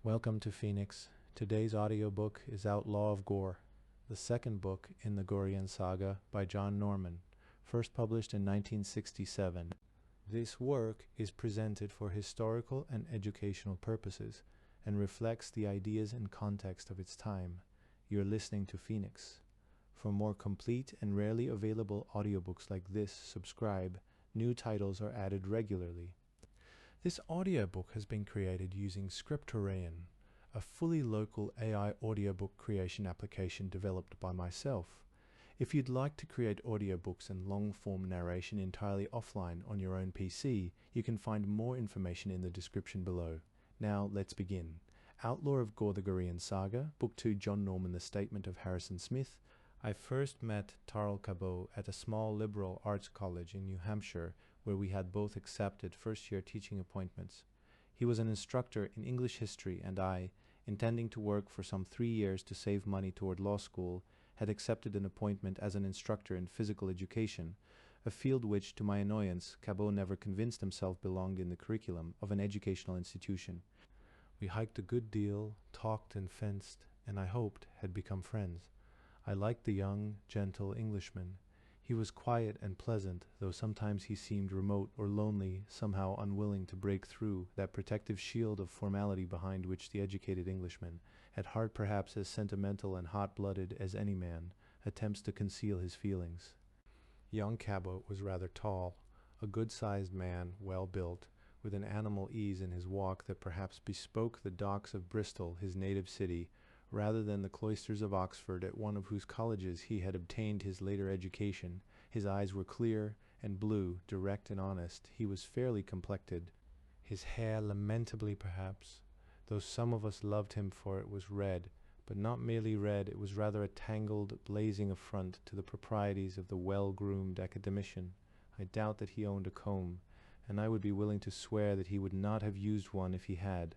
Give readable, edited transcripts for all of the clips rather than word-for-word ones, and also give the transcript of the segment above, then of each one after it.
Welcome to Phoenix. Today's audiobook is Outlaw of Gor, the second book in the Gorean Saga by John Norman, first published in 1967. This work is presented for historical and educational purposes and reflects the ideas and context of its time. You're listening to Phoenix. For more complete and rarely available audiobooks like this, subscribe. New titles are added regularly. This audiobook has been created using Scriptorion, a fully local AI audiobook creation application developed by myself. If you'd like to create audiobooks and long-form narration entirely offline on your own PC, you can find more information in the description below. Now let's begin. Outlaw of Gor, the Gorean Saga, Book 2, John Norman, The Statement of Harrison Smith. I first met Tarl Cabot at a small liberal arts college in New Hampshire, where we had both accepted first-year teaching appointments. He was an instructor in English history, and I, intending to work for some 3 years to save money toward law school, had accepted an appointment as an instructor in physical education, a field which, to my annoyance, Cabot never convinced himself belonged in the curriculum of an educational institution. We hiked a good deal, talked and fenced, and I hoped had become friends. I liked the young, gentle Englishman. He was quiet and pleasant, though sometimes he seemed remote or lonely, somehow unwilling to break through that protective shield of formality behind which the educated Englishman, at heart perhaps as sentimental and hot-blooded as any man, attempts to conceal his feelings. Young Cabot was rather tall, a good-sized man, well-built, with an animal ease in his walk that perhaps bespoke the docks of Bristol, his native city, rather than the cloisters of Oxford, at one of whose colleges he had obtained his later education. His eyes were clear and blue, direct and honest. He was fairly complected. His hair, lamentably perhaps, though some of us loved him for it, was red, but not merely red, it was rather a tangled, blazing affront to the proprieties of the well-groomed academician. I doubt that he owned a comb, and I would be willing to swear that he would not have used one if he had.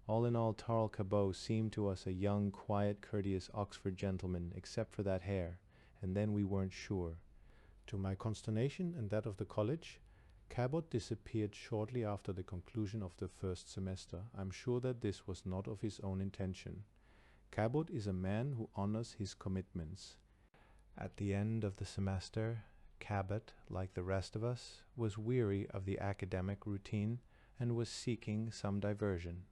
All in all, Tarl Cabot seemed to us a young, quiet, courteous Oxford gentleman, except for that hair, and then we weren't sure. To my consternation and that of the college, Cabot disappeared shortly after the conclusion of the first semester. I'm sure that this was not of his own intention. Cabot is a man who honors his commitments. At the end of the semester, Cabot, like the rest of us, was weary of the academic routine and was seeking some diversion.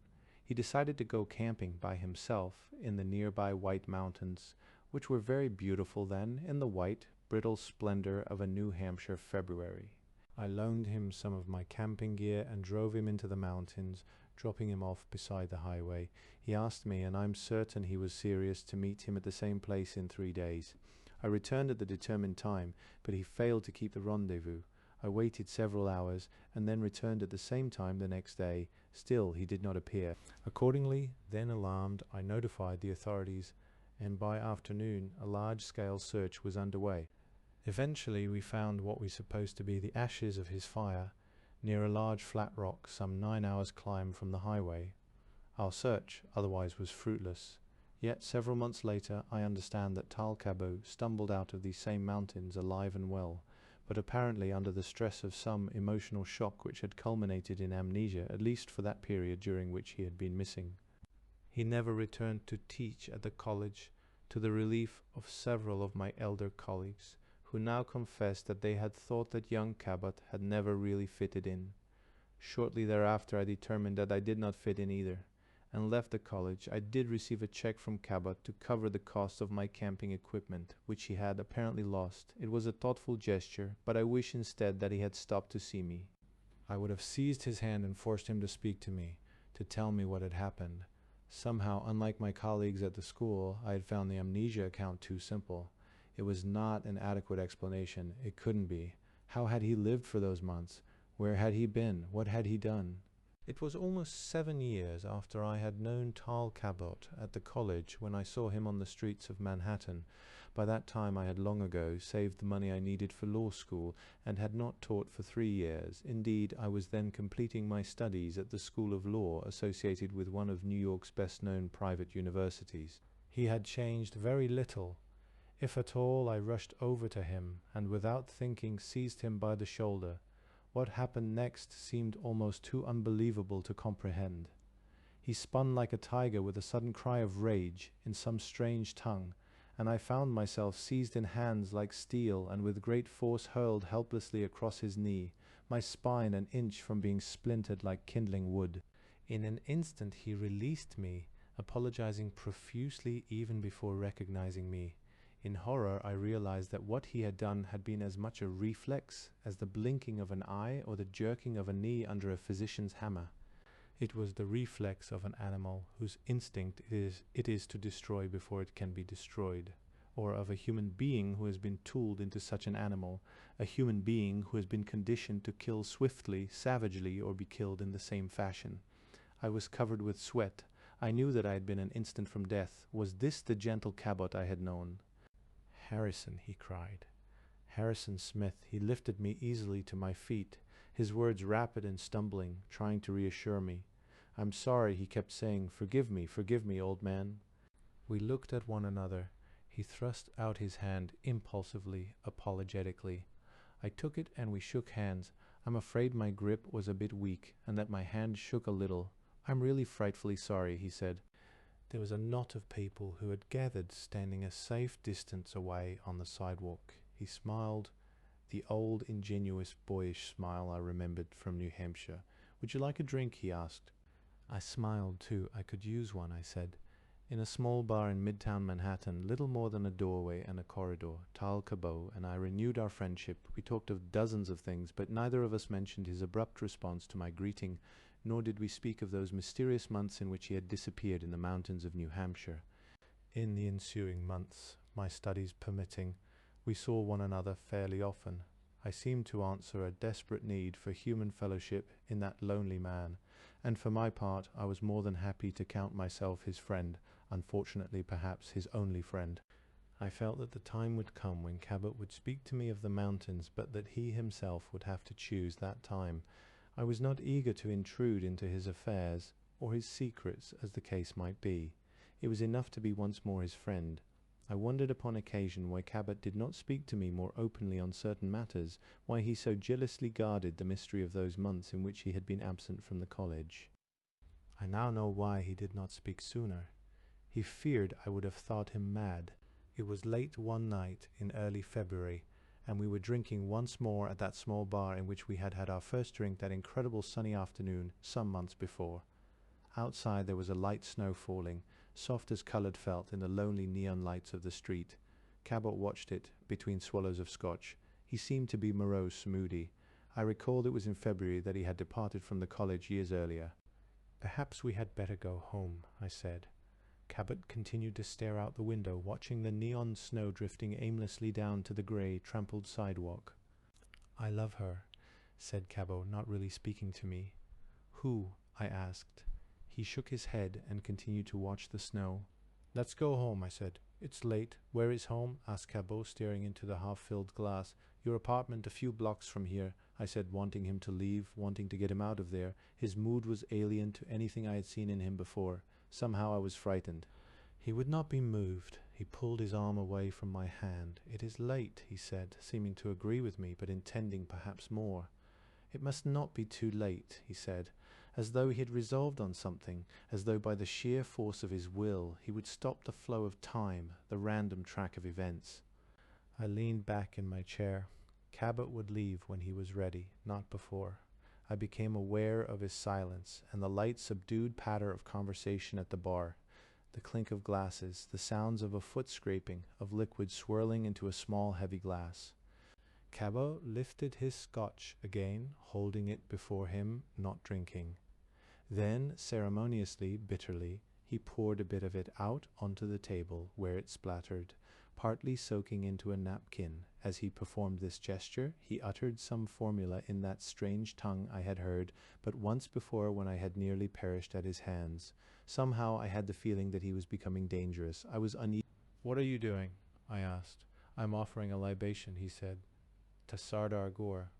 He decided to go camping by himself in the nearby White Mountains, which were very beautiful then in the white, brittle splendor of a New Hampshire February. I loaned him some of my camping gear and drove him into the mountains, dropping him off beside the highway. He asked me, and I'm certain he was serious, to meet him at the same place in 3 days. I returned at the determined time, but he failed to keep the rendezvous. I waited several hours, and then returned at the same time the next day. Still he did not appear. Accordingly, then alarmed, I notified the authorities, and by afternoon a large-scale search was underway. Eventually we found what we supposed to be the ashes of his fire, near a large flat rock some 9 hours' climb from the highway. Our search otherwise was fruitless. Yet several months later I understand that Tarl Cabot stumbled out of these same mountains alive and well, but apparently under the stress of some emotional shock which had culminated in amnesia, at least for that period during which he had been missing. He never returned to teach at the college, to the relief of several of my elder colleagues, who now confessed that they had thought that young Cabot had never really fitted in. Shortly thereafter I determined that I did not fit in either, and left the college. I did receive a check from Cabot to cover the cost of my camping equipment, which he had apparently lost. It was a thoughtful gesture, but I wish instead that he had stopped to see me. I would have seized his hand and forced him to speak to me, to tell me what had happened. Somehow, unlike my colleagues at the school, I had found the amnesia account too simple. It was not an adequate explanation. It couldn't be. How had he lived for those months? Where had he been? What had he done? It was almost 7 years after I had known Tarl Cabot at the college when I saw him on the streets of Manhattan. By that time I had long ago saved the money I needed for law school, and had not taught for 3 years. Indeed, I was then completing my studies at the School of Law, associated with one of New York's best-known private universities. He had changed very little. If at all, I rushed over to him, and without thinking seized him by the shoulder. What happened next seemed almost too unbelievable to comprehend. He spun like a tiger with a sudden cry of rage in some strange tongue, and I found myself seized in hands like steel and with great force hurled helplessly across his knee, my spine an inch from being splintered like kindling wood. In an instant he released me, apologizing profusely even before recognizing me. In horror I realized that what he had done had been as much a reflex as the blinking of an eye or the jerking of a knee under a physician's hammer. It was the reflex of an animal whose instinct it is to destroy before it can be destroyed, or of a human being who has been tooled into such an animal, a human being who has been conditioned to kill swiftly, savagely, or be killed in the same fashion. I was covered with sweat. I knew that I had been an instant from death. Was this the gentle Cabot I had known? "Harrison," he cried. "Harrison Smith." He lifted me easily to my feet, his words rapid and stumbling, trying to reassure me. "I'm sorry," he kept saying. Forgive me, old man." We looked at one another. He thrust out his hand impulsively, apologetically. I took it and we shook hands. I'm afraid my grip was a bit weak and that my hand shook a little. "I'm really frightfully sorry," he said. There was a knot of people who had gathered, standing a safe distance away on the sidewalk. He smiled, the old, ingenuous, boyish smile I remembered from New Hampshire. "Would you like a drink?" he asked. I smiled too. "I could use one," I said. In a small bar in Midtown Manhattan, little more than a doorway and a corridor, Tarl Cabot and I renewed our friendship. We talked of dozens of things, but neither of us mentioned his abrupt response to my greeting, nor did we speak of those mysterious months in which he had disappeared in the mountains of New Hampshire. In the ensuing months, my studies permitting, we saw one another fairly often. I seemed to answer a desperate need for human fellowship in that lonely man, and for my part I was more than happy to count myself his friend, unfortunately perhaps his only friend. I felt that the time would come when Cabot would speak to me of the mountains, but that he himself would have to choose that time. I was not eager to intrude into his affairs, or his secrets, as the case might be. It was enough to be once more his friend. I wondered upon occasion why Cabot did not speak to me more openly on certain matters, why he so jealously guarded the mystery of those months in which he had been absent from the college. I now know why he did not speak sooner. He feared I would have thought him mad. It was late one night in early February, and we were drinking once more at that small bar in which we had had our first drink that incredible sunny afternoon some months before. Outside there was a light snow falling, soft as coloured felt in the lonely neon lights of the street. Cabot watched it between swallows of scotch. He seemed to be morose, moody. I recalled it was in February that he had departed from the college years earlier. "Perhaps we had better go home," I said. Cabot continued to stare out the window, watching the neon snow drifting aimlessly down to the grey, trampled sidewalk. "I love her," said Cabot, not really speaking to me. "Who?" I asked. He shook his head and continued to watch the snow. "Let's go home," I said. "It's late." "Where is home?" asked Cabot, staring into the half-filled glass. "Your apartment a few blocks from here," I said, wanting him to leave, wanting to get him out of there. His mood was alien to anything I had seen in him before. Somehow I was frightened. He would not be moved. He pulled his arm away from my hand. "It is late," he said, seeming to agree with me, but intending perhaps more. "It must not be too late," he said, as though he had resolved on something, as though by the sheer force of his will he would stop the flow of time, the random track of events. I leaned back in my chair. Cabot would leave when he was ready, not before. I became aware of his silence, and the light subdued patter of conversation at the bar, the clink of glasses, the sounds of a foot scraping, of liquid swirling into a small heavy glass. Cabot lifted his scotch again, holding it before him, not drinking. Then, ceremoniously, bitterly, he poured a bit of it out onto the table, where it splattered, partly soaking into a napkin. As he performed this gesture, he uttered some formula in that strange tongue I had heard but once before when I had nearly perished at his hands. Somehow I had the feeling that he was becoming dangerous. I was uneasy. "What are you doing?" I asked. "I'm offering a libation," he said, "to Sardar Gor."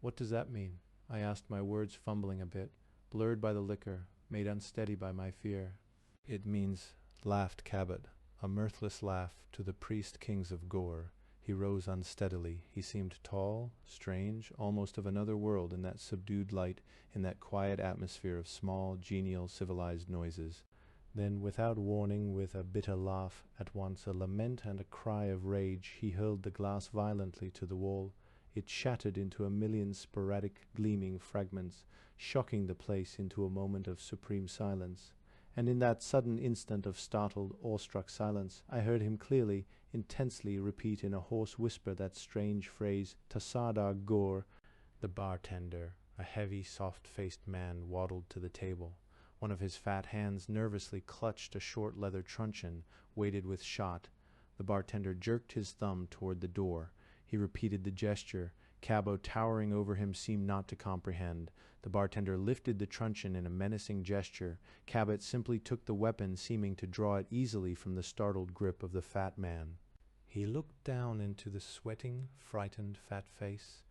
"What does that mean?" I asked, my words fumbling a bit, blurred by the liquor, made unsteady by my fear. "It means," laughed Cabot, a mirthless laugh, "to the priest kings of Gor. He rose unsteadily. He seemed tall, strange, almost of another world in that subdued light, in that quiet atmosphere of small, genial, civilized noises. Then, without warning, with a bitter laugh, at once a lament and a cry of rage, he hurled the glass violently to the wall. It shattered into a million sporadic, gleaming fragments, shocking the place into a moment of supreme silence. And in that sudden instant of startled, awestruck silence, I heard him clearly, intensely repeat in a hoarse whisper that strange phrase, Tarl Gor. The bartender, a heavy, soft-faced man, waddled to the table. One of his fat hands nervously clutched a short leather truncheon, weighted with shot. The bartender jerked his thumb toward the door. He repeated the gesture. Cabot, towering over him, seemed not to comprehend. The bartender lifted the truncheon in a menacing gesture. Cabot simply took the weapon, seeming to draw it easily from the startled grip of the fat man. He looked down into the sweating, frightened, fat face.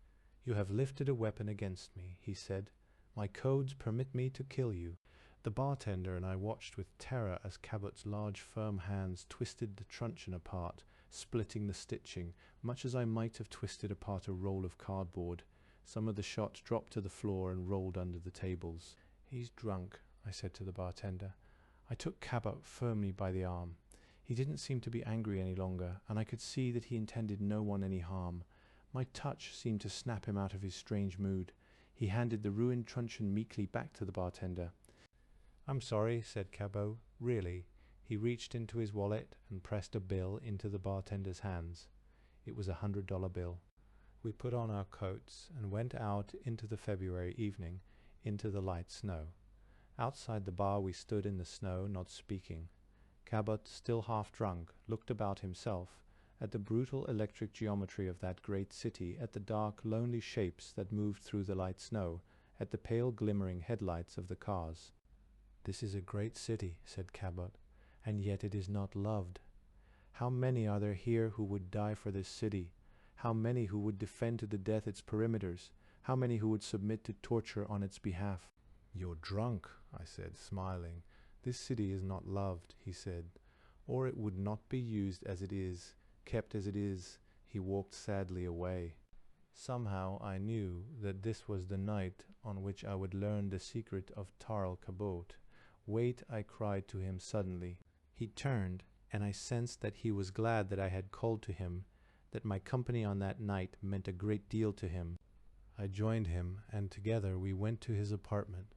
"You have lifted a weapon against me," he said. "My codes permit me to kill you." The bartender and I watched with terror as Cabot's large, firm hands twisted the truncheon apart, splitting the stitching, much as I might have twisted apart a roll of cardboard. Some of the shot dropped to the floor and rolled under the tables. "He's drunk," I said to the bartender. I took Cabot firmly by the arm. He didn't seem to be angry any longer, and I could see that he intended no one any harm. My touch seemed to snap him out of his strange mood. He handed the ruined truncheon meekly back to the bartender. "I'm sorry," said Cabot. "Really." He reached into his wallet and pressed a bill into the bartender's hands. It was $100 bill. We put on our coats and went out into the February evening, into the light snow. Outside the bar we stood in the snow, not speaking. Cabot, still half drunk, looked about himself, at the brutal electric geometry of that great city, at the dark, lonely shapes that moved through the light snow, at the pale glimmering headlights of the cars. "This is a great city," said Cabot, "and yet it is not loved. How many are there here who would die for this city? How many who would defend to the death its perimeters? How many who would submit to torture on its behalf?" "You're drunk," I said, smiling. "This city is not loved," he said, "or it would not be used as it is, kept as it is." He walked sadly away. Somehow I knew that this was the night on which I would learn the secret of Tarl Cabot. "Wait," I cried to him suddenly. He turned, and I sensed that he was glad that I had called to him, that my company on that night meant a great deal to him. I joined him, and together we went to his apartment.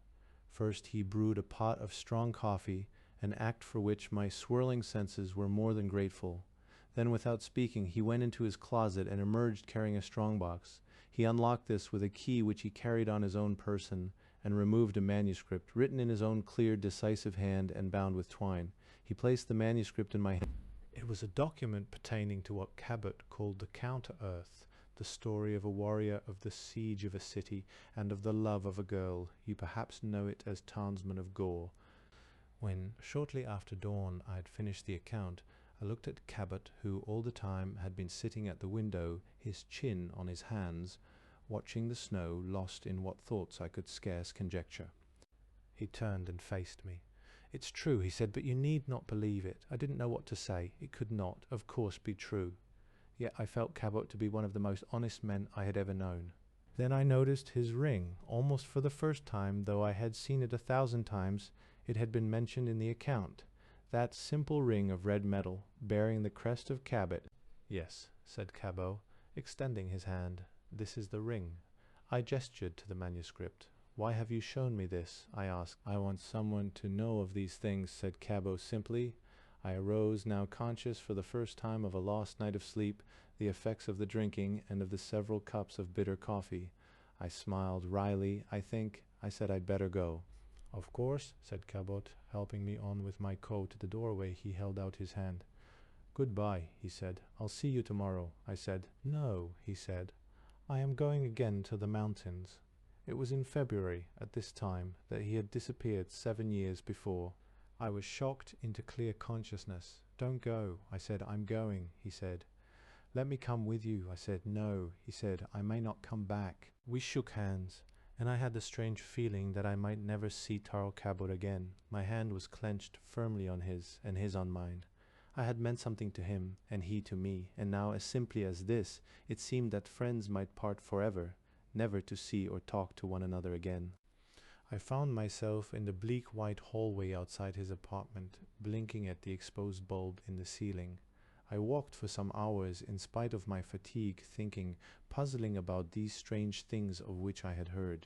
First he brewed a pot of strong coffee, an act for which my swirling senses were more than grateful. Then, without speaking, he went into his closet and emerged carrying a strongbox. He unlocked this with a key which he carried on his own person, and removed a manuscript, written in his own clear, decisive hand and bound with twine. He placed the manuscript in my hand. It was a document pertaining to what Cabot called the Counter-Earth, the story of a warrior, of the siege of a city, and of the love of a girl. You perhaps know it as Tarnsman of Gor. When, shortly after dawn, I had finished the account, I looked at Cabot, who all the time had been sitting at the window, his chin on his hands, watching the snow, lost in what thoughts I could scarce conjecture. He turned and faced me. "It's true," he said, "but you need not believe it. I didn't know what to say. It could not, of course, be true." Yet I felt Cabot to be one of the most honest men I had ever known. Then I noticed his ring, almost for the first time, though I had seen it 1,000 times. It had been mentioned in the account. That simple ring of red metal, bearing the crest of Cabot. "Yes," said Cabot, extending his hand. "This is the ring." I gestured to the manuscript. "Why have you shown me this?" I asked. "I want someone to know of these things," said Cabot simply. I arose, now conscious for the first time of a lost night of sleep, the effects of the drinking, and of the several cups of bitter coffee. I smiled wryly. "I think," I said, "I'd better go." "Of course," said Cabot, helping me on with my coat. At the doorway he held out his hand. "Goodbye," he said. "I'll see you tomorrow." I said. "No," he said. "I am going again to the mountains." It was in February, at this time, that he had disappeared 7 years before. I was shocked into clear consciousness. "Don't go," I said. "I'm going," he said. "Let me come with you," I said. "No," he said. "I may not come back." We shook hands, and I had the strange feeling that I might never see Tarl Cabot again. My hand was clenched firmly on his, and his on mine. I had meant something to him, and he to me, and now, as simply as this, it seemed that friends might part forever, never to see or talk to one another again. I found myself in the bleak white hallway outside his apartment, blinking at the exposed bulb in the ceiling. I walked for some hours in spite of my fatigue, thinking, puzzling about these strange things of which I had heard.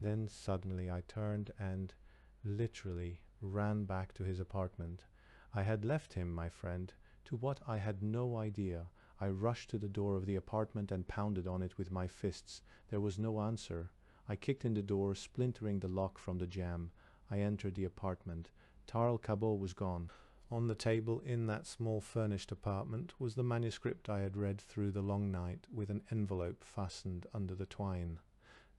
Then suddenly I turned and, literally, ran back to his apartment. I had left him, my friend, to what I had no idea. I rushed to the door of the apartment and pounded on it with my fists. There was no answer. I kicked in the door, splintering the lock from the jamb. I entered the apartment. Tarl Cabot was gone. On the table in that small furnished apartment was the manuscript I had read through the long night, with an envelope fastened under the twine.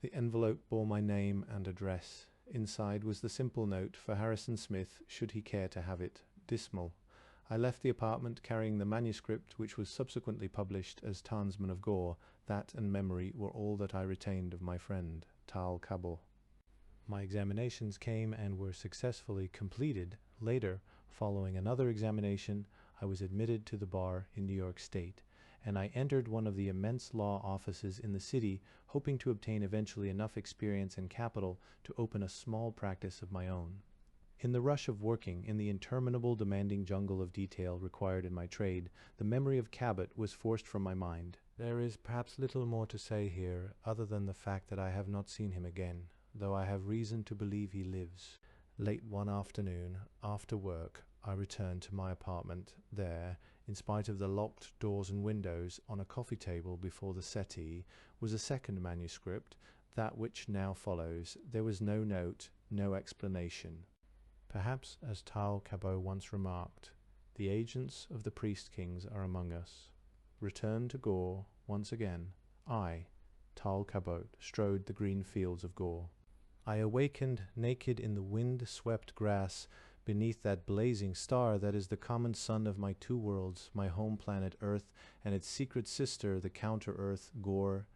The envelope bore my name and address. Inside was the simple note for Harrison Smith, should he care to have it, dismal. I left the apartment carrying the manuscript, which was subsequently published as Tarnsman of Gor. That and memory were all that I retained of my friend, Tarl Cabot. My examinations came and were successfully completed. Later, following another examination, I was admitted to the bar in New York State, and I entered one of the immense law offices in the city, hoping to obtain eventually enough experience and capital to open a small practice of my own. In the rush of working in the interminable demanding jungle of detail required in my trade, the memory of Cabot was forced from my mind. There is perhaps little more to say here, other than the fact that I have not seen him again, though I have reason to believe he lives. Late one afternoon, after work, I returned to my apartment. There, in spite of the locked doors and windows, on a coffee table before the settee, was a second manuscript, that which now follows. There was no note, no explanation. Perhaps, as Tarl Cabot once remarked, the agents of the priest-kings are among us. Returned to Gor, once again, I, Tarl Cabot, strode the green fields of Gor. I awakened naked in the wind-swept grass beneath that blazing star that is the common sun of my two worlds, my home planet Earth and its secret sister, the counter-Earth, Gor.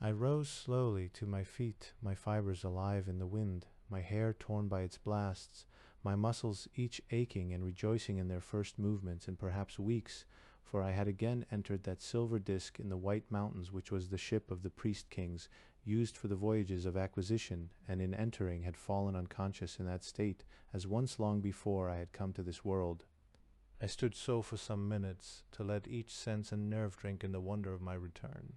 I rose slowly to my feet, my fibers alive in the wind, my hair torn by its blasts, my muscles each aching and rejoicing in their first movements in perhaps weeks, for I had again entered that silver disk in the white mountains which was the ship of the priest-kings, used for the voyages of acquisition, and in entering had fallen unconscious in that state, as once long before I had come to this world. I stood so for some minutes, to let each sense and nerve drink in the wonder of my return.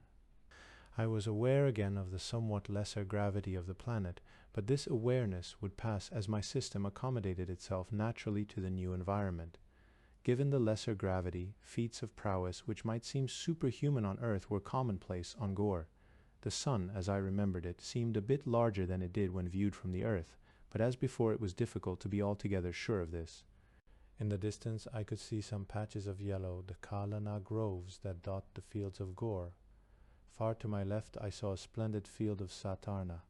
I was aware again of the somewhat lesser gravity of the planet, but this awareness would pass as my system accommodated itself naturally to the new environment. Given the lesser gravity, feats of prowess which might seem superhuman on Earth were commonplace on Gor. The sun, as I remembered it, seemed a bit larger than it did when viewed from the Earth, but as before it was difficult to be altogether sure of this. In the distance I could see some patches of yellow, the Kalana groves that dot the fields of Gor. Far to my left I saw a splendid field of Satarna,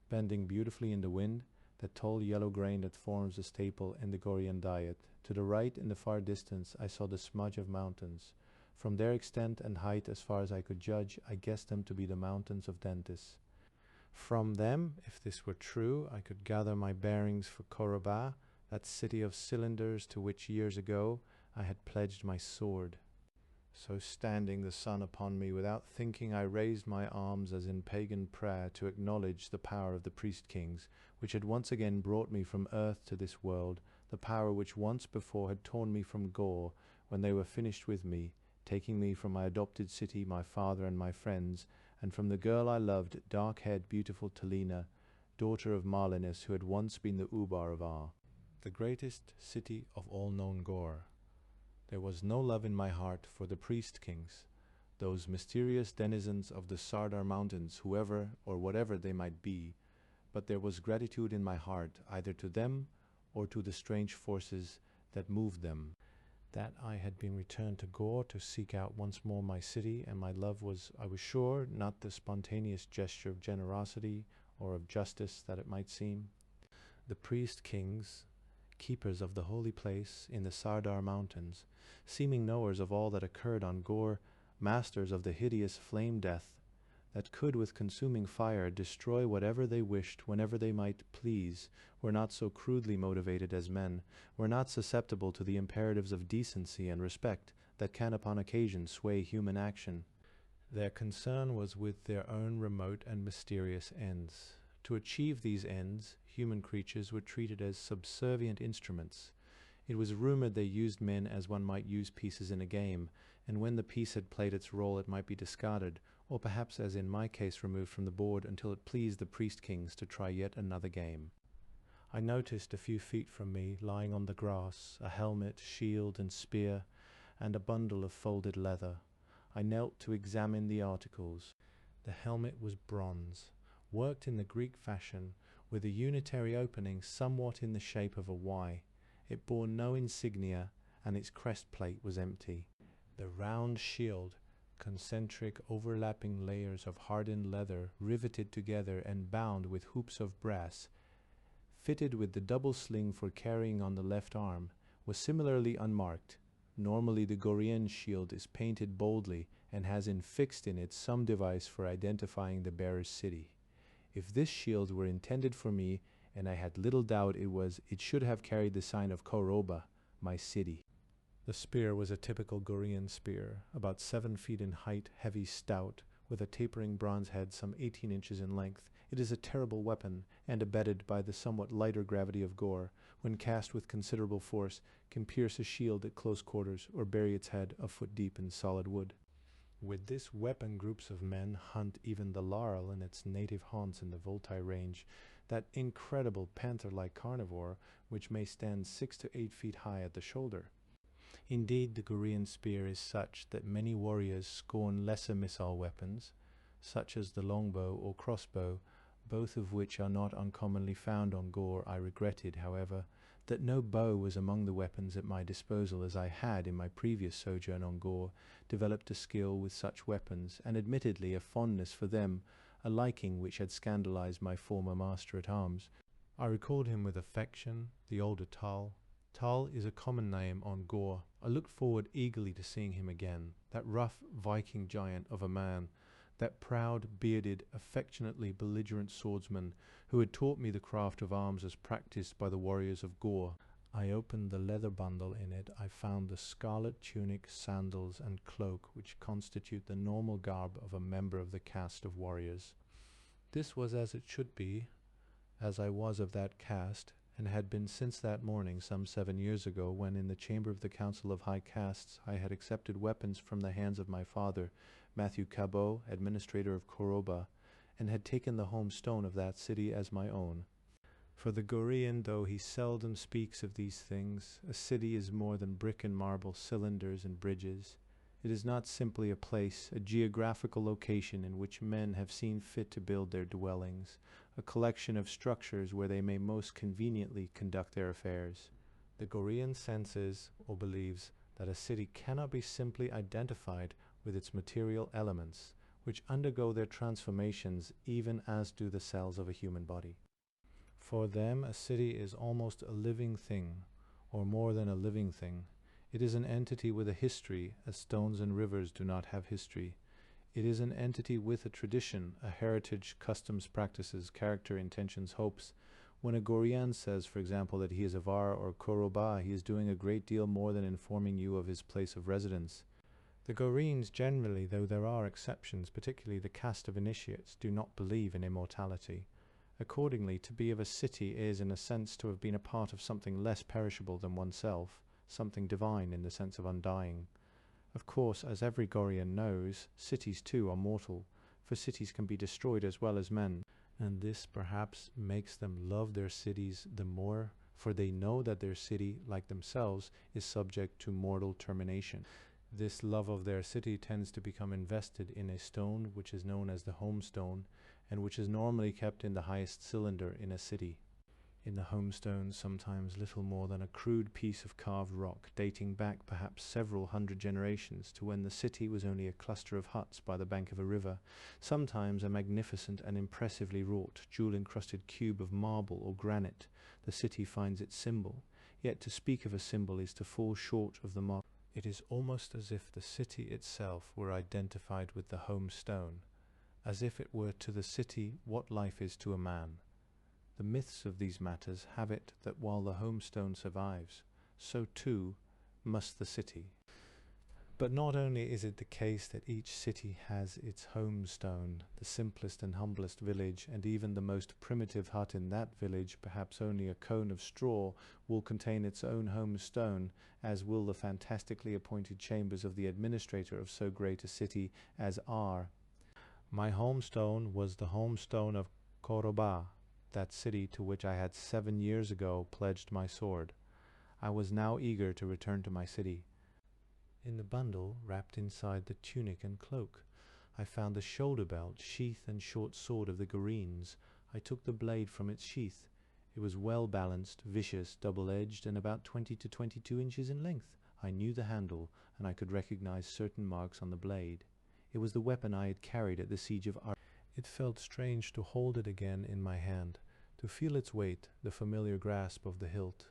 bending beautifully in the wind, that tall yellow grain that forms a staple in the Gorean diet. To the right, in the far distance, I saw the smudge of mountains. From their extent and height, as far as I could judge, I guessed them to be the mountains of Dentis. From them, if this were true, I could gather my bearings for Koroba, that city of cylinders to which years ago I had pledged my sword. So standing the sun upon me, without thinking I raised my arms as in pagan prayer to acknowledge the power of the priest-kings, which had once again brought me from earth to this world, the power which once before had torn me from Gor, when they were finished with me, taking me from my adopted city, my father and my friends, and from the girl I loved, dark-haired, beautiful Talina, daughter of Marlinus, who had once been the Ubar of Ar, the greatest city of all known Gor. There was no love in my heart for the priest-kings, those mysterious denizens of the Sardar Mountains, whoever or whatever they might be, but there was gratitude in my heart, either to them or to the strange forces that moved them. That I had been returned to Gor to seek out once more my city, and my love was, I was sure, not the spontaneous gesture of generosity or of justice that it might seem. The priest-kings, keepers of the holy place in the Sardar Mountains, seeming knowers of all that occurred on Gor, masters of the hideous flame death, that could with consuming fire destroy whatever they wished whenever they might please, were not so crudely motivated as men, were not susceptible to the imperatives of decency and respect that can upon occasion sway human action. Their concern was with their own remote and mysterious ends. To achieve these ends, human creatures were treated as subservient instruments. It was rumored they used men as one might use pieces in a game, and when the piece had played its role it might be discarded, or perhaps as in my case removed from the board until it pleased the priest-kings to try yet another game. I noticed a few feet from me, lying on the grass, a helmet, shield and spear, and a bundle of folded leather. I knelt to examine the articles. The helmet was bronze, worked in the Greek fashion, with a unitary opening somewhat in the shape of a Y. It bore no insignia, and its crest-plate was empty. The round shield, concentric overlapping layers of hardened leather riveted together and bound with hoops of brass, fitted with the double sling for carrying on the left arm, was similarly unmarked. Normally the Gorean shield is painted boldly and has infixed in it some device for identifying the bearer's city. If this shield were intended for me, and I had little doubt it should have carried the sign of Koroba, my city. The spear was a typical Gorean spear, about 7 feet in height, heavy, stout, with a tapering bronze head some 18 inches in length. It is a terrible weapon, and abetted by the somewhat lighter gravity of Gor, when cast with considerable force, can pierce a shield at close quarters, or bury its head a foot deep in solid wood. With this weapon groups of men hunt even the laurel in its native haunts in the Voltai range, that incredible panther-like carnivore which may stand 6 to 8 feet high at the shoulder. Indeed, the Gorean spear is such that many warriors scorn lesser missile weapons, such as the longbow or crossbow, both of which are not uncommonly found on Gor. I regretted, however, that no bow was among the weapons at my disposal, as I had, in my previous sojourn on Gor, developed a skill with such weapons, and admittedly a fondness for them, a liking which had scandalized my former master-at-arms. I recalled him with affection, the older Tarl. Tarl is a common name on Gor. I looked forward eagerly to seeing him again, that rough Viking giant of a man, that proud, bearded, affectionately belligerent swordsman who had taught me the craft of arms as practiced by the warriors of Gor. I opened the leather bundle. In it I found the scarlet tunic, sandals, and cloak which constitute the normal garb of a member of the caste of warriors. This was as it should be, as I was of that caste, and had been since that morning some 7 years ago, when in the chamber of the Council of High Castes I had accepted weapons from the hands of my father, Tarl Cabot, administrator of Koroba, and had taken the home stone of that city as my own. For the Gorean, though he seldom speaks of these things, a city is more than brick and marble cylinders and bridges. It is not simply a place, a geographical location in which men have seen fit to build their dwellings, a collection of structures where they may most conveniently conduct their affairs. The Gorean senses or believes that a city cannot be simply identified with its material elements, which undergo their transformations even as do the cells of a human body. For them, a city is almost a living thing, or more than a living thing. It is an entity with a history, as stones and rivers do not have history. It is an entity with a tradition, a heritage, customs, practices, character, intentions, hopes. When a Gorean says, for example, that he is a Var or Koroba, he is doing a great deal more than informing you of his place of residence. The Goreans generally, though there are exceptions, particularly the caste of initiates, do not believe in immortality. Accordingly, to be of a city is, in a sense, to have been a part of something less perishable than oneself, something divine in the sense of undying. Of course, as every Gorean knows, cities too are mortal, for cities can be destroyed as well as men, and this perhaps makes them love their cities the more, for they know that their city, like themselves, is subject to mortal termination. This love of their city tends to become invested in a stone which is known as the home stone, and which is normally kept in the highest cylinder in a city. In the home stone, sometimes little more than a crude piece of carved rock, dating back perhaps several hundred generations to when the city was only a cluster of huts by the bank of a river, sometimes a magnificent and impressively wrought, jewel-encrusted cube of marble or granite, the city finds its symbol. Yet to speak of a symbol is to fall short of the mark. It is almost as if the city itself were identified with the home stone, as if it were to the city what life is to a man. The myths of these matters have it that while the homestone survives, so too must the city. But not only is it the case that each city has its homestone, the simplest and humblest village, and even the most primitive hut in that village, perhaps only a cone of straw, will contain its own homestone, as will the fantastically appointed chambers of the administrator of so great a city as are. My homestone was the homestone of Koroba, that city to which I had 7 years ago pledged my sword. I was now eager to return to my city. In the bundle, wrapped inside the tunic and cloak, I found the shoulder belt, sheath, and short sword of the Goreans. I took the blade from its sheath. It was well balanced, vicious, double-edged, and about 20 to 22 inches in length. I knew the handle, and I could recognize certain marks on the blade. It was the weapon I had carried at the siege of Ar. It felt strange to hold it again in my hand, to feel its weight, the familiar grasp of the hilt.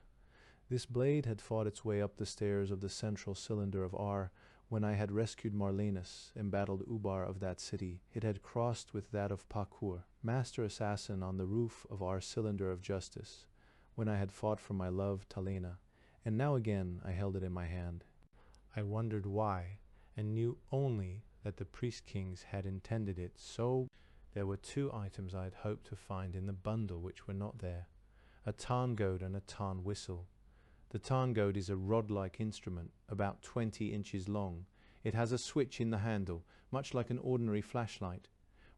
This blade had fought its way up the stairs of the central cylinder of Ar. When I had rescued Marlenus, embattled Ubar of that city, it had crossed with that of Pakur, master assassin on the roof of our cylinder of justice, when I had fought for my love Talena, and now again I held it in my hand. I wondered why, and knew only that the priest-kings had intended it so. There were 2 items I had hoped to find in the bundle which were not there, a tarn goad and a tarn whistle. The tarn goad is a rod-like instrument, about 20 inches long. It has a switch in the handle, much like an ordinary flashlight.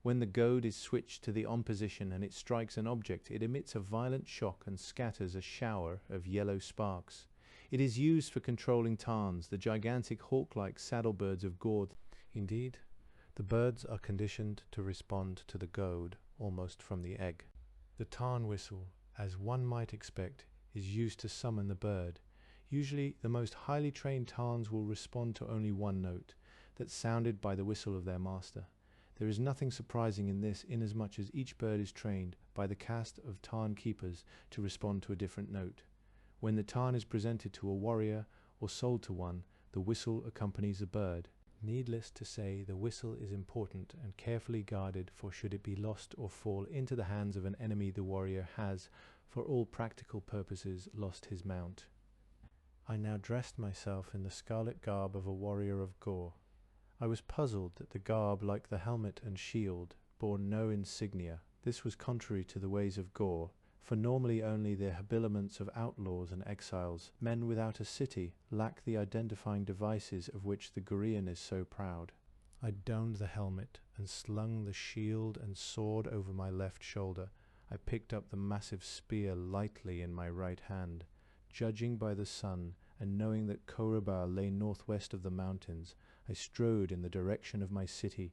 When the goad is switched to the on position and it strikes an object, it emits a violent shock and scatters a shower of yellow sparks. It is used for controlling tarns, the gigantic hawk-like saddle-birds of Gor. Indeed, the birds are conditioned to respond to the goad almost from the egg. The tarn whistle, as one might expect, is used to summon the bird. Usually the most highly trained tarns will respond to only one note, that's sounded by the whistle of their master. There is nothing surprising in this, inasmuch as each bird is trained by the caste of tarn keepers to respond to a different note. When the tarn is presented to a warrior or sold to one, the whistle accompanies the bird. Needless to say, the whistle is important and carefully guarded, for should it be lost or fall into the hands of an enemy, the warrior has, for all practical purposes, lost his mount. I now dressed myself in the scarlet garb of a warrior of Gor. I was puzzled that the garb, like the helmet and shield, bore no insignia. This was contrary to the ways of Gor, for normally only the habiliments of outlaws and exiles, men without a city, lack the identifying devices of which the Gorean is so proud. I donned the helmet and slung the shield and sword over my left shoulder. I picked up the massive spear lightly in my right hand. Judging by the sun, and knowing that Koroba lay northwest of the mountains, I strode in the direction of my city.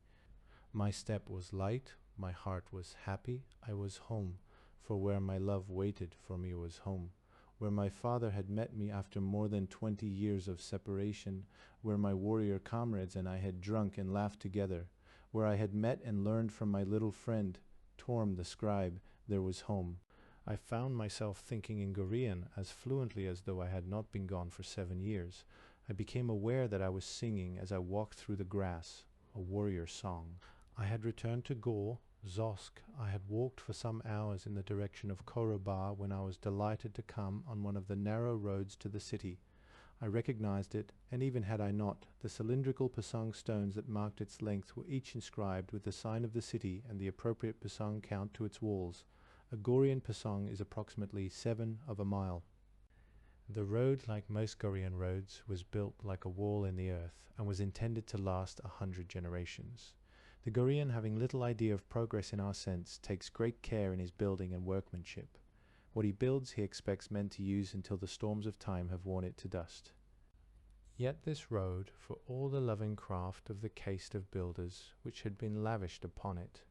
My step was light, my heart was happy. I was home, for where my love waited for me was home. Where my father had met me after more than 20 years of separation, where my warrior comrades and I had drunk and laughed together, where I had met and learned from my little friend, Torm the scribe, there was home. I found myself thinking in Gorean as fluently as though I had not been gone for 7 years. I became aware that I was singing as I walked through the grass, a warrior song. I had returned to Gor, Zosk. I had walked for some hours in the direction of Koroba when I was delighted to come on one of the narrow roads to the city. I recognized it, and even had I not, the cylindrical pasang stones that marked its length were each inscribed with the sign of the city and the appropriate pasang count to its walls. A Gorean pasang is approximately 7 of a mile. The road, like most Gorean roads, was built like a wall in the earth, and was intended to last 100 generations. The Gorean, having little idea of progress in our sense, takes great care in his building and workmanship. What he builds he expects men to use until the storms of time have worn it to dust. Yet this road, for all the loving craft of the caste of builders which had been lavished upon it,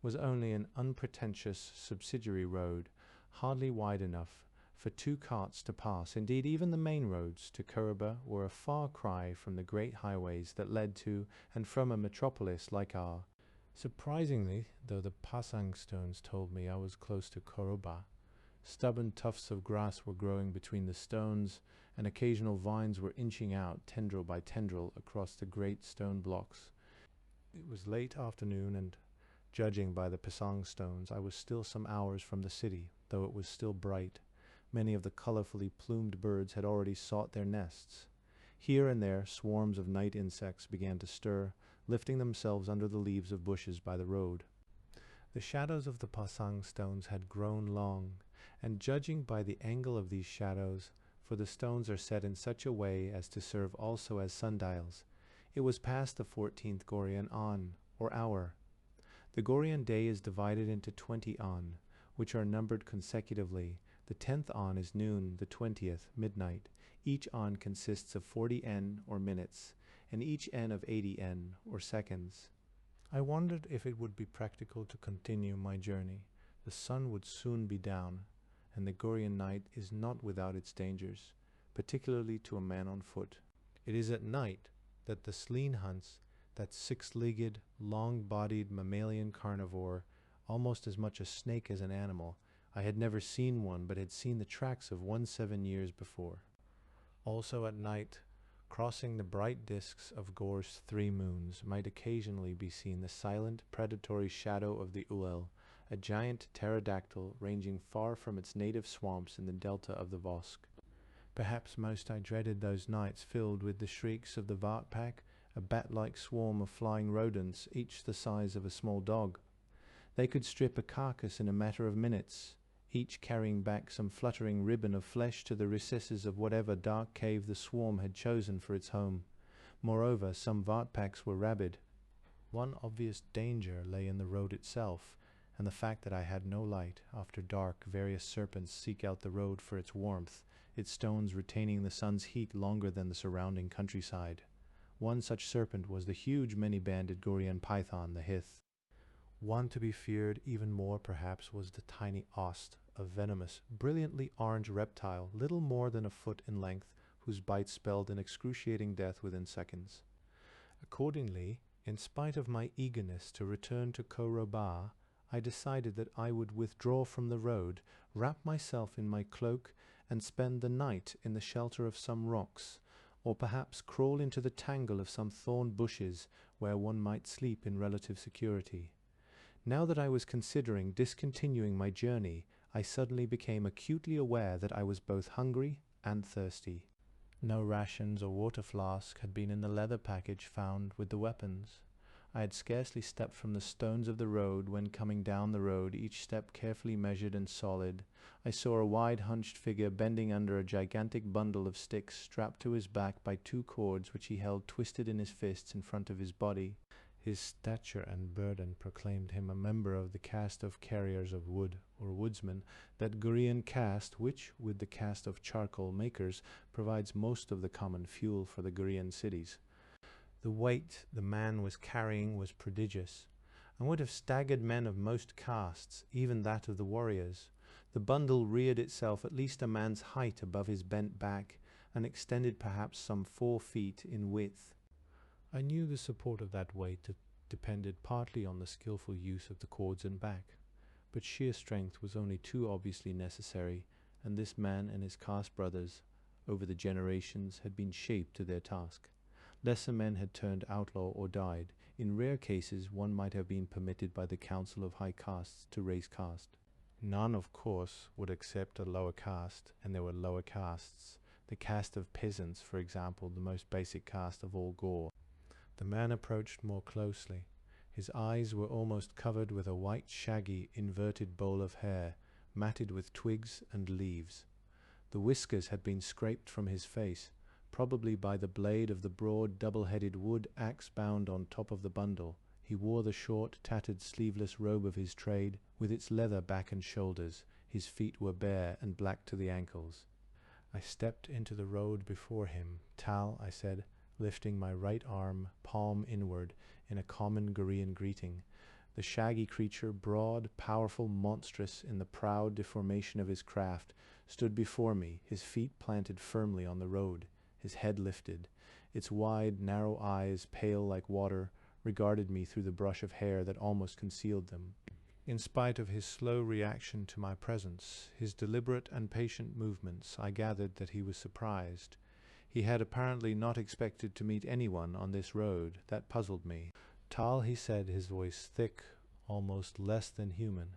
was only an unpretentious subsidiary road, hardly wide enough for 2 carts to pass. Indeed, even the main roads to Koroba were a far cry from the great highways that led to and from a metropolis like ours. Surprisingly, though the pasang stones told me I was close to Koroba, stubborn tufts of grass were growing between the stones, and occasional vines were inching out tendril by tendril across the great stone blocks. It was late afternoon, and Judging by the Pasang stones, I was still some hours from the city, though it was still bright. Many of the colorfully plumed birds had already sought their nests. Here and there swarms of night insects began to stir, lifting themselves under the leaves of bushes by the road. The shadows of the Pasang stones had grown long, and judging by the angle of these shadows, for the stones are set in such a way as to serve also as sundials, it was past the 14th Gorean on, or hour. The Gorean day is divided into 20 on, which are numbered consecutively. The 10th on is noon, the 20th, midnight. Each on consists of 40 n, or minutes, and each n of 80 n, or seconds. I wondered if it would be practical to continue my journey. The sun would soon be down, and the Gorean night is not without its dangers, particularly to a man on foot. It is at night that the sleen hunts, that six-legged, long-bodied mammalian carnivore, almost as much a snake as an animal. I had never seen one, but had seen the tracks of one 7 years before. Also at night, crossing the bright discs of Gor's 3 moons, might occasionally be seen the silent, predatory shadow of the Uel, a giant pterodactyl ranging far from its native swamps in the delta of the Vosk. Perhaps most I dreaded those nights filled with the shrieks of the Vartpack, a bat-like swarm of flying rodents, each the size of a small dog. They could strip a carcass in a matter of minutes, each carrying back some fluttering ribbon of flesh to the recesses of whatever dark cave the swarm had chosen for its home. Moreover, some Vartpacks were rabid. One obvious danger lay in the road itself, and the fact that I had no light. After dark, various serpents seek out the road for its warmth, its stones retaining the sun's heat longer than the surrounding countryside. One such serpent was the huge many-banded Gorean python, the Hith. One to be feared even more, perhaps, was the tiny ost, a venomous, brilliantly orange reptile, little more than a foot in length, whose bite spelled an excruciating death within seconds. Accordingly, in spite of my eagerness to return to Koroba, I decided that I would withdraw from the road, wrap myself in my cloak, and spend the night in the shelter of some rocks, or perhaps crawl into the tangle of some thorn bushes where one might sleep in relative security. Now that I was considering discontinuing my journey, I suddenly became acutely aware that I was both hungry and thirsty. No rations or water flask had been in the leather package found with the weapons. I had scarcely stepped from the stones of the road when, coming down the road, each step carefully measured and solid, I saw a wide-hunched figure bending under a gigantic bundle of sticks strapped to his back by 2 cords which he held twisted in his fists in front of his body. His stature and burden proclaimed him a member of the caste of carriers of wood, or woodsmen, that Gorean caste which, with the caste of charcoal makers, provides most of the common fuel for the Gorean cities. The weight the man was carrying was prodigious, and would have staggered men of most castes, even that of the warriors. The bundle reared itself at least a man's height above his bent back, and extended perhaps some 4 feet in width. I knew the support of that weight depended partly on the skilful use of the cords and back, but sheer strength was only too obviously necessary, and this man and his caste brothers, over the generations, had been shaped to their task. Lesser men had turned outlaw or died. In rare cases, one might have been permitted by the Council of High Castes to raise caste. None, of course, would accept a lower caste, and there were lower castes. The caste of peasants, for example, the most basic caste of all Gor. The man approached more closely. His eyes were almost covered with a white, shaggy, inverted bowl of hair, matted with twigs and leaves. The whiskers had been scraped from his face, probably by the blade of the broad, double-headed wood axe bound on top of the bundle. He wore the short, tattered, sleeveless robe of his trade, with its leather back and shoulders. His feet were bare and black to the ankles. I stepped into the road before him. "Tal," I said, lifting my right arm, palm inward, in a common Gorean greeting. The shaggy creature, broad, powerful, monstrous in the proud deformation of his craft, stood before me, his feet planted firmly on the road, his head lifted. Its wide, narrow eyes, pale like water, regarded me through the brush of hair that almost concealed them. In spite of his slow reaction to my presence, his deliberate and patient movements, I gathered that he was surprised. He had apparently not expected to meet anyone on this road. That puzzled me. "Tal," he said, his voice thick, almost less than human.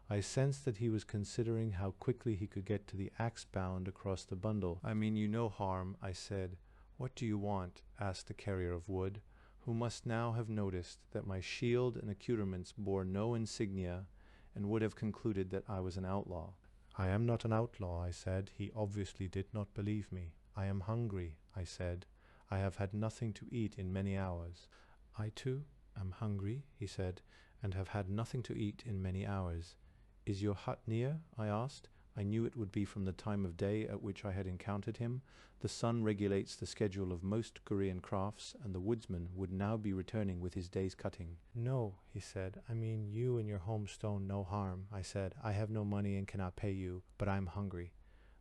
I sensed that he was considering how quickly he could get to the axe bound across the bundle. "I mean you no harm," I said. "What do you want?" asked the carrier of wood, who must now have noticed that my shield and accoutrements bore no insignia, and would have concluded that I was an outlaw. "I am not an outlaw," I said. He obviously did not believe me. "I am hungry," I said. "I have had nothing to eat in many hours." "I too am hungry," he said, "and have had nothing to eat in many hours." "Is your hut near?" I asked. I knew it would be from the time of day at which I had encountered him. The sun regulates the schedule of most Gorean crafts, and the woodsman would now be returning with his day's cutting. "No," he said. "I mean you and your homestone no harm," I said. "I have no money and cannot pay you, but I am hungry."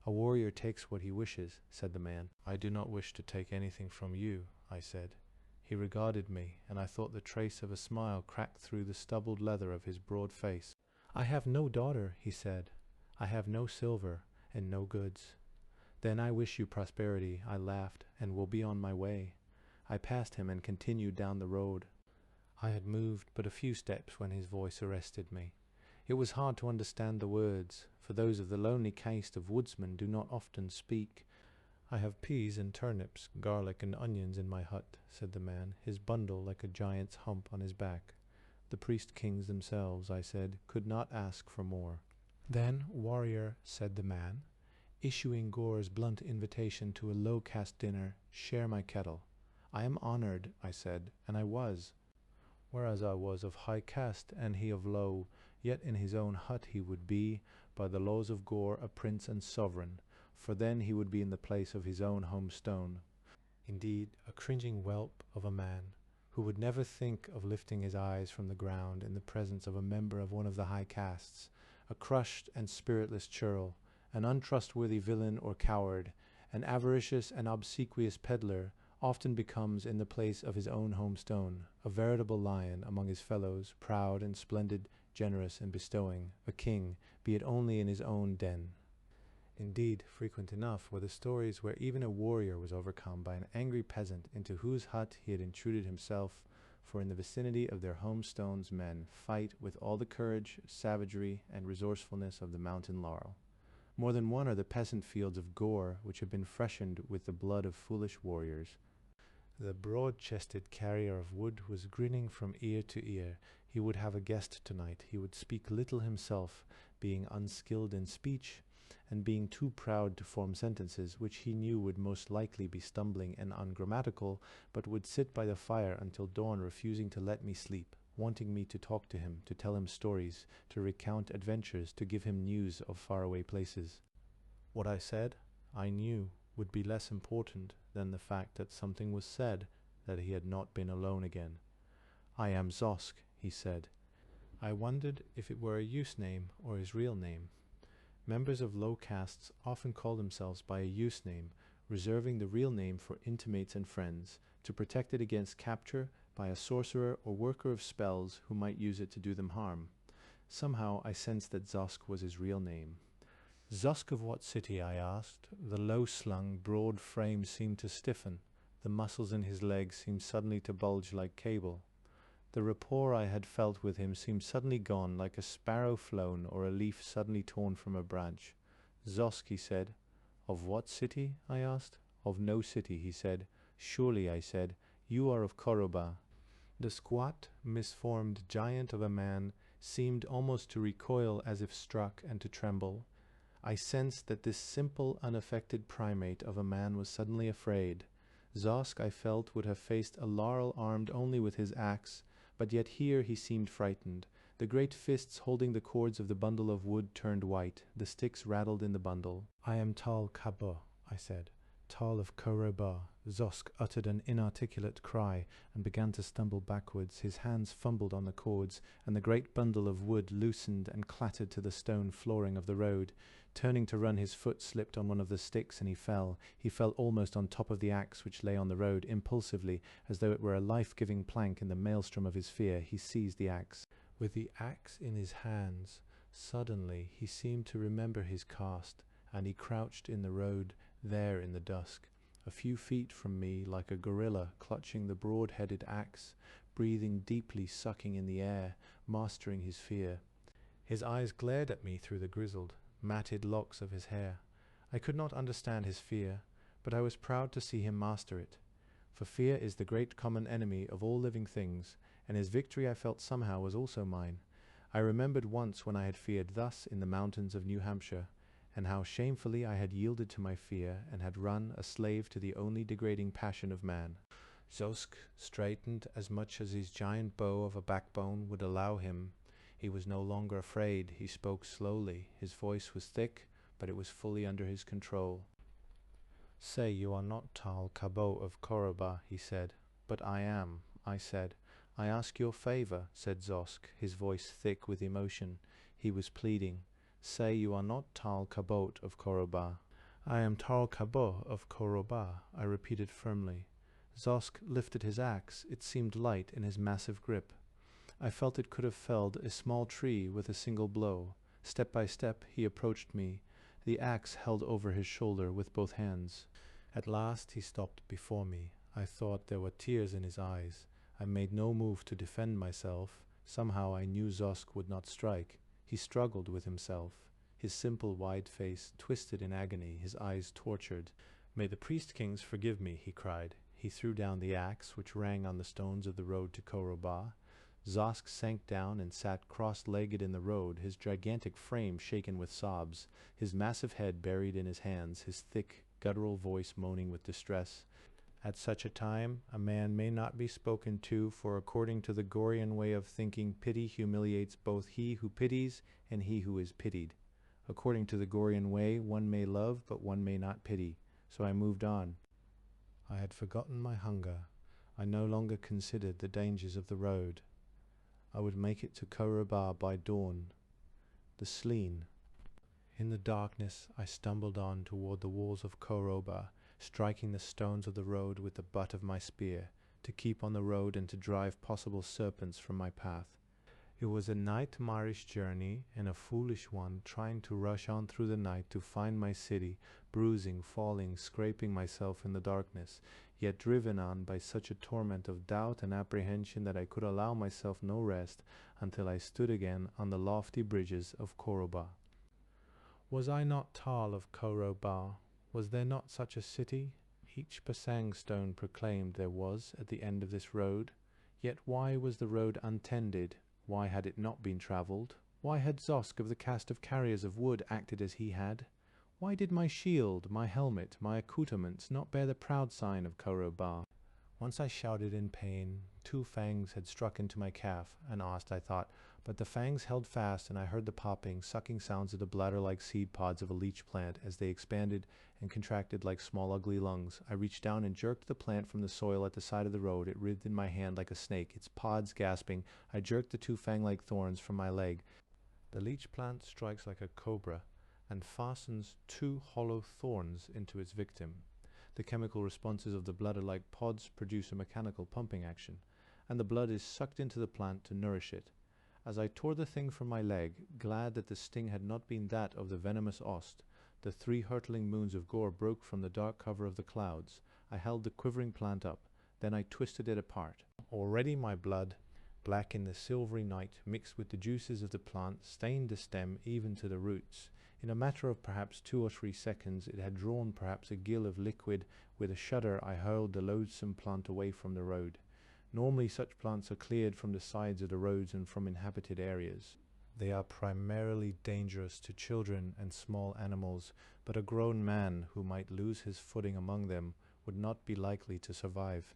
"A warrior takes what he wishes," said the man. "I do not wish to take anything from you," I said. He regarded me, and I thought the trace of a smile cracked through the stubbled leather of his broad face. "I have no daughter," he said. "I have no silver and no goods." "Then I wish you prosperity," I laughed, "and will be on my way." I passed him and continued down the road. I had moved but a few steps when his voice arrested me. It was hard to understand the words, for those of the lonely caste of woodsmen do not often speak. "I have peas and turnips, garlic and onions in my hut," said the man, his bundle like a giant's hump on his back. "The priest kings themselves," I said, "could not ask for more." "Then, warrior," said the man, issuing Gor's blunt invitation to a low-caste dinner, "share my kettle." "I am honored," I said, and I was. Whereas I was of high caste and he of low, yet in his own hut he would be, by the laws of Gor, a prince and sovereign, for then he would be in the place of his own homestone. Indeed, a cringing whelp of a man, who would never think of lifting his eyes from the ground in the presence of a member of one of the high castes, a crushed and spiritless churl, an untrustworthy villain or coward, an avaricious and obsequious peddler, often becomes, in the place of his own homestone, a veritable lion among his fellows, proud and splendid, generous and bestowing, a king, be it only in his own den. Indeed, frequent enough were the stories where even a warrior was overcome by an angry peasant into whose hut he had intruded himself, for in the vicinity of their homestones men fight with all the courage, savagery, and resourcefulness of the mountain laurel. More than one are the peasant fields of Gor, which have been freshened with the blood of foolish warriors. The broad-chested carrier of wood was grinning from ear to ear. He would have a guest tonight. He would speak little himself, being unskilled in speech, and being too proud to form sentences, which he knew would most likely be stumbling and ungrammatical, but would sit by the fire until dawn, refusing to let me sleep, wanting me to talk to him, to tell him stories, to recount adventures, to give him news of faraway places. What I said, I knew, would be less important than the fact that something was said, that he had not been alone again. "I am Zosk," he said. I wondered if it were a use name or his real name. Members of low castes often call themselves by a use name, reserving the real name for intimates and friends, to protect it against capture by a sorcerer or worker of spells who might use it to do them harm. Somehow I sensed that Zosk was his real name. "Zosk of what city?" I asked. The low-slung, broad frame seemed to stiffen. The muscles in his legs seemed suddenly to bulge like cable. The rapport I had felt with him seemed suddenly gone, like a sparrow flown or a leaf suddenly torn from a branch. "Zosk," he said. "Of what city?" I asked. "Of no city," he said. "Surely," I said, "you are of Koroba." The squat, misformed giant of a man seemed almost to recoil as if struck, and to tremble. I sensed that this simple, unaffected primate of a man was suddenly afraid. Zosk, I felt, would have faced a laurel armed only with his axe, but yet here he seemed frightened. The great fists holding the cords of the bundle of wood turned white. The sticks rattled in the bundle. "I am Tarl Cabot," I said. "Tarl of Koroba." Zosk uttered an inarticulate cry and began to stumble backwards. His hands fumbled on the cords, and the great bundle of wood loosened and clattered to the stone flooring of the road. Turning to run, his foot slipped on one of the sticks and he fell. He fell almost on top of the axe which lay on the road. Impulsively, as though it were a life-giving plank in the maelstrom of his fear, he seized the axe. With the axe in his hands, suddenly he seemed to remember his caste, and he crouched in the road, there in the dusk, a few feet from me, like a gorilla clutching the broad-headed axe, breathing deeply, sucking in the air, mastering his fear. His eyes glared at me through the grizzled, matted locks of his hair. I could not understand his fear, but I was proud to see him master it. For fear is the great common enemy of all living things, and his victory I felt somehow was also mine. I remembered once when I had feared thus in the mountains of New Hampshire, and how shamefully I had yielded to my fear and had run a slave to the only degrading passion of man. Zosk straightened as much as his giant bow of a backbone would allow him. He was no longer afraid. He spoke slowly. His voice was thick, but it was fully under his control. "Say you are not Tarl Cabot of Koroba," he said. "But I am," I said. "I ask your favor," said Zosk, his voice thick with emotion. He was pleading. "Say you are not Tarl Cabot of Koroba." "I am Tarl Cabot of Koroba," I repeated firmly. Zosk lifted his axe. It seemed light in his massive grip. I felt it could have felled a small tree with a single blow. Step by step he approached me, the axe held over his shoulder with both hands. At last he stopped before me. I thought there were tears in his eyes. I made no move to defend myself. Somehow I knew Zosk would not strike. He struggled with himself, his simple wide face twisted in agony, his eyes tortured. "May the priest-kings forgive me," he cried. He threw down the axe, which rang on the stones of the road to Koroba. Zosk sank down and sat cross-legged in the road, his gigantic frame shaken with sobs, his massive head buried in his hands, his thick, guttural voice moaning with distress. At such a time, a man may not be spoken to, for according to the Gorean way of thinking, pity humiliates both he who pities and he who is pitied. According to the Gorean way, one may love, but one may not pity. So I moved on. I had forgotten my hunger. I no longer considered the dangers of the road. I would make it to Koroba by dawn. The Sleen. In the darkness I stumbled on toward the walls of Koroba, striking the stones of the road with the butt of my spear, to keep on the road and to drive possible serpents from my path. It was a nightmarish journey, and a foolish one, trying to rush on through the night to find my city, bruising, falling, scraping myself in the darkness, yet driven on by such a torment of doubt and apprehension that I could allow myself no rest until I stood again on the lofty bridges of Koroba. Was I not Tarl of Koroba? Was there not such a city? Each Pasang stone proclaimed there was at the end of this road. Yet why was the road untended? Why had it not been travelled? Why had Zosk of the cast of carriers of wood acted as he had? Why did my shield, my helmet, my accoutrements not bear the proud sign of Koroba? Once I shouted in pain. 2 fangs had struck into my calf, and asked, I thought, but the fangs held fast, and I heard the popping, sucking sounds of the bladder-like seed pods of a leech plant as they expanded and contracted like small ugly lungs. I reached down and jerked the plant from the soil at the side of the road. It writhed in my hand like a snake, its pods gasping. I jerked the 2 fang-like thorns from my leg. The leech plant strikes like a cobra and fastens 2 hollow thorns into its victim. The chemical responses of the bladder-like pods produce a mechanical pumping action, and the blood is sucked into the plant to nourish it. As I tore the thing from my leg, glad that the sting had not been that of the venomous ost, the 3 hurtling moons of gore broke from the dark cover of the clouds. I held the quivering plant up, then I twisted it apart. Already my blood, black in the silvery night, mixed with the juices of the plant, stained the stem even to the roots. In a matter of perhaps 2 or 3 seconds, it had drawn perhaps a gill of liquid. With a shudder, I hurled the loathsome plant away from the road. Normally such plants are cleared from the sides of the roads and from inhabited areas. They are primarily dangerous to children and small animals, but a grown man who might lose his footing among them would not be likely to survive.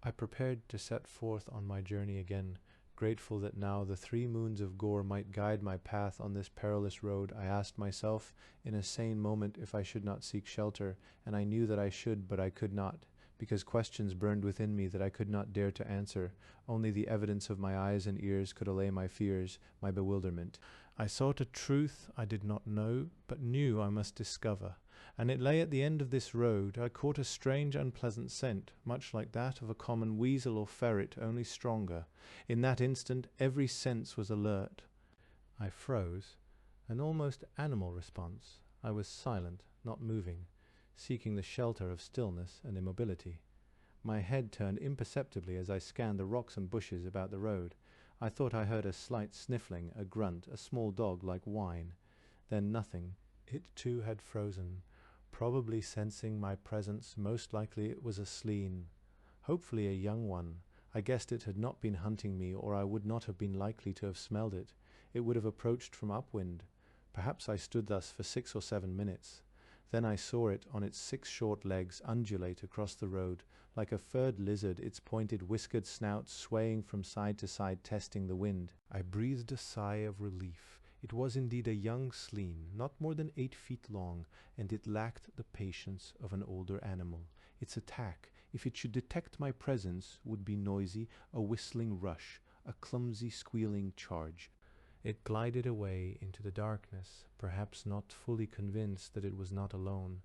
I prepared to set forth on my journey again. Grateful that now the 3 moons of Gor might guide my path on this perilous road, I asked myself in a sane moment if I should not seek shelter, and I knew that I should, but I could not, because questions burned within me that I could not dare to answer. Only the evidence of my eyes and ears could allay my fears, my bewilderment. I sought a truth I did not know, but knew I must discover, and it lay at the end of this road. I caught a strange unpleasant scent, much like that of a common weasel or ferret, only stronger. In that instant every sense was alert. I froze, an almost animal response. I was silent, not moving, seeking the shelter of stillness and immobility. My head turned imperceptibly as I scanned the rocks and bushes about the road. I thought I heard a slight sniffling, a grunt, a small dog like whine. Then nothing. It too had frozen. Probably sensing my presence, most likely it was a sleen. Hopefully a young one. I guessed it had not been hunting me, or I would not have been likely to have smelled it. It would have approached from upwind. Perhaps I stood thus for 6 or 7 minutes. Then I saw it on its 6 short legs undulate across the road, like a furred lizard, its pointed whiskered snout swaying from side to side, testing the wind. I breathed a sigh of relief. It was indeed a young sleen, not more than 8 feet long, and it lacked the patience of an older animal. Its attack, if it should detect my presence, would be noisy, a whistling rush, a clumsy squealing charge. It glided away into the darkness, perhaps not fully convinced that it was not alone.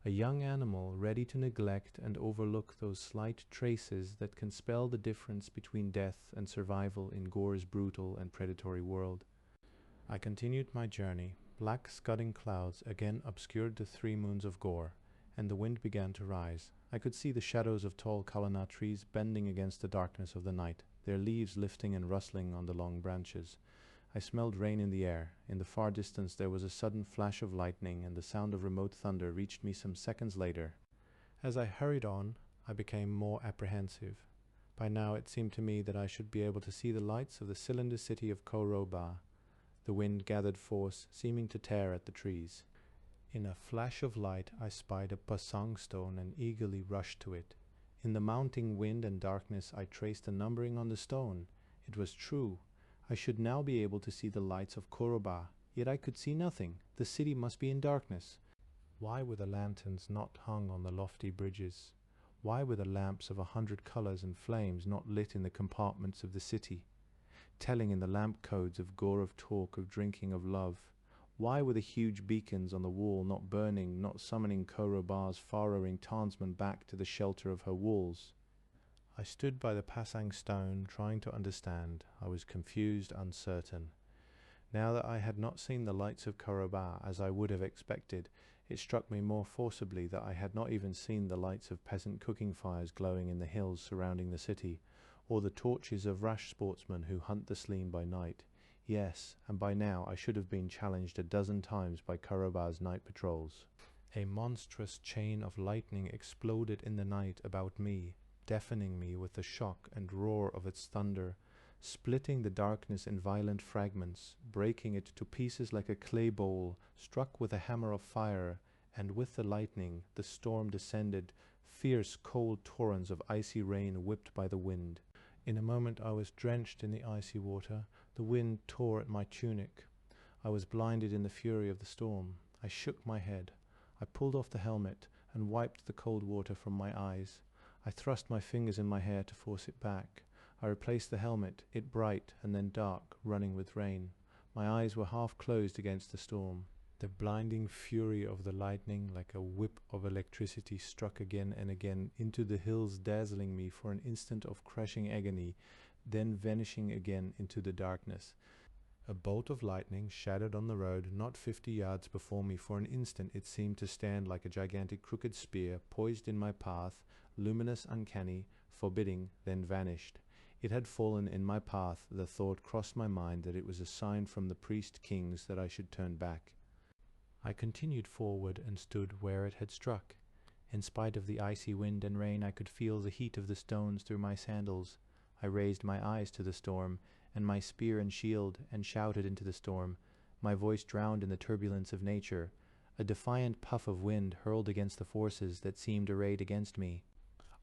A young animal ready to neglect and overlook those slight traces that can spell the difference between death and survival in Gor's brutal and predatory world. I continued my journey. Black scudding clouds again obscured the 3 moons of Gor, and the wind began to rise. I could see the shadows of tall kalana trees bending against the darkness of the night, their leaves lifting and rustling on the long branches. I smelled rain in the air. In the far distance there was a sudden flash of lightning, and the sound of remote thunder reached me some seconds later. As I hurried on, I became more apprehensive. By now it seemed to me that I should be able to see the lights of the cylinder city of Koroba. The wind gathered force, seeming to tear at the trees. In a flash of light I spied a pasang stone and eagerly rushed to it. In the mounting wind and darkness I traced a numbering on the stone. It was true. I should now be able to see the lights of Koroba, yet I could see nothing. The city must be in darkness. Why were the lanterns not hung on the lofty bridges? Why were the lamps of 100 colors and flames not lit in the compartments of the city, telling in the lamp codes of Gor, of talk, of drinking, of love? Why were the huge beacons on the wall not burning, not summoning Koroba's far-roaring Tarnsman back to the shelter of her walls? I stood by the pasang stone, trying to understand. I was confused, uncertain. Now that I had not seen the lights of Koroba, as I would have expected, it struck me more forcibly that I had not even seen the lights of peasant cooking fires glowing in the hills surrounding the city, or the torches of rash sportsmen who hunt the sleen by night. Yes, and by now I should have been challenged a dozen times by Koroba's night patrols. A monstrous chain of lightning exploded in the night about me, deafening me with the shock and roar of its thunder, splitting the darkness in violent fragments, breaking it to pieces like a clay bowl struck with a hammer of fire, and with the lightning the storm descended, fierce cold torrents of icy rain whipped by the wind. In a moment I was drenched in the icy water. The wind tore at my tunic. I was blinded in the fury of the storm. I shook my head. I pulled off the helmet and wiped the cold water from my eyes. I thrust my fingers in my hair to force it back. I replaced the helmet, it bright and then dark, running with rain. My eyes were half closed against the storm. The blinding fury of the lightning, like a whip of electricity, struck again and again into the hills, dazzling me for an instant of crushing agony, then vanishing again into the darkness. A bolt of lightning shadowed on the road not 50 yards before me. For an instant it seemed to stand like a gigantic crooked spear, poised in my path, luminous, uncanny, forbidding, then vanished. It had fallen in my path. The thought crossed my mind that it was a sign from the priest kings that I should turn back. I continued forward and stood where it had struck. In spite of the icy wind and rain, I could feel the heat of the stones through my sandals. I raised my eyes to the storm, and my spear and shield, and shouted into the storm, my voice drowned in the turbulence of nature. A defiant puff of wind hurled against the forces that seemed arrayed against me.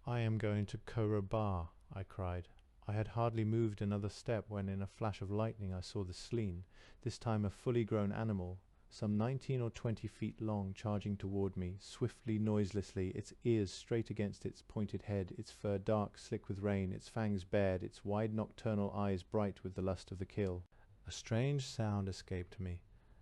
"I am going to Koroba," I cried. I had hardly moved another step when in a flash of lightning I saw the sleen, this time a fully grown animal, some 19 or 20 feet long, charging toward me, swiftly, noiselessly, its ears straight against its pointed head, its fur dark, slick with rain, its fangs bared, its wide nocturnal eyes bright with the lust of the kill. A strange sound escaped me,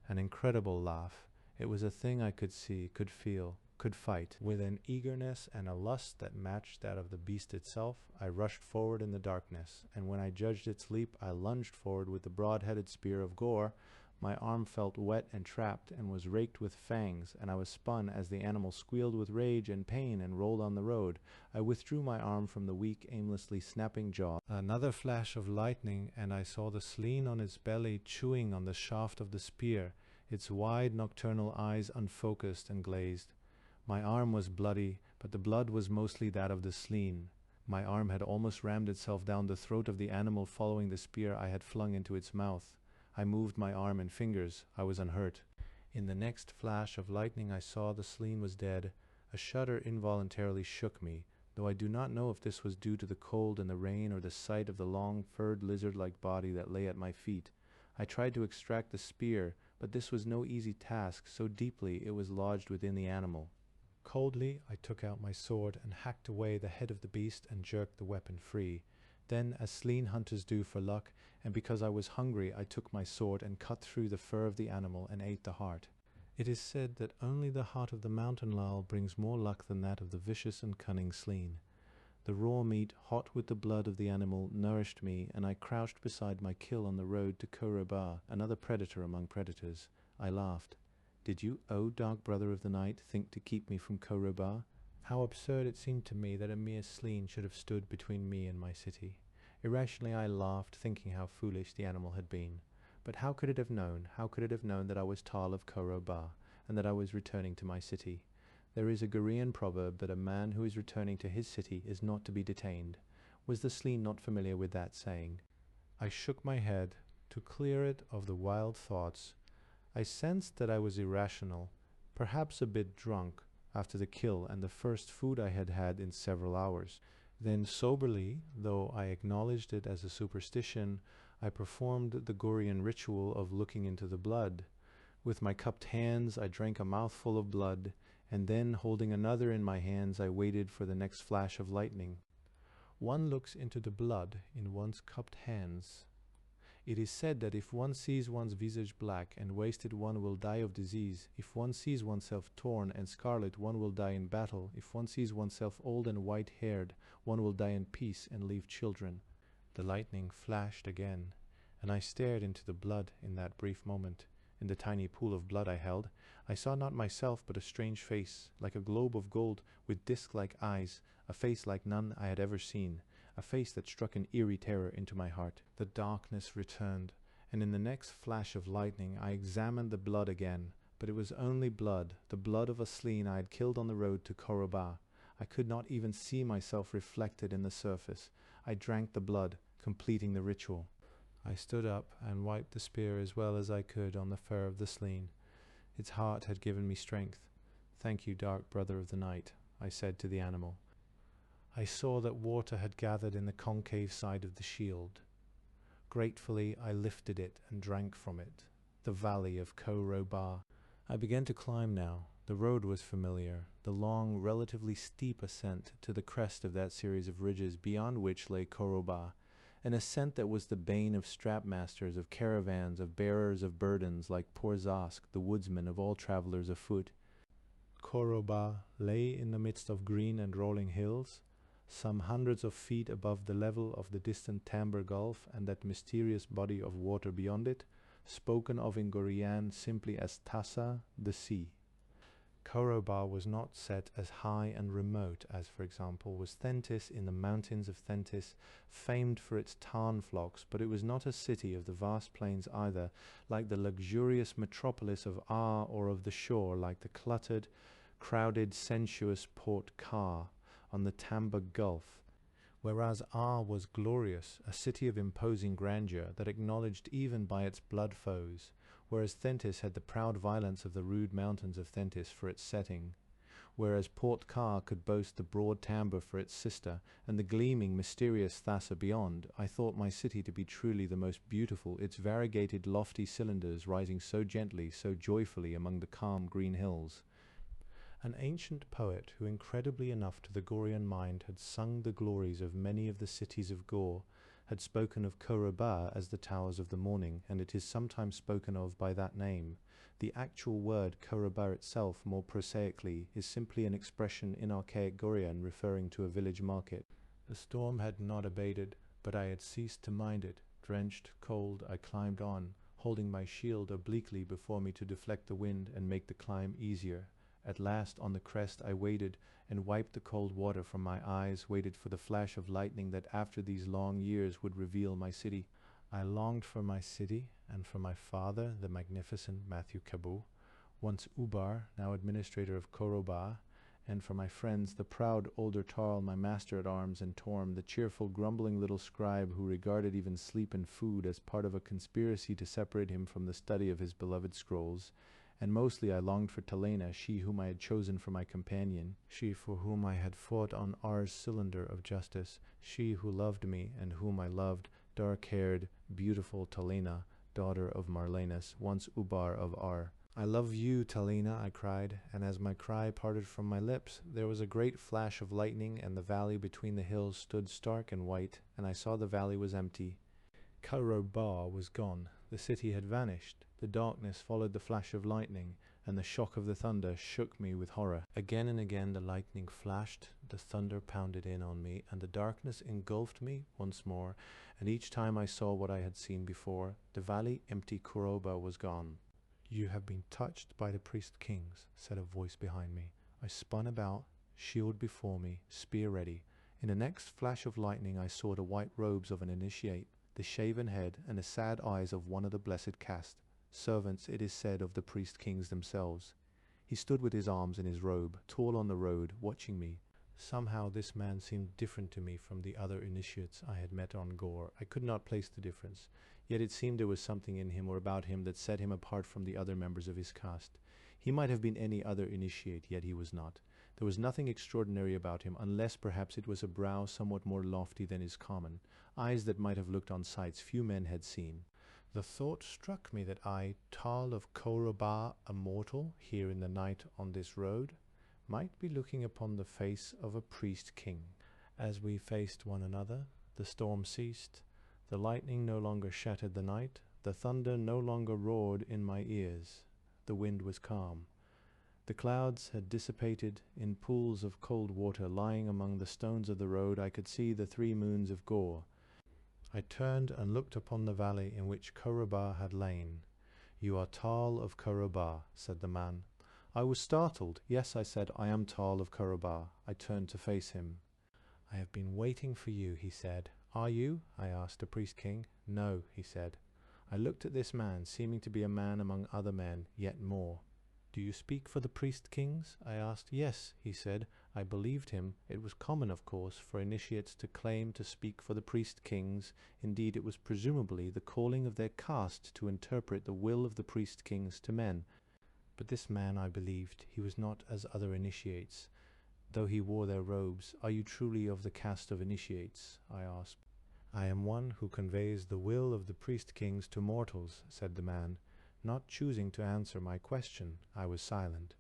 an incredible laugh. It was a thing I could see, could feel, could fight. With an eagerness and a lust that matched that of the beast itself, I rushed forward in the darkness, and when I judged its leap, I lunged forward with the broad-headed spear of Gor. My arm felt wet and trapped and was raked with fangs, and I was spun as the animal squealed with rage and pain and rolled on the road. I withdrew my arm from the weak, aimlessly snapping jaw. Another flash of lightning, and I saw the sleen on its belly chewing on the shaft of the spear, its wide nocturnal eyes unfocused and glazed. My arm was bloody, but the blood was mostly that of the sleen. My arm had almost rammed itself down the throat of the animal following the spear I had flung into its mouth. I moved my arm and fingers. I was unhurt. In the next flash of lightning I saw the sleen was dead. A shudder involuntarily shook me, though I do not know if this was due to the cold and the rain or the sight of the long, furred lizard-like body that lay at my feet. I tried to extract the spear, but this was no easy task, so deeply it was lodged within the animal. Coldly, I took out my sword and hacked away the head of the beast and jerked the weapon free. Then, as sleen hunters do for luck, and because I was hungry, I took my sword and cut through the fur of the animal and ate the heart. It is said that only the heart of the mountain lal brings more luck than that of the vicious and cunning sleen. The raw meat, hot with the blood of the animal, nourished me, and I crouched beside my kill on the road to Koroba, another predator among predators. I laughed. Did you, O dark brother of the night, think to keep me from Koroba? How absurd it seemed to me that a mere sleen should have stood between me and my city. Irrationally I laughed, thinking how foolish the animal had been. But how could it have known that I was Tarl of Koroba, and that I was returning to my city? There is a Gorean proverb that a man who is returning to his city is not to be detained. Was the sleen not familiar with that saying? I shook my head to clear it of the wild thoughts. I sensed that I was irrational, perhaps a bit drunk, after the kill and the first food I had had in several hours. Then soberly, though I acknowledged it as a superstition, I performed the Gorean ritual of looking into the blood. With my cupped hands I drank a mouthful of blood, and then, holding another in my hands, I waited for the next flash of lightning. One looks into the blood in one's cupped hands. It is said that if one sees one's visage black and wasted, one will die of disease. If one sees oneself torn and scarlet, one will die in battle. If one sees oneself old and white-haired, one will die in peace and leave children. The lightning flashed again, and I stared into the blood in that brief moment. In the tiny pool of blood I held, I saw not myself but a strange face, like a globe of gold with disc-like eyes, a face like none I had ever seen. A face that struck an eerie terror into my heart. The darkness returned, and in the next flash of lightning I examined the blood again, but it was only blood, the blood of a sleen I had killed on the road to Koroba. I could not even see myself reflected in the surface. I drank the blood, completing the ritual. I stood up and wiped the spear as well as I could on the fur of the sleen. Its heart had given me strength. "Thank you, dark brother of the night," I said to the animal. I saw that water had gathered in the concave side of the shield. Gratefully I lifted it and drank from it. The valley of Koroba. I began to climb now. The road was familiar, the long, relatively steep ascent to the crest of that series of ridges beyond which lay Koroba, an ascent that was the bane of strapmasters, of caravans, of bearers of burdens like poor Zask, the woodsman of all travelers afoot. Koroba lay in the midst of green and rolling hills, some hundreds of feet above the level of the distant Tamber Gulf and that mysterious body of water beyond it, spoken of in Gorean simply as Tassa, the sea. Koroba was not set as high and remote as, for example, was Thentis in the mountains of Thentis, famed for its Tarn flocks, but it was not a city of the vast plains either, like the luxurious metropolis of Ar, or of the shore, like the cluttered, crowded, sensuous Port Kar on the Tamber Gulf, whereas Ar was glorious, a city of imposing grandeur that acknowledged even by its blood foes, whereas Thentis had the proud violence of the rude mountains of Thentis for its setting, whereas Port Kar could boast the broad Tamber for its sister, and the gleaming, mysterious Thassa beyond. I thought my city to be truly the most beautiful, its variegated lofty cylinders rising so gently, so joyfully among the calm green hills. An ancient poet who, incredibly enough to the Gorean mind, had sung the glories of many of the cities of Gor, had spoken of Koroba as the Towers of the Morning, and it is sometimes spoken of by that name. The actual word Koroba itself, more prosaically, is simply an expression in archaic Gorean referring to a village market. The storm had not abated, but I had ceased to mind it. Drenched, cold, I climbed on, holding my shield obliquely before me to deflect the wind and make the climb easier. At last, on the crest, I waited and wiped the cold water from my eyes, waited for the flash of lightning that after these long years would reveal my city. I longed for my city and for my father, the magnificent Matthew Cabot, once Ubar, now administrator of Koroba, and for my friends, the proud older Tarl, my master-at-arms, and Torm, the cheerful, grumbling little scribe who regarded even sleep and food as part of a conspiracy to separate him from the study of his beloved scrolls. And mostly I longed for Talena, she whom I had chosen for my companion, she for whom I had fought on R's cylinder of justice, she who loved me and whom I loved, dark-haired, beautiful Talena, daughter of Marlenus, once Ubar of R. "I love you, Talena," I cried, and as my cry parted from my lips, there was a great flash of lightning, and the valley between the hills stood stark and white, and I saw the valley was empty. Koroba was gone. The city had vanished. The darkness followed the flash of lightning, and the shock of the thunder shook me with horror. Again and again the lightning flashed, the thunder pounded in on me, and the darkness engulfed me once more, and each time I saw what I had seen before. The valley, empty Koroba, was gone. "You have been touched by the priest kings," said a voice behind me. I spun about, shield before me, spear ready. In the next flash of lightning I saw the white robes of an initiate, the shaven head, and the sad eyes of one of the blessed caste, servants, it is said, of the priest kings themselves. He stood with his arms in his robe, tall on the road, watching me. Somehow this man seemed different to me from the other initiates I had met on Gor. I could not place the difference. Yet it seemed there was something in him or about him that set him apart from the other members of his caste. He might have been any other initiate, yet he was not. There was nothing extraordinary about him, unless perhaps it was a brow somewhat more lofty than is common, eyes that might have looked on sights few men had seen. The thought struck me that I, Tarl of Koroba, a mortal, here in the night on this road, might be looking upon the face of a priest king. As we faced one another, the storm ceased. The lightning no longer shattered the night, the thunder no longer roared in my ears. The wind was calm. The clouds had dissipated. In pools of cold water lying among the stones of the road I could see the 3 moons of Gor. I turned and looked upon the valley in which Koroba had lain. "You are Tarl of Koroba," said the man. I was startled. "Yes," I said, "I am Tarl of Koroba." I turned to face him. "I have been waiting for you," he said. "Are you?" I asked the priest king. "No," he said. I looked at this man, seeming to be a man among other men, yet more. "Do you speak for the priest kings?" I asked. "Yes," he said. I believed him. It was common, of course, for initiates to claim to speak for the priest kings. Indeed, it was presumably the calling of their caste to interpret the will of the priest kings to men. But this man, I believed, he was not as other initiates, though he wore their robes. "Are you truly of the caste of initiates?" I asked. "I am one who conveys the will of the priest kings to mortals," said the man. Not choosing to answer my question, I was silent.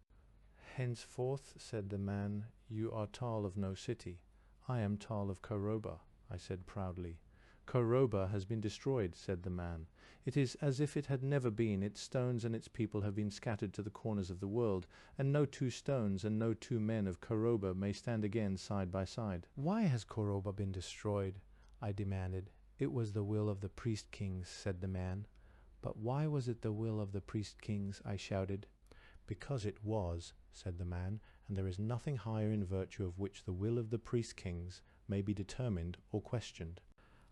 "Henceforth," said the man, "you are Tarl of no city." "I am Tarl of Koroba," I said proudly. "Koroba has been destroyed," said the man. "It is as if it had never been. Its stones and its people have been scattered to the corners of the world, and no 2 stones and no 2 men of Koroba may stand again side by side." "Why has Koroba been destroyed?" I demanded. "It was the will of the priest kings," said the man. "But why was it the will of the priest kings?" I shouted. "Because it was," said the man, "and there is nothing higher in virtue of which the will of the priest kings may be determined or questioned."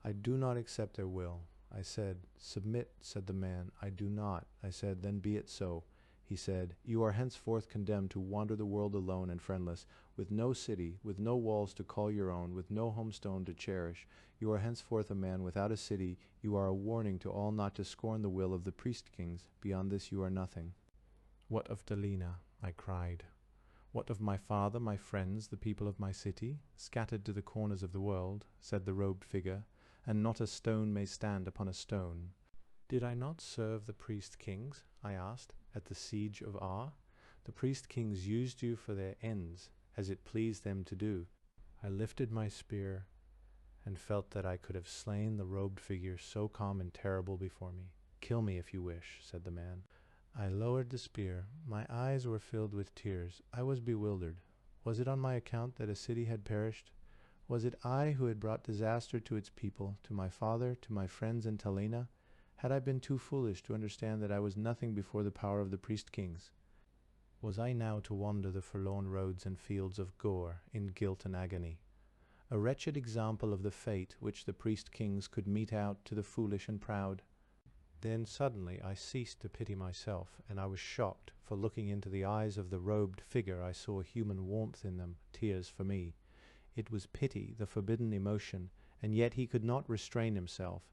"I do not accept their will," I said. "Submit," said the man. "I do not." I said. "Then be it so." He said, "You are henceforth condemned to wander the world alone and friendless, with no city, with no walls to call your own, with no homestone to cherish. You are henceforth a man without a city. You are a warning to all not to scorn the will of the priest kings. Beyond this you are nothing." "What of Talena?" I cried. "What of my father, my friends, the people of my city, scattered to the corners of the world?" said the robed figure. "And not a stone may stand upon a stone." "Did I not serve the priest kings," I asked, "at the siege of Ar? The priest kings used you for their ends, as it pleased them to do." I lifted my spear and felt that I could have slain the robed figure so calm and terrible before me. "Kill me if you wish," said the man. I lowered the spear. My eyes were filled with tears. I was bewildered. Was it on my account that a city had perished? Was it I who had brought disaster to its people, to my father, to my friends in Talena? Had I been too foolish to understand that I was nothing before the power of the priest-kings? Was I now to wander the forlorn roads and fields of Gor in guilt and agony? A wretched example of the fate which the priest-kings could mete out to the foolish and proud. Then suddenly I ceased to pity myself, and I was shocked, for looking into the eyes of the robed figure I saw human warmth in them, tears for me. It was pity, the forbidden emotion, and yet he could not restrain himself.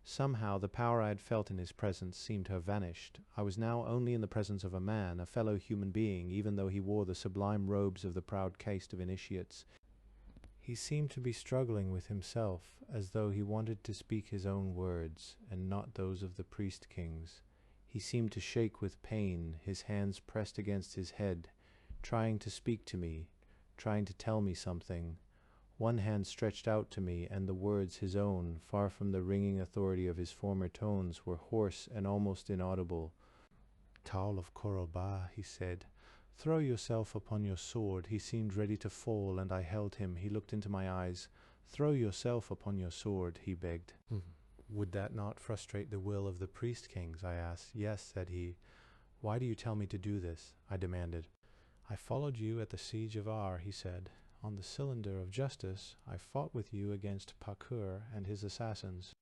Somehow the power I had felt in his presence seemed to have vanished. I was now only in the presence of a man, a fellow human being, even though he wore the sublime robes of the proud caste of initiates. He seemed to be struggling with himself, as though he wanted to speak his own words, and not those of the priest-kings. He seemed to shake with pain, his hands pressed against his head, trying to speak to me, trying to tell me something. One hand stretched out to me, and the words, his own, far from the ringing authority of his former tones, were hoarse and almost inaudible. "Tarl of Gor," he said. "Throw yourself upon your sword." He seemed ready to fall, and I held him. He looked into my eyes. "Throw yourself upon your sword," he begged. "Would that not frustrate the will of the priest-kings?" I asked. "Yes," said he. "Why do you tell me to do this?" I demanded. "I followed you at the siege of Ar," he said. "On the cylinder of justice, I fought with you against Pakur and his assassins."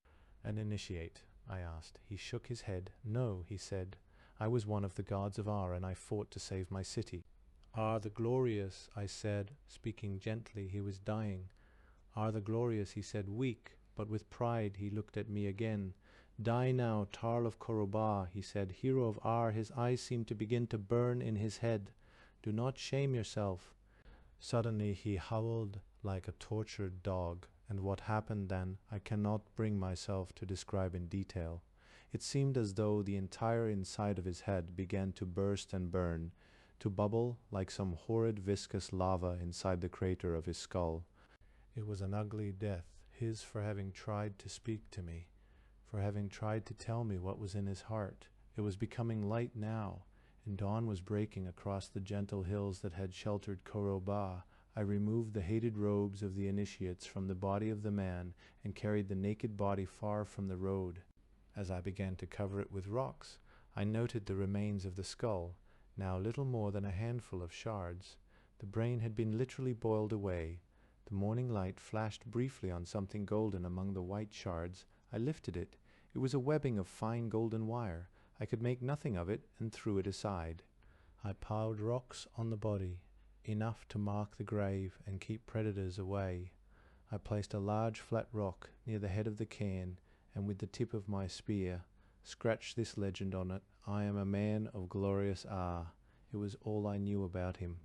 "An initiate?" I asked. He shook his head. "No," he said. "I was one of the gods of Ar, and I fought to save my city." "Ar the Glorious," I said, speaking gently. He was dying. "Ar the Glorious," he said, weak, but with pride. He looked at me again. "Die now, Tarl of Gor," he said. "Hero of Ar." His eyes seemed to begin to burn in his head. "Do not shame yourself." Suddenly he howled like a tortured dog, and what happened then I cannot bring myself to describe in detail. It seemed as though the entire inside of his head began to burst and burn, to bubble like some horrid viscous lava inside the crater of his skull. It was an ugly death, his for having tried to speak to me, for having tried to tell me what was in his heart. It was becoming light now, and dawn was breaking across the gentle hills that had sheltered Gor. I removed the hated robes of the initiates from the body of the man and carried the naked body far from the road. As I began to cover it with rocks, I noted the remains of the skull, now little more than a handful of shards. The brain had been literally boiled away. The morning light flashed briefly on something golden among the white shards. I lifted it. It was a webbing of fine golden wire. I could make nothing of it, and threw it aside. I piled rocks on the body, enough to mark the grave and keep predators away. I placed a large flat rock near the head of the cairn, and with the tip of my spear scratched this legend on it: "I am a man of glorious Ar." It was all I knew about him.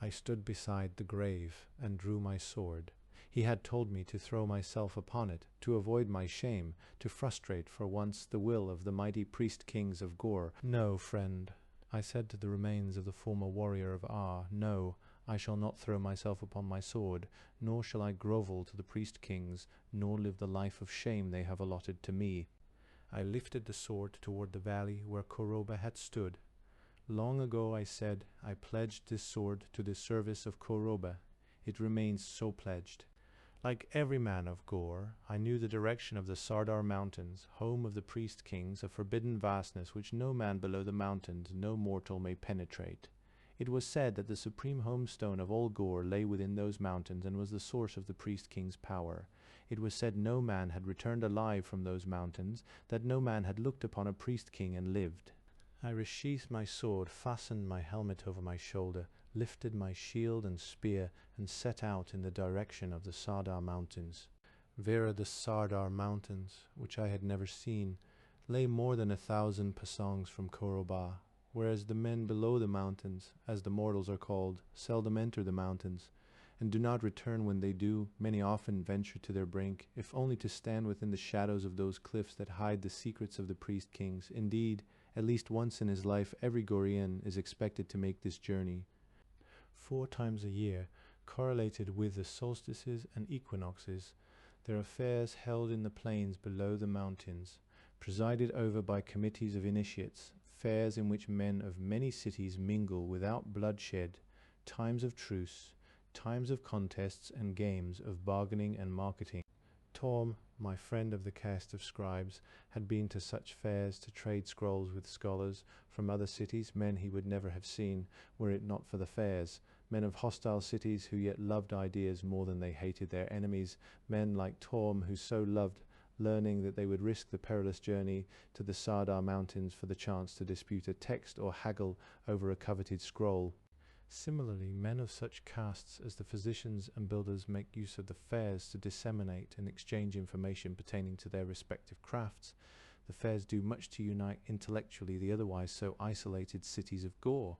I stood beside the grave and drew my sword. He had told me to throw myself upon it, to avoid my shame, to frustrate for once the will of the mighty priest-kings of Gor. "No, friend," I said to the remains of the former warrior of Ar, "no, I shall not throw myself upon my sword, nor shall I grovel to the priest-kings, nor live the life of shame they have allotted to me." I lifted the sword toward the valley where Gor had stood. "Long ago," I said, "I pledged this sword to the service of Gor. It remains so pledged." Like every man of Gor, I knew the direction of the Sardar Mountains, home of the priest-kings, a forbidden vastness which no man below the mountains, no mortal may penetrate. It was said that the supreme homestone of all Gor lay within those mountains and was the source of the priest-king's power. It was said no man had returned alive from those mountains, that no man had looked upon a priest-king and lived. I resheathed my sword, fastened my helmet over my shoulder, lifted my shield and spear, and set out in the direction of the Sardar Mountains. Vera, the Sardar Mountains, which I had never seen, lay more than 1,000 pasangs from Gor, whereas the men below the mountains, as the mortals are called, seldom enter the mountains, and do not return. When they do, many often venture to their brink, if only to stand within the shadows of those cliffs that hide the secrets of the priest-kings. Indeed, at least once in his life, every Gorean is expected to make this journey. 4 times a year, correlated with the solstices and equinoxes, there are fairs held in the plains below the mountains, presided over by committees of initiates, fairs in which men of many cities mingle without bloodshed, times of truce, times of contests and games, of bargaining and marketing. Torm, my friend of the caste of scribes, had been to such fairs to trade scrolls with scholars from other cities, men he would never have seen were it not for the fairs, men of hostile cities who yet loved ideas more than they hated their enemies, men like Torm who so loved learning that they would risk the perilous journey to the Sardar Mountains for the chance to dispute a text or haggle over a coveted scroll. Similarly, men of such castes as the physicians and builders make use of the fairs to disseminate and exchange information pertaining to their respective crafts. The fairs do much to unite intellectually the otherwise so isolated cities of Gor,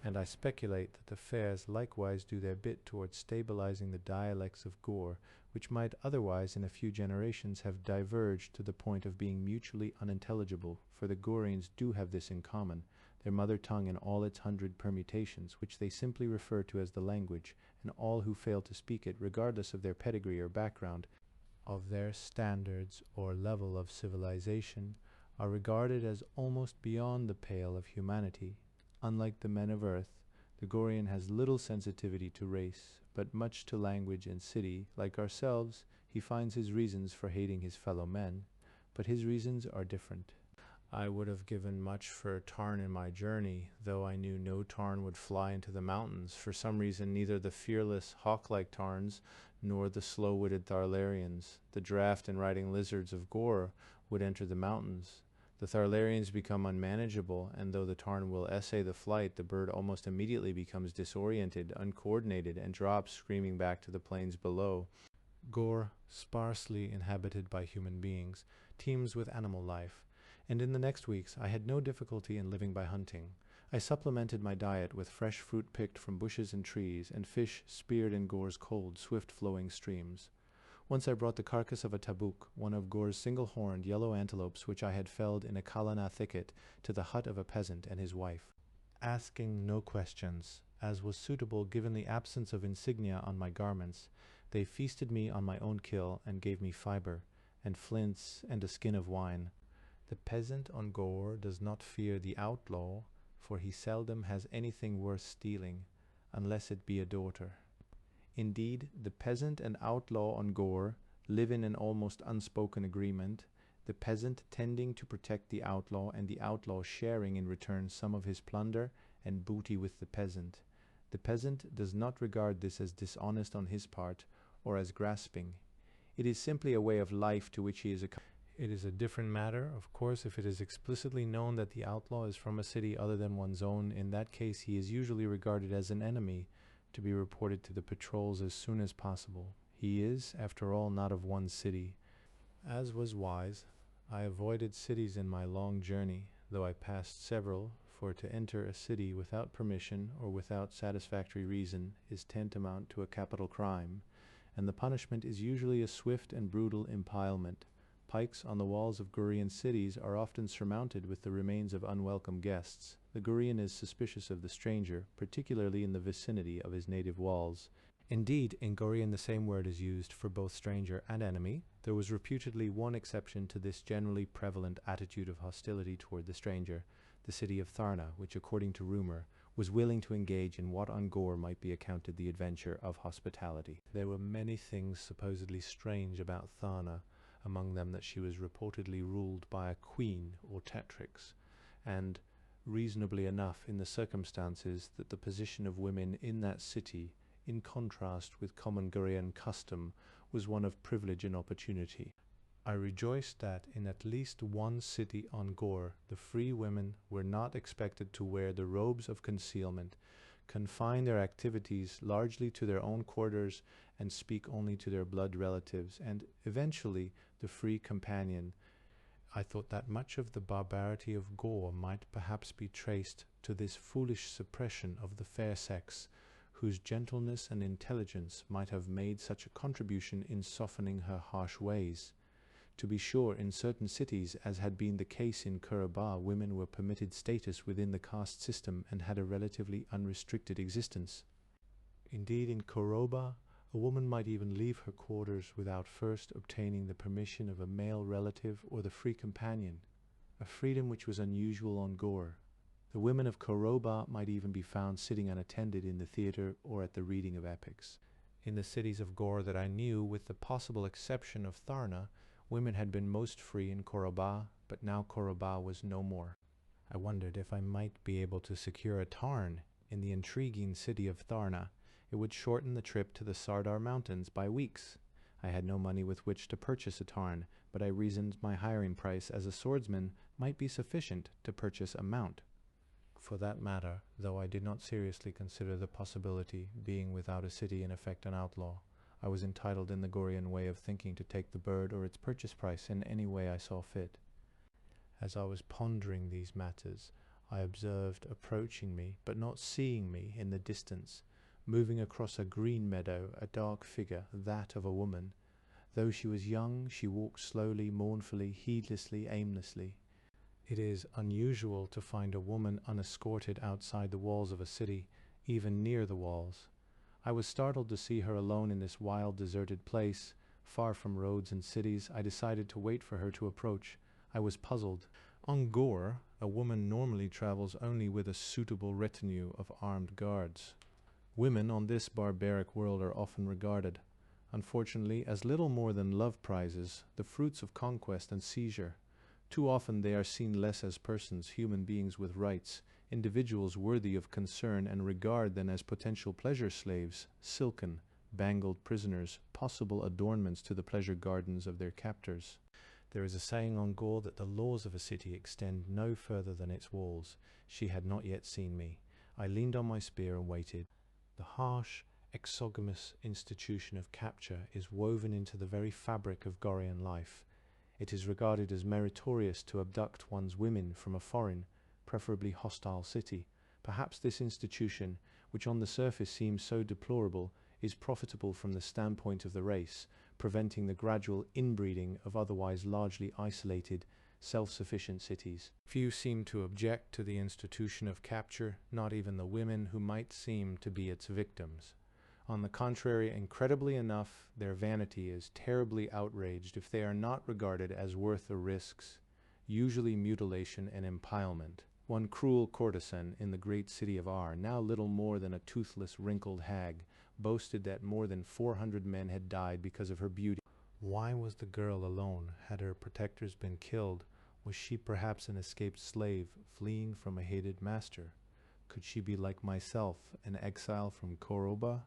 and I speculate that the fairs likewise do their bit towards stabilizing the dialects of Gor, which might otherwise in a few generations have diverged to the point of being mutually unintelligible, for the Goreans do have this in common, their mother tongue in all its 100 permutations, which they simply refer to as the language, and all who fail to speak it, regardless of their pedigree or background, of their standards or level of civilization, are regarded as almost beyond the pale of humanity. Unlike the men of Earth, the Gorean has little sensitivity to race, but much to language and city. Like ourselves, he finds his reasons for hating his fellow men, but his reasons are different. I would have given much for a tarn in my journey, though I knew no tarn would fly into the mountains. For some reason, neither the fearless, hawk-like tarns, nor the slow-witted Tharlarians, the draft and riding lizards of Gor, would enter the mountains. The Tharlarians become unmanageable, and though the tarn will essay the flight, the bird almost immediately becomes disoriented, uncoordinated, and drops screaming back to the plains below. Gor, sparsely inhabited by human beings, teems with animal life, and in the next weeks I had no difficulty in living by hunting. I supplemented my diet with fresh fruit picked from bushes and trees, and fish speared in Gor's cold, swift-flowing streams. Once I brought the carcass of a tabuk, one of Gor's single-horned yellow antelopes which I had felled in a kalana thicket, to the hut of a peasant and his wife, asking no questions, as was suitable given the absence of insignia on my garments. They feasted me on my own kill, and gave me fiber, and flints, and a skin of wine. The peasant on Gor does not fear the outlaw, for he seldom has anything worth stealing, unless it be a daughter. Indeed, the peasant and outlaw on Gor live in an almost unspoken agreement, the peasant tending to protect the outlaw, and the outlaw sharing in return some of his plunder and booty with the peasant. The peasant does not regard this as dishonest on his part, or as grasping. It is simply a way of life to which he is accustomed. It is a different matter, of course, if it is explicitly known that the outlaw is from a city other than one's own. In that case, he is usually regarded as an enemy, to be reported to the patrols as soon as possible. He is, after all, not of one city. As was wise, I avoided cities in my long journey, though I passed several, for to enter a city without permission or without satisfactory reason is tantamount to a capital crime, and the punishment is usually a swift and brutal impalement. Pikes on the walls of Gorean cities are often surmounted with the remains of unwelcome guests. The Gorean is suspicious of the stranger, particularly in the vicinity of his native walls. Indeed, in Gorean the same word is used for both stranger and enemy. There was reputedly one exception to this generally prevalent attitude of hostility toward the stranger, the city of Tharna, which, according to rumor, was willing to engage in what on Gor might be accounted the adventure of hospitality. There were many things supposedly strange about Tharna, among them that she was reportedly ruled by a queen or tetrix, and reasonably enough in the circumstances that the position of women in that city, in contrast with common Gorean custom, was one of privilege and opportunity. I rejoiced that in at least one city on Gor the free women were not expected to wear the robes of concealment, confine their activities largely to their own quarters, and speak only to their blood relatives, and eventually the free companion. I thought that much of the barbarity of Gor might perhaps be traced to this foolish suppression of the fair sex, whose gentleness and intelligence might have made such a contribution in softening her harsh ways. To be sure, in certain cities, as had been the case in Kuraba, women were permitted status within the caste system and had a relatively unrestricted existence. Indeed, in Koroba, a woman might even leave her quarters without first obtaining the permission of a male relative or the free companion, a freedom which was unusual on Gor. The women of Koroba might even be found sitting unattended in the theatre or at the reading of epics. In the cities of Gor that I knew, with the possible exception of Tharna, women had been most free in Koroba, but now Koroba was no more. I wondered if I might be able to secure a tarn in the intriguing city of Tharna. It would shorten the trip to the Sardar Mountains by weeks. I had no money with which to purchase a tarn, but I reasoned my hiring price as a swordsman might be sufficient to purchase a mount. For that matter, though I did not seriously consider the possibility, being without a city in effect an outlaw, I was entitled in the Gorean way of thinking to take the bird or its purchase price in any way I saw fit. As I was pondering these matters, I observed approaching me, but not seeing me, in the distance, moving across a green meadow, a dark figure, that of a woman. Though she was young, she walked slowly, mournfully, heedlessly, aimlessly. It is unusual to find a woman unescorted outside the walls of a city, even near the walls. I was startled to see her alone in this wild, deserted place. Far from roads and cities, I decided to wait for her to approach. I was puzzled. On Gor, a woman normally travels only with a suitable retinue of armed guards. Women on this barbaric world are often regarded, unfortunately, as little more than love prizes, the fruits of conquest and seizure. Too often they are seen less as persons, human beings with rights, individuals worthy of concern and regard than as potential pleasure slaves, silken, bangled prisoners, possible adornments to the pleasure gardens of their captors. There is a saying on Gor that the laws of a city extend no further than its walls. She had not yet seen me. I leaned on my spear and waited. The harsh, exogamous institution of capture is woven into the very fabric of Gorean life. It is regarded as meritorious to abduct one's women from a foreign, preferably hostile city. Perhaps this institution, which on the surface seems so deplorable, is profitable from the standpoint of the race, preventing the gradual inbreeding of otherwise largely isolated, self-sufficient cities. Few seem to object to the institution of capture, not even the women who might seem to be its victims. On the contrary, incredibly enough, their vanity is terribly outraged if they are not regarded as worth the risks, usually mutilation and impalement. One cruel courtesan in the great city of Ar, now little more than a toothless, wrinkled hag, boasted that more than 400 men had died because of her beauty. Why was the girl alone? Had her protectors been killed? Was she perhaps an escaped slave, fleeing from a hated master? Could she be like myself, an exile from Koroba?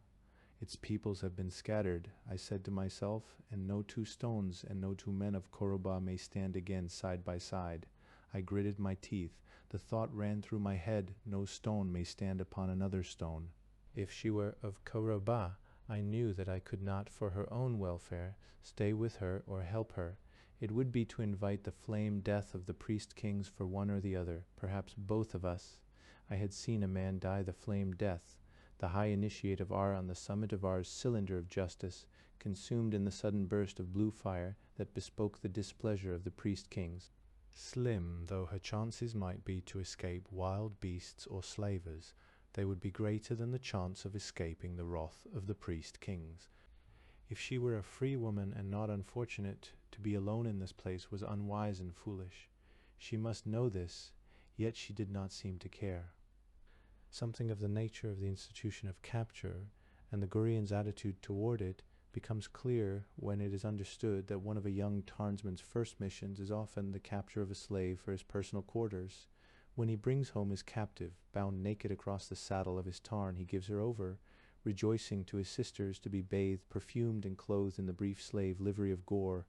Its peoples have been scattered, I said to myself, and no two stones and no two men of Koroba may stand again side by side. I gritted my teeth. The thought ran through my head, no stone may stand upon another stone. If she were of Koroba, I knew that I could not, for her own welfare, stay with her or help her. It would be to invite the flame death of the priest-kings for one or the other, perhaps both of us. I had seen a man die the flame death, the high initiate of Ar on the summit of Ar's cylinder of justice, consumed in the sudden burst of blue fire that bespoke the displeasure of the priest-kings. Slim though her chances might be to escape wild beasts or slavers, they would be greater than the chance of escaping the wrath of the priest-kings. If she were a free woman and not unfortunate, to be alone in this place was unwise and foolish. She must know this, yet she did not seem to care. Something of the nature of the institution of capture, and the Gorean's attitude toward it, becomes clear when it is understood that one of a young Tarnsman's first missions is often the capture of a slave for his personal quarters. When he brings home his captive, bound naked across the saddle of his Tarn, he gives her over, rejoicing to his sisters to be bathed, perfumed, and clothed in the brief slave livery of Gor.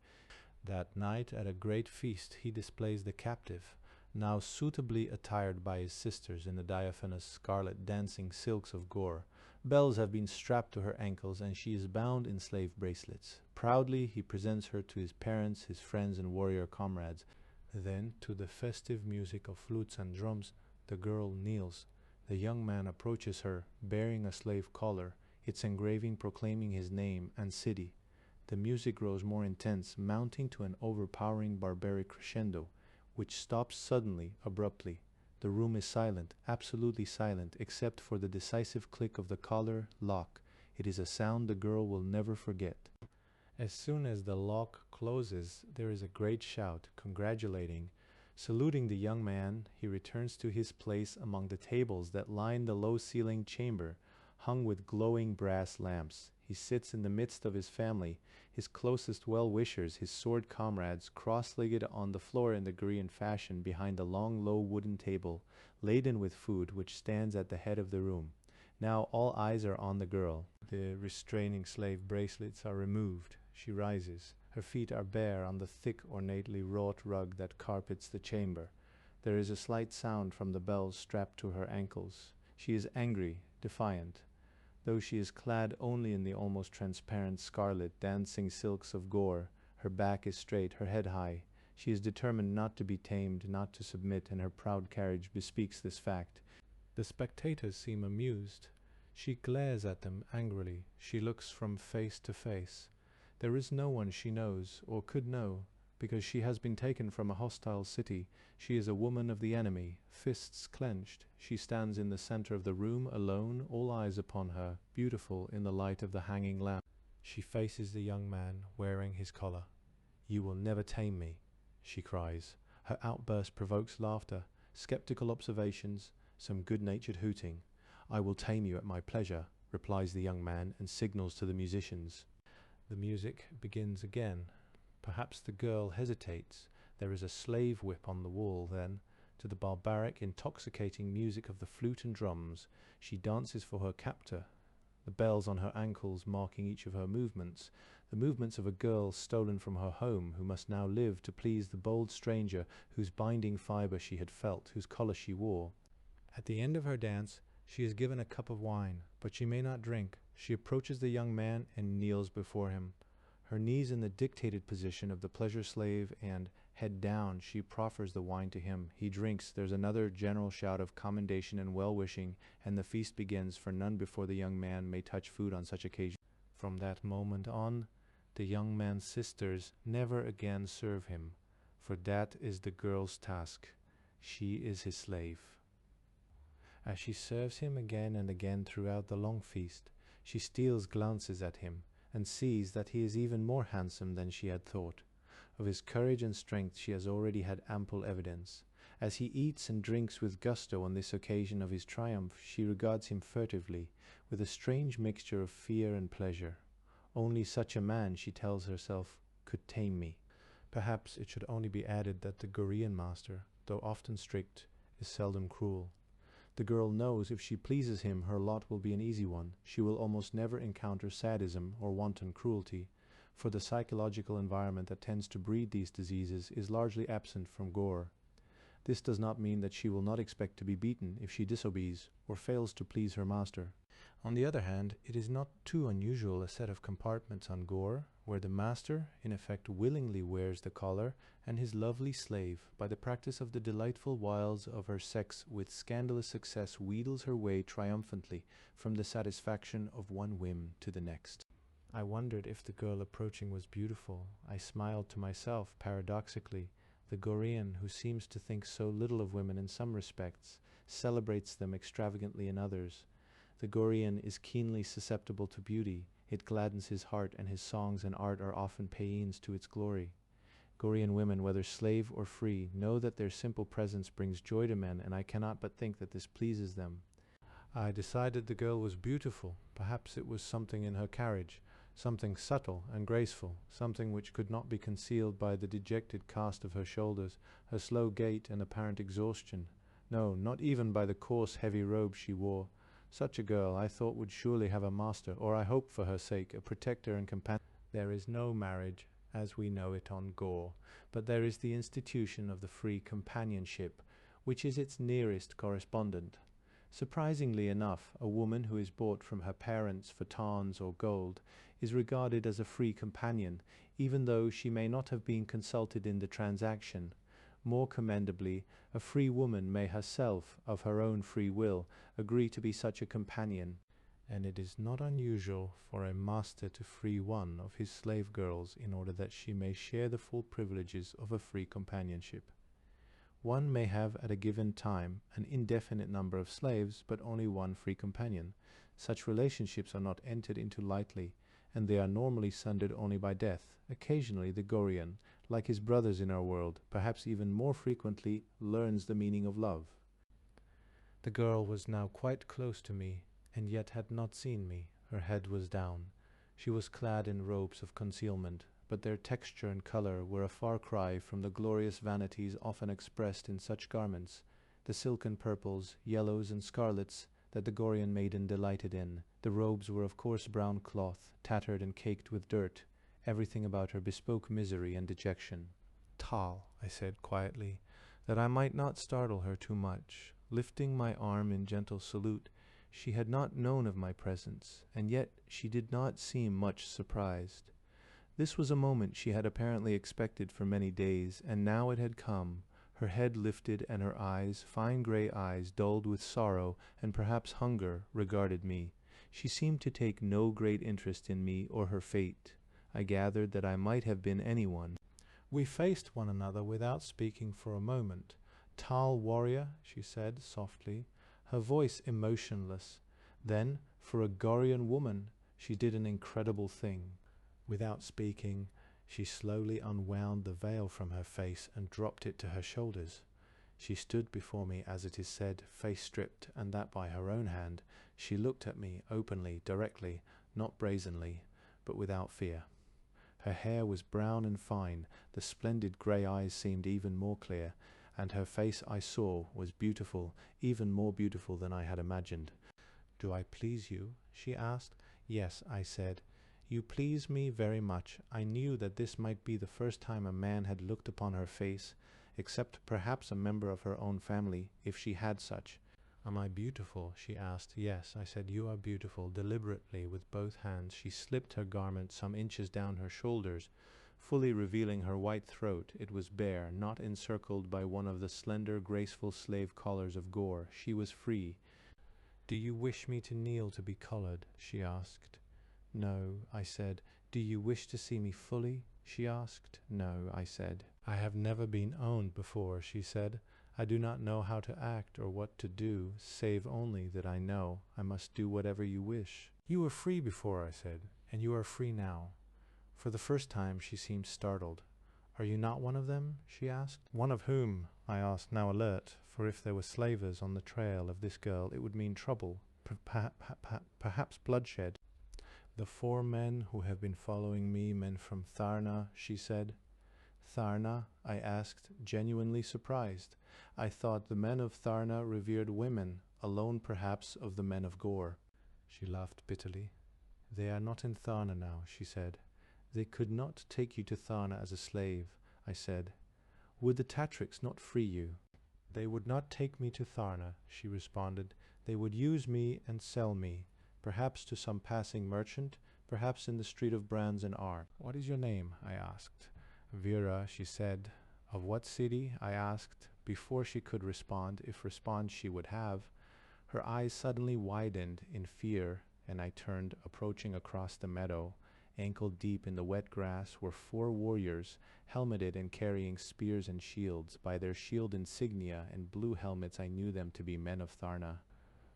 That night, at a great feast, he displays the captive, now suitably attired by his sisters in the diaphanous scarlet dancing silks of Gor. Bells have been strapped to her ankles, and she is bound in slave bracelets. Proudly he presents her to his parents, his friends, and warrior comrades. Then, to the festive music of flutes and drums, the girl kneels. The young man approaches her, bearing a slave collar, its engraving proclaiming his name and city. The music grows more intense, mounting to an overpowering barbaric crescendo, which stops suddenly, abruptly. The room is silent, absolutely silent, except for the decisive click of the collar lock. It is a sound the girl will never forget. As soon as the lock closes, there is a great shout, congratulating. Saluting the young man, he returns to his place among the tables that line the low-ceilinged chamber. hung with glowing brass lamps. He sits in the midst of his family, his closest well-wishers, his sword comrades, cross-legged on the floor in the Gorean fashion behind a long, low wooden table, laden with food, which stands at the head of the room. Now all eyes are on the girl. The restraining slave bracelets are removed. She rises. Her feet are bare on the thick, ornately wrought rug that carpets the chamber. There is a slight sound from the bells strapped to her ankles. She is angry, defiant. Though she is clad only in the almost transparent scarlet, dancing silks of Gor, her back is straight, her head high. She is determined not to be tamed, not to submit, and her proud carriage bespeaks this fact. The spectators seem amused. She glares at them angrily. She looks from face to face. There is no one she knows, or could know, because she has been taken from a hostile city. She is a woman of the enemy, fists clenched. She stands in the center of the room, alone, all eyes upon her, beautiful in the light of the hanging lamp. She faces the young man, wearing his collar. "You will never tame me," she cries. Her outburst provokes laughter, skeptical observations, some good-natured hooting. "I will tame you at my pleasure," replies the young man, and signals to the musicians. The music begins again. Perhaps the girl hesitates. There is a slave whip on the wall, then, to the barbaric, intoxicating music of the flute and drums, she dances for her captor, the bells on her ankles marking each of her movements, the movements of a girl stolen from her home, who must now live to please the bold stranger whose binding fibre she had felt, whose collar she wore. At the end of her dance, she is given a cup of wine, but she may not drink. She approaches the young man and kneels before him. Her knees in the dictated position of the pleasure slave, and, head down, she proffers the wine to him. He drinks. There's another general shout of commendation and well-wishing, and the feast begins, for none before the young man may touch food on such occasion. From that moment on, the young man's sisters never again serve him, for that is the girl's task. She is his slave. As she serves him again and again throughout the long feast, she steals glances at him, and sees that he is even more handsome than she had thought. Of his courage and strength she has already had ample evidence. As he eats and drinks with gusto on this occasion of his triumph, she regards him furtively, with a strange mixture of fear and pleasure. Only such a man, she tells herself, could tame me. Perhaps it should only be added that the Gorean master, though often strict, is seldom cruel. The girl knows if she pleases him, her lot will be an easy one. She will almost never encounter sadism or wanton cruelty, for the psychological environment that tends to breed these diseases is largely absent from Gor. This does not mean that she will not expect to be beaten if she disobeys or fails to please her master. On the other hand, it is not too unusual a set of compartments on Gor, where the master, in effect, willingly wears the collar, and his lovely slave, by the practice of the delightful wiles of her sex, with scandalous success wheedles her way triumphantly from the satisfaction of one whim to the next. I wondered if the girl approaching was beautiful. I smiled to myself, paradoxically. The Gorean, who seems to think so little of women in some respects, celebrates them extravagantly in others. The Gorean is keenly susceptible to beauty. It gladdens his heart, and his songs and art are often paeans to its glory. Gorean women, whether slave or free, know that their simple presence brings joy to men, and I cannot but think that this pleases them. I decided the girl was beautiful. Perhaps it was something in her carriage, something subtle and graceful, something which could not be concealed by the dejected cast of her shoulders, her slow gait and apparent exhaustion. No, not even by the coarse, heavy robe she wore. Such a girl, I thought, would surely have a master, or I hoped for her sake, a protector and companion. There is no marriage, as we know it on Gor, but there is the institution of the free companionship, which is its nearest correspondent. Surprisingly enough, a woman who is bought from her parents for tarns or gold is regarded as a free companion, even though she may not have been consulted in the transaction. More commendably, a free woman may herself, of her own free will, agree to be such a companion, and it is not unusual for a master to free one of his slave girls in order that she may share the full privileges of a free companionship. One may have at a given time an indefinite number of slaves, but only one free companion. Such relationships are not entered into lightly, and they are normally sundered only by death. Occasionally the Gorean, like his brothers in our world, perhaps even more frequently, learns the meaning of love. The girl was now quite close to me, and yet had not seen me. Her head was down. She was clad in robes of concealment, but their texture and color were a far cry from the glorious vanities often expressed in such garments, the silken purples, yellows, and scarlets that the Gorean maiden delighted in. The robes were of coarse brown cloth, tattered and caked with dirt. Everything about her bespoke misery and dejection. "Tarl," I said quietly, that I might not startle her too much. Lifting my arm in gentle salute, she had not known of my presence, and yet she did not seem much surprised. This was a moment she had apparently expected for many days, and now it had come. Her head lifted, and her eyes, fine grey eyes, dulled with sorrow and perhaps hunger, regarded me. She seemed to take no great interest in me or her fate. I gathered that I might have been anyone. We faced one another without speaking for a moment. "Tarl warrior," she said softly, her voice emotionless. Then, for a Gorean woman, she did an incredible thing. Without speaking, she slowly unwound the veil from her face and dropped it to her shoulders. She stood before me, as it is said, face stripped, and that by her own hand. She looked at me openly, directly, not brazenly, but without fear. Her hair was brown and fine, the splendid grey eyes seemed even more clear, and her face, I saw, was beautiful, even more beautiful than I had imagined. "Do I please you?" she asked. "Yes," I said. "You please me very much." I knew that this might be the first time a man had looked upon her face, except perhaps a member of her own family, if she had such. "Am I beautiful?" she asked. "Yes," I said. "You are beautiful." Deliberately, with both hands, she slipped her garment some inches down her shoulders, fully revealing her white throat. It was bare, not encircled by one of the slender, graceful slave collars of Gor. She was free. "Do you wish me to kneel to be collared?" she asked. "No," I said. "Do you wish to see me fully?" she asked. "No," I said. "I have never been owned before," she said. "I do not know how to act or what to do, save only that I know I must do whatever you wish." "You were free before," I said, "and you are free now." For the first time she seemed startled. "Are you not one of them?" she asked. "One of whom?" I asked, now alert, for if there were slavers on the trail of this girl it would mean trouble, perhaps bloodshed. "The 4 men who have been following me, men from Tharna," she said. "Tharna?" I asked, genuinely surprised. I thought the men of Tharna revered women, alone perhaps of the men of Gor. She laughed bitterly. "They are not in Tharna now," she said. "They could not take you to Tharna as a slave," I said. "Would the Tatrics not free you?" "They would not take me to Tharna," she responded. "They would use me and sell me, perhaps to some passing merchant, perhaps in the street of Brands and Art." "What is your name?" I asked. "Vera," she said. "Of what city?" I asked, before she could respond, if respond she would have. Her eyes suddenly widened in fear, and I turned, approaching across the meadow. Ankle deep in the wet grass were 4 warriors, helmeted and carrying spears and shields. By their shield insignia and blue helmets I knew them to be men of Tharna.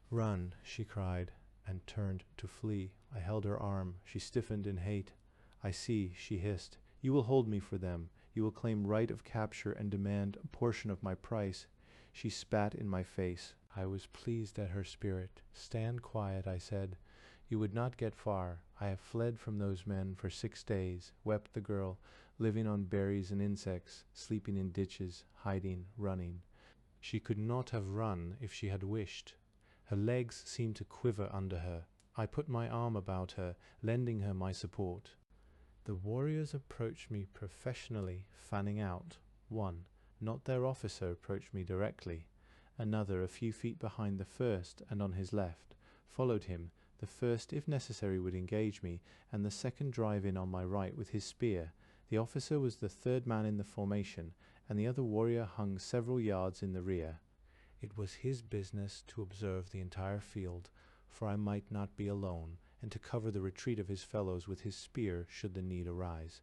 "Run," she cried, and turned to flee. I held her arm. She stiffened in hate. "I see," she hissed. "You will hold me for them. You will claim right of capture and demand a portion of my price." She spat in my face. I was pleased at her spirit. "Stand quiet," I said. "You would not get far. I have fled from those men for 6 days," wept the girl, "living on berries and insects, sleeping in ditches, hiding, running." She could not have run if she had wished. Her legs seemed to quiver under her. I put my arm about her, lending her my support. The warriors approached me professionally, fanning out. One, not their officer, approached me directly. Another, a few feet behind the first and on his left, followed him. The first, if necessary, would engage me, and the second drive in on my right with his spear. The officer was the 3rd man in the formation, and the other warrior hung several yards in the rear. It was his business to observe the entire field, for I might not be alone, and to cover the retreat of his fellows with his spear should the need arise.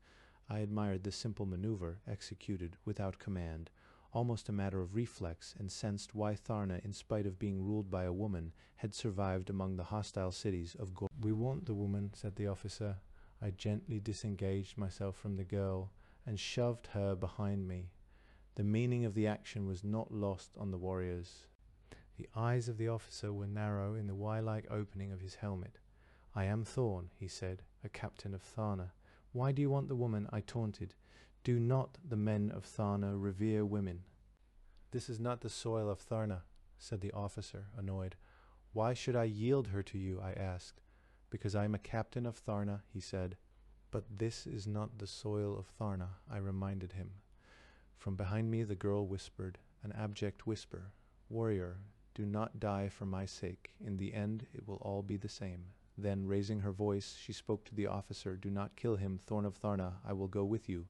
I admired the simple maneuver, executed without command, almost a matter of reflex, and sensed why Tharna, in spite of being ruled by a woman, had survived among the hostile cities of Gor. "We want the woman," said the officer. I gently disengaged myself from the girl and shoved her behind me. The meaning of the action was not lost on the warriors. The eyes of the officer were narrow in the Y-like opening of his helmet. "I am Thorn," he said, "a captain of Tharna. Why do you want the woman I taunted? Do not the men of Tharna revere women?" "This is not the soil of Tharna," said the officer, annoyed. "Why should I yield her to you?" I asked. "Because I am a captain of Tharna," he said. "But this is not the soil of Tharna," I reminded him. From behind me the girl whispered, an abject whisper, "Warrior, do not die for my sake. In the end it will all be the same." Then, raising her voice, she spoke to the officer, "Do not kill him, Thorn of Tharna. I will go with you."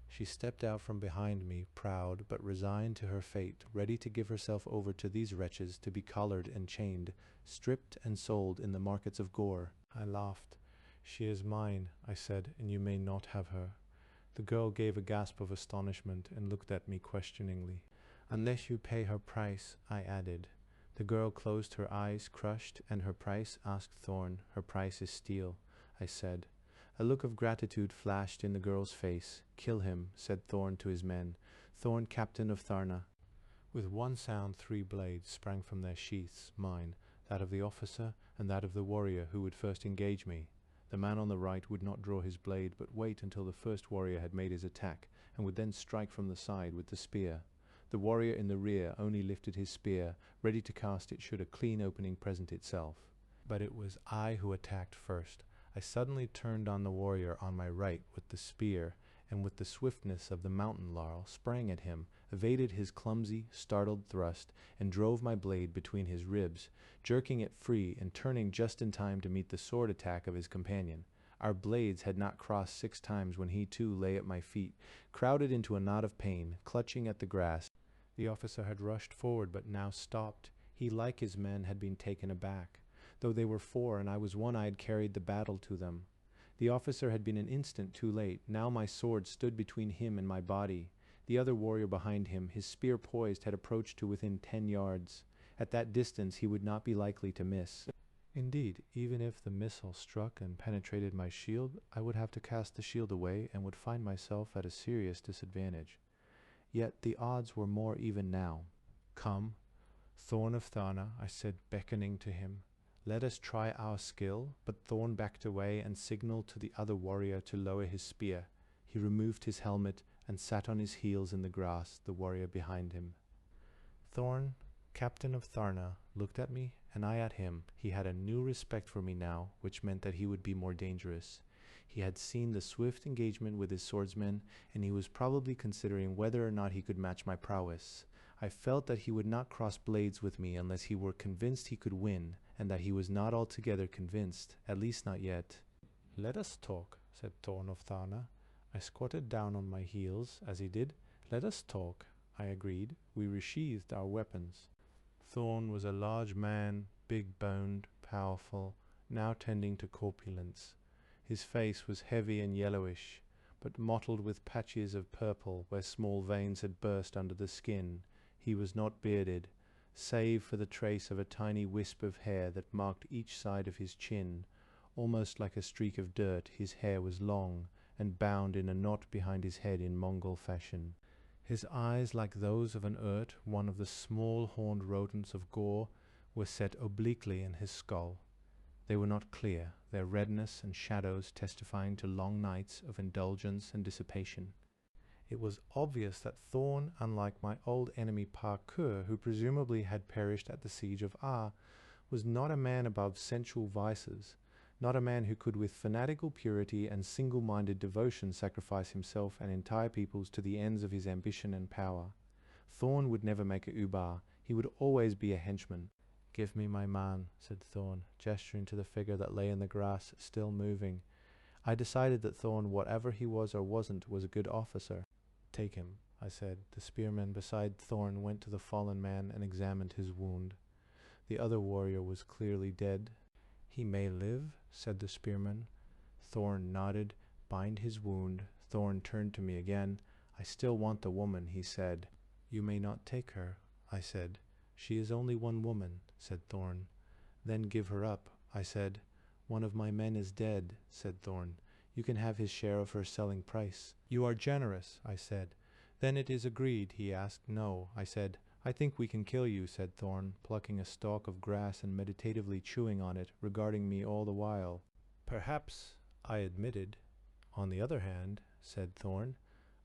She stepped out from behind me, proud but resigned to her fate, ready to give herself over to these wretches, to be collared and chained, stripped and sold in the markets of Gor. I laughed. "She is mine," I said, "and you may not have her." The girl gave a gasp of astonishment and looked at me questioningly. "Unless you pay her price," I added. The girl closed her eyes, crushed. "And her price?" asked Thorn. "Her price is steel," I said. A look of gratitude flashed in the girl's face. "Kill him," said Thorn to his men. "Thorn, captain of Tharna." With one sound 3 blades sprang from their sheaths, mine, that of the officer, and that of the warrior who would first engage me. The man on the right would not draw his blade, but wait until the first warrior had made his attack, and would then strike from the side with the spear. The warrior in the rear only lifted his spear, ready to cast it should a clean opening present itself. But it was I who attacked first. I suddenly turned on the warrior on my right with the spear, and with the swiftness of the mountain laurel sprang at him, evaded his clumsy, startled thrust, and drove my blade between his ribs, jerking it free and turning just in time to meet the sword attack of his companion. Our blades had not crossed 6 times when he too lay at my feet, crowded into a knot of pain, clutching at the grass. The officer had rushed forward but now stopped. He, like his men, had been taken aback. Though they were 4 and I was one, I had carried the battle to them. The officer had been an instant too late. Now my sword stood between him and my body. The other warrior behind him, his spear poised, had approached to within 10 yards. At that distance he would not be likely to miss. Indeed, even if the missile struck and penetrated my shield, I would have to cast the shield away and would find myself at a serious disadvantage. Yet the odds were more even now. "Come, Thorn of Tharna," I said, beckoning to him. "Let us try our skill." But Thorn backed away and signaled to the other warrior to lower his spear. He removed his helmet and sat on his heels in the grass, the warrior behind him. Thorn, captain of Tharna, looked at me, and I at him. He had a new respect for me now, which meant that he would be more dangerous. He had seen the swift engagement with his swordsmen, and he was probably considering whether or not he could match my prowess. I felt that he would not cross blades with me unless he were convinced he could win, and that he was not altogether convinced, at least not yet. "Let us talk," said Thorn of Tharna. I squatted down on my heels as he did. "Let us talk," I agreed. We resheathed our weapons. Thorn was a large man, big-boned, powerful, now tending to corpulence. His face was heavy and yellowish, but mottled with patches of purple where small veins had burst under the skin. He was not bearded, save for the trace of a tiny wisp of hair that marked each side of his chin. Almost like a streak of dirt, his hair was long, and bound in a knot behind his head in Mongol fashion. His eyes, like those of an urt, one of the small horned rodents of Gor, were set obliquely in his skull. They were not clear, their redness and shadows testifying to long nights of indulgence and dissipation. It was obvious that Thorn, unlike my old enemy Parkour, who presumably had perished at the siege of Ar, was not a man above sensual vices, not a man who could with fanatical purity and single-minded devotion sacrifice himself and entire peoples to the ends of his ambition and power. Thorn would never make a Ubar. He would always be a henchman. "Give me my man," said Thorn, gesturing to the figure that lay in the grass, still moving. I decided that Thorn, whatever he was or wasn't, was a good officer. "Take him," I said. The spearman beside Thorn went to the fallen man and examined his wound. The other warrior was clearly dead. "He may live," said the spearman. Thorn nodded. "Bind his wound." Thorn turned to me again. "I still want the woman," he said. "You may not take her," I said. "She is only one woman," said Thorn. "Then give her up," I said. "One of my men is dead," said Thorn. "You can have his share of her selling price." "You are generous," I said. "Then it is agreed," he asked. "No," I said. I think we can kill you, said Thorn, plucking a stalk of grass and meditatively chewing on it, regarding me all the while. Perhaps, I admitted. On the other hand, said Thorn,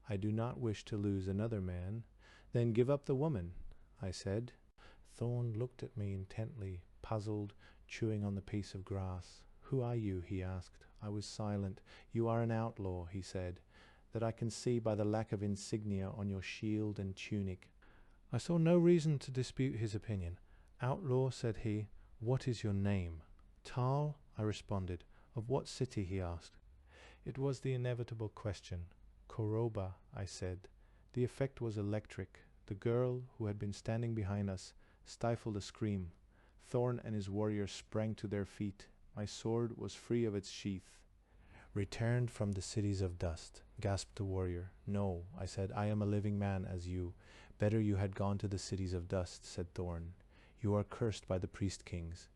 I do not wish to lose another man. Then give up the woman, I said. Thorn looked at me intently, puzzled, chewing on the piece of grass. Who are you? He asked. I was silent. You are an outlaw, he said, that I can see by the lack of insignia on your shield and tunic. I saw no reason to dispute his opinion. Outlaw, said he, what is your name? Tarl, I responded. Of what city? He asked. It was the inevitable question. Koroba, I said. The effect was electric. The girl, who had been standing behind us, stifled a scream. Thorn and his warrior sprang to their feet. My sword was free of its sheath. Returned from the cities of dust, gasped the warrior. No, I said, I am a living man as you. Better you had gone to the cities of dust, said Thorn. You are cursed by the priest-kings.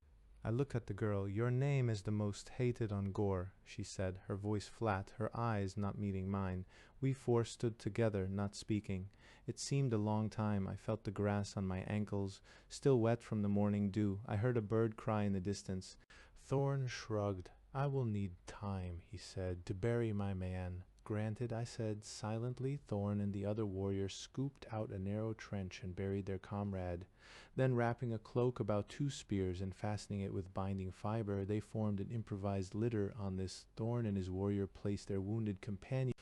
I looked at the girl. Your name is the most hated on Gor, she said, her voice flat, her eyes not meeting mine. We four stood together, not speaking. It seemed a long time. I felt the grass on my ankles, still wet from the morning dew. I heard a bird cry in the distance. Thorn shrugged. I will need time, he said, to bury my man. Granted, I said, silently. Thorn and the other warriors scooped out a narrow trench and buried their comrade. Then, wrapping a cloak about 2 spears and fastening it with binding fiber, they formed an improvised litter. On this, Thorn and his warrior placed their wounded companion.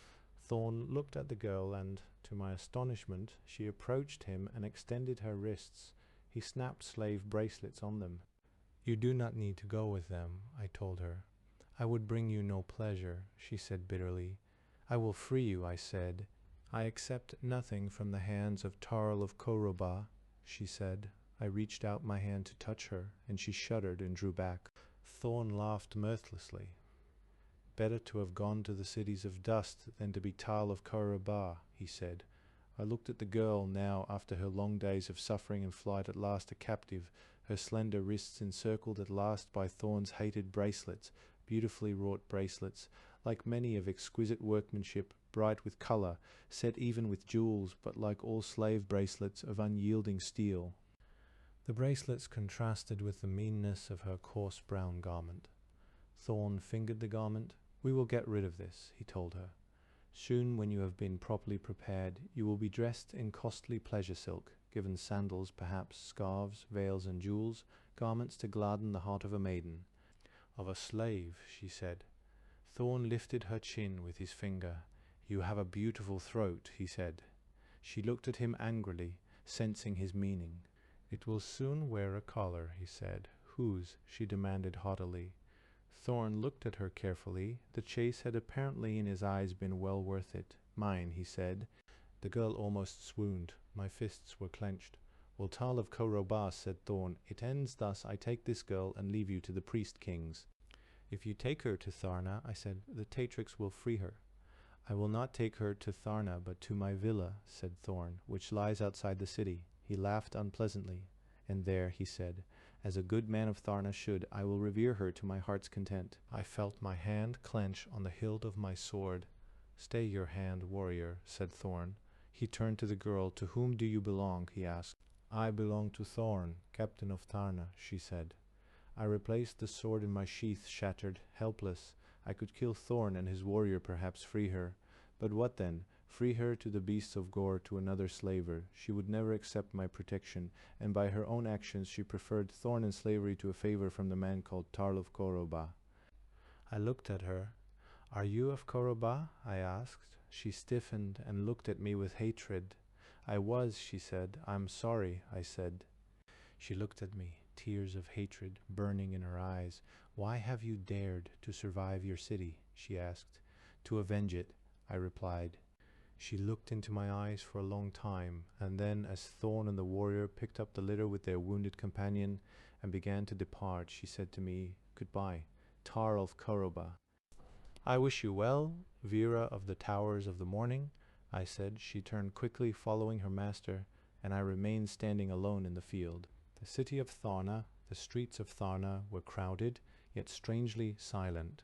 Thorn looked at the girl, and, to my astonishment, she approached him and extended her wrists. He snapped slave bracelets on them. You do not need to go with them, I told her. I would bring you no pleasure, she said bitterly. I will free you, I said. I accept nothing from the hands of Tarl of Koroba, she said. I reached out my hand to touch her, and she shuddered and drew back. Thorn laughed mirthlessly. Better to have gone to the cities of dust than to be Tarl of Koroba, he said. I looked at the girl now, after her long days of suffering and flight, at last a captive, her slender wrists encircled at last by Thorn's hated bracelets, beautifully wrought bracelets, like many of exquisite workmanship, bright with colour, set even with jewels, but like all slave bracelets of unyielding steel. The bracelets contrasted with the meanness of her coarse brown garment. Thorn fingered the garment. We will get rid of this, he told her. Soon, when you have been properly prepared, you will be dressed in costly pleasure silk, given sandals, perhaps, scarves, veils, and jewels, garments to gladden the heart of a maiden. Of a slave, she said. Thorn lifted her chin with his finger. You have a beautiful throat, he said. She looked at him angrily, sensing his meaning. It will soon wear a collar, he said. Whose? She demanded haughtily. Thorn looked at her carefully. The chase had apparently in his eyes been well worth it. Mine, he said. The girl almost swooned. My fists were clenched. Well, Tarl of Koroba, said Thorn, it ends thus. I take this girl and leave you to the priest-kings. If you take her to Tharna, I said, the Tatrix will free her. I will not take her to Tharna, but to my villa, said Thorn, which lies outside the city. He laughed unpleasantly. And there, he said, as a good man of Tharna should, I will revere her to my heart's content. I felt my hand clench on the hilt of my sword. Stay your hand, warrior, said Thorn. He turned to the girl. To whom do you belong? He asked. I belong to Thorn, captain of Tharna, she said. I replaced the sword in my sheath, shattered, helpless. I could kill Thorn and his warrior, perhaps free her. But what then? Free her to the beasts of Gor, to another slaver. She would never accept my protection, and by her own actions she preferred Thorn and slavery to a favor from the man called Tarl of Koroba. I looked at her. Are you of Koroba? I asked. She stiffened and looked at me with hatred. I was, she said. I'm sorry, I said. She looked at me, tears of hatred burning in her eyes. Why have you dared to survive your city? She asked. To avenge it, I replied. She looked into my eyes for a long time, and then, as Thorn and the warrior picked up the litter with their wounded companion and began to depart, she said to me, Goodbye, Tarl of Koroba. I wish you well, Vera of the Towers of the Morning, I said. She turned quickly, following her master, and I remained standing alone in the field. The city of Tharna, the streets of Tharna, were crowded, yet strangely silent.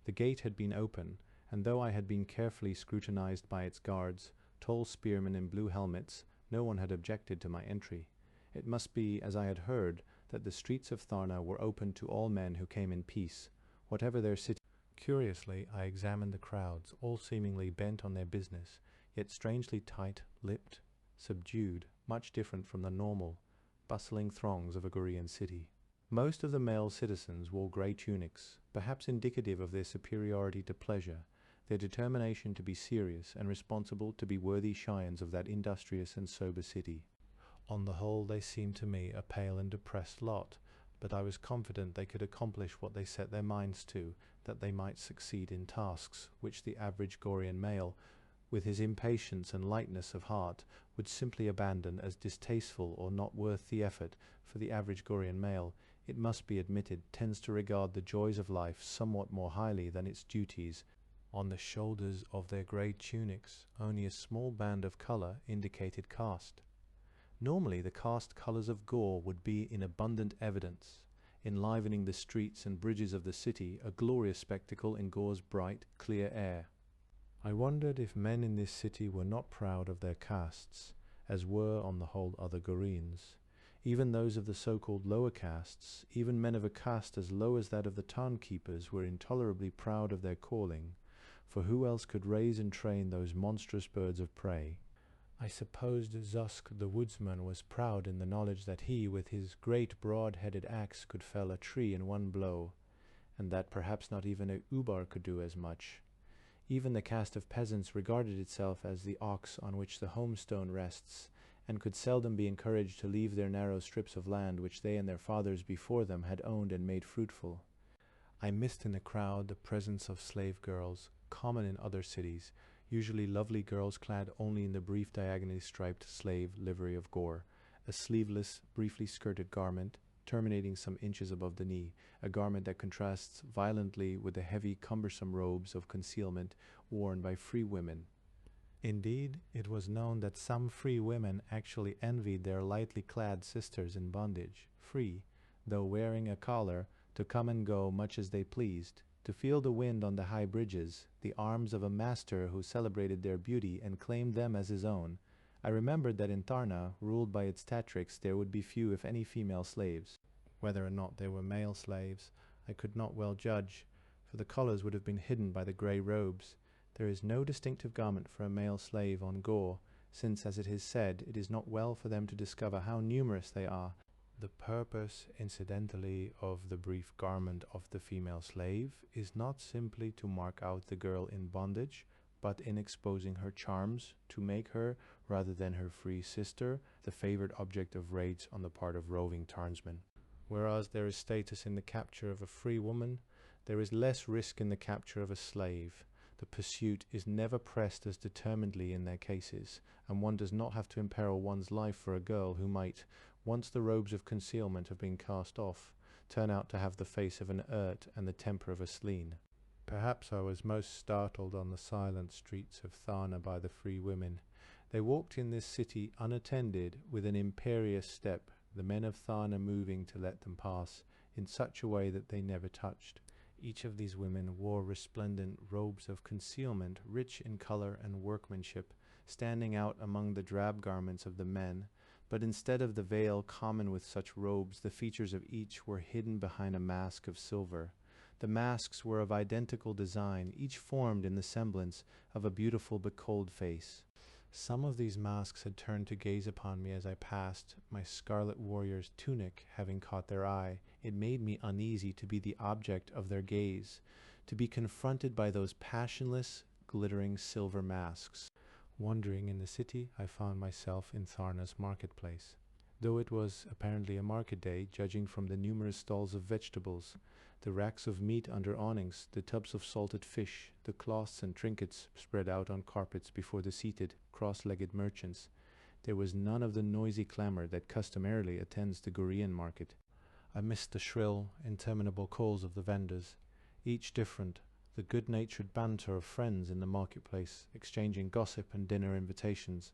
The gate had been open, and though I had been carefully scrutinized by its guards, tall spearmen in blue helmets, no one had objected to my entry. It must be, as I had heard, that the streets of Tharna were open to all men who came in peace, whatever their city. Curiously, I examined the crowds, all seemingly bent on their business, yet strangely tight-lipped, subdued, much different from the normal, bustling throngs of a Gorean city. Most of the male citizens wore grey tunics, perhaps indicative of their superiority to pleasure, their determination to be serious and responsible, to be worthy scions of that industrious and sober city. On the whole, they seemed to me a pale and depressed lot, but I was confident they could accomplish what they set their minds to, that they might succeed in tasks which the average Gorean male, with his impatience and lightness of heart, would simply abandon as distasteful or not worth the effort. For the average Gorean male, it must be admitted, tends to regard the joys of life somewhat more highly than its duties. On the shoulders of their grey tunics, only a small band of colour indicated caste. Normally the caste colours of Gor would be in abundant evidence, enlivening the streets and bridges of the city, a glorious spectacle in Gor's bright, clear air. I wondered if men in this city were not proud of their castes, as were on the whole other Goreans. Even those of the so-called lower castes, even men of a caste as low as that of the Tarn keepers, were intolerably proud of their calling, for who else could raise and train those monstrous birds of prey? I supposed Zusk the woodsman was proud in the knowledge that he, with his great broad-headed axe, could fell a tree in one blow, and that perhaps not even a Ubar could do as much. Even the caste of peasants regarded itself as the ox on which the homestone rests, and could seldom be encouraged to leave their narrow strips of land which they and their fathers before them had owned and made fruitful. I missed in the crowd the presence of slave girls, common in other cities, usually lovely girls clad only in the brief diagonally striped slave livery of Gor, a sleeveless, briefly skirted garment, terminating some inches above the knee, a garment that contrasts violently with the heavy, cumbersome robes of concealment worn by free women. Indeed, it was known that some free women actually envied their lightly clad sisters in bondage, free, though wearing a collar, to come and go much as they pleased, to feel the wind on the high bridges, the arms of a master who celebrated their beauty and claimed them as his own. I remembered that in Tharna, ruled by its tatriks, there would be few if any female slaves. Whether or not they were male slaves, I could not well judge, for the collars would have been hidden by the grey robes. There is no distinctive garment for a male slave on Gor, since, as it is said, it is not well for them to discover how numerous they are. The purpose, incidentally, of the brief garment of the female slave is not simply to mark out the girl in bondage, but in exposing her charms, to make her, rather than her free sister, the favored object of raids on the part of roving Tarnsmen. Whereas there is status in the capture of a free woman, there is less risk in the capture of a slave. The pursuit is never pressed as determinedly in their cases, and one does not have to imperil one's life for a girl who might, once the robes of concealment have been cast off, turn out to have the face of an Urt and the temper of a Sleen. Perhaps I was most startled on the silent streets of Tharna by the free women. They walked in this city unattended, with an imperious step, the men of Tharna moving to let them pass, in such a way that they never touched. Each of these women wore resplendent robes of concealment, rich in color and workmanship, standing out among the drab garments of the men, but instead of the veil common with such robes, the features of each were hidden behind a mask of silver. The masks were of identical design, each formed in the semblance of a beautiful but cold face. Some of these masks had turned to gaze upon me as I passed, my scarlet warrior's tunic having caught their eye. It made me uneasy to be the object of their gaze, to be confronted by those passionless, glittering silver masks. Wandering in the city, I found myself in Tharna's marketplace. Though it was apparently a market day, judging from the numerous stalls of vegetables, the racks of meat under awnings, the tubs of salted fish, the cloths and trinkets spread out on carpets before the seated, cross-legged merchants, there was none of the noisy clamor that customarily attends the Gorean market. I missed the shrill, interminable calls of the vendors, each different, the good-natured banter of friends in the marketplace, exchanging gossip and dinner invitations,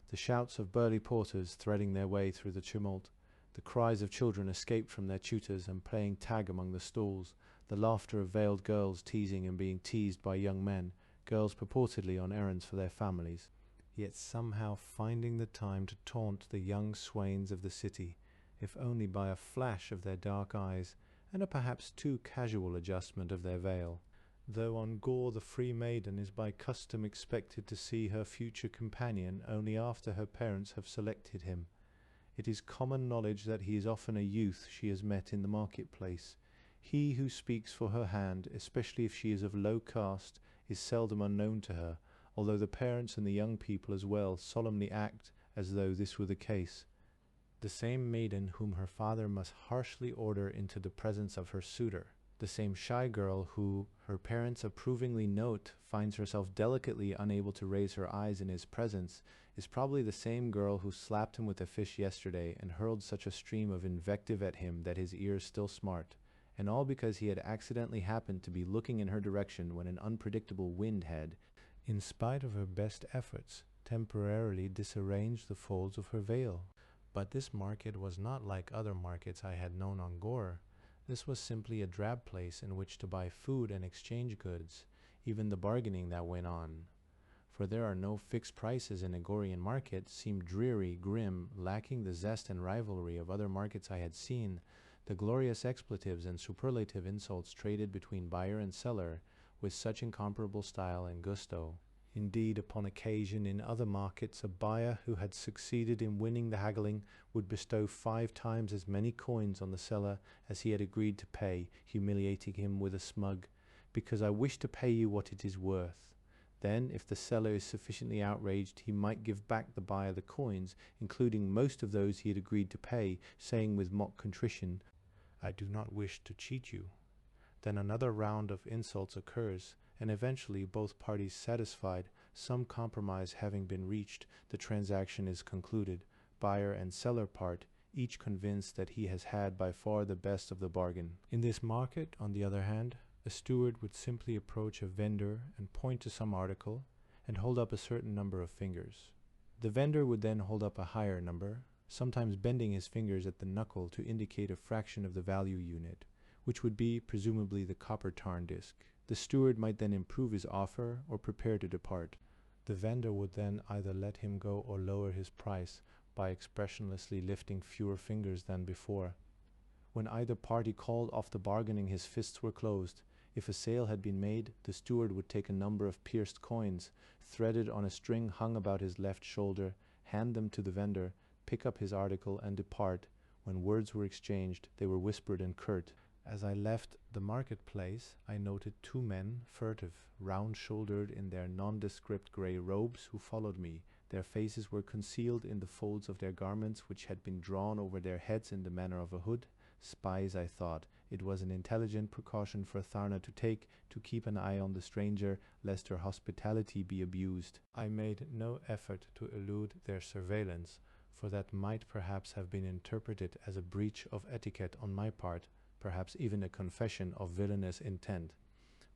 the shouts of burly porters threading their way through the tumult, the cries of children escaped from their tutors and playing tag among the stalls, the laughter of veiled girls teasing and being teased by young men, girls purportedly on errands for their families. yet somehow finding the time to taunt the young swains of the city, if only by a flash of their dark eyes and a perhaps too casual adjustment of their veil. Though on Gor the free maiden is by custom expected to see her future companion only after her parents have selected him, it is common knowledge that he is often a youth she has met in the marketplace. He who speaks for her hand, especially if she is of low caste, is seldom unknown to her, although the parents and the young people as well solemnly act as though this were the case. The same maiden whom her father must harshly order into the presence of her suitor, the same shy girl who, her parents approvingly note, finds herself delicately unable to raise her eyes in his presence, is probably the same girl who slapped him with a fish yesterday and hurled such a stream of invective at him that his ears still smart, and all because he had accidentally happened to be looking in her direction when an unpredictable wind had, in spite of her best efforts, temporarily disarranged the folds of her veil. But this market was not like other markets I had known on Gor. This was simply a drab place in which to buy food and exchange goods, even the bargaining that went on. For there are no fixed prices in a Gorean market, seemed dreary, grim, lacking the zest and rivalry of other markets I had seen, the glorious expletives and superlative insults traded between buyer and seller with such incomparable style and gusto. Indeed, upon occasion in other markets, a buyer who had succeeded in winning the haggling would bestow 5 times as many coins on the seller as he had agreed to pay, humiliating him with a smug, "Because I wish to pay you what it is worth." Then, if the seller is sufficiently outraged, he might give back the buyer the coins, including most of those he had agreed to pay, saying with mock contrition, "I do not wish to cheat you." Then another round of insults occurs, and eventually, both parties satisfied, some compromise having been reached, the transaction is concluded, buyer and seller part, each convinced that he has had by far the best of the bargain. In this market, on the other hand, a steward would simply approach a vendor and point to some article, and hold up a certain number of fingers. The vendor would then hold up a higher number, sometimes bending his fingers at the knuckle to indicate a fraction of the value unit, which would be presumably the copper tarn disc. The steward might then improve his offer or prepare to depart. The vendor would then either let him go or lower his price by expressionlessly lifting fewer fingers than before. When either party called off the bargaining, his fists were closed. If a sale had been made, the steward would take a number of pierced coins, threaded on a string hung about his left shoulder, hand them to the vendor, pick up his article, and depart. When words were exchanged, they were whispered and curt. As I left the marketplace, I noted 2 men, furtive, round-shouldered in their nondescript grey robes, who followed me. Their faces were concealed in the folds of their garments, which had been drawn over their heads in the manner of a hood. Spies, I thought. It was an intelligent precaution for Tharna to take, to keep an eye on the stranger, lest her hospitality be abused. I made no effort to elude their surveillance, for that might perhaps have been interpreted as a breach of etiquette on my part, perhaps even a confession of villainous intent.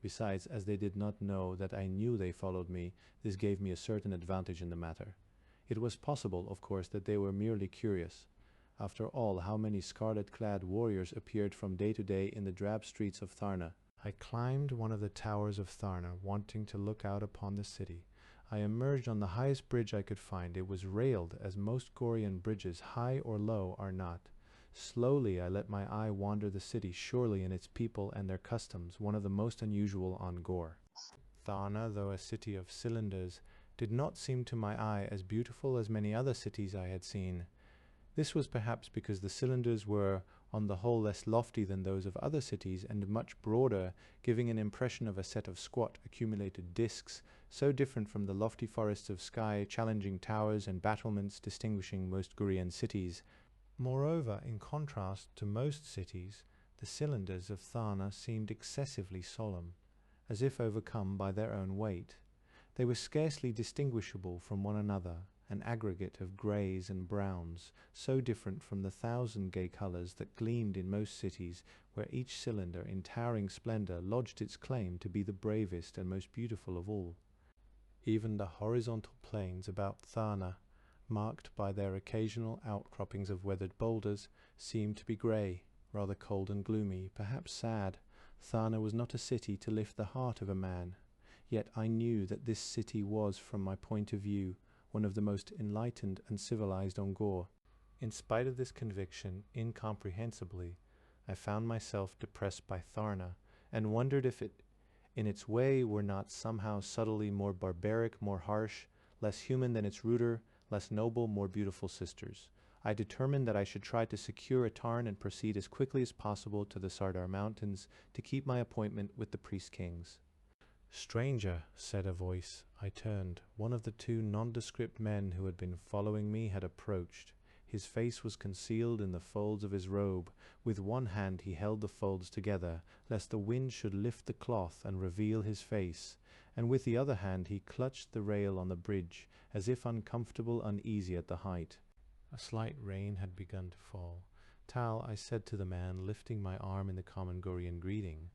Besides, as they did not know that I knew they followed me, this gave me a certain advantage in the matter. It was possible, of course, that they were merely curious. After all, how many scarlet-clad warriors appeared from day to day in the drab streets of Tharna? I climbed one of the towers of Tharna, wanting to look out upon the city. I emerged on the highest bridge I could find. It was railed, as most Gorean bridges, high or low, are not. Slowly I let my eye wander the city, surely in its people and their customs, one of the most unusual on Gor. Tharna, though a city of cylinders, did not seem to my eye as beautiful as many other cities I had seen. This was perhaps because the cylinders were, on the whole, less lofty than those of other cities, and much broader, giving an impression of a set of squat, accumulated discs, so different from the lofty forests of sky, challenging towers and battlements distinguishing most Gorean cities. Moreover, in contrast to most cities, the cylinders of Tharna seemed excessively solemn, as if overcome by their own weight. They were scarcely distinguishable from one another, an aggregate of greys and browns, so different from the 1,000 gay colours that gleamed in most cities, where each cylinder in towering splendour lodged its claim to be the bravest and most beautiful of all. Even the horizontal plains about Tharna, marked by their occasional outcroppings of weathered boulders, seemed to be grey, rather cold and gloomy, perhaps sad. Tharna was not a city to lift the heart of a man. Yet I knew that this city was, from my point of view, one of the most enlightened and civilized on Gor. In spite of this conviction, incomprehensibly, I found myself depressed by Tharna, and wondered if it, in its way, were not somehow subtly more barbaric, more harsh, less human than its ruder, less noble, more beautiful sisters. I determined that I should try to secure a Tarn and proceed as quickly as possible to the Sardar Mountains to keep my appointment with the priest-kings. "Stranger," said a voice. I turned. One of the two nondescript men who had been following me had approached. His face was concealed in the folds of his robe. With one hand he held the folds together, lest the wind should lift the cloth and reveal his face, and with the other hand he clutched the rail on the bridge, as if uncomfortable, uneasy at the height. A slight rain had begun to fall. "Tal," I said to the man, lifting my arm in the common Gorean greeting.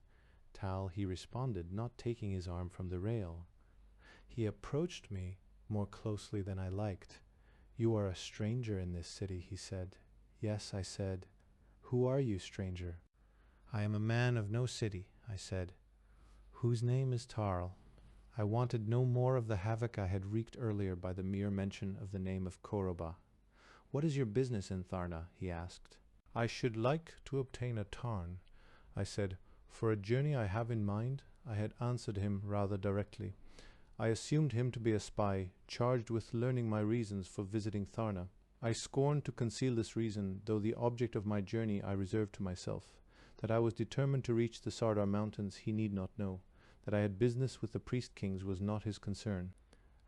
"Tal," he responded, not taking his arm from the rail. He approached me more closely than I liked. "You are a stranger in this city," he said. "Yes," I said. "Who are you, stranger?" "I am a man of no city," I said. "Whose name is Tarl." I wanted no more of the havoc I had wreaked earlier by the mere mention of the name of Koroba. "What is your business in Tharna?" he asked. "I should like to obtain a Tarn," I said. "For a journey I have in mind." I had answered him rather directly. I assumed him to be a spy, charged with learning my reasons for visiting Tharna. I scorned to conceal this reason, though the object of my journey I reserved to myself. That I was determined to reach the Sardar Mountains he need not know. That I had business with the priest-kings was not his concern.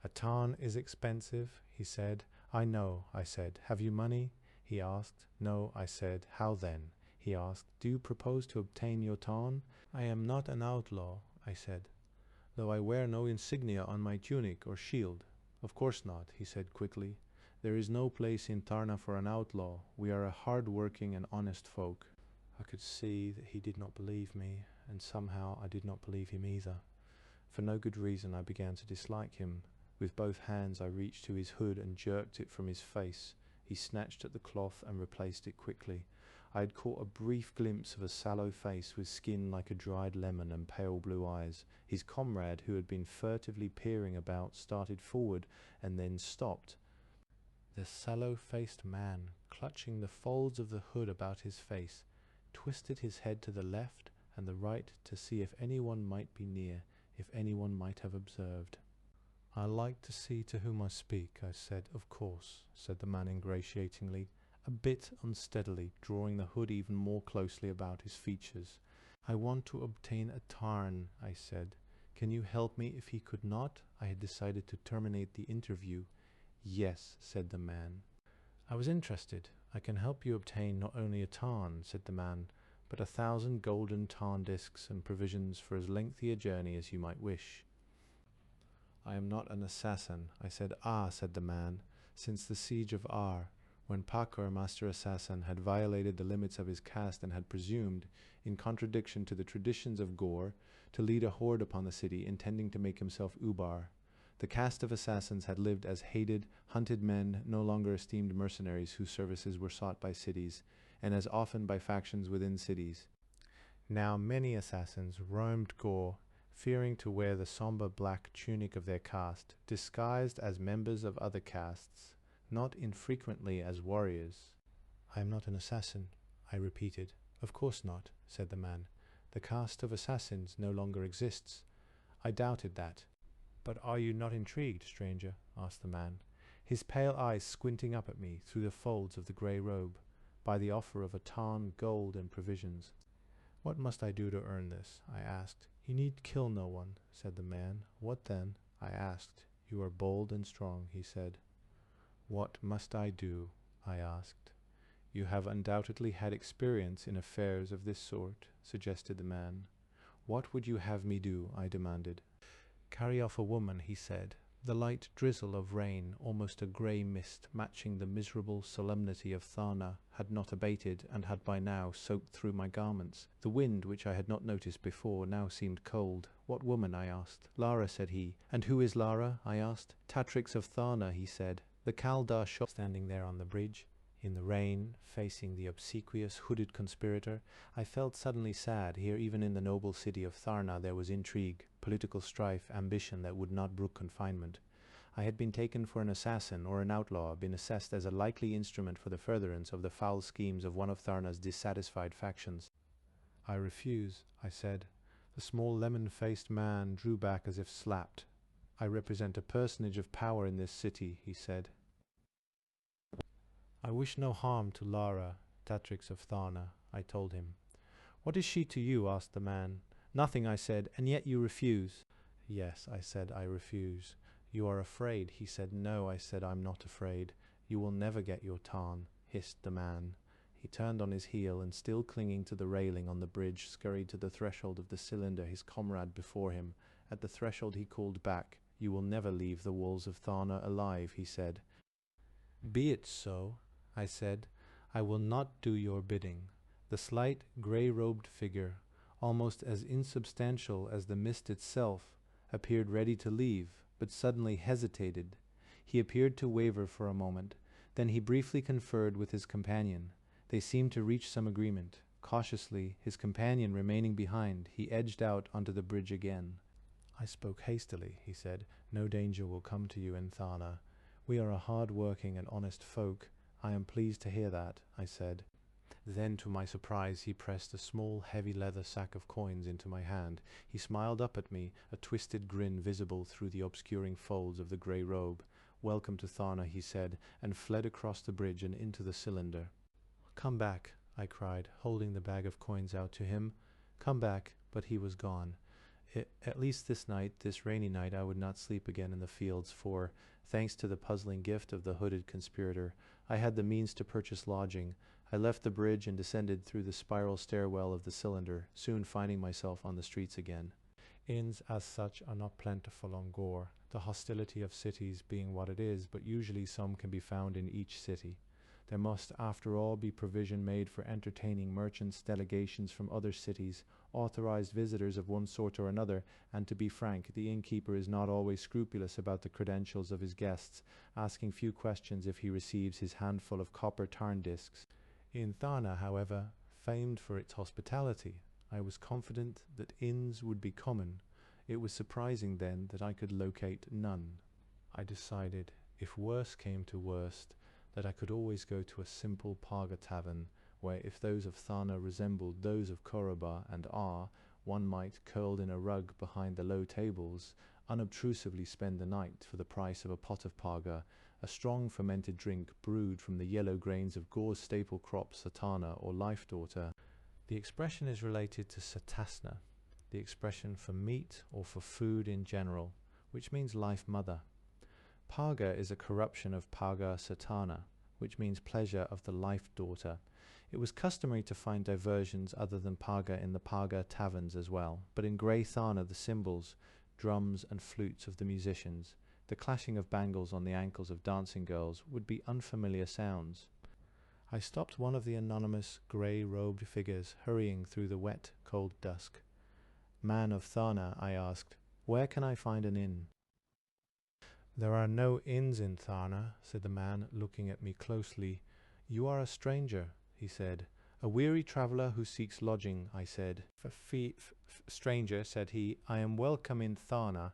"A Tarn is expensive," he said. "I know," I said. "Have you money?" he asked. "No," I said. "How then?" he asked. "Do you propose to obtain your Tarn?" "I am not an outlaw," I said, "though I wear no insignia on my tunic or shield." "Of course not," he said quickly. "There is no place in Tarna for an outlaw. We are a hard-working and honest folk." I could see that he did not believe me, and somehow I did not believe him either. For no good reason I began to dislike him. With both hands I reached to his hood and jerked it from his face. He snatched at the cloth and replaced it quickly. I had caught a brief glimpse of a sallow face with skin like a dried lemon and pale blue eyes. His comrade, who had been furtively peering about, started forward and then stopped. The sallow-faced man, clutching the folds of the hood about his face, twisted his head to the left and the right to see if anyone might be near, if anyone might have observed. "I like to see to whom I speak," I said. "Of course," said the man ingratiatingly, a bit unsteadily, drawing the hood even more closely about his features. "I want to obtain a Tarn," I said. "Can you help me if he could not?" I had decided to terminate the interview. "Yes," said the man. I was interested. "I can help you obtain not only a Tarn," said the man, "but 1,000 golden Tarn discs and provisions for as lengthy a journey as you might wish." "I am not an assassin," I said. "Ah," said the man, "since the siege of Ar, when Pakor, master assassin, had violated the limits of his caste and had presumed, in contradiction to the traditions of Gor, to lead a horde upon the city, intending to make himself Ubar. The caste of assassins had lived as hated, hunted men, no longer esteemed mercenaries whose services were sought by cities, and as often by factions within cities. Now many assassins roamed Gor, fearing to wear the somber black tunic of their caste, disguised as members of other castes, not infrequently as warriors." "I am not an assassin," I repeated. "Of course not," said the man. "The caste of assassins no longer exists." I doubted that. "But are you not intrigued, stranger?" asked the man, his pale eyes squinting up at me through the folds of the grey robe, "by the offer of a Tarn, gold, and provisions." "What must I do to earn this?" I asked. "You need kill no one," said the man. "What then?" I asked. "You are bold and strong," he said. "What must I do?" I asked. "You have undoubtedly had experience in affairs of this sort," suggested the man. "What would you have me do?" I demanded. "Carry off a woman," he said. The light drizzle of rain, almost a grey mist matching the miserable solemnity of Tharna, had not abated, and had by now soaked through my garments. The wind, which I had not noticed before, now seemed cold. "What woman?" I asked. "Lara," said he. "And who is Lara?" I asked. "Tatrix of Tharna," he said. The Kaldar shop standing there on the bridge, in the rain, facing the obsequious, hooded conspirator. I felt suddenly sad. Here, even in the noble city of Tharna, there was intrigue, political strife, ambition that would not brook confinement. I had been taken for an assassin or an outlaw, been assessed as a likely instrument for the furtherance of the foul schemes of one of Tharna's dissatisfied factions. I refuse, I said. The small lemon-faced man drew back as if slapped. I represent a personage of power in this city, he said. I wish no harm to Lara, Tatrix of Tharna, I told him. What is she to you? Asked the man. Nothing, I said, and yet you refuse. Yes, I said, I refuse. You are afraid, he said. No, I said, I'm not afraid. You will never get your Tarn, hissed the man. He turned on his heel and, still clinging to the railing on the bridge, scurried to the threshold of the cylinder, his comrade before him. At the threshold he called back. You will never leave the walls of Tharna alive, he said. Be it so, I said. I will not do your bidding. The slight, grey-robed figure, almost as insubstantial as the mist itself, appeared ready to leave, but suddenly hesitated. He appeared to waver for a moment. Then he briefly conferred with his companion. They seemed to reach some agreement. Cautiously, his companion remaining behind, he edged out onto the bridge again. I spoke hastily, he said. No danger will come to you in Tharna. We are a hard-working and honest folk. I am pleased to hear that, I said. Then, to my surprise, he pressed a small, heavy leather sack of coins into my hand. He smiled up at me, a twisted grin visible through the obscuring folds of the grey robe. Welcome to Tharna, he said, and fled across the bridge and into the cylinder. Come back, I cried, holding the bag of coins out to him. Come back, but he was gone. At least this night, this rainy night, I would not sleep again in the fields, for, thanks to the puzzling gift of the hooded conspirator, I had the means to purchase lodging. I left the bridge and descended through the spiral stairwell of the cylinder, soon finding myself on the streets again. Inns as such are not plentiful on Gor, the hostility of cities being what it is, but usually some can be found in each city. There must, after all, be provision made for entertaining merchants, delegations from other cities, authorized visitors of one sort or another, and to be frank, the innkeeper is not always scrupulous about the credentials of his guests, asking few questions if he receives his handful of copper tarn discs. In Tharna, however, famed for its hospitality, I was confident that inns would be common. It was surprising then that I could locate none. I decided, if worse came to worst, that I could always go to a simple Paga tavern, where if those of Tharna resembled those of Koroba and Ar, one might, curled in a rug behind the low tables, unobtrusively spend the night for the price of a pot of Paga, a strong fermented drink brewed from the yellow grains of Gor's staple crop Satana or Life Daughter. The expression is related to Satasna, the expression for meat or for food in general, which means Life Mother. Paga is a corruption of Paga Satana, which means pleasure of the Life Daughter. It was customary to find diversions other than Paga in the Paga taverns as well, but in Grey Tharna the cymbals, drums and flutes of the musicians, the clashing of bangles on the ankles of dancing girls would be unfamiliar sounds. I stopped one of the anonymous grey-robed figures hurrying through the wet, cold dusk. Man of Tharna, I asked, where can I find an inn? There are no inns in Tharna, said the man, looking at me closely. You are a stranger, he said. A weary traveller who seeks lodging, I said. Stranger, said he, I am welcome in Tharna.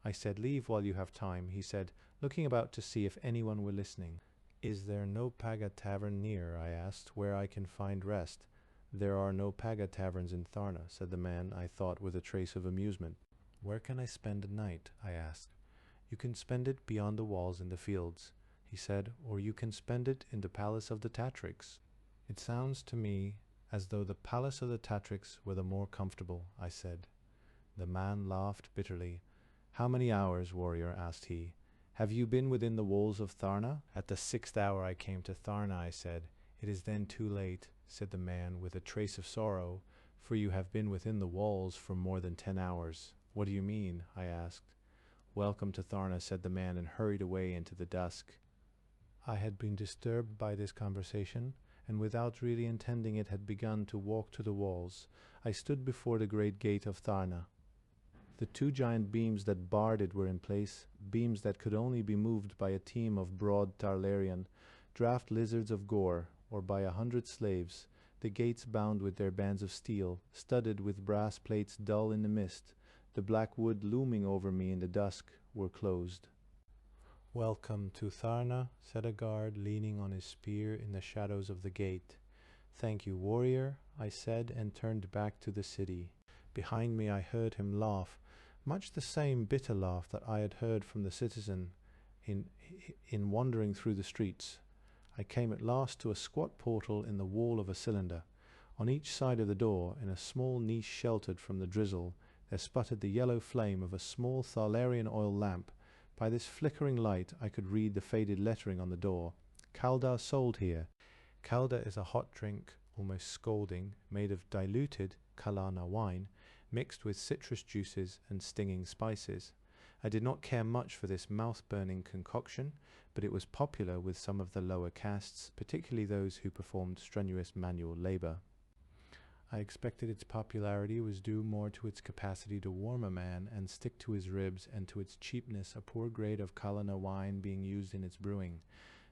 I said, leave while you have time, he said, looking about to see if anyone were listening. Is there no Paga tavern near, I asked, where I can find rest? There are no Paga taverns in Tharna, said the man, I thought with a trace of amusement. Where can I spend a night? I asked. You can spend it beyond the walls in the fields, he said, or you can spend it in the palace of the Tatrix. It sounds to me as though the palace of the Tatrix were the more comfortable, I said. The man laughed bitterly. How many hours, warrior? Asked he. Have you been within the walls of Tharna? At the 6th hour I came to Tharna, I said. It is then too late, said the man with a trace of sorrow, for you have been within the walls for more than 10 hours. What do you mean? I asked. Welcome to Tharna, said the man, and hurried away into the dusk. I had been disturbed by this conversation, and without really intending it had begun to walk to the walls. I stood before the great gate of Tharna. The 2 giant beams that barred it were in place, beams that could only be moved by a team of broad Tarlarian, draft lizards of Gor, or by 100 slaves, the gates bound with their bands of steel, studded with brass plates dull in the mist, the black wood looming over me in the dusk, were closed. "Welcome to Tharna," said a guard, leaning on his spear in the shadows of the gate. "Thank you, warrior," I said, and turned back to the city. Behind me I heard him laugh, much the same bitter laugh that I had heard from the citizen in wandering through the streets. I came at last to a squat portal in the wall of a cylinder. On each side of the door, in a small niche sheltered from the drizzle, there sputtered the yellow flame of a small Thalarian oil lamp. By this flickering light I could read the faded lettering on the door. "Calda sold here." Calda is a hot drink, almost scalding, made of diluted Kalana wine, mixed with citrus juices and stinging spices. I did not care much for this mouth-burning concoction, but it was popular with some of the lower castes, particularly those who performed strenuous manual labor. I expected its popularity was due more to its capacity to warm a man and stick to his ribs, and to its cheapness, a poor grade of Kalana wine being used in its brewing,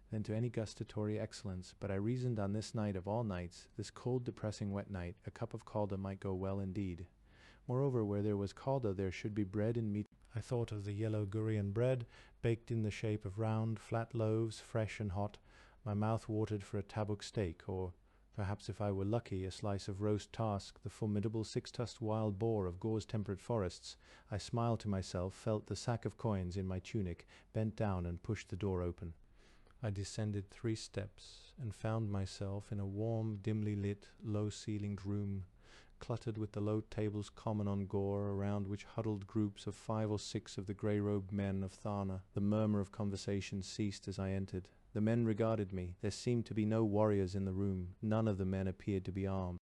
than to any gustatory excellence. But I reasoned on this night of all nights, this cold, depressing, wet night, a cup of calda might go well indeed. Moreover, where there was calda, there should be bread and meat. I thought of the yellow Gorean bread, baked in the shape of round, flat loaves, fresh and hot. My mouth watered for a tabuk steak, or perhaps, if I were lucky, a slice of roast tarsk, the formidable six-tusked wild boar of Gor's temperate forests. I smiled to myself, felt the sack of coins in my tunic, bent down and pushed the door open. I descended 3 steps and found myself in a warm, dimly lit, low-ceilinged room, cluttered with the low tables common on Gor, around which huddled groups of 5 or 6 of the grey-robed men of Tharna. The murmur of conversation ceased as I entered. The men regarded me. There seemed to be no warriors in the room. None of the men appeared to be armed.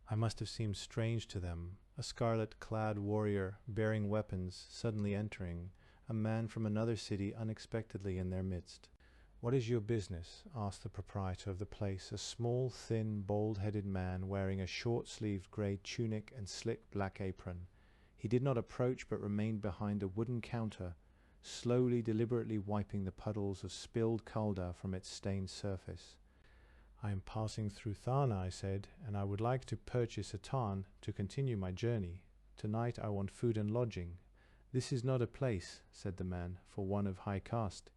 I must have seemed strange to them. A scarlet-clad warrior, bearing weapons, suddenly entering, a man from another city unexpectedly in their midst. "What is your business?" asked the proprietor of the place, a small, thin, bald-headed man wearing a short-sleeved grey tunic and slick black apron. He did not approach, but remained behind a wooden counter, slowly, deliberately wiping the puddles of spilled calda from its stained surface. "I am passing through Tharna," I said, "and I would like to purchase a tarn to continue my journey. Tonight I want food and lodging." "This is not a place," said the man, "for one of high caste."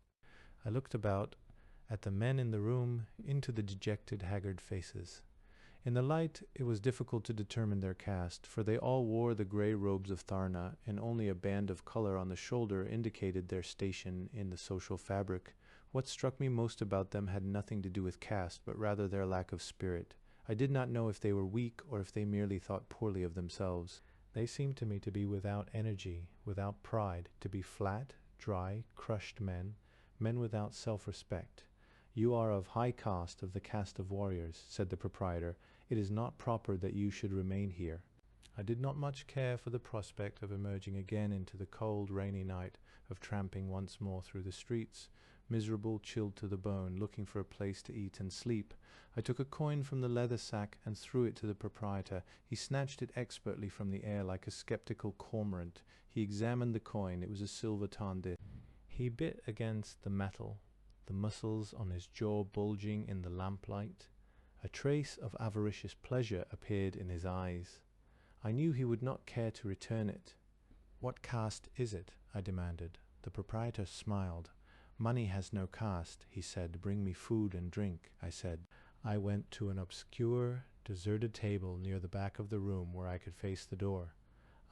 I looked about at the men in the room, into the dejected, haggard faces. In the light it was difficult to determine their caste, for they all wore the grey robes of Tharna, and only a band of colour on the shoulder indicated their station in the social fabric. What struck me most about them had nothing to do with caste, but rather their lack of spirit. I did not know if they were weak, or if they merely thought poorly of themselves. They seemed to me to be without energy, without pride, to be flat, dry, crushed men without self-respect. "You are of high caste, of the caste of warriors," said the proprietor. "It is not proper that you should remain here." I did not much care for the prospect of emerging again into the cold, rainy night, of tramping once more through the streets, miserable, chilled to the bone, looking for a place to eat and sleep. I took a coin from the leather sack and threw it to the proprietor. He snatched it expertly from the air like a skeptical cormorant. He examined the coin. It was a silver tandit. He bit against the metal, the muscles on his jaw bulging in the lamplight. A trace of avaricious pleasure appeared in his eyes. I knew he would not care to return it. "What caste is it?" I demanded. The proprietor smiled. "Money has no caste," he said. "Bring me food and drink," I said. I went to an obscure, deserted table near the back of the room where I could face the door.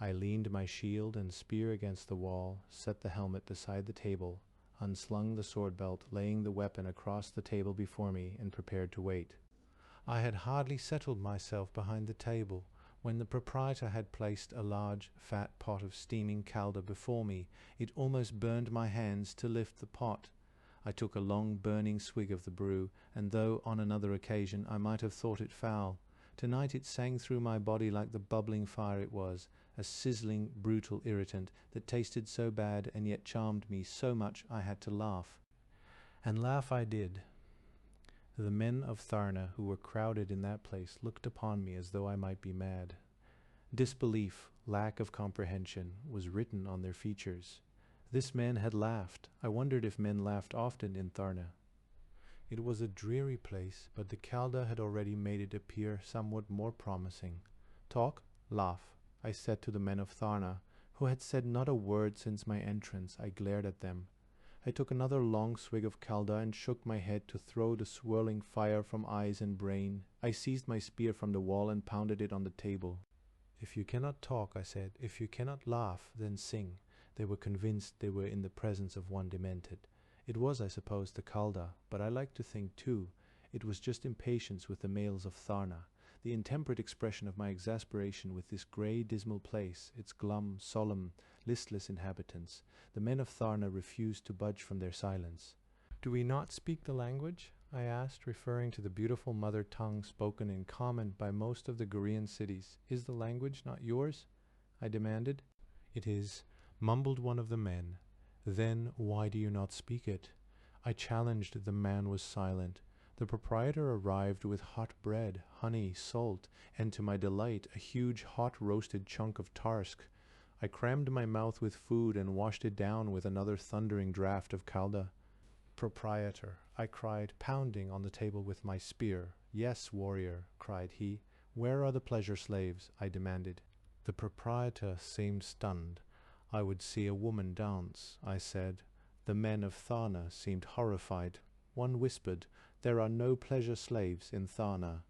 I leaned my shield and spear against the wall, set the helmet beside the table, unslung the sword belt, laying the weapon across the table before me, and prepared to wait. I had hardly settled myself behind the table when the proprietor had placed a large, fat pot of steaming calda before me. It almost burned my hands to lift the pot. I took a long, burning swig of the brew, and though on another occasion I might have thought it foul, tonight it sang through my body like the bubbling fire it was, a sizzling, brutal irritant that tasted so bad and yet charmed me so much I had to laugh. And laugh I did. The men of Tharna who were crowded in that place looked upon me as though I might be mad. Disbelief, lack of comprehension, was written on their features. This man had laughed. I wondered if men laughed often in Tharna. It was a dreary place, but the calda had already made it appear somewhat more promising. "Talk, laugh," I said to the men of Tharna, who had said not a word since my entrance. I glared at them. I took another long swig of Calda and shook my head to throw the swirling fire from eyes and brain. I seized my spear from the wall and pounded it on the table. "If you cannot talk," I said, "if you cannot laugh, then sing." They were convinced they were in the presence of one demented. It was, I suppose, the Calda, but I like to think, too, it was just impatience with the males of Tharna, the intemperate expression of my exasperation with this grey, dismal place, its glum, solemn, listless inhabitants. The men of Tharna refused to budge from their silence. "Do we not speak the language?" I asked, referring to the beautiful mother tongue spoken in common by most of the Gorean cities. "Is the language not yours?" I demanded. "It is," mumbled one of the men. "Then why do you not speak it?" I challenged. The man was silent. The proprietor arrived with hot bread, honey, salt, and to my delight a huge hot roasted chunk of tarsk. I crammed my mouth with food and washed it down with another thundering draught of Calda. "Proprietor," I cried, pounding on the table with my spear. "Yes, warrior," cried he. "Where are the pleasure slaves?" I demanded. The proprietor seemed stunned. "I would see a woman dance," I said. The men of Tharna seemed horrified. One whispered, "There are no pleasure slaves in Tharna."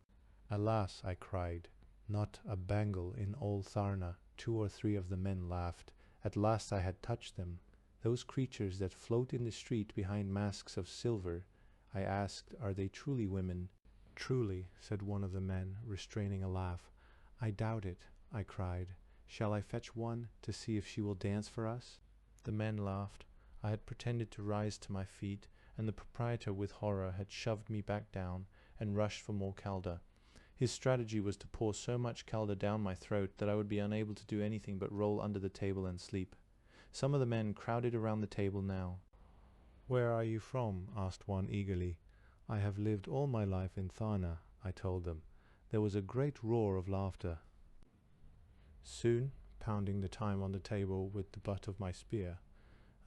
"Alas," I cried, "not a bangle in all Tharna." 2 or 3 of the men laughed. At last I had touched them. "Those creatures that float in the street behind masks of silver," I asked, "are they truly women?" "Truly," said one of the men, restraining a laugh. "I doubt it," I cried. "Shall I fetch one to see if she will dance for us?" The men laughed. I had pretended to rise to my feet, and the proprietor with horror had shoved me back down and rushed for more Calda. His strategy was to pour so much Calda down my throat that I would be unable to do anything but roll under the table and sleep. Some of the men crowded around the table now. "Where are you from?" asked one eagerly. "I have lived all my life in Tharna," I told them. There was a great roar of laughter. Soon, pounding the time on the table with the butt of my spear,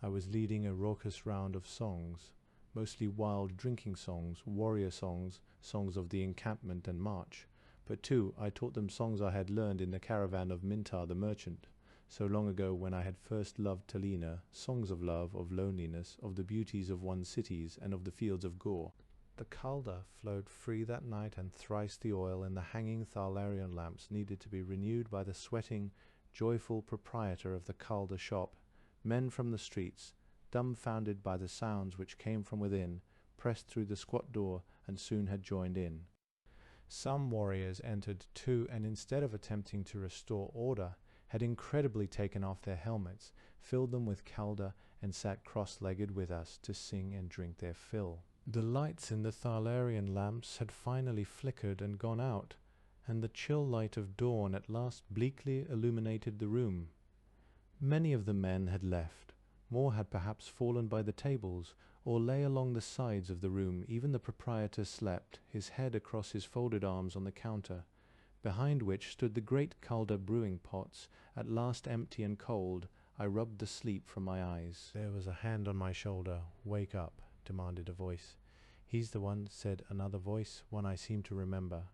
I was leading a raucous round of songs, mostly wild drinking songs, warrior songs, songs of the encampment and march. But too, I taught them songs I had learned in the caravan of Mintar the merchant, so long ago when I had first loved Talina, songs of love, of loneliness, of the beauties of one's cities, and of the fields of Gor. The Calda flowed free that night, and thrice the oil in the hanging Tharlarian lamps needed to be renewed by the sweating, joyful proprietor of the Calda shop. Men from the streets, dumbfounded by the sounds which came from within, pressed through the squat door and soon had joined in. Some warriors entered too, and instead of attempting to restore order, had incredibly taken off their helmets, filled them with Calda, and sat cross-legged with us to sing and drink their fill. The lights in the Tharlarian lamps had finally flickered and gone out, and the chill light of dawn at last bleakly illuminated the room. Many of the men had left. More had perhaps fallen by the tables, or lay along the sides of the room. Even the proprietor slept, his head across his folded arms on the counter, behind which stood the great Calda brewing pots, at last empty and cold. I rubbed the sleep from my eyes. There was a hand on my shoulder. "Wake up," demanded a voice. "He's the one," said another voice, one I seemed to remember.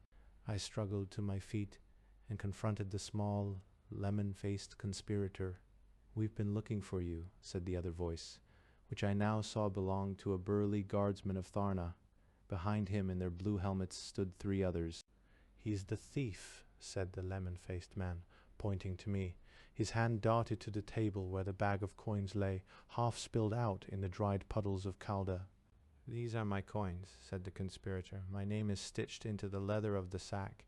I struggled to my feet and confronted the small, lemon-faced conspirator. "We've been looking for you," said the other voice, which I now saw belonged to a burly guardsman of Tharna. Behind him in their blue helmets stood 3 others. "He's the thief," said the lemon-faced man, pointing to me. His hand darted to the table where the bag of coins lay, half spilled out in the dried puddles of Calda. "These are my coins," said the conspirator. "My name is stitched into the leather of the sack."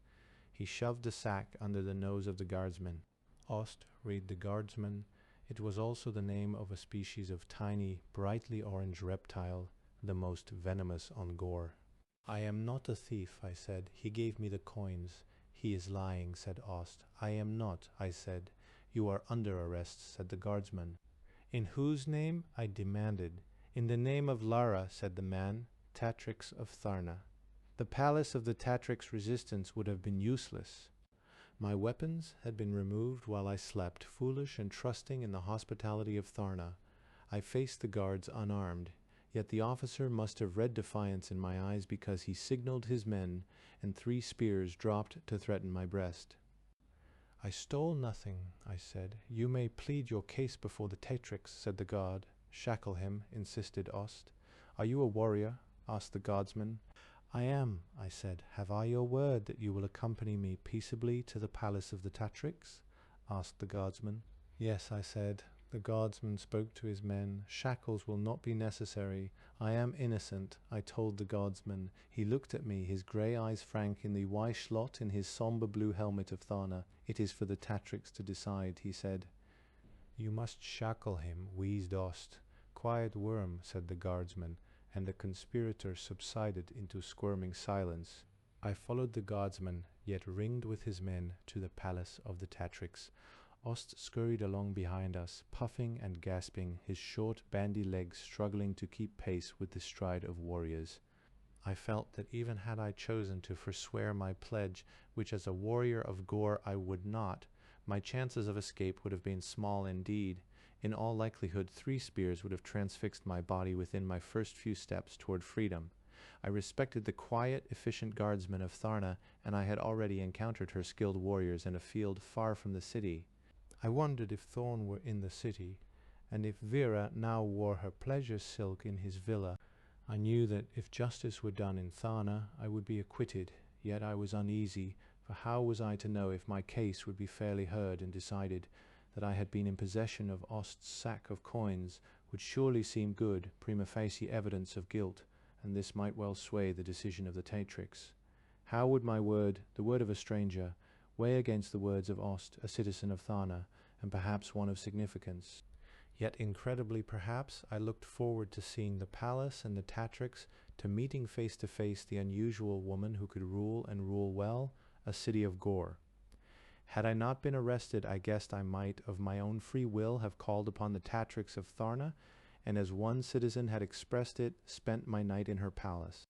He shoved the sack under the nose of the guardsman. Ost, read the guardsman. It was also the name of a species of tiny, brightly orange reptile, the most venomous on Gor. "I am not a thief," I said. "He gave me the coins." "He is lying," said Ost. "I am not," I said. "You are under arrest," said the guardsman. "In whose name?" I demanded. "In the name of Lara," said the man, "Tatrix of Tharna." The palace of the Tatrix resistance would have been useless. My weapons had been removed while I slept, foolish and trusting in the hospitality of Tharna. I faced the guards unarmed, yet the officer must have read defiance in my eyes, because he signaled his men, and 3 spears dropped to threaten my breast. "I stole nothing," I said. "You may plead your case before the Tatrix," said the guard, Shackle him, insisted Ost. Are you a warrior? Asked the guardsman. I am, I said. Have I your word that you will accompany me peaceably to the palace of the Tatrix? Asked the guardsman. Yes, I said. The guardsman spoke to his men. Shackles will not be necessary. I am innocent, I told the guardsman. He looked at me, his grey eyes frank in the Weishlot in his sombre blue helmet of Tharna. It is for the Tatrix to decide, he said. You must shackle him, wheezed Ost. Quiet worm, said the guardsman, and the conspirator subsided into squirming silence. I followed the guardsman, yet ringed with his men, to the palace of the Tatrix. Ost scurried along behind us, puffing and gasping, his short, bandy legs struggling to keep pace with the stride of warriors. I felt that even had I chosen to forswear my pledge, which as a warrior of Gor I would not, my chances of escape would have been small indeed. In all likelihood, 3 spears would have transfixed my body within my first few steps toward freedom. I respected the quiet, efficient guardsmen of Tharna, and I had already encountered her skilled warriors in a field far from the city. I wondered if Thorn were in the city, and if Vera now wore her pleasure silk in his villa. I knew that if justice were done in Tharna, I would be acquitted, yet I was uneasy, for how was I to know if my case would be fairly heard and decided? That I had been in possession of Ost's sack of coins would surely seem good, prima facie evidence of guilt, and this might well sway the decision of the Tatrix. How would my word, the word of a stranger, weigh against the words of Ost, a citizen of Tharna, and perhaps one of significance? Yet incredibly perhaps, I looked forward to seeing the palace and the Tatrix, to meeting face to face the unusual woman who could rule and rule well, a city of Gor. Had I not been arrested, I guessed I might, of my own free will, have called upon the Tatrix of Tharna, and as one citizen had expressed it, spent my night in her palace.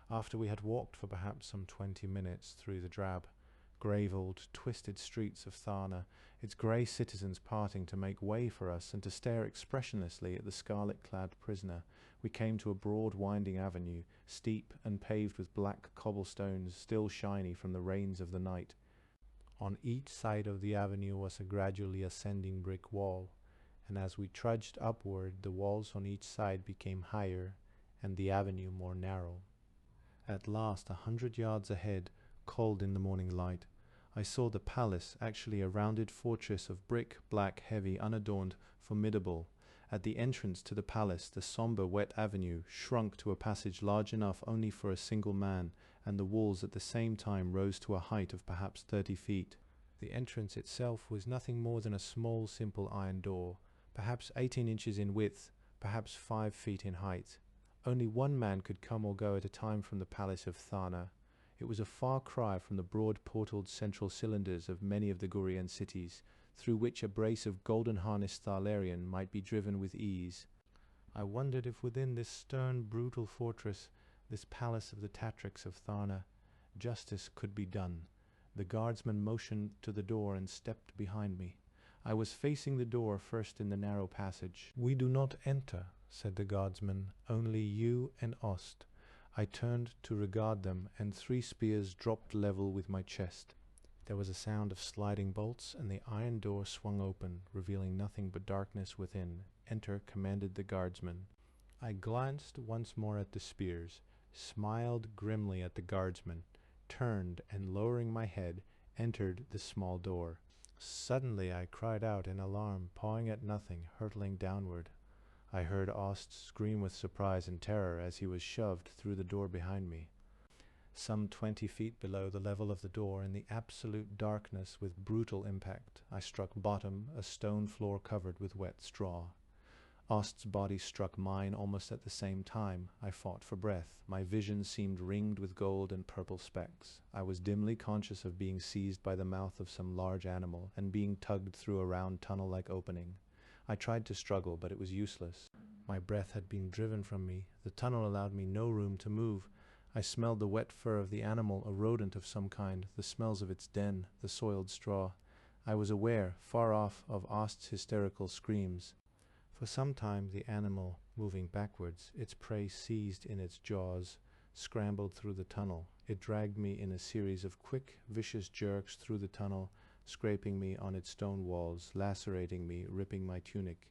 After we had walked for perhaps some 20 minutes through the drab, gravelled, twisted streets of Tharna, its grey citizens parting to make way for us and to stare expressionlessly at the scarlet-clad prisoner, we came to a broad winding avenue, steep and paved with black cobblestones still shiny from the rains of the night. On each side of the avenue was a gradually ascending brick wall, and as we trudged upward the walls on each side became higher and the avenue more narrow. At last, 100 yards ahead, cold in the morning light, I saw the palace, actually a rounded fortress of brick, black, heavy, unadorned, formidable. At the entrance to the palace, the sombre, wet avenue shrunk to a passage large enough only for a single man, and the walls at the same time rose to a height of perhaps 30 feet. The entrance itself was nothing more than a small, simple iron door, perhaps 18 inches in width, perhaps 5 feet in height. Only one man could come or go at a time from the palace of Tharna. It was a far cry from the broad portaled central cylinders of many of the Gorean cities, through which a brace of golden-harnessed Tharlarian might be driven with ease. I wondered if within this stern, brutal fortress, this palace of the Tatrix of Tharna, justice could be done. The guardsman motioned to the door and stepped behind me. I was facing the door first in the narrow passage. "We do not enter," said the guardsman, "only you and Ost." I turned to regard them, and 3 spears dropped level with my chest. There was a sound of sliding bolts, and the iron door swung open, revealing nothing but darkness within. "Enter," commanded the guardsman. I glanced once more at the spears, smiled grimly at the guardsman, turned, and lowering my head, entered the small door. Suddenly I cried out in alarm, pawing at nothing, hurtling downward. I heard Ost scream with surprise and terror as he was shoved through the door behind me. Some 20 feet below the level of the door, in the absolute darkness with brutal impact, I struck bottom, a stone floor covered with wet straw. Ost's body struck mine almost at the same time. I fought for breath. My vision seemed ringed with gold and purple specks. I was dimly conscious of being seized by the mouth of some large animal and being tugged through a round tunnel-like opening. I tried to struggle, but it was useless. My breath had been driven from me. The tunnel allowed me no room to move. I smelled the wet fur of the animal, a rodent of some kind, the smells of its den, the soiled straw. I was aware, far off, of Ost's hysterical screams. For some time the animal, moving backwards, its prey seized in its jaws, scrambled through the tunnel. It dragged me in a series of quick, vicious jerks through the tunnel, scraping me on its stone walls, lacerating me, ripping my tunic.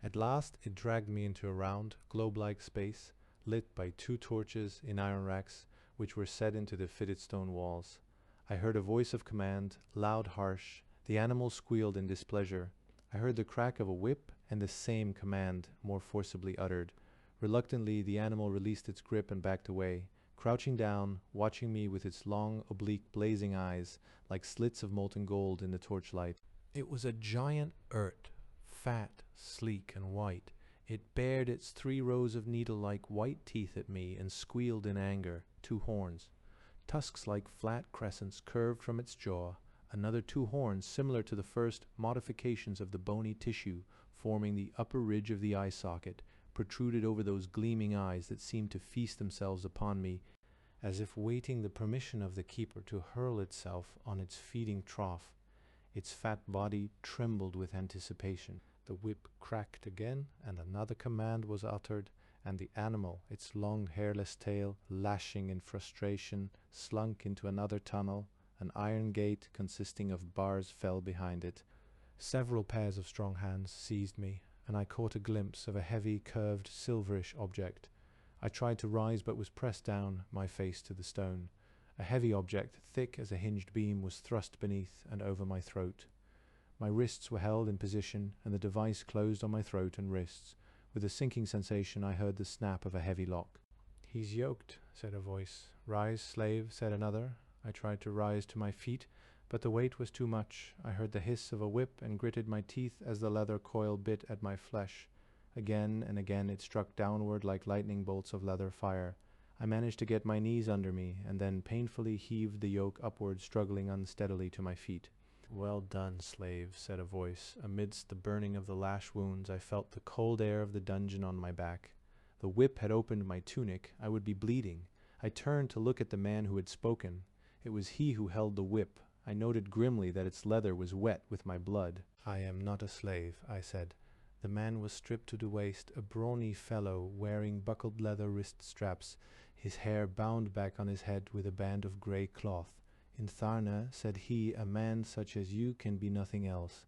At last it dragged me into a round, globe-like space, lit by 2 torches in iron racks, which were set into the fitted stone walls. I heard a voice of command, loud, harsh. The animal squealed in displeasure. I heard the crack of a whip and the same command, more forcibly uttered. Reluctantly, the animal released its grip and backed away, crouching down, watching me with its long, oblique, blazing eyes, like slits of molten gold in the torchlight. It was a giant urt, fat, sleek, and white. It bared its 3 rows of needle-like white teeth at me and squealed in anger, 2 horns. Tusks like flat crescents curved from its jaw, another 2 horns similar to the first modifications of the bony tissue forming the upper ridge of the eye socket, protruded over those gleaming eyes that seemed to feast themselves upon me, as if waiting the permission of the keeper to hurl itself on its feeding trough. Its fat body trembled with anticipation. The whip cracked again, and another command was uttered, and the animal, its long hairless tail lashing in frustration, slunk into another tunnel. An iron gate consisting of bars fell behind it. Several pairs of strong hands seized me, and I caught a glimpse of a heavy, curved, silverish object. I tried to rise, but was pressed down, my face to the stone. A heavy object, thick as a hinged beam, was thrust beneath and over my throat. My wrists were held in position, and the device closed on my throat and wrists. With a sinking sensation, I heard the snap of a heavy lock. "He's yoked," said a voice. "Rise, slave," said another. I tried to rise to my feet, but the weight was too much. I heard the hiss of a whip and gritted my teeth as the leather coil bit at my flesh. Again and again it struck downward like lightning bolts of leather fire. I managed to get my knees under me, and then painfully heaved the yoke upward, struggling unsteadily to my feet. "Well done, slave," said a voice. Amidst the burning of the lash wounds, I felt the cold air of the dungeon on my back. The whip had opened my tunic. I would be bleeding. I turned to look at the man who had spoken. It was he who held the whip. I noted grimly that its leather was wet with my blood. "I am not a slave," I said. The man was stripped to the waist, a brawny fellow wearing buckled leather wrist straps, his hair bound back on his head with a band of grey cloth. "In Tharna," said he, "a man such as you can be nothing else."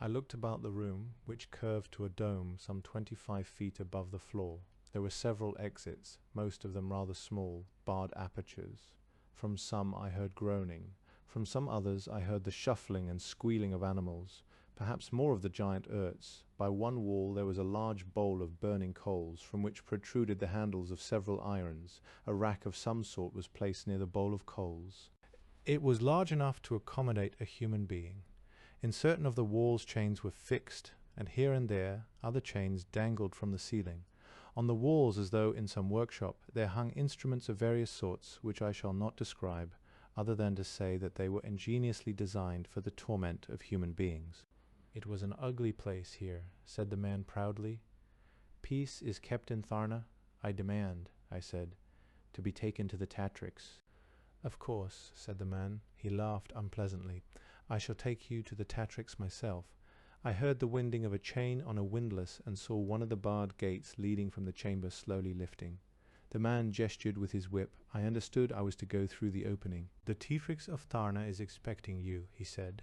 I looked about the room, which curved to a dome some 25 feet above the floor. There were several exits, most of them rather small, barred apertures. From some I heard groaning. From some others I heard the shuffling and squealing of animals, perhaps more of the giant urts. By one wall there was a large bowl of burning coals, from which protruded the handles of several irons. A rack of some sort was placed near the bowl of coals. It was large enough to accommodate a human being. In certain of the walls chains were fixed, and here and there other chains dangled from the ceiling. On the walls, as though in some workshop, there hung instruments of various sorts, which I shall not describe, other than to say that they were ingeniously designed for the torment of human beings. "It was an ugly place here," said the man proudly. "Peace is kept in Tharna. I demand," I said, "to be taken to the Tatrix." "Of course," said the man. He laughed unpleasantly. "I shall take you to the Tatrix myself." I heard the winding of a chain on a windlass and saw one of the barred gates leading from the chamber slowly lifting. The man gestured with his whip. I understood I was to go through the opening. "The Tatrix of Tharna is expecting you," he said.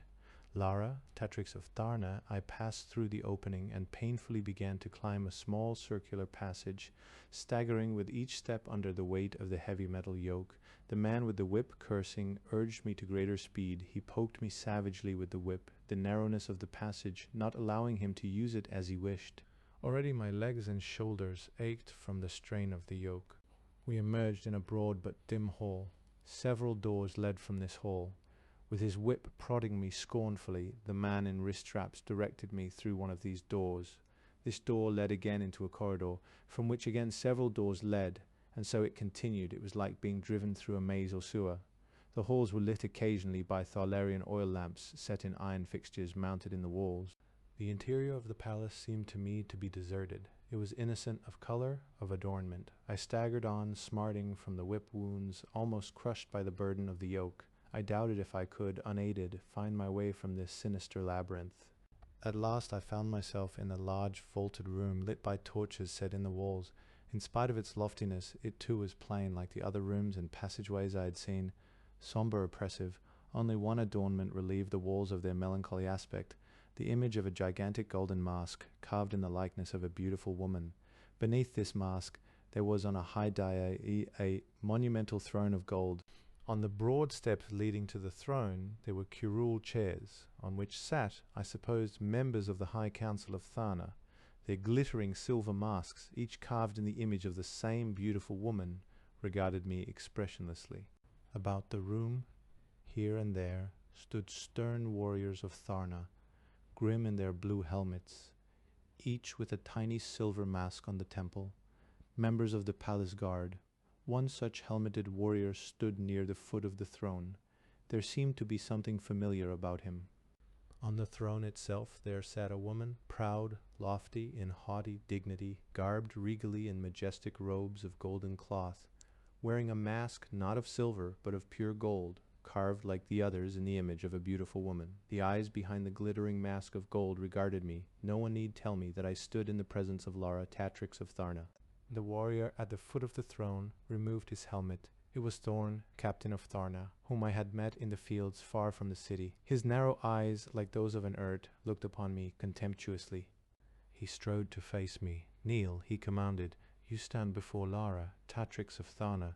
"Lara, Tatrix of Tharna." I passed through the opening and painfully began to climb a small circular passage, staggering with each step under the weight of the heavy metal yoke. The man with the whip, cursing, urged me to greater speed. He poked me savagely with the whip, the narrowness of the passage not allowing him to use it as he wished. Already my legs and shoulders ached from the strain of the yoke. We emerged in a broad but dim hall. Several doors led from this hall. With his whip prodding me scornfully, the man in wrist straps directed me through one of these doors. This door led again into a corridor, from which again several doors led, and so it continued. It was like being driven through a maze or sewer. The halls were lit occasionally by Tharlarian oil lamps set in iron fixtures mounted in the walls. The interior of the palace seemed to me to be deserted. It was innocent of color, of adornment. I staggered on, smarting from the whip wounds, almost crushed by the burden of the yoke. I doubted if I could, unaided, find my way from this sinister labyrinth. At last I found myself in a large vaulted room lit by torches set in the walls. In spite of its loftiness, it too was plain like the other rooms and passageways I had seen. Somber, oppressive, only one adornment relieved the walls of their melancholy aspect. the image of a gigantic golden mask carved in the likeness of a beautiful woman. Beneath this mask there was on a high dais a monumental throne of gold. On the broad steps leading to the throne there were curule chairs, on which sat, I supposed, members of the High Council of Tharna. Their glittering silver masks, each carved in the image of the same beautiful woman, regarded me expressionlessly. About the room, here and there, stood stern warriors of Tharna, grim in their blue helmets, each with a tiny silver mask on the temple, members of the palace guard. One such helmeted warrior stood near the foot of the throne. There seemed to be something familiar about him. On the throne itself there sat a woman, proud, lofty, in haughty dignity, garbed regally in majestic robes of golden cloth, wearing a mask not of silver but of pure gold, carved like the others in the image of a beautiful woman. The eyes behind the glittering mask of gold regarded me. No one need tell me that I stood in the presence of Lara, Tatrix of Tharna. The warrior at the foot of the throne removed his helmet. It was Thorn, captain of Tharna, whom I had met in the fields far from the city. His narrow eyes, like those of an Urt, looked upon me contemptuously. He strode to face me. "Kneel," he commanded. "You stand before Lara, Tatrix of Tharna."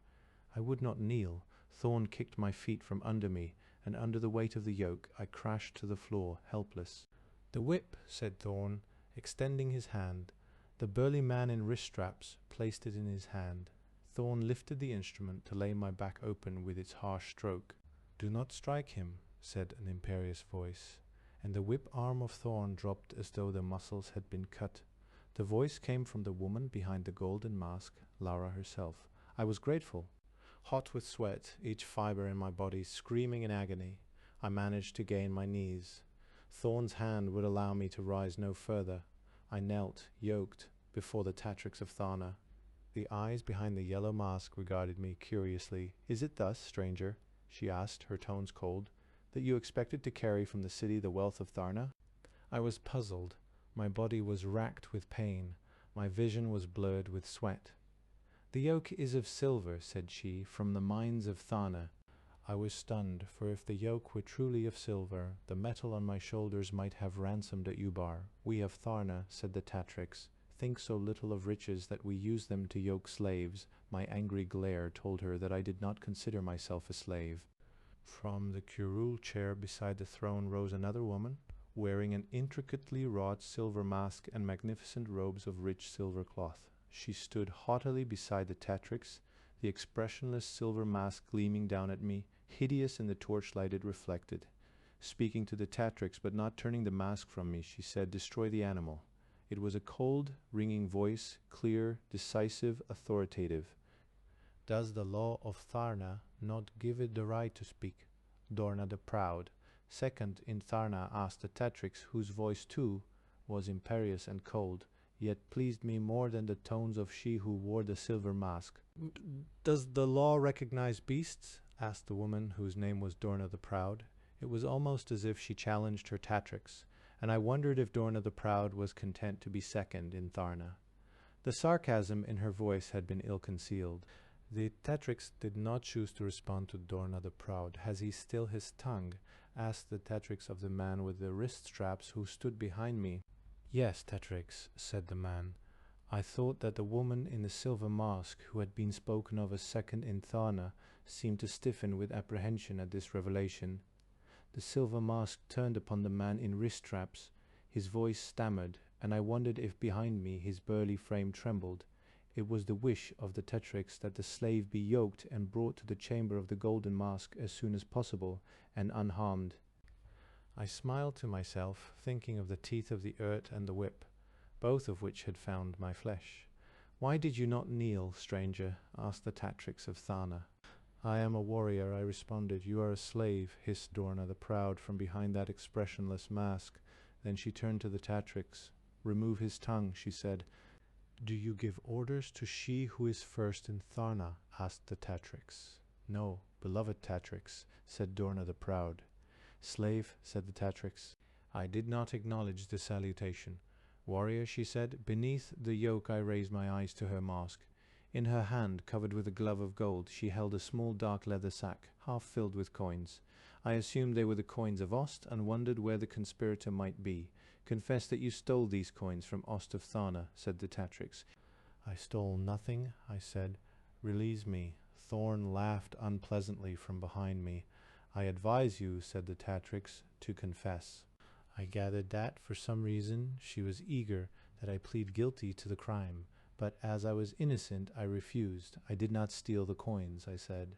I would not kneel. Thorn kicked my feet from under me, and under the weight of the yoke I crashed to the floor, helpless. "The whip," said Thorn, extending his hand. The burly man in wrist straps placed it in his hand. Thorn lifted the instrument to lay my back open with its harsh stroke. "Do not strike him," said an imperious voice, and the whip arm of Thorn dropped as though the muscles had been cut. The voice came from the woman behind the golden mask, Lara herself. I was grateful. Hot with sweat, each fiber in my body screaming in agony, I managed to gain my knees. Thorn's hand would allow me to rise no further. I knelt, yoked, before the Tatrix of Tharna. The eyes behind the yellow mask regarded me curiously. "Is it thus, stranger," she asked, her tones cold, "that you expected to carry from the city the wealth of Tharna?" I was puzzled. My body was racked with pain. My vision was blurred with sweat. "The yoke is of silver," said she, "from the mines of Tharna." I was stunned, for if the yoke were truly of silver, the metal on my shoulders might have ransomed at Ubar. "We of Tharna," said the Tatrix, "think so little of riches that we use them to yoke slaves." My angry glare told her that I did not consider myself a slave. From the curule chair beside the throne rose another woman, wearing an intricately wrought silver mask and magnificent robes of rich silver cloth. She stood haughtily beside the Tatrix, the expressionless silver mask gleaming down at me, hideous in the torchlight it reflected. Speaking to the Tatrix, but not turning the mask from me, she said, "Destroy the animal." It was a cold, ringing voice, clear, decisive, authoritative. "Does the law of Tharna not give it the right to speak?" Dorna the Proud, second in Tharna, asked the Tatrix, whose voice, too, was imperious and cold, yet pleased me more than the tones of she who wore the silver mask. "Does the law recognize beasts?" asked the woman whose name was Dorna the Proud. It was almost as if she challenged her Tatrix, and I wondered if Dorna the Proud was content to be second in Tharna. The sarcasm in her voice had been ill-concealed. The Tatrix did not choose to respond to Dorna the Proud. "Has he still his tongue?" asked the Tatrix of the man with the wrist straps who stood behind me. "Yes, Tatrix," said the man. I thought that the woman in the silver mask, who had been spoken of as second in Tharna, seemed to stiffen with apprehension at this revelation. The silver mask turned upon the man in wrist straps. His voice stammered, and I wondered if behind me his burly frame trembled. It was the wish of the Tatrix that the slave be yoked and brought to the chamber of the golden mask as soon as possible, and unharmed. I smiled to myself, thinking of the teeth of the Urt and the whip, both of which had found my flesh. "Why did you not kneel, stranger?" asked the Tatrix of Tharna. "I am a warrior," I responded. "You are a slave," hissed Dorna the Proud from behind that expressionless mask. Then she turned to the Tatrix. "Remove his tongue," she said. "Do you give orders to she who is first in Tharna?" asked the Tatrix. "No, beloved Tatrix," said Dorna the Proud. "Slave," said the Tatrix. I did not acknowledge the salutation. "Warrior," she said. Beneath the yoke I raised my eyes to her mask. In her hand, covered with a glove of gold, she held a small dark leather sack, half filled with coins. I assumed they were the coins of Ost and wondered where the conspirator might be. Confess that you stole these coins from Ost of Tharna, said the Tatrix. I stole nothing, I said. Release me. Thorn laughed unpleasantly from behind me. I advise you, said the Tatrix, to confess. I gathered that, for some reason, she was eager that I plead guilty to the crime, but as I was innocent, I refused. I did not steal the coins, I said.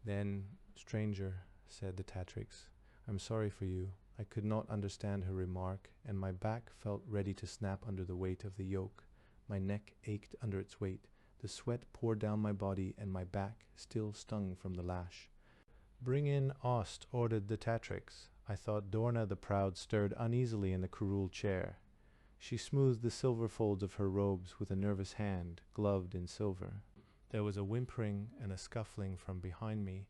Then, stranger, said the Tatrix, I'm sorry for you. I could not understand her remark, and my back felt ready to snap under the weight of the yoke. My neck ached under its weight. The sweat poured down my body, and my back still stung from the lash. Bring in Ost, ordered the Tatrix. I thought Dorna the Proud stirred uneasily in the curule chair. She smoothed the silver folds of her robes with a nervous hand, gloved in silver. There was a whimpering and a scuffling from behind me,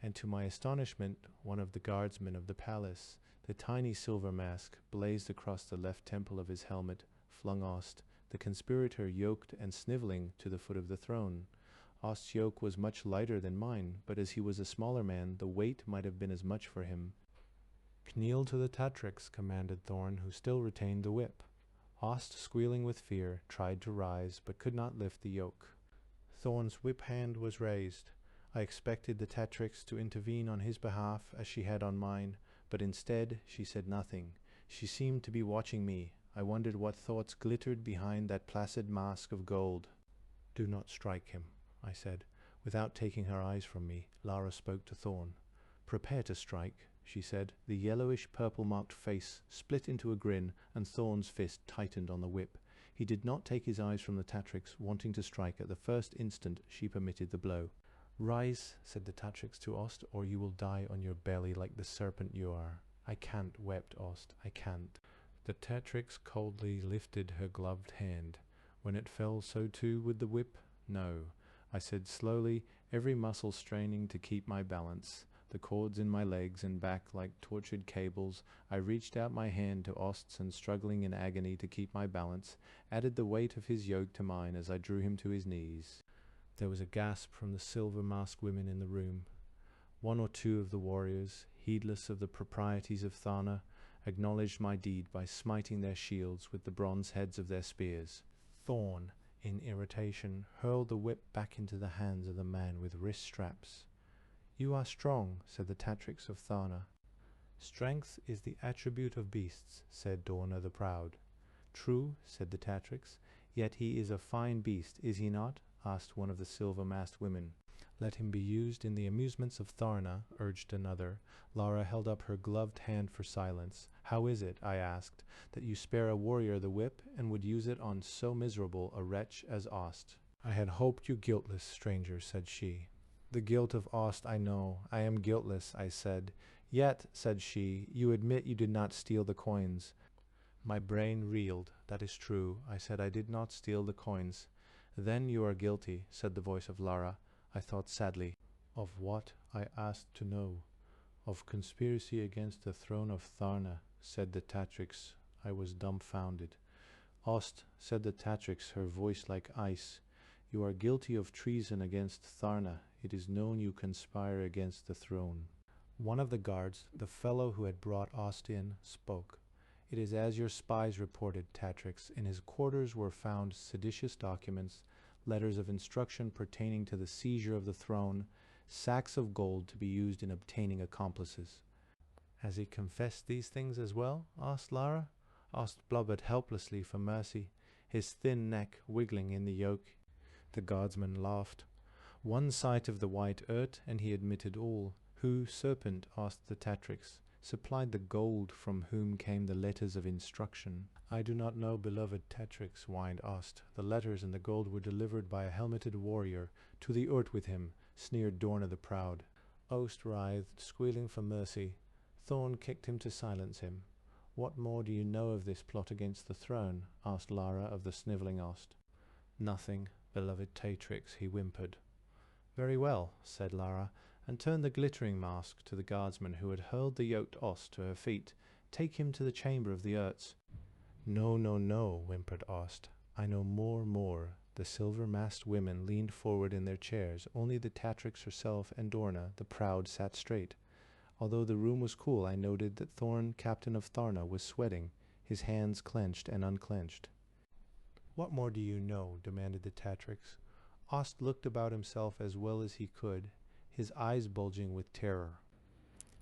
and to my astonishment, one of the guardsmen of the palace, the tiny silver mask, blazed across the left temple of his helmet, flung Ost, the conspirator yoked and snivelling, to the foot of the throne. Ost's yoke was much lighter than mine, but as he was a smaller man, the weight might have been as much for him. Kneel to the Tatrix, commanded Thorn, who still retained the whip. Ost, squealing with fear, tried to rise, but could not lift the yoke. Thorn's whip hand was raised. I expected the Tatrix to intervene on his behalf as she had on mine, but instead she said nothing. She seemed to be watching me. I wondered what thoughts glittered behind that placid mask of gold. Do not strike him, I said. Without taking her eyes from me, Lara spoke to Thorn. Prepare to strike, she said. The yellowish purple-marked face split into a grin, and Thorn's fist tightened on the whip. He did not take his eyes from the Tatrix, wanting to strike at the first instant she permitted the blow. Rise, said the Tatrix to Ost, or you will die on your belly like the serpent you are. I can't, wept Ost, I can't. The Tatrix coldly lifted her gloved hand. When it fell, so too would the whip? No, I said slowly, every muscle straining to keep my balance. The cords in my legs and back like tortured cables, I reached out my hand to Ost's and, struggling in agony to keep my balance, added the weight of his yoke to mine as I drew him to his knees. There was a gasp from the silver-masked women in the room. One or two of the warriors, heedless of the proprieties of Tharna, acknowledged my deed by smiting their shields with the bronze heads of their spears. Thorn, in irritation, hurled the whip back into the hands of the man with wrist straps. You are strong, said the Tatrix of Tharna. Strength is the attribute of beasts, said Dorna the Proud. True, said the Tatrix, yet he is a fine beast, is he not? Asked one of the silver-masked women. Let him be used in the amusements of Tharna, urged another. Lara held up her gloved hand for silence. How is it, I asked, that you spare a warrior the whip, and would use it on so miserable a wretch as Ost? I had hoped you guiltless, stranger, said she. The guilt of Ost I know. I am guiltless, I said. Yet, said she, you admit you did not steal the coins. My brain reeled. That is true. I said I did not steal the coins. Then you are guilty, said the voice of Lara. I thought sadly. Of what? I asked to know. Of conspiracy against the throne of Tharna, said the Tatrix. I was dumbfounded. Ost, said the Tatrix, her voice like ice. You are guilty of treason against Tharna. It is known you conspire against the throne. One of the guards, the fellow who had brought Ost in, spoke. It is as your spies reported, Tatrix. In his quarters were found seditious documents, letters of instruction pertaining to the seizure of the throne, sacks of gold to be used in obtaining accomplices. Has he confessed these things as well? Asked Lara. Ost blubbered helplessly for mercy, his thin neck wiggling in the yoke. The guardsman laughed. One sight of the white earth, and he admitted all. Who, serpent, asked the Tatrix, supplied the gold from whom came the letters of instruction? I do not know, beloved Tatrix, whined Ost. The letters and the gold were delivered by a helmeted warrior. To the earth with him, sneered Dorna the Proud. Ost writhed, squealing for mercy. Thorn kicked him to silence him. What more do you know of this plot against the throne? Asked Lara of the snivelling Ost. Nothing, beloved Tatrix, he whimpered. Very well, said Lara, and turned the glittering mask to the guardsman who had hurled the yoked Ost to her feet. Take him to the chamber of the Urts. No, no, no, whimpered Ost. I know more. The silver-masked women leaned forward in their chairs. Only the Tatrix herself and Dorna, the Proud, sat straight. Although the room was cool, I noted that Thorn, captain of Tharna, was sweating, his hands clenched and unclenched. "What more do you know?" demanded the Tatrix. Ost looked about himself as well as he could, his eyes bulging with terror.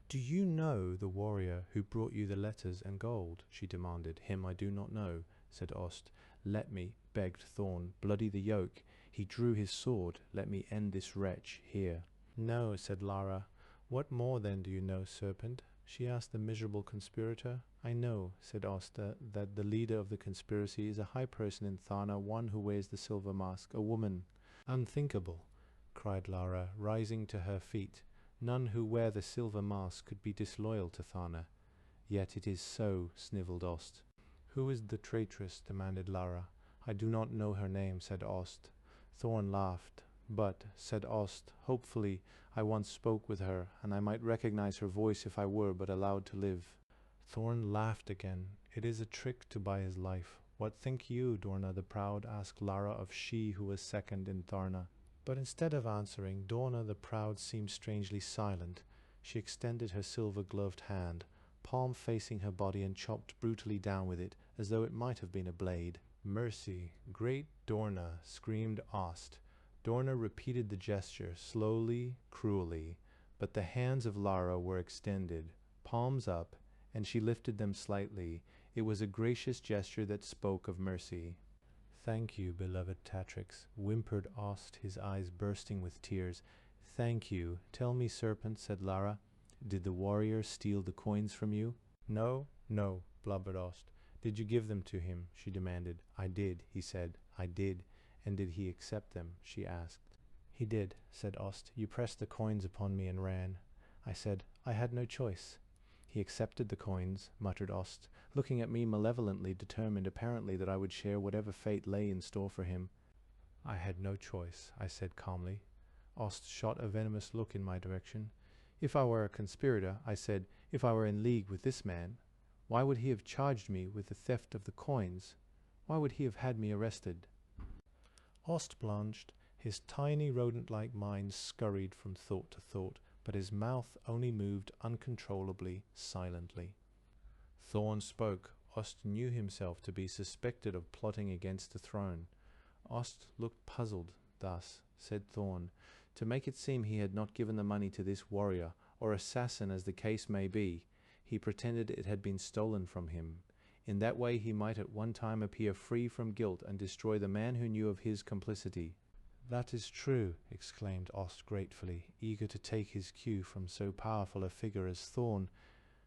"Do you know the warrior who brought you the letters and gold?" she demanded. "Him I do not know," said Ost. "Let me," begged Thorn, "bloody the yoke. He drew his sword. Let me end this wretch here." "No," said Lara. "What more then do you know, serpent?" she asked the miserable conspirator. "I know," said Osta, "that the leader of the conspiracy is a high person in Tharna, one who wears the silver mask, a woman." "Unthinkable," cried Lara, rising to her feet. "None who wear the silver mask could be disloyal to Tharna." "Yet it is so," snivelled Ost. "Who is the traitress?" demanded Lara. "I do not know her name," said Ost. Thorn laughed. "But," said Ost, hopefully, "I once spoke with her, and I might recognize her voice if I were but allowed to live." Thorn laughed again. "It is a trick to buy his life. What think you, Dorna the Proud?" asked Lara of she who was second in Tharna. But instead of answering, Dorna the Proud seemed strangely silent. She extended her silver-gloved hand, palm facing her body, and chopped brutally down with it, as though it might have been a blade. "Mercy, great Dorna!" screamed Ost. Dorna repeated the gesture, slowly, cruelly, but the hands of Lara were extended, palms up, and she lifted them slightly. It was a gracious gesture that spoke of mercy. "Thank you, beloved Tatrix," whimpered Ost, his eyes bursting with tears. "Thank you. Tell me, serpent," said Lara, "did the warrior steal the coins from you?" "No, no," blubbered Ost. "Did you give them to him?" she demanded. "I did," he said. "I did. And did he accept them?" she asked. "He did," said Ost. "You pressed the coins upon me and ran. I said, I had no choice." "He accepted the coins," muttered Ost, looking at me malevolently, determined apparently that I would share whatever fate lay in store for him. "I had no choice," I said calmly. Ost shot a venomous look in my direction. "If I were a conspirator," I said, "if I were in league with this man, why would he have charged me with the theft of the coins? Why would he have had me arrested?" Ost blanched. His tiny rodent-like mind scurried from thought to thought, but his mouth only moved uncontrollably, silently. Thorn spoke. Ost knew himself to be suspected of plotting against the throne. Ost looked puzzled. "Thus," said Thorn, "to make it seem he had not given the money to this warrior, or assassin as the case may be, he pretended it had been stolen from him. In that way he might at one time appear free from guilt and destroy the man who knew of his complicity." "That is true," exclaimed Ost gratefully, eager to take his cue from so powerful a figure as Thorn.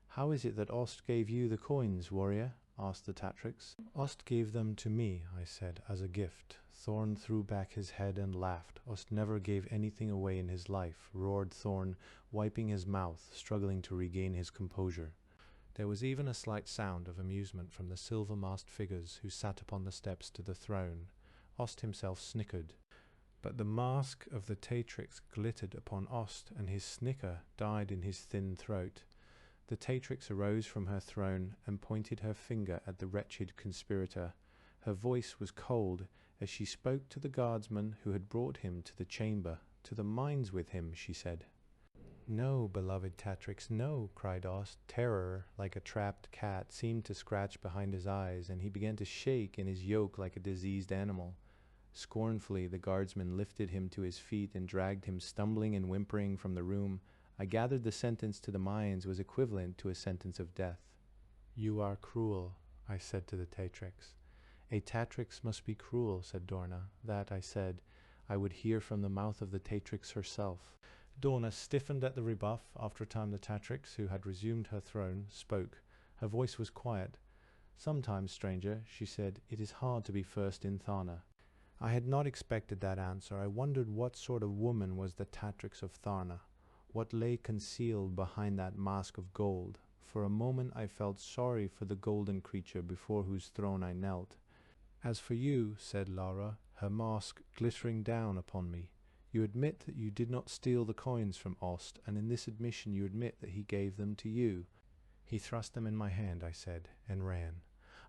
"How is it that Ost gave you the coins, warrior?" asked the Tatrix. "Ost gave them to me," I said, "as a gift." Thorn threw back his head and laughed. "Ost never gave anything away in his life," roared Thorn, wiping his mouth, struggling to regain his composure. There was even a slight sound of amusement from the silver-masked figures who sat upon the steps to the throne. Ost himself snickered. But the mask of the Tatrix glittered upon Ost, and his snicker died in his thin throat. The Tatrix arose from her throne and pointed her finger at the wretched conspirator. Her voice was cold as she spoke to the guardsman who had brought him to the chamber. "To the mines with him," she said. "No, beloved Tatrix, no," cried Ost. Terror, like a trapped cat, seemed to scratch behind his eyes, and he began to shake in his yoke like a diseased animal. Scornfully, the guardsman lifted him to his feet and dragged him stumbling and whimpering from the room. I gathered the sentence to the mines was equivalent to a sentence of death. "You are cruel," I said to the Tatrix. "A Tatrix must be cruel," said Dorna. That, I said, I would hear from the mouth of the Tatrix herself. Dorna stiffened at the rebuff. After a time the Tatrix, who had resumed her throne, spoke. Her voice was quiet. "Sometimes, stranger," she said, "it is hard to be first in Tharna." I had not expected that answer. I wondered what sort of woman was the Tatrix of Tharna. What lay concealed behind that mask of gold? For a moment I felt sorry for the golden creature before whose throne I knelt. "As for you," said Lara, her mask glittering down upon me, "you admit that you did not steal the coins from Ost, and in this admission you admit that he gave them to you." "He thrust them in my hand," I said, and ran.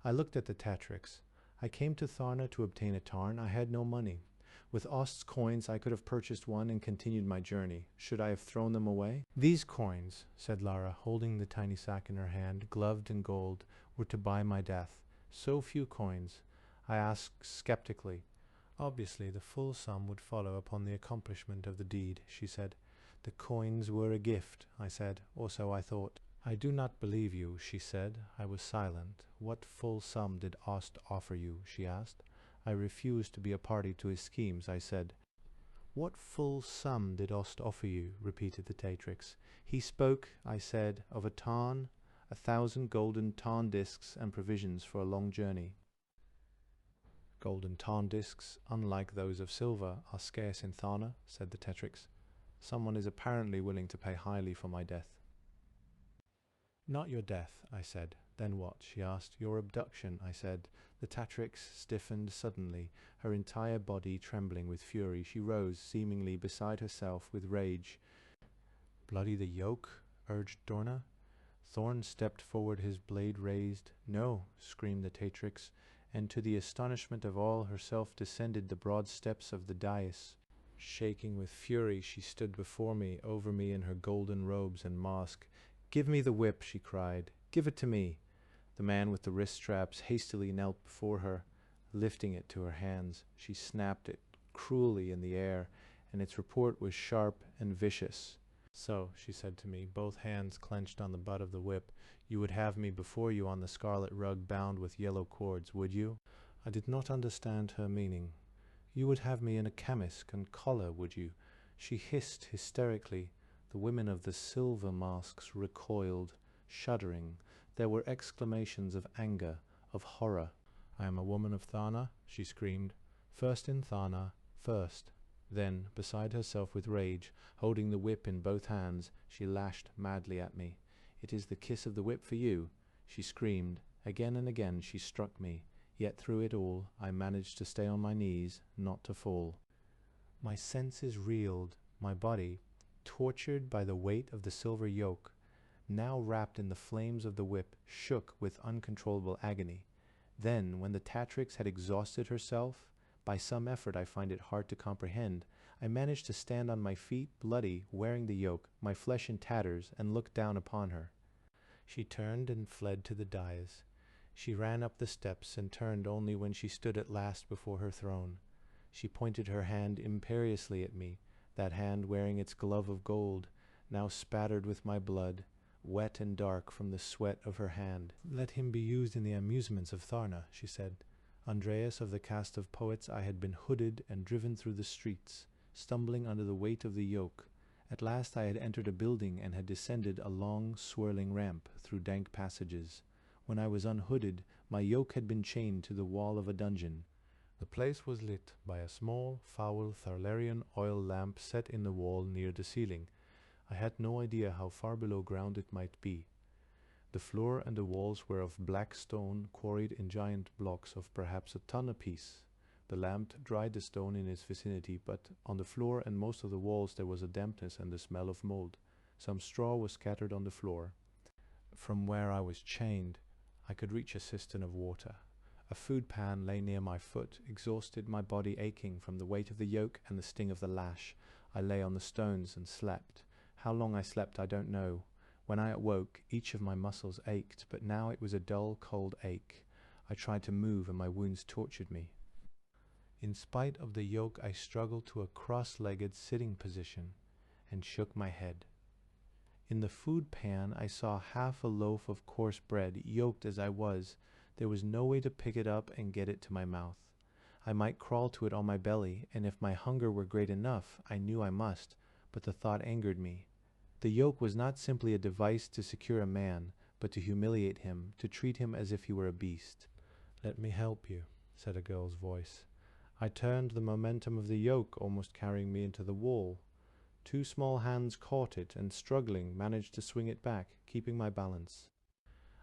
I looked at the Tatrix. "I came to Tharna to obtain a tarn. I had no money. With Ost's coins I could have purchased one and continued my journey. Should I have thrown them away? These coins, said Lara, holding the tiny sack in her hand, gloved in gold, were to buy my death. So few coins. I asked skeptically. Obviously the full sum would follow upon the accomplishment of the deed, she said. The coins were a gift, I said, or so I thought. I do not believe you, she said. I was silent. What full sum did Ost offer you? She asked. I refused to be a party to his schemes, I said. What full sum did Ost offer you? Repeated the Tatrix. He spoke, I said, of a tarn, 1,000 golden tarn discs and provisions for a long journey. Golden tarn discs, unlike those of silver, are scarce in Tharna, said the Tetrix. Someone is apparently willing to pay highly for my death. Not your death, I said. Then what? She asked. Your abduction, I said. The Tatrix stiffened suddenly, her entire body trembling with fury. She rose, seemingly beside herself with rage. Bloody the yoke? Urged Dorna. Thorn stepped forward, his blade raised. No, screamed the Tatrix, and to the astonishment of all, herself descended the broad steps of the dais. Shaking with fury, she stood before me, over me in her golden robes and mask. Give me the whip, she cried. Give it to me. The man with the wrist straps hastily knelt before her, lifting it to her hands. She snapped it cruelly in the air, and its report was sharp and vicious. So, she said to me, both hands clenched on the butt of the whip, you would have me before you on the scarlet rug bound with yellow cords, would you? I did not understand her meaning. You would have me in a camisk and collar, would you? She hissed hysterically. The women of the silver masks recoiled, shuddering. There were exclamations of anger, of horror. I am a woman of Tharna, she screamed. First in Tharna, first. Then, beside herself with rage, holding the whip in both hands, she lashed madly at me. It is the kiss of the whip for you, she screamed. Again and again she struck me, yet through it all I managed to stay on my knees, not to fall. My senses reeled, my body, tortured by the weight of the silver yoke, now wrapped in the flames of the whip, shook with uncontrollable agony. Then, when the Tatrix had exhausted herself, by some effort I find it hard to comprehend, I managed to stand on my feet, bloody, wearing the yoke, my flesh in tatters, and look down upon her. She turned and fled to the dais. She ran up the steps and turned only when she stood at last before her throne. She pointed her hand imperiously at me, that hand wearing its glove of gold, now spattered with my blood, wet and dark from the sweat of her hand. Let him be used in the amusements of Tharna, she said. Andreas of the cast of poets, I had been hooded and driven through the streets, stumbling under the weight of the yoke. At last I had entered a building and had descended a long, swirling ramp through dank passages. When I was unhooded, my yoke had been chained to the wall of a dungeon. The place was lit by a small, foul Tharlarian oil lamp set in the wall near the ceiling. I had no idea how far below ground it might be. The floor and the walls were of black stone quarried in giant blocks of perhaps a ton apiece. The lamp dried the stone in its vicinity, but on the floor and most of the walls there was a dampness and the smell of mold. Some straw was scattered on the floor. From where I was chained, I could reach a cistern of water. A food pan lay near my foot, exhausted, my body aching from the weight of the yoke and the sting of the lash. I lay on the stones and slept. How long I slept I don't know. When I awoke, each of my muscles ached, but now it was a dull, cold ache. I tried to move and my wounds tortured me. In spite of the yoke, I struggled to a cross-legged sitting position and shook my head. In the food pan I saw half a loaf of coarse bread. Yoked as I was, there was no way to pick it up and get it to my mouth. I might crawl to it on my belly, and if my hunger were great enough, I knew I must, but the thought angered me. The yoke was not simply a device to secure a man, but to humiliate him, to treat him as if he were a beast. "Let me help you," said a girl's voice. I turned the momentum of the yoke, almost carrying me into the wall. Two small hands caught it and, struggling, managed to swing it back, keeping my balance.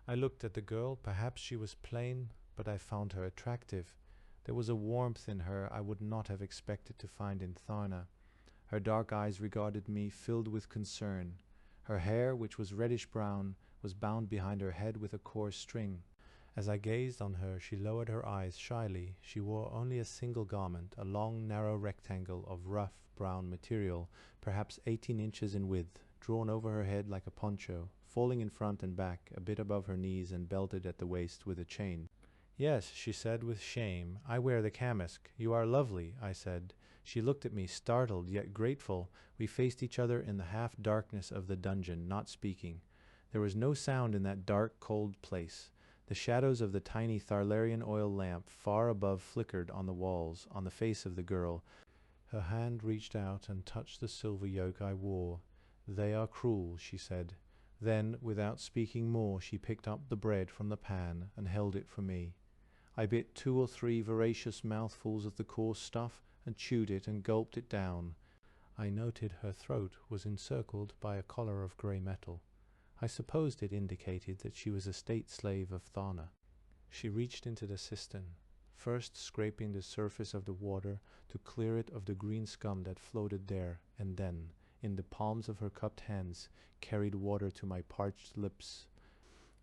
I looked at the girl. Perhaps she was plain, but I found her attractive. There was a warmth in her I would not have expected to find in Tharna. Her dark eyes regarded me, filled with concern. Her hair, which was reddish-brown, was bound behind her head with a coarse string. As I gazed on her, she lowered her eyes shyly. She wore only a single garment, a long, narrow rectangle of rough, brown material, perhaps 18 inches in width, drawn over her head like a poncho, falling in front and back, a bit above her knees and belted at the waist with a chain. "Yes," she said with shame, "I wear the camask. You are lovely," I said. She looked at me, startled yet grateful. We faced each other in the half-darkness of the dungeon, not speaking. There was no sound in that dark, cold place. The shadows of the tiny Tharlarian oil lamp far above flickered on the walls, on the face of the girl. Her hand reached out and touched the silver yoke I wore. "They are cruel," she said. Then, without speaking more, she picked up the bread from the pan and held it for me. I bit 2 or 3 voracious mouthfuls of the coarse stuff and chewed it and gulped it down. I noted her throat was encircled by a collar of grey metal. I supposed it indicated that she was a state slave of Tharna. She reached into the cistern, first scraping the surface of the water to clear it of the green scum that floated there, and then, in the palms of her cupped hands, carried water to my parched lips.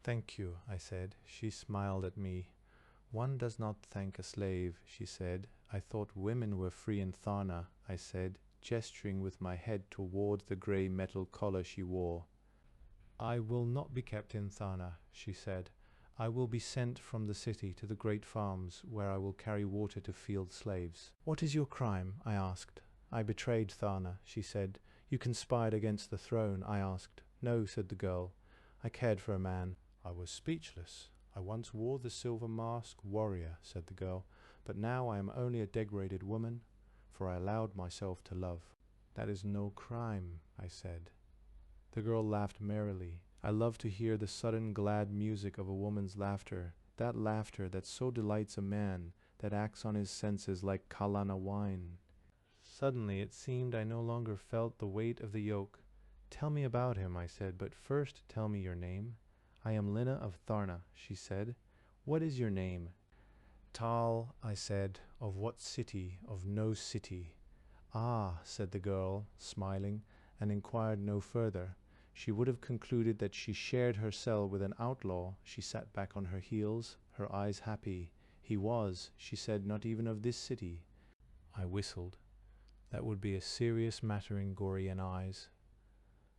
"Thank you," I said. She smiled at me. "One does not thank a slave," she said. "I thought women were free in Tharna," I said, gesturing with my head toward the grey metal collar she wore. "I will not be kept in Tharna," she said. "I will be sent from the city to the great farms, where I will carry water to field slaves." "What is your crime?" I asked. "I betrayed Tharna," she said. "You conspired against the throne," I asked. "No," said the girl. "I cared for a man." I was speechless. "I once wore the silver mask, warrior," said the girl, "but now I am only a degraded woman, for I allowed myself to love." "That is no crime," I said. The girl laughed merrily. I love to hear the sudden glad music of a woman's laughter, that laughter that so delights a man, that acts on his senses like Kalana wine. Suddenly it seemed I no longer felt the weight of the yoke. "Tell me about him," I said, "but first tell me your name." "I am Lina of Tharna," she said. "What is your name?" "Tarl," I said. "Of what city? Of no city." "Ah," said the girl, smiling, and inquired no further. She would have concluded that she shared her cell with an outlaw. She sat back on her heels, her eyes happy. "He was," she said, "not even of this city." I whistled. That would be a serious matter in Gorean eyes.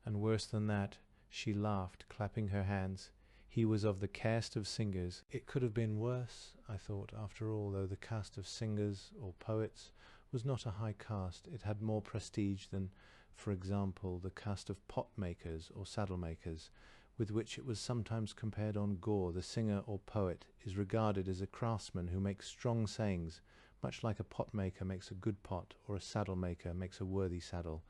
And worse than that, she laughed, clapping her hands. "He was of the caste of singers." It could have been worse, I thought, after all, though the caste of singers, or poets, was not a high caste. It had more prestige than, for example, the caste of pot-makers or saddle-makers, with which it was sometimes compared on Gor. The singer or poet is regarded as a craftsman who makes strong sayings, much like a pot-maker makes a good pot, or a saddle-maker makes a worthy saddle.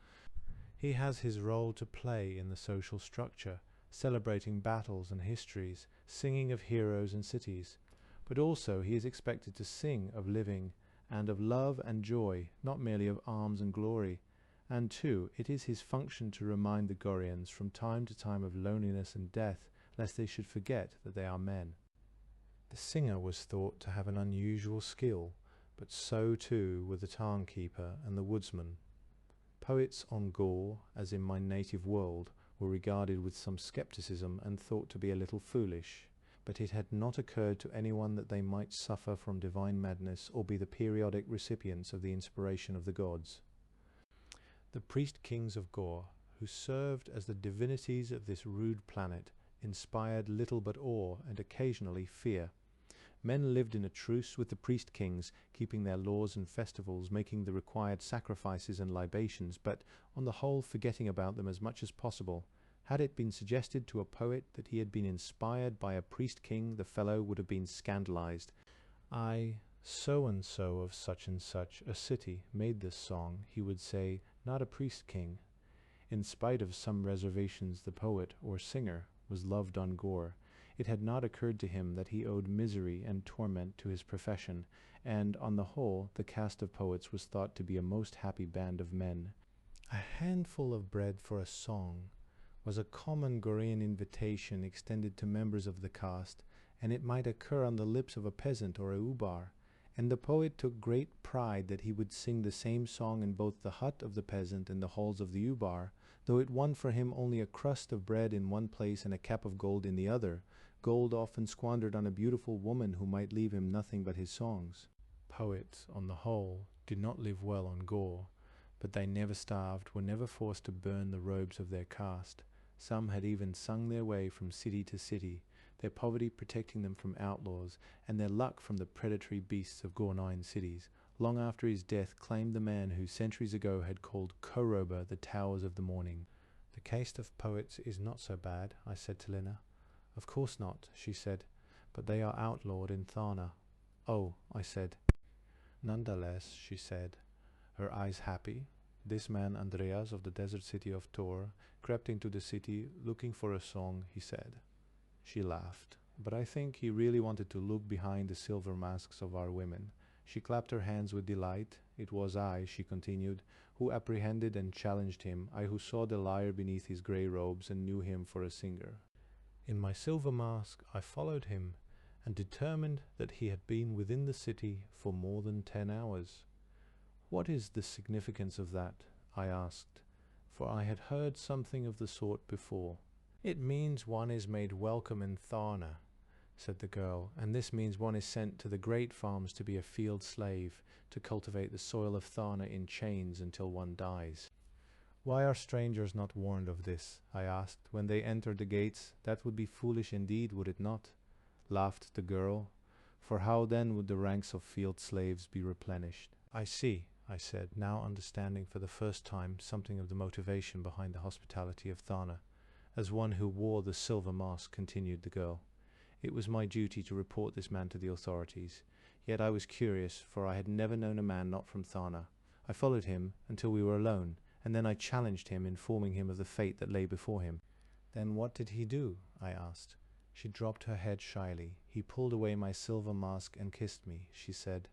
He has his role to play in the social structure, celebrating battles and histories, singing of heroes and cities. But also he is expected to sing of living, and of love and joy, not merely of arms and glory. And too, it is his function to remind the Goreans from time to time of loneliness and death, lest they should forget that they are men. The singer was thought to have an unusual skill, but so too were the tarn keeper and the woodsman. Poets on Gor, as in my native world, were regarded with some skepticism and thought to be a little foolish, but it had not occurred to anyone that they might suffer from divine madness or be the periodic recipients of the inspiration of the gods. The priest-kings of Gor, who served as the divinities of this rude planet, inspired little but awe and occasionally fear. Men lived in a truce with the priest-kings, keeping their laws and festivals, making the required sacrifices and libations, but on the whole forgetting about them as much as possible. Had it been suggested to a poet that he had been inspired by a priest-king, the fellow would have been scandalized. "I, so-and-so of such and such a city, made this song," he would say, "not a priest-king." In spite of some reservations, the poet, or singer, was loved on Gor. It had not occurred to him that he owed misery and torment to his profession, and, on the whole, the caste of poets was thought to be a most happy band of men. "A handful of bread for a song" was a common Gorean invitation extended to members of the caste, and it might occur on the lips of a peasant or a ubar, and the poet took great pride that he would sing the same song in both the hut of the peasant and the halls of the ubar, though it won for him only a crust of bread in one place and a cap of gold in the other, gold often squandered on a beautiful woman who might leave him nothing but his songs. Poets, on the whole, did not live well on Gor, but they never starved, were never forced to burn the robes of their caste. Some had even sung their way from city to city, their poverty protecting them from outlaws, and their luck from the predatory beasts of Gornine cities. Long after his death claimed the man who centuries ago had called Koroba the Towers of the Morning. The caste of poets is not so bad, I said to Lina. Of course not, she said, but they are outlawed in Tharna. Oh, I said. Nonetheless, she said, her eyes happy, this man Andreas of the desert city of Tor crept into the city looking for a song, he said. She laughed, but I think he really wanted to look behind the silver masks of our women. She clapped her hands with delight. It was I, she continued, who apprehended and challenged him, I who saw the lyre beneath his grey robes and knew him for a singer. In my silver mask I followed him, and determined that he had been within the city for more than 10 hours. What is the significance of that? I asked, for I had heard something of the sort before. It means one is made welcome in Tharna, said the girl, and this means one is sent to the great farms to be a field slave, to cultivate the soil of Tharna in chains until one dies. Why are strangers not warned of this? I asked. When they entered the gates, that would be foolish indeed, would it not? Laughed the girl. For how then would the ranks of field slaves be replenished? I see, I said, now understanding for the first time something of the motivation behind the hospitality of Tharna. As one who wore the silver mask, continued the girl. It was my duty to report this man to the authorities. Yet I was curious, for I had never known a man not from Tharna. I followed him until we were alone, and then I challenged him, informing him of the fate that lay before him. Then what did he do? I asked. She dropped her head shyly. He pulled away my silver mask and kissed me, she said,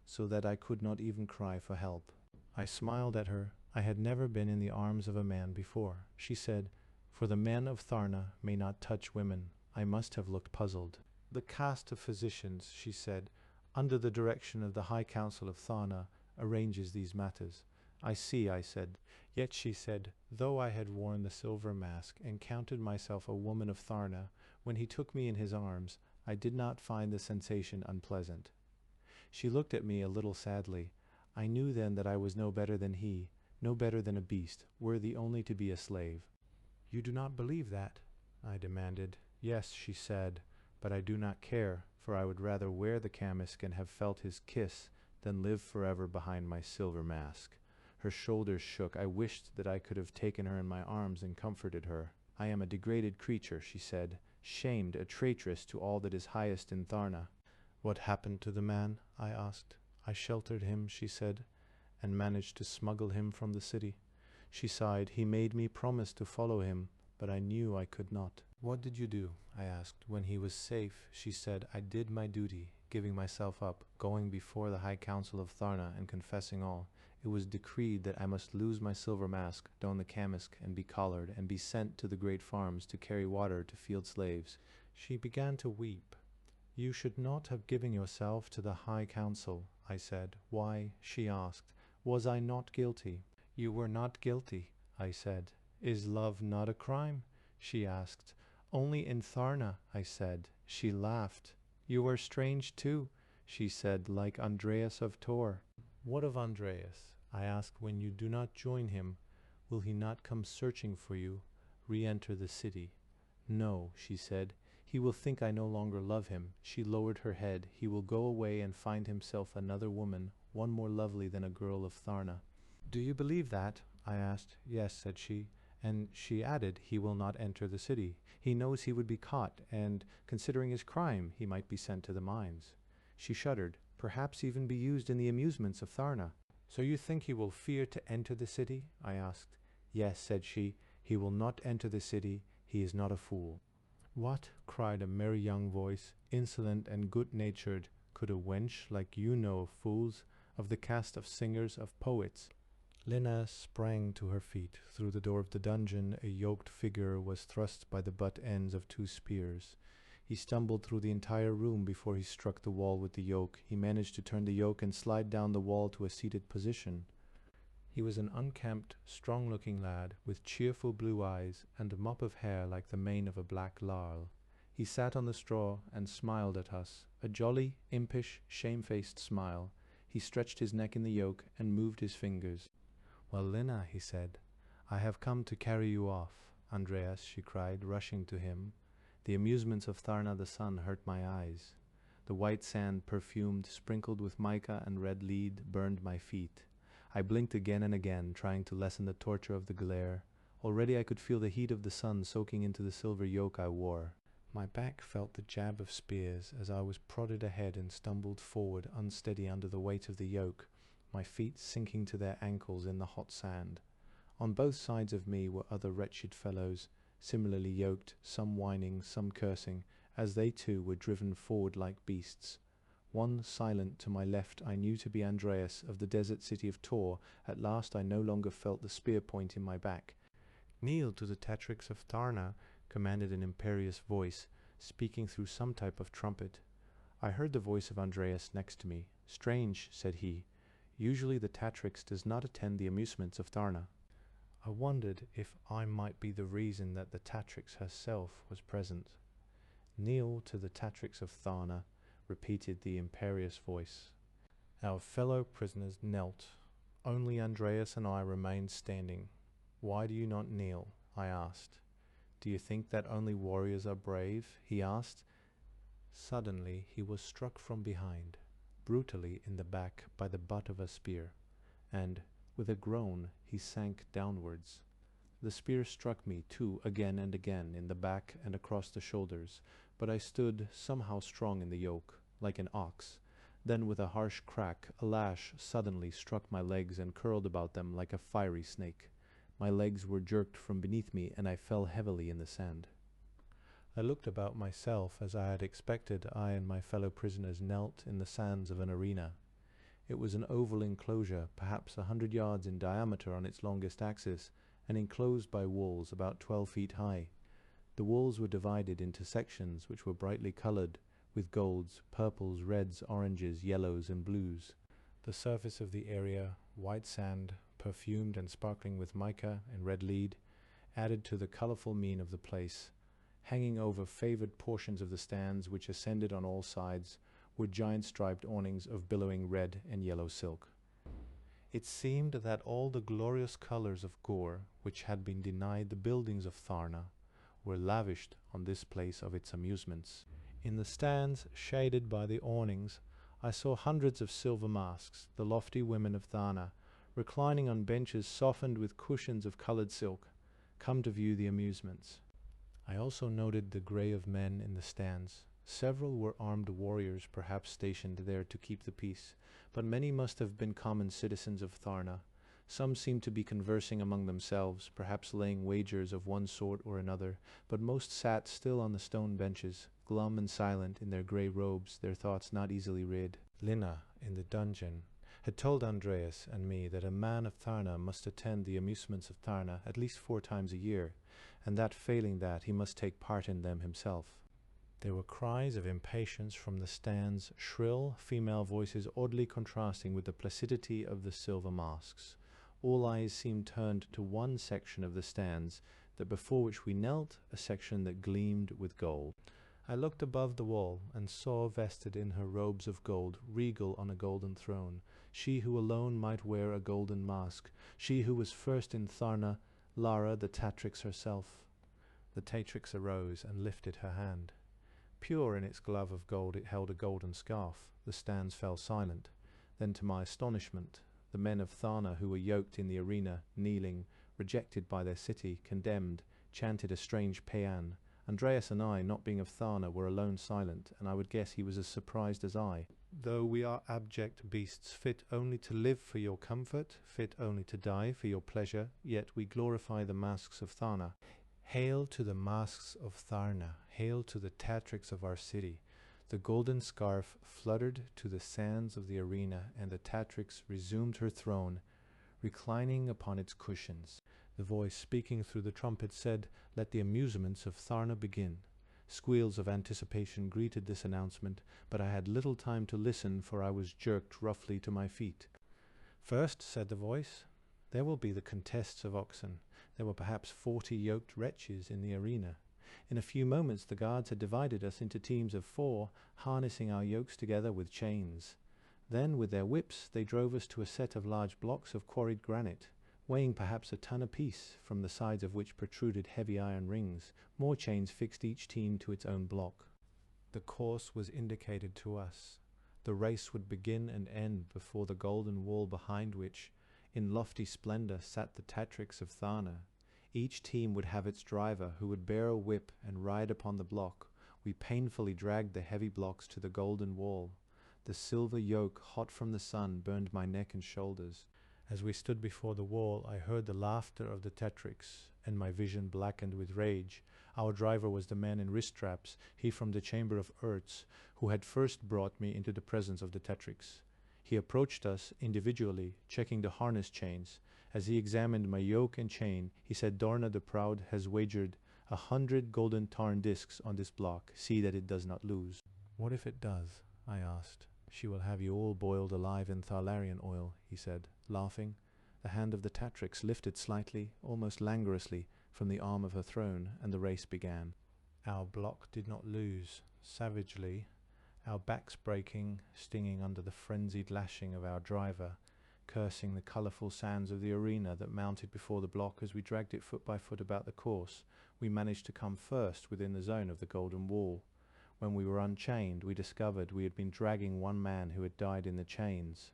so that I could not even cry for help. I smiled at her. I had never been in the arms of a man before. She said, for the men of Tharna may not touch women. I must have looked puzzled. The caste of physicians, she said, under the direction of the High Council of Tharna, arranges these matters. I see, I said. Yet, she said, though I had worn the silver mask and counted myself a woman of Tharna, when he took me in his arms, I did not find the sensation unpleasant. She looked at me a little sadly. I knew then that I was no better than he, no better than a beast, worthy only to be a slave. You do not believe that? I demanded. Yes, she said, but I do not care, for I would rather wear the camisk and have felt his kiss than live forever behind my silver mask. Her shoulders shook. I wished that I could have taken her in my arms and comforted her. I am a degraded creature, she said, shamed, a traitress to all that is highest in Tharna. What happened to the man? I asked. I sheltered him, she said, and managed to smuggle him from the city. She sighed. He made me promise to follow him, but I knew I could not. What did you do? I asked. When he was safe, she said, I did my duty, giving myself up, going before the High Council of Tharna and confessing all. It was decreed that I must lose my silver mask, don the camisk, and be collared, and be sent to the great farms to carry water to field slaves. She began to weep. You should not have given yourself to the High Council, I said. Why? She asked. Was I not guilty? You were not guilty, I said. Is love not a crime? She asked. Only in Tharna, I said. She laughed. You are strange too, she said, like Andreas of Tor. What of Andreas? I asked. When you do not join him, will he not come searching for you, re-enter the city? No, she said. He will think I no longer love him. She lowered her head. He will go away and find himself another woman, one more lovely than a girl of Tharna. Do you believe that? I asked. Yes, said she. And she added, he will not enter the city. He knows he would be caught, and, considering his crime, he might be sent to the mines. She shuddered. Perhaps even be used in the amusements of Tharna. So you think he will fear to enter the city? I asked. Yes, said she. He will not enter the city. He is not a fool. What? Cried a merry young voice, insolent and good-natured. Could a wench like you know of fools, of the caste of singers, of poets? Lina sprang to her feet. Through the door of the dungeon a yoked figure was thrust by the butt ends of 2 spears. He stumbled through the entire room before he struck the wall with the yoke. He managed to turn the yoke and slide down the wall to a seated position. He was an unkempt, strong-looking lad, with cheerful blue eyes and a mop of hair like the mane of a black larl. He sat on the straw and smiled at us, a jolly, impish, shamefaced smile. He stretched his neck in the yoke and moved his fingers. "Well, Lina," he said, "I have come to carry you off." "Andreas," she cried, rushing to him. "The amusements of Tharna the Sun hurt my eyes." The white sand, perfumed, sprinkled with mica and red lead, burned my feet. I blinked again and again, trying to lessen the torture of the glare. Already I could feel the heat of the sun soaking into the silver yoke I wore. My back felt the jab of spears as I was prodded ahead and stumbled forward unsteady under the weight of the yoke, my feet sinking to their ankles in the hot sand. On both sides of me were other wretched fellows, similarly yoked, some whining, some cursing, as they too were driven forward like beasts. One silent to my left I knew to be Andreas of the desert city of Tor. At last I no longer felt the spear point in my back. "Kneel to the Tatrix of Tharna," commanded an imperious voice, speaking through some type of trumpet. I heard the voice of Andreas next to me. "Strange," said he. "Usually the Tatrix does not attend the amusements of Tharna." I wondered if I might be the reason that the Tatrix herself was present. "Kneel to the Tatrix of Tharna," repeated the imperious voice. Our fellow prisoners knelt. Only Andreas and I remained standing. "Why do you not kneel?" I asked. "Do you think that only warriors are brave?" he asked. Suddenly he was struck from behind, brutally in the back by the butt of a spear, and, with a groan, he sank downwards. The spear struck me, too, again and again, in the back and across the shoulders, but I stood somehow strong in the yoke, like an ox. Then with a harsh crack, a lash suddenly struck my legs and curled about them like a fiery snake. My legs were jerked from beneath me, and I fell heavily in the sand. I looked about myself as I had expected. I and my fellow prisoners knelt in the sands of an arena. It was an oval enclosure, perhaps 100 yards in diameter on its longest axis, and enclosed by walls about 12 feet high. The walls were divided into sections which were brightly colored, with golds, purples, reds, oranges, yellows, and blues. The surface of the area, white sand, perfumed and sparkling with mica and red lead, added to the colorful mien of the place. Hanging over favored portions of the stands, which ascended on all sides, were giant striped awnings of billowing red and yellow silk. It seemed that all the glorious colors of Gor, which had been denied the buildings of Tharna, were lavished on this place of its amusements. In the stands, shaded by the awnings, I saw hundreds of silver masks, the lofty women of Tharna, reclining on benches softened with cushions of colored silk, come to view the amusements. I also noted the gray of men in the stands. Several were armed warriors, perhaps stationed there to keep the peace, but many must have been common citizens of Tharna. Some seemed to be conversing among themselves, perhaps laying wagers of one sort or another, but most sat still on the stone benches, glum and silent in their grey robes, their thoughts not easily read. Lina, in the dungeon, had told Andreas and me that a man of Tharna must attend the amusements of Tharna at least 4 times a year, and that failing that, he must take part in them himself. There were cries of impatience from the stands, shrill female voices oddly contrasting with the placidity of the silver masks. All eyes seemed turned to one section of the stands, that before which we knelt, a section that gleamed with gold. I looked above the wall, and saw vested in her robes of gold, regal on a golden throne, she who alone might wear a golden mask, she who was first in Tharna, Lara the Tatrix herself. The Tatrix arose and lifted her hand. Pure in its glove of gold, it held a golden scarf. The stands fell silent. Then, to my astonishment, the men of Tharna who were yoked in the arena, kneeling, rejected by their city, condemned, chanted a strange paean. Andreas and I, not being of Tharna, were alone silent, and I would guess he was as surprised as I. Though we are abject beasts, fit only to live for your comfort, fit only to die for your pleasure, yet we glorify the masks of Tharna. Hail to the masks of Tharna, hail to the Tatrix of our city. The golden scarf fluttered to the sands of the arena, and the Tatrix resumed her throne, reclining upon its cushions. The voice speaking through the trumpet said, "Let the amusements of Tharna begin." Squeals of anticipation greeted this announcement, but I had little time to listen, for I was jerked roughly to my feet. "First," said the voice, "there will be the contests of oxen. There were perhaps 40 yoked wretches in the arena. In a few moments the guards had divided us into teams of 4, harnessing our yokes together with chains. Then, with their whips, they drove us to a set of large blocks of quarried granite, weighing perhaps a ton apiece, from the sides of which protruded heavy iron rings. More chains fixed each team to its own block. The course was indicated to us. The race would begin and end before the golden wall behind which, in lofty splendor, sat the Tatrix of Tharna. Each team would have its driver, who would bear a whip and ride upon the block. We painfully dragged the heavy blocks to the golden wall. The silver yoke, hot from the sun, burned my neck and shoulders. As we stood before the wall, I heard the laughter of the Tatrix, and my vision blackened with rage. Our driver was the man in wrist straps, he from the chamber of Ertz, who had first brought me into the presence of the Tatrix. He approached us individually, checking the harness chains. As he examined my yoke and chain, he said, "Dorna the Proud has wagered 100 golden tarn discs on this block. See that it does not lose." "What if it does?" I asked. "She will have you all boiled alive in Tharlarian oil," he said, laughing. The hand of the Tatrix lifted slightly, almost languorously, from the arm of her throne, and the race began. Our block did not lose. Savagely, our backs breaking, stinging under the frenzied lashing of our driver, cursing the colourful sands of the arena that mounted before the block as we dragged it foot by foot about the course, we managed to come first within the zone of the golden wall. When we were unchained, we discovered we had been dragging one man who had died in the chains.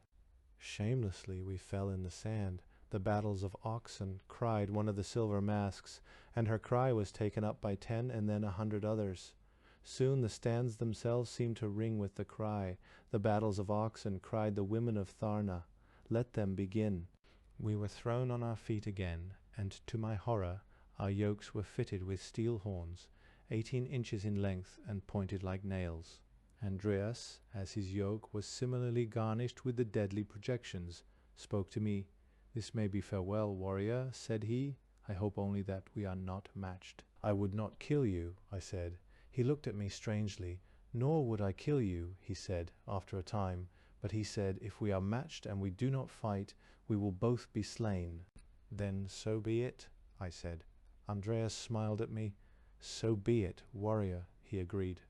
Shamelessly we fell in the sand. "The battles of oxen," cried one of the silver masks, and her cry was taken up by 10 and then 100 others. Soon the stands themselves seemed to ring with the cry. "The battles of oxen," cried the women of Tharna. "Let them begin." We were thrown on our feet again, and to my horror, our yokes were fitted with steel horns, 18 inches in length and pointed like nails. Andreas, as his yoke was similarly garnished with the deadly projections, spoke to me. "This may be farewell, warrior," said he. "I hope only that we are not matched." "I would not kill you," I said. He looked at me strangely. "Nor would I kill you," he said, after a time. But he said, "If we are matched and we do not fight, we will both be slain." "Then so be it," I said. Andreas smiled at me. "So be it, warrior," he agreed.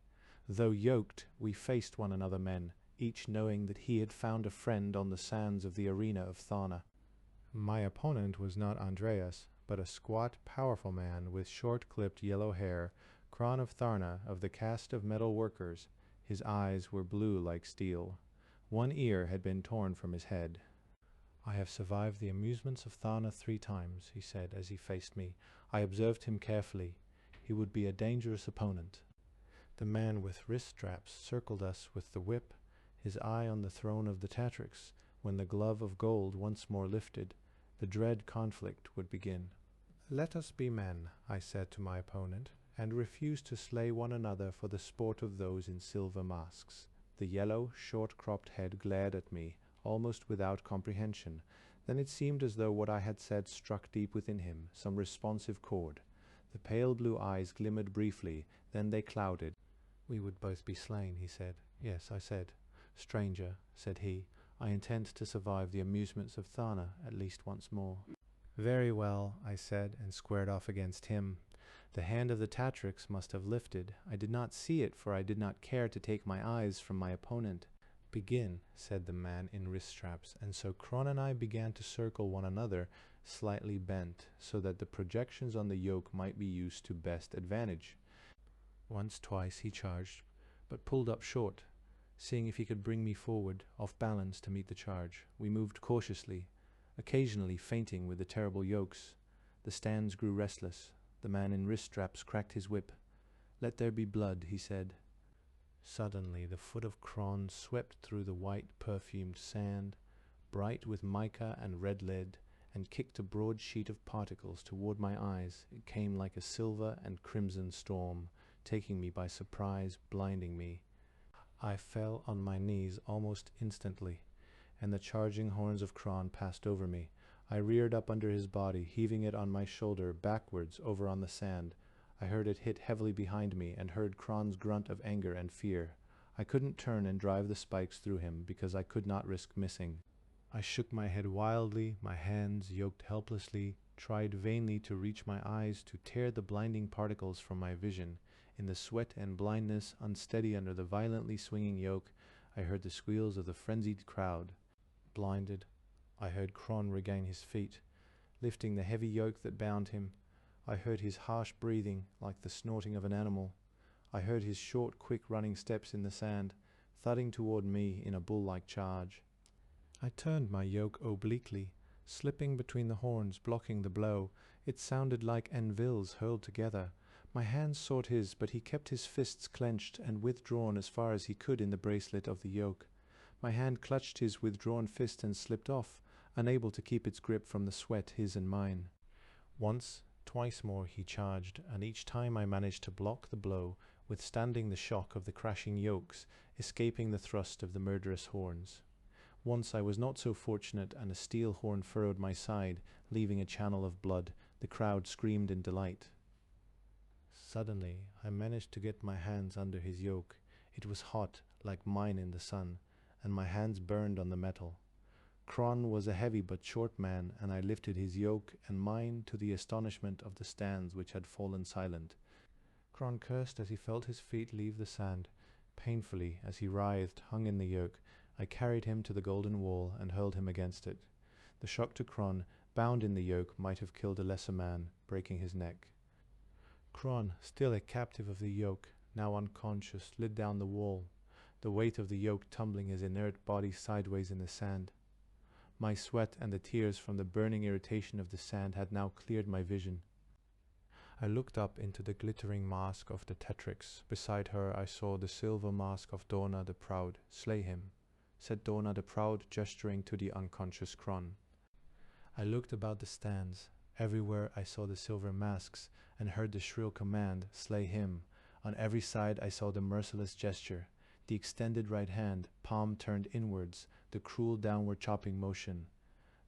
Though yoked, we faced one another men, each knowing that he had found a friend on the sands of the arena of Tharna. My opponent was not Andreas, but a squat, powerful man with short-clipped yellow hair, Cron of Tharna, of the caste of metal workers. His eyes were blue like steel. One ear had been torn from his head. "I have survived the amusements of Tharna 3 times, he said as he faced me. I observed him carefully. He would be a dangerous opponent. The man with wrist straps circled us with the whip, his eye on the throne of the Tatrix. When the glove of gold once more lifted, the dread conflict would begin. "Let us be men," I said to my opponent, "and refuse to slay one another for the sport of those in silver masks." The yellow, short-cropped head glared at me, almost without comprehension. Then it seemed as though what I had said struck deep within him, some responsive chord. The pale blue eyes glimmered briefly, then they clouded. "We would both be slain," he said. "Yes," I said. "Stranger," said he, "I intend to survive the amusements of Tharna at least once more." "Very well," I said, and squared off against him. The hand of the Tatrix must have lifted. I did not see it, for I did not care to take my eyes from my opponent. "Begin," said the man in wrist straps, and so Cron and I began to circle one another, slightly bent, so that the projections on the yoke might be used to best advantage. Once, twice he charged, but pulled up short, seeing if he could bring me forward, off balance, to meet the charge. We moved cautiously, occasionally feinting with the terrible yokes. The stands grew restless. The man in wrist straps cracked his whip. "Let there be blood," he said. Suddenly the foot of Cron swept through the white perfumed sand, bright with mica and red lead, and kicked a broad sheet of particles toward my eyes. It came like a silver and crimson storm, taking me by surprise, blinding me. I fell on my knees almost instantly, and the charging horns of Cron passed over me. I reared up under his body, heaving it on my shoulder, backwards, over on the sand. I heard it hit heavily behind me, and heard Cron's grunt of anger and fear. I couldn't turn and drive the spikes through him, because I could not risk missing. I shook my head wildly, my hands yoked helplessly, tried vainly to reach my eyes to tear the blinding particles from my vision. In the sweat and blindness, unsteady under the violently swinging yoke, I heard the squeals of the frenzied crowd. Blinded, I heard Kron regain his feet, lifting the heavy yoke that bound him. I heard his harsh breathing, like the snorting of an animal. I heard his short, quick running steps in the sand, thudding toward me in a bull-like charge. I turned my yoke obliquely, slipping between the horns, blocking the blow. It sounded like anvils hurled together. My hand sought his, but he kept his fists clenched and withdrawn as far as he could in the bracelet of the yoke. My hand clutched his withdrawn fist and slipped off, unable to keep its grip from the sweat, his and mine. Once, twice more he charged, and each time I managed to block the blow, withstanding the shock of the crashing yokes, escaping the thrust of the murderous horns. Once I was not so fortunate, and a steel horn furrowed my side, leaving a channel of blood. The crowd screamed in delight. Suddenly, I managed to get my hands under his yoke. It was hot, like mine in the sun, and my hands burned on the metal. Kron was a heavy but short man, and I lifted his yoke and mine to the astonishment of the stands which had fallen silent. Kron cursed as he felt his feet leave the sand. Painfully, as he writhed, hung in the yoke, I carried him to the golden wall and hurled him against it. The shock to Kron, bound in the yoke, might have killed a lesser man, breaking his neck. Kron, still a captive of the yoke, now unconscious, slid down the wall, the weight of the yoke tumbling his inert body sideways in the sand. My sweat and the tears from the burning irritation of the sand had now cleared my vision. I looked up into the glittering mask of the Tetrix. Beside her I saw the silver mask of Dona the Proud. "Slay him," said Dona the Proud, gesturing to the unconscious Kron. I looked about the stands. Everywhere I saw the silver masks and heard the shrill command, "Slay him." On every side I saw the merciless gesture, the extended right hand, palm turned inwards, the cruel downward chopping motion.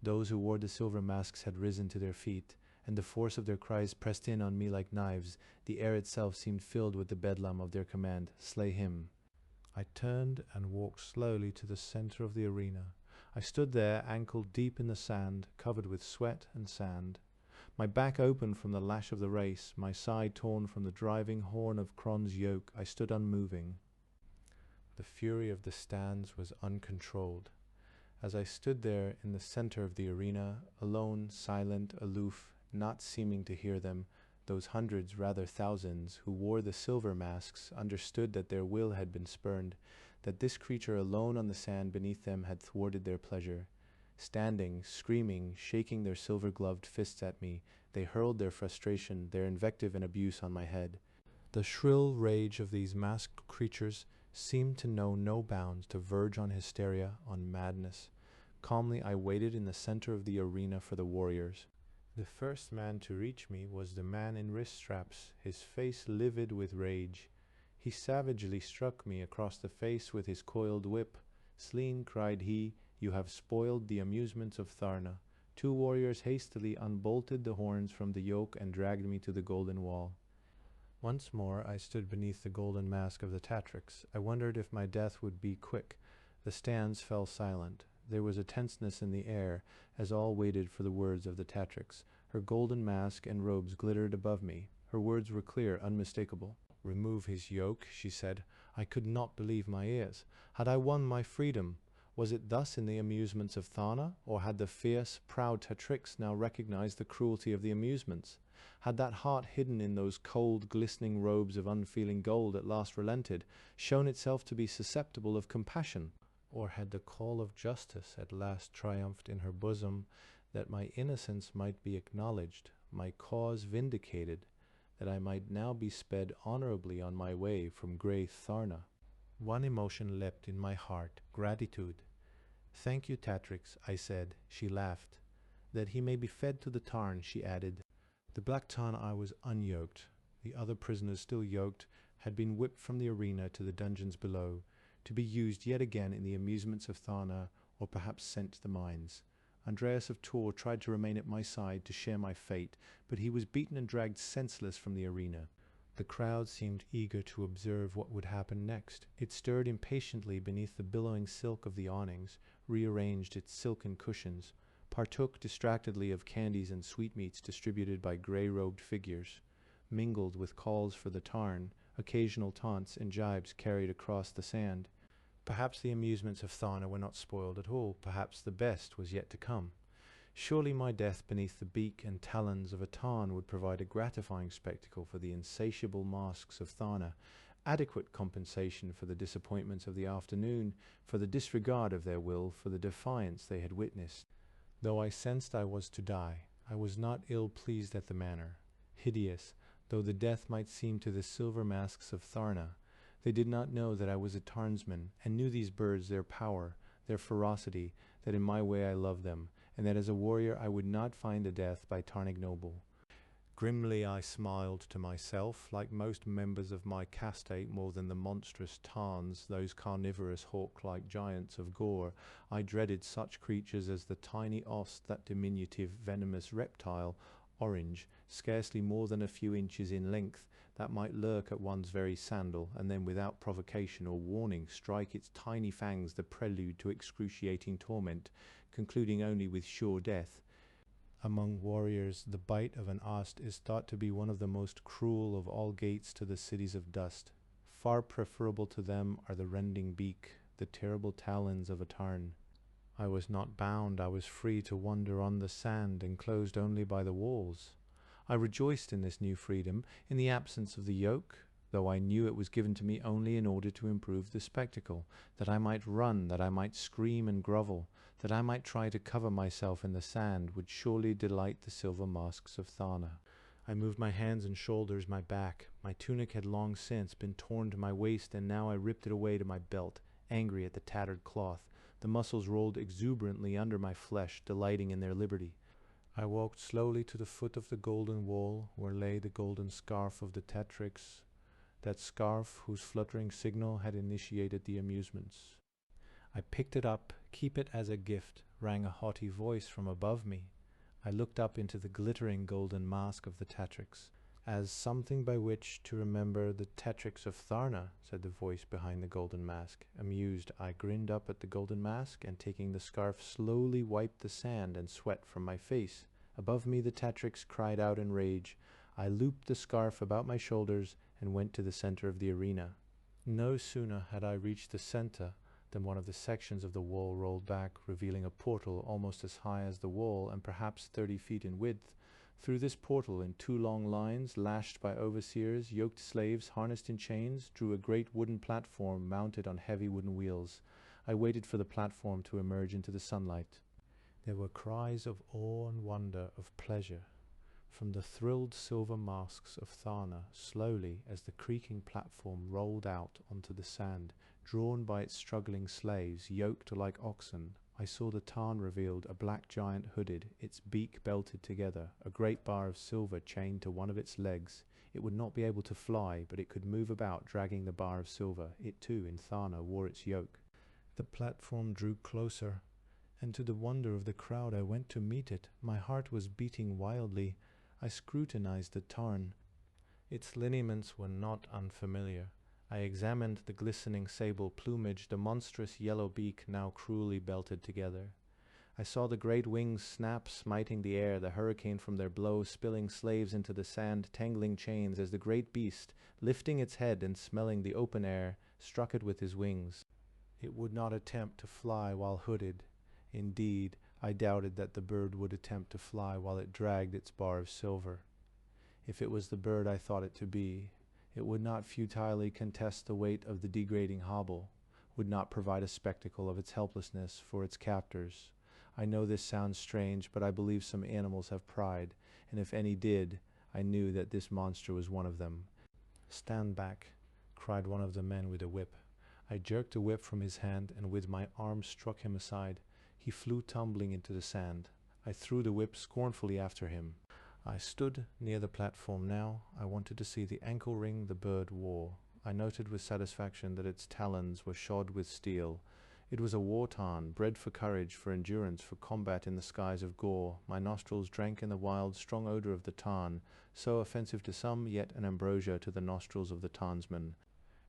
Those who wore the silver masks had risen to their feet, and the force of their cries pressed in on me like knives. The air itself seemed filled with the bedlam of their command, "Slay him." I turned and walked slowly to the center of the arena. I stood there, ankle deep in the sand, covered with sweat and sand. My back open from the lash of the race, my side torn from the driving horn of Kron's yoke, I stood unmoving. The fury of the stands was uncontrolled. As I stood there in the center of the arena, alone, silent, aloof, not seeming to hear them, those hundreds, rather thousands, who wore the silver masks understood that their will had been spurned, that this creature alone on the sand beneath them had thwarted their pleasure. Standing, screaming, shaking their silver-gloved fists at me, they hurled their frustration, their invective and abuse on my head. The shrill rage of these masked creatures seemed to know no bounds, to verge on hysteria, on madness. Calmly I waited in the center of the arena for the warriors. The first man to reach me was the man in wrist straps, his face livid with rage. He savagely struck me across the face with his coiled whip. "Sleen," cried he, "you have spoiled the amusements of Tharna." Two warriors hastily unbolted the horns from the yoke and dragged me to the golden wall. Once more I stood beneath the golden mask of the Tatrix. I wondered if my death would be quick. The stands fell silent. There was a tenseness in the air, as all waited for the words of the Tatrix. Her golden mask and robes glittered above me. Her words were clear, unmistakable. "Remove his yoke," she said. I could not believe my ears. Had I won my freedom? Was it thus in the amusements of Tharna, or had the fierce, proud Tatrix now recognized the cruelty of the amusements? Had that heart hidden in those cold, glistening robes of unfeeling gold at last relented, shown itself to be susceptible of compassion? Or had the call of justice at last triumphed in her bosom, that my innocence might be acknowledged, my cause vindicated, that I might now be sped honorably on my way from grey Tharna? One emotion leapt in my heart, gratitude. "Thank you, Tatrix," I said. She laughed. "That he may be fed to the Tarn," she added. The Black Tarn I was unyoked. The other prisoners, still yoked, had been whipped from the arena to the dungeons below, to be used yet again in the amusements of Tharna, or perhaps sent to the mines. Andreas of Tor tried to remain at my side to share my fate, but he was beaten and dragged senseless from the arena. The crowd seemed eager to observe what would happen next. It stirred impatiently beneath the billowing silk of the awnings, rearranged its silken cushions, partook distractedly of candies and sweetmeats distributed by grey-robed figures, mingled with calls for the tarn, occasional taunts and jibes carried across the sand. Perhaps the amusements of Tharna were not spoiled at all. Perhaps the best was yet to come. Surely my death beneath the beak and talons of a tarn would provide a gratifying spectacle for the insatiable masks of Tharna, adequate compensation for the disappointments of the afternoon, for the disregard of their will, for the defiance they had witnessed. Though I sensed I was to die, I was not ill pleased at the manner. Hideous though the death might seem to the silver masks of Tharna, they did not know that I was a Tarnsman, and knew these birds, their power, their ferocity, that in my way I loved them, and that as a warrior I would not find a death by tarn ignoble. Grimly I smiled to myself, like most members of my castate more than the monstrous Tarns, those carnivorous hawk-like giants of Gor. I dreaded such creatures as the tiny os, that diminutive venomous reptile, orange, scarcely more than a few inches in length, that might lurk at one's very sandal, and then without provocation or warning strike its tiny fangs the prelude to excruciating torment, concluding only with sure death. Among warriors, the bite of an ost is thought to be one of the most cruel of all gates to the cities of dust. Far preferable to them are the rending beak, the terrible talons of a tarn. I was not bound, I was free to wander on the sand, enclosed only by the walls. I rejoiced in this new freedom, in the absence of the yoke, though I knew it was given to me only in order to improve the spectacle, that I might run, that I might scream and grovel, that I might try to cover myself in the sand, would surely delight the silver masks of Tharna. I moved my hands and shoulders, my back. My tunic had long since been torn to my waist, and now I ripped it away to my belt, angry at the tattered cloth. The muscles rolled exuberantly under my flesh, delighting in their liberty. I walked slowly to the foot of the golden wall, where lay the golden scarf of the Tetrix, that scarf whose fluttering signal had initiated the amusements. I picked it up. "Keep it as a gift," rang a haughty voice from above me. I looked up into the glittering golden mask of the Tetrix. "As something by which to remember the Tetrix of Tharna," said the voice behind the golden mask. Amused, I grinned up at the golden mask, and taking the scarf slowly wiped the sand and sweat from my face. Above me the Tetrix cried out in rage. I looped the scarf about my shoulders and went to the center of the arena. No sooner had I reached the center than one of the sections of the wall rolled back, revealing a portal almost as high as the wall and perhaps 30 feet in width. Through this portal, in 2 long lines, lashed by overseers, yoked slaves harnessed in chains, drew a great wooden platform mounted on heavy wooden wheels. I waited for the platform to emerge into the sunlight. There were cries of awe and wonder, of pleasure, from the thrilled silver masks of Tharna. Slowly, as the creaking platform rolled out onto the sand, drawn by its struggling slaves, yoked like oxen, I saw the tarn revealed, a black giant hooded, its beak belted together, a great bar of silver chained to one of its legs. It would not be able to fly, but it could move about, dragging the bar of silver. It too, in Tharna, wore its yoke. The platform drew closer, and to the wonder of the crowd I went to meet it. My heart was beating wildly. I scrutinized the tarn. Its lineaments were not unfamiliar. I examined the glistening sable plumage, the monstrous yellow beak now cruelly belted together. I saw the great wings snap, smiting the air, the hurricane from their blow spilling slaves into the sand, tangling chains, as the great beast, lifting its head and smelling the open air, struck it with his wings. It would not attempt to fly while hooded. Indeed, I doubted that the bird would attempt to fly while it dragged its bar of silver. If it was the bird I thought it to be, it would not futilely contest the weight of the degrading hobble, would not provide a spectacle of its helplessness for its captors. I know this sounds strange, but I believe some animals have pride, and if any did, I knew that this monster was one of them. "Stand back," cried one of the men with a whip. I jerked the whip from his hand, and with my arm struck him aside. He flew tumbling into the sand. I threw the whip scornfully after him. I stood near the platform now. I wanted to see the ankle ring the bird wore. I noted with satisfaction that its talons were shod with steel. It was a war tarn, bred for courage, for endurance, for combat in the skies of Gor. My nostrils drank in the wild, strong odor of the tarn, so offensive to some, yet an ambrosia to the nostrils of the tarnsman.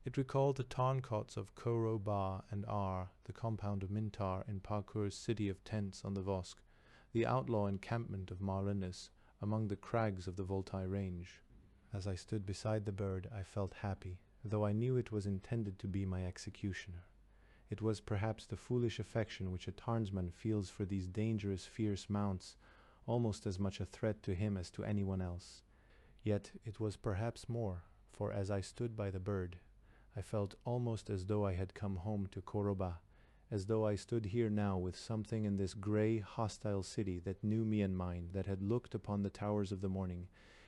It recalled the tarn cots of Koro-Ba and Ar, the compound of Mintar in Parkur's city of tents on the Vosk, the outlaw encampment of Marlinus, among the crags of the Voltai range. As I stood beside the bird, I felt happy, though I knew it was intended to be my executioner. It was perhaps the foolish affection which a tarnsman feels for these dangerous, fierce mounts, almost as much a threat to him as to anyone else. Yet it was perhaps more, for as I stood by the bird, I felt almost as though I had come home to Koroba, as though I stood here now with something in this grey, hostile city that knew me and mine, that had looked upon the towers of the morning,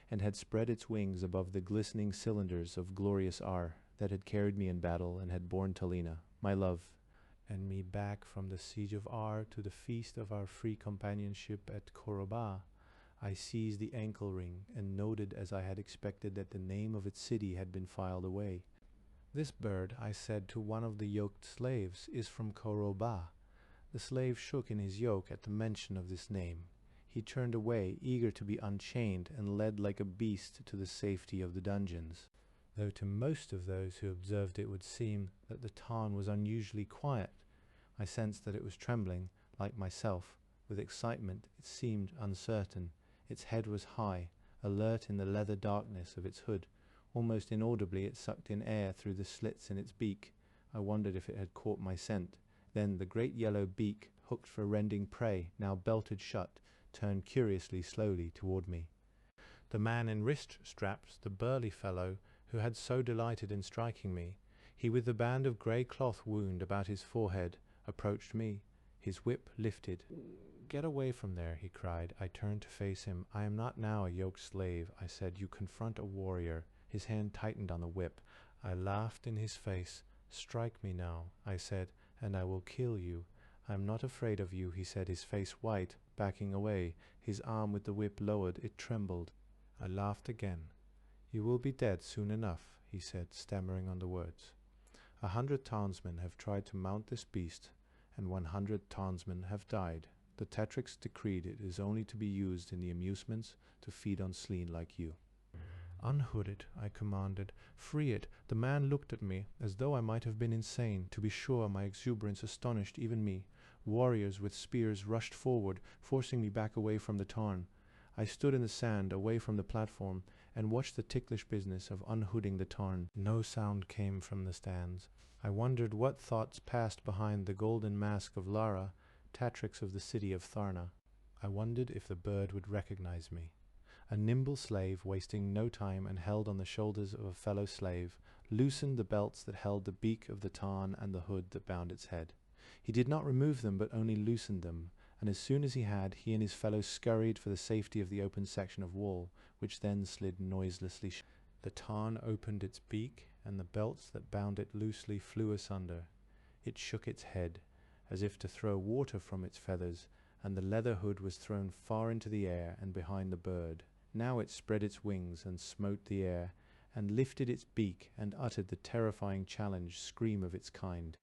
and had spread its wings above the glistening cylinders of glorious Ar, that had carried me in battle and had borne Talina, my love, and me back from the siege of Ar to the feast of our free companionship at Koroba. I seized the ankle ring and noted, as I had expected, that the name of its city had been filed away. "This bird," I said to one of the yoked slaves, "is from Koroba." The slave shook in his yoke at the mention of this name. He turned away, eager to be unchained, and led like a beast to the safety of the dungeons. Though to most of those who observed it would seem that the tarn was unusually quiet, I sensed that it was trembling, like myself, with excitement. It seemed uncertain. Its head was high, alert in the leather darkness of its hood. Almost inaudibly it sucked in air through the slits in its beak. I wondered if it had caught my scent. Then the great yellow beak, hooked for rending prey, now belted shut, turned curiously slowly toward me. The man in wrist straps, the burly fellow who had so delighted in striking me, he with the band of grey cloth wound about his forehead, approached me, his whip lifted. "Get away from there," he cried. I turned to face him. "I am not now a yoked slave," I said. "You confront a warrior." His hand tightened on the whip. I laughed in his face. "Strike me now," I said, "and I will kill you." "I am not afraid of you," he said, his face white, backing away. His arm with the whip lowered. It trembled. I laughed again. "You will be dead soon enough," he said, stammering on the words. 100 townsmen have tried to mount this beast, and 100 townsmen have died. The tetrix decreed it is only to be used in the amusements to feed on sleen like you. "Unhood it," I commanded. "Free it." The man looked at me as though I might have been insane. To be sure, my exuberance astonished even me. Warriors with spears rushed forward, forcing me back away from the tarn. I stood in the sand, away from the platform, and watched the ticklish business of unhooding the tarn. No sound came from the stands. I wondered what thoughts passed behind the golden mask of Lara, tatrix of the city of Tharna. I wondered if the bird would recognize me. A nimble slave, wasting no time and held on the shoulders of a fellow slave, loosened the belts that held the beak of the tarn and the hood that bound its head. He did not remove them, but only loosened them, and as soon as he had, he and his fellows scurried for the safety of the open section of wall, which then slid noiselessly shut. The tarn opened its beak, and the belts that bound it loosely flew asunder. It shook its head, as if to throw water from its feathers, and the leather hood was thrown far into the air and behind the bird. Now it spread its wings and smote the air, and lifted its beak and uttered the terrifying challenge scream of its kind.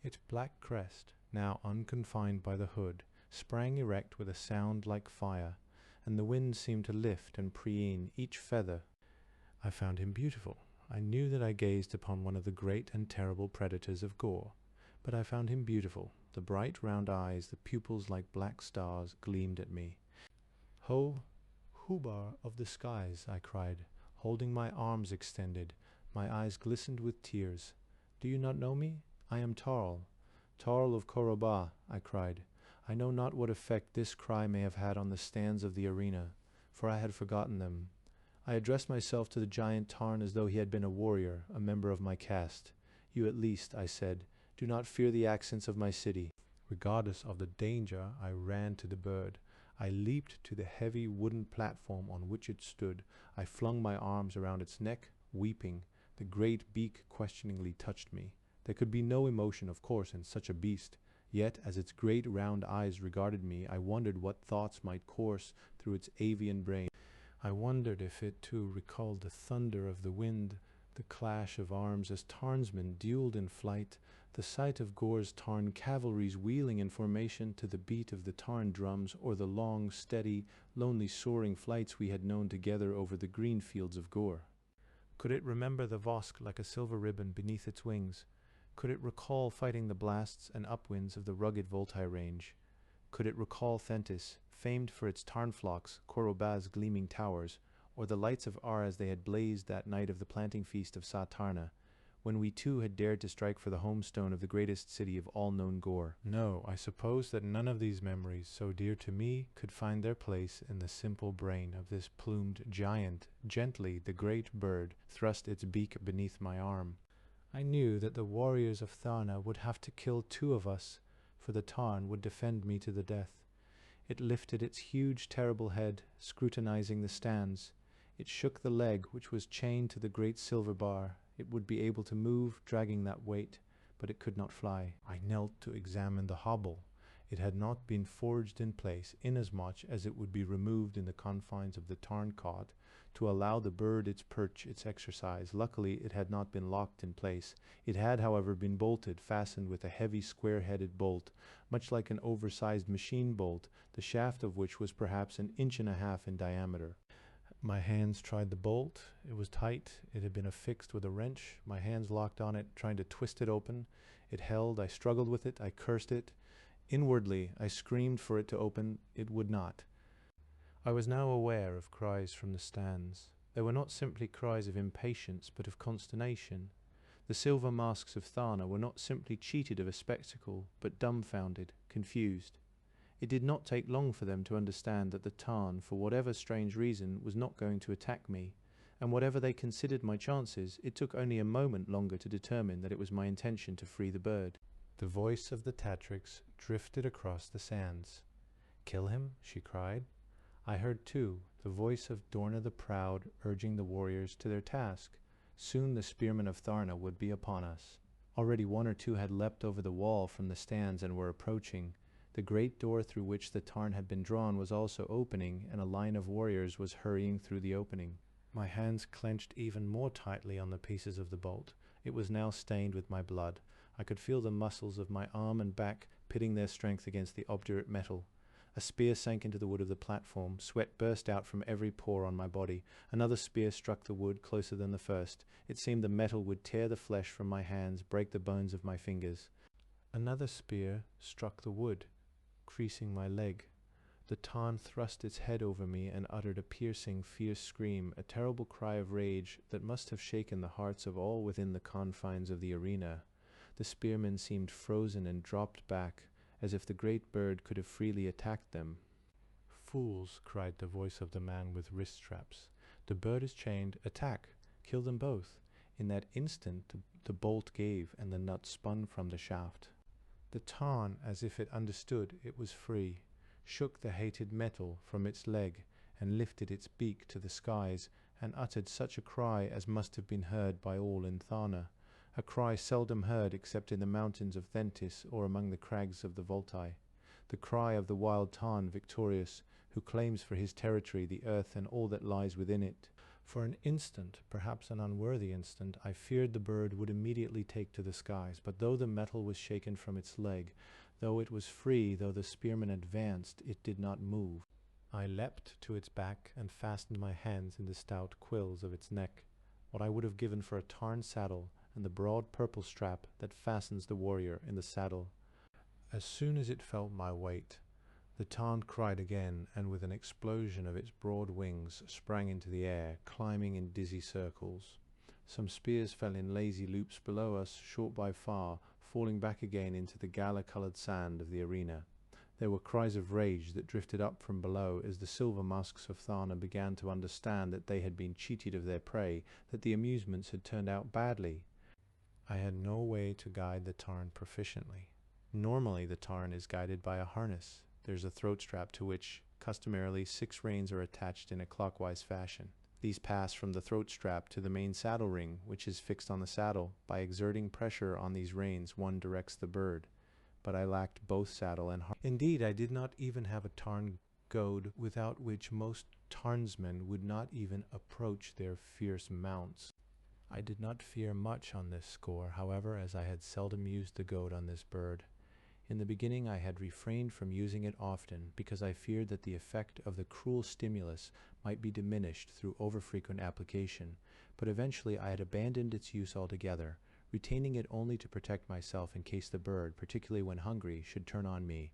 Its black crest, now unconfined by the hood, sprang erect with a sound like fire, and the wind seemed to lift and preen each feather. I found him beautiful. I knew that I gazed upon one of the great and terrible predators of Gor, but I found him beautiful. The bright round eyes, the pupils like black stars, gleamed at me. "Ho, Hubar of the skies," I cried, holding my arms extended. My eyes glistened with tears. "Do you not know me? I am Tarl. Tarl of Koroba," I cried. I know not what effect this cry may have had on the stands of the arena, for I had forgotten them. I addressed myself to the giant Tarn as though he had been a warrior, a member of my caste. "You at least," I said, "do not fear the accents of my city." Regardless of the danger, I ran to the bird. I leaped to the heavy wooden platform on which it stood. I flung my arms around its neck, weeping. The great beak questioningly touched me. There could be no emotion, of course, in such a beast. Yet, as its great round eyes regarded me, I wondered what thoughts might course through its avian brain. I wondered if it too recalled the thunder of the wind, the clash of arms as tarnsmen duelled in flight, The sight of Gor's Tarn cavalries wheeling in formation to the beat of the Tarn drums, or the long, steady, lonely soaring flights we had known together over the green fields of Gor. Could it remember the Vosk like a silver ribbon beneath its wings? Could it recall fighting the blasts and upwinds of the rugged Voltai range? Could it recall Thentis, famed for its Tarn flocks, Korobaz's gleaming towers, or the lights of Ar as they had blazed that night of the planting feast of Satarna, when we too had dared to strike for the homestone of the greatest city of all known Gor? No, I suppose that none of these memories, so dear to me, could find their place in the simple brain of this plumed giant. Gently the great bird thrust its beak beneath my arm. I knew that the warriors of Tharna would have to kill 2 of us, for the Tarn would defend me to the death. It lifted its huge, terrible head, scrutinizing the stands. It shook the leg which was chained to the great silver bar. It would be able to move, dragging that weight, but it could not fly. I knelt to examine the hobble. It had not been forged in place, inasmuch as it would be removed in the confines of the Tarn cot, to allow the bird its perch, its exercise. Luckily, it had not been locked in place. It had, however, been bolted, fastened with a heavy square-headed bolt, much like an oversized machine bolt, the shaft of which was perhaps 1.5 inches in diameter. My hands tried the bolt. It was tight. It had been affixed with a wrench. My hands locked on it, trying to twist it open. It held. I struggled with it. I cursed it. Inwardly, I screamed for it to open. It would not. I was now aware of cries from the stands. They were not simply cries of impatience, but of consternation. The silver masks of Tharna were not simply cheated of a spectacle, but dumbfounded, confused. It did not take long for them to understand that the Tarn, for whatever strange reason, was not going to attack me, and whatever they considered my chances, it took only a moment longer to determine that it was my intention to free the bird. The voice of the Tatrix drifted across the sands. "Kill him?" she cried. I heard, too, the voice of Dorna the Proud urging the warriors to their task. Soon the spearmen of Tharna would be upon us. Already 1 or 2 had leapt over the wall from the stands and were approaching. The great door through which the Tarn had been drawn was also opening, and a line of warriors was hurrying through the opening. My hands clenched even more tightly on the pieces of the bolt. It was now stained with my blood. I could feel the muscles of my arm and back pitting their strength against the obdurate metal. A spear sank into the wood of the platform. Sweat burst out from every pore on my body. Another spear struck the wood closer than the first. It seemed the metal would tear the flesh from my hands, break the bones of my fingers. Another spear struck the wood, creasing my leg. The Tarn thrust its head over me and uttered a piercing, fierce scream, a terrible cry of rage that must have shaken the hearts of all within the confines of the arena. The spearmen seemed frozen and dropped back, as if the great bird could have freely attacked them. "Fools," cried the voice of the man with wrist straps. "The bird is chained. Attack! Kill them both." In that instant the bolt gave, and the nut spun from the shaft. The Tarn, as if it understood it was free, shook the hated metal from its leg, and lifted its beak to the skies, and uttered such a cry as must have been heard by all in Tharna, a cry seldom heard except in the mountains of Thentis or among the crags of the Voltai, the cry of the wild Tarn victorious, who claims for his territory the earth and all that lies within it. For an instant, perhaps an unworthy instant, I feared the bird would immediately take to the skies, but though the metal was shaken from its leg, though it was free, though the spearman advanced, it did not move. I leapt to its back and fastened my hands in the stout quills of its neck, what I would have given for a Tarn saddle and the broad purple strap that fastens the warrior in the saddle. As soon as it felt my weight, the Tarn cried again, and with an explosion of its broad wings sprang into the air, climbing in dizzy circles. Some spears fell in lazy loops below us, short by far, falling back again into the gala-coloured sand of the arena. There were cries of rage that drifted up from below as the silver masks of Tharna began to understand that they had been cheated of their prey, that the amusements had turned out badly. I had no way to guide the Tarn proficiently. Normally the Tarn is guided by a harness. There's a throat strap to which, customarily, 6 reins are attached in a clockwise fashion. These pass from the throat strap to the main saddle ring, which is fixed on the saddle. By exerting pressure on these reins, one directs the bird. But I lacked both saddle and harness. Indeed, I did not even have a Tarn goad, without which most Tarnsmen would not even approach their fierce mounts. I did not fear much on this score, however, as I had seldom used the goad on this bird. In the beginning I had refrained from using it often, because I feared that the effect of the cruel stimulus might be diminished through overfrequent application, but eventually I had abandoned its use altogether, retaining it only to protect myself in case the bird, particularly when hungry, should turn on me.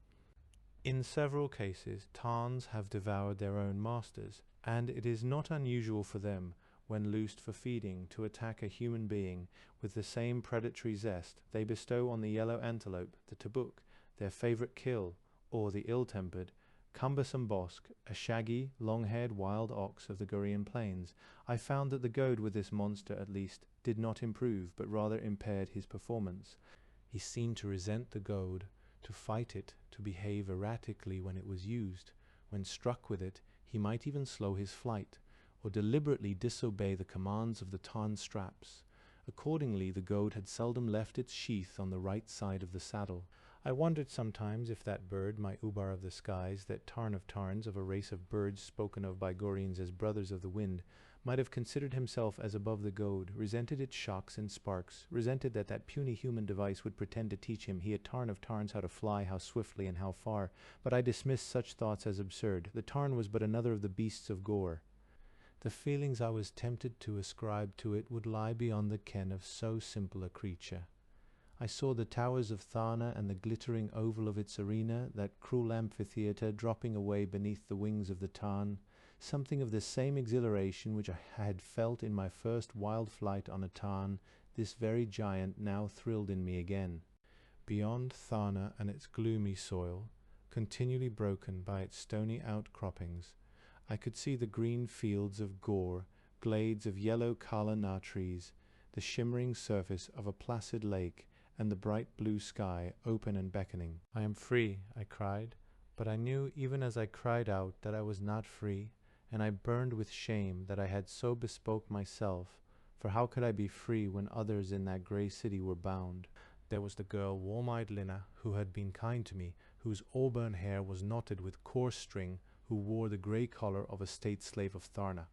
In several cases, Tarns have devoured their own masters, and it is not unusual for them, when loosed for feeding, to attack a human being with the same predatory zest they bestow on the yellow antelope, the tabuk, their favorite kill, or the ill-tempered, cumbersome bosk, a shaggy, long-haired wild ox of the Gorean plains. I found that the goad with this monster, at least, did not improve, but rather impaired his performance. He seemed to resent the goad, to fight it, to behave erratically when it was used. When struck with it, he might even slow his flight, or deliberately disobey the commands of the tarn straps. Accordingly, the goad had seldom left its sheath on the right side of the saddle. I wondered sometimes if that bird, my Ubar of the skies, that Tarn of Tarns, of a race of birds spoken of by Goreans as brothers of the wind, might have considered himself as above the goad, resented its shocks and sparks, resented that that puny human device would pretend to teach him, he a Tarn of Tarns, how to fly, how swiftly, and how far. But I dismissed such thoughts as absurd. The Tarn was but another of the beasts of Gor. The feelings I was tempted to ascribe to it would lie beyond the ken of so simple a creature. I saw the towers of Tharna and the glittering oval of its arena, that cruel amphitheatre, dropping away beneath the wings of the Tarn. Something of the same exhilaration which I had felt in my first wild flight on a Tarn, this very giant now thrilled in me again. Beyond Tharna and its gloomy soil, continually broken by its stony outcroppings, I could see the green fields of Gor, glades of yellow kala trees, the shimmering surface of a placid lake, and the bright blue sky, open and beckoning. "I am free," I cried, but I knew even as I cried out that I was not free, and I burned with shame that I had so bespoke myself, for how could I be free when others in that grey city were bound? There was the girl warm-eyed Lina, who had been kind to me, whose auburn hair was knotted with coarse string, who wore the grey collar of a state slave of Tharna.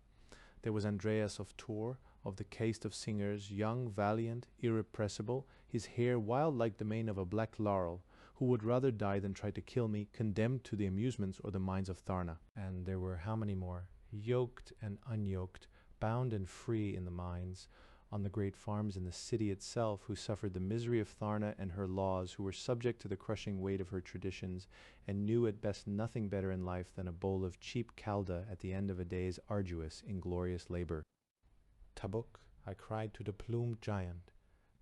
There was Andreas of Tor, of the caste of singers, young, valiant, irrepressible, his hair wild like the mane of a black laurel, who would rather die than try to kill me, condemned to the amusements or the mines of Tharna. And there were how many more? Yoked and unyoked, bound and free in the mines, on the great farms in the city itself, who suffered the misery of Tharna and her laws, who were subject to the crushing weight of her traditions, and knew at best nothing better in life than a bowl of cheap kalda at the end of a day's arduous, inglorious labor. "Tabuk," I cried to the plumed giant.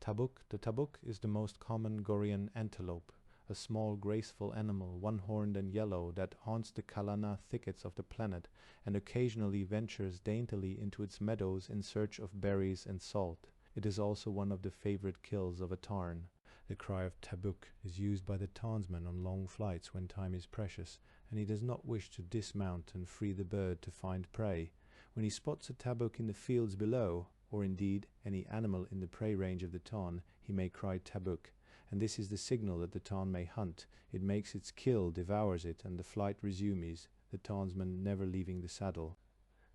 The tabuk is the most common Gorean antelope, a small graceful animal, one-horned and yellow, that haunts the kalana thickets of the planet, and occasionally ventures daintily into its meadows in search of berries and salt. It is also one of the favorite kills of a Tarn. The cry of tabuk is used by the Tarnsman on long flights when time is precious, and he does not wish to dismount and free the bird to find prey. When he spots a tabuk in the fields below, or indeed any animal in the prey range of the Tarn, he may cry tabuk, and this is the signal that the Tarn may hunt. It makes its kill, devours it, and the flight resumes, the Tarnsman never leaving the saddle.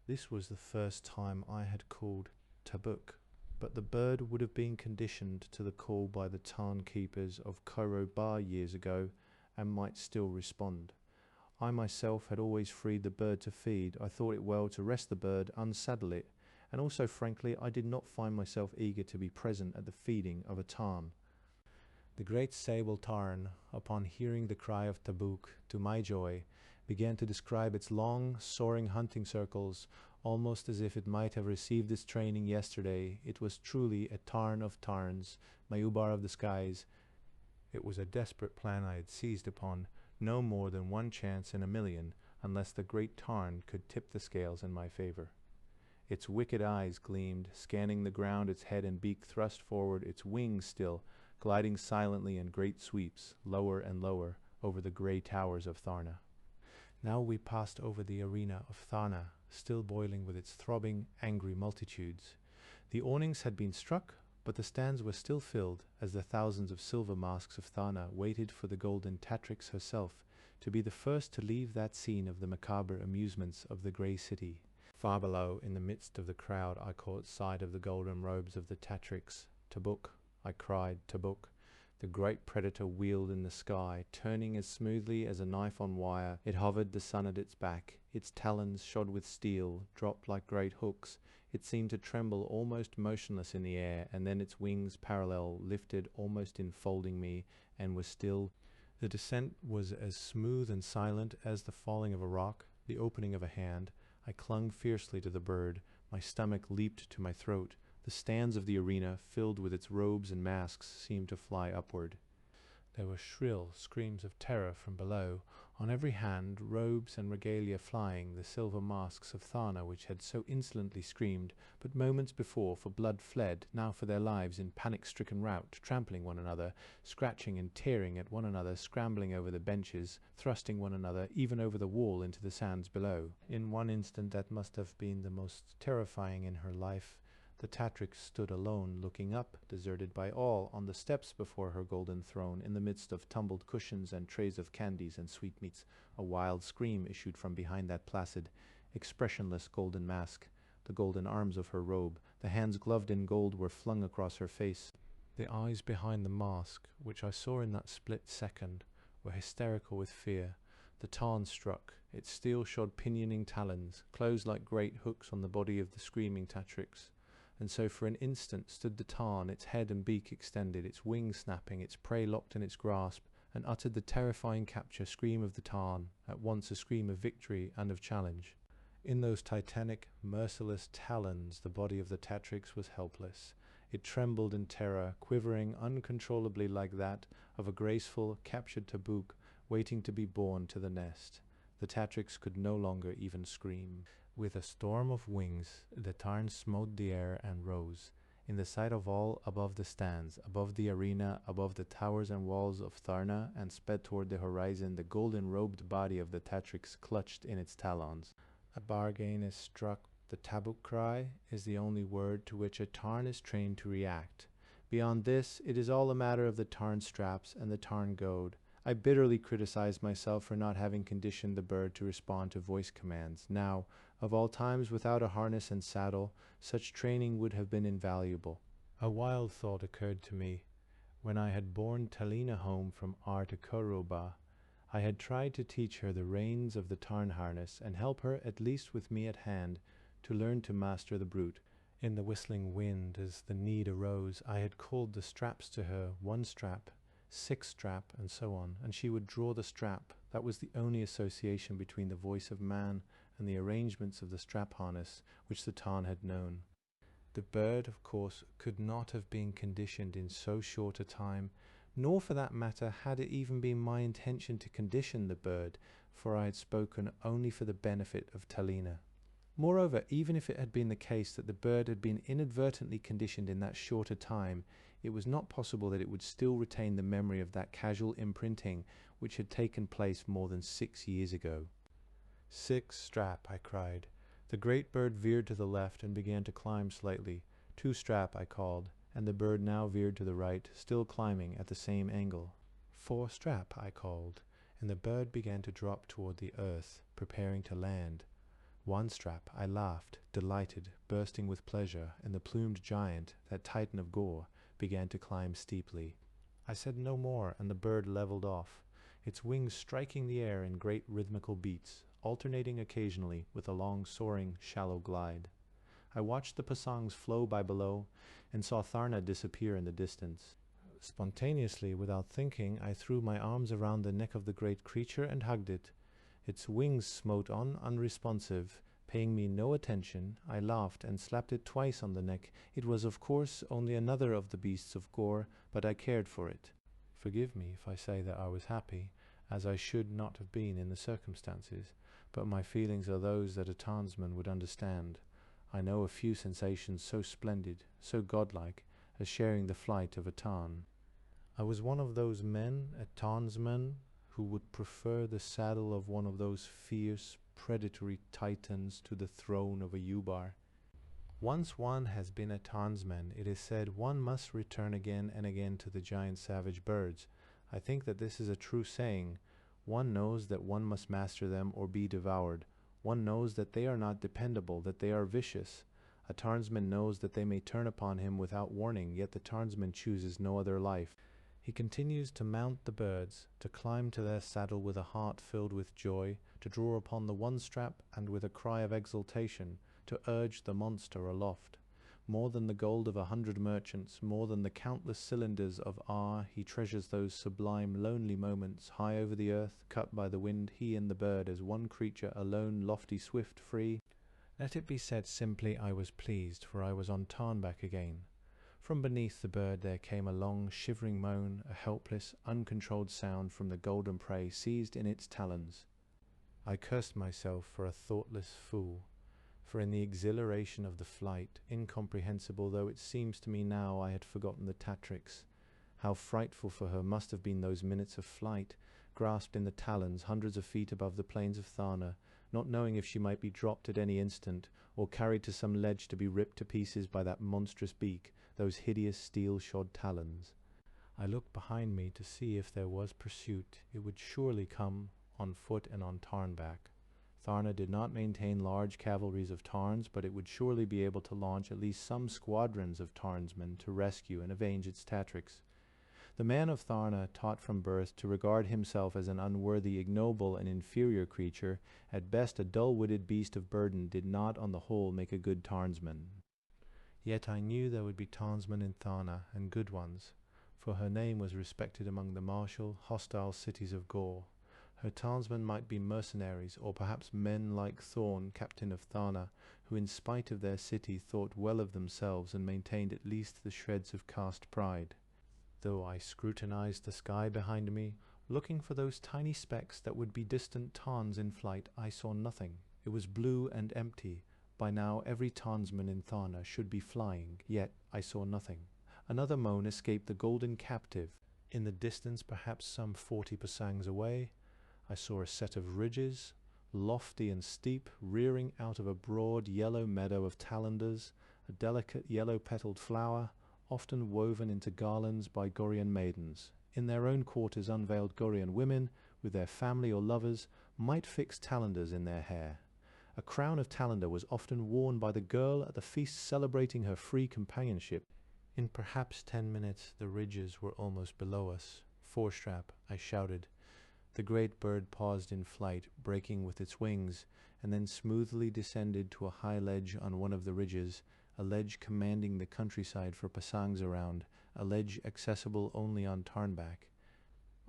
This was the first time I had called tabuk, but the bird would have been conditioned to the call by the Tarn keepers of Koro Bar years ago, and might still respond. I myself had always freed the bird to feed. I thought it well to rest the bird, unsaddle it, and also, frankly, I did not find myself eager to be present at the feeding of a Tarn. The great sable Tarn, upon hearing the cry of tabuk, to my joy, began to describe its long, soaring hunting circles, almost as if it might have received its training yesterday. It was truly a Tarn of Tarns, my Ubar of the skies. It was a desperate plan I had seized upon, no more than one chance in a million, unless the great Tarn could tip the scales in my favor. Its wicked eyes gleamed, scanning the ground, its head and beak thrust forward, its wings still, gliding silently in great sweeps, lower and lower, over the grey towers of Tharna. Now we passed over the arena of Tharna, still boiling with its throbbing, angry multitudes. The awnings had been struck, but the stands were still filled, as the thousands of silver masks of Tharna waited for the golden Tatrix herself to be the first to leave that scene of the macabre amusements of the grey city. Far below, in the midst of the crowd, I caught sight of the golden robes of the Tatrix. Tabuk, I cried, Tabuk. The great predator wheeled in the sky, turning as smoothly as a knife on wire. It hovered, the sun at its back. Its talons, shod with steel, dropped like great hooks. It seemed to tremble almost motionless in the air, and then its wings parallel lifted, almost enfolding me, and was still. The descent was as smooth and silent as the falling of a rock, the opening of a hand. I clung fiercely to the bird. My stomach leaped to my throat. The stands of the arena, filled with its robes and masks, seemed to fly upward. There were shrill screams of terror from below. On every hand, robes and regalia flying, the silver masks of Tharna which had so insolently screamed, but moments before for blood fled, now for their lives in panic-stricken rout, trampling one another, scratching and tearing at one another, scrambling over the benches, thrusting one another, even over the wall into the sands below. In one instant that must have been the most terrifying in her life, the Tatrix stood alone, looking up, deserted by all, on the steps before her golden throne, in the midst of tumbled cushions and trays of candies and sweetmeats. A wild scream issued from behind that placid, expressionless golden mask. The golden arms of her robe, the hands gloved in gold, were flung across her face. The eyes behind the mask, which I saw in that split second, were hysterical with fear. The tarn struck, its steel-shod pinioning talons, closed like great hooks on the body of the screaming Tatrix. And so for an instant stood the tarn, its head and beak extended, its wings snapping, its prey locked in its grasp, and uttered the terrifying capture scream of the tarn, at once a scream of victory and of challenge. In those titanic, merciless talons the body of the Tatrix was helpless. It trembled in terror, quivering uncontrollably like that of a graceful, captured tabuk waiting to be borne to the nest. The Tatrix could no longer even scream. With a storm of wings, the tarn smote the air and rose. In the sight of all, above the stands, above the arena, above the towers and walls of Tharna, and sped toward the horizon, the golden-robed body of the Tatrix clutched in its talons. A bargain is struck. The tabuk cry is the only word to which a tarn is trained to react. Beyond this, it is all a matter of the tarn straps and the tarn goad. I bitterly criticized myself for not having conditioned the bird to respond to voice commands. Now, of all times without a harness and saddle, such training would have been invaluable. A wild thought occurred to me. When I had borne Talina home from Ar to Koroba, I had tried to teach her the reins of the tarn harness and help her, at least with me at hand, to learn to master the brute. In the whistling wind, as the need arose, I had called the straps to her, 1 strap, 6 strap, and so on, and she would draw the strap. That was the only association between the voice of man and the arrangements of the strap harness which the tarn had known. The bird, of course, could not have been conditioned in so short a time, nor for that matter had it even been my intention to condition the bird, for I had spoken only for the benefit of Talina. Moreover, even if it had been the case that the bird had been inadvertently conditioned in that shorter time, it was not possible that it would still retain the memory of that casual imprinting which had taken place more than 6 years ago. 6 strap, I cried. The great bird veered to the left and began to climb slightly. 2 strap, I called, and the bird now veered to the right, still climbing at the same angle. 4 strap, I called, and the bird began to drop toward the earth, preparing to land. 1 strap, I laughed, delighted, bursting with pleasure, and the plumed giant, that Titan of Gor, began to climb steeply. I said no more, and the bird leveled off, its wings striking the air in great rhythmical beats, alternating occasionally with a long soaring, shallow glide. I watched the pasangs flow by below, and saw Tharna disappear in the distance. Spontaneously, without thinking, I threw my arms around the neck of the great creature and hugged it. Its wings smote on, unresponsive. Paying me no attention, I laughed and slapped it twice on the neck. It was, of course, only another of the beasts of Gor, but I cared for it. Forgive me if I say that I was happy, as I should not have been in the circumstances, but my feelings are those that a Tarnsman would understand. I know a few sensations so splendid, so godlike, as sharing the flight of a tarn. I was one of those men, a Tarnsman, who would prefer the saddle of one of those fierce, predatory titans to the throne of a Yubar. Once one has been a Tarnsman, it is said one must return again and again to the giant savage birds. I think that this is a true saying. One knows that one must master them or be devoured. One knows that they are not dependable, that they are vicious. A Tarnsman knows that they may turn upon him without warning, yet the Tarnsman chooses no other life. He continues to mount the birds, to climb to their saddle with a heart filled with joy, to draw upon the one strap and with a cry of exultation, to urge the monster aloft. More than the gold of 100 merchants, more than the countless cylinders of he treasures those sublime, lonely moments, high over the earth, cut by the wind, he and the bird as one creature, alone, lofty, swift, free. Let it be said simply, I was pleased, for I was on Tarnback again. From beneath the bird there came a long, shivering moan, a helpless, uncontrolled sound from the golden prey seized in its talons. I cursed myself for a thoughtless fool. For in the exhilaration of the flight, incomprehensible though it seems to me now, I had forgotten the Tatrix. How frightful for her must have been those minutes of flight, grasped in the talons hundreds of feet above the plains of Tharna, not knowing if she might be dropped at any instant, or carried to some ledge to be ripped to pieces by that monstrous beak, those hideous steel-shod talons. I looked behind me to see if there was pursuit. It would surely come on foot and on Tarnback. Tharna did not maintain large cavalries of Tarns, but it would surely be able to launch at least some squadrons of Tarnsmen to rescue and avenge its Tatrix. The man of Tharna, taught from birth to regard himself as an unworthy, ignoble, and inferior creature, at best a dull-witted beast of burden, did not on the whole make a good Tarnsman. Yet I knew there would be Tarnsmen in Tharna, and good ones, for her name was respected among the martial, hostile cities of Gor. Her Tarnsmen might be mercenaries, or perhaps men like Thorn, captain of Tharna, who in spite of their city thought well of themselves and maintained at least the shreds of caste pride. Though I scrutinized the sky behind me, looking for those tiny specks that would be distant Tarns in flight, I saw nothing. It was blue and empty. By now every Tarnsman in Tharna should be flying, yet I saw nothing. Another moan escaped the golden captive. In the distance, perhaps some 40 pasangs away, I saw a set of ridges, lofty and steep, rearing out of a broad yellow meadow of talanders, a delicate yellow-petaled flower, often woven into garlands by Gorean maidens. In their own quarters unveiled Gorean women, with their family or lovers, might fix talanders in their hair. A crown of talander was often worn by the girl at the feast celebrating her free companionship. In perhaps 10 minutes the ridges were almost below us. "Forestrap," I shouted. The great bird paused in flight, breaking with its wings, and then smoothly descended to a high ledge on one of the ridges, a ledge commanding the countryside for pasangs around, a ledge accessible only on Tarnback.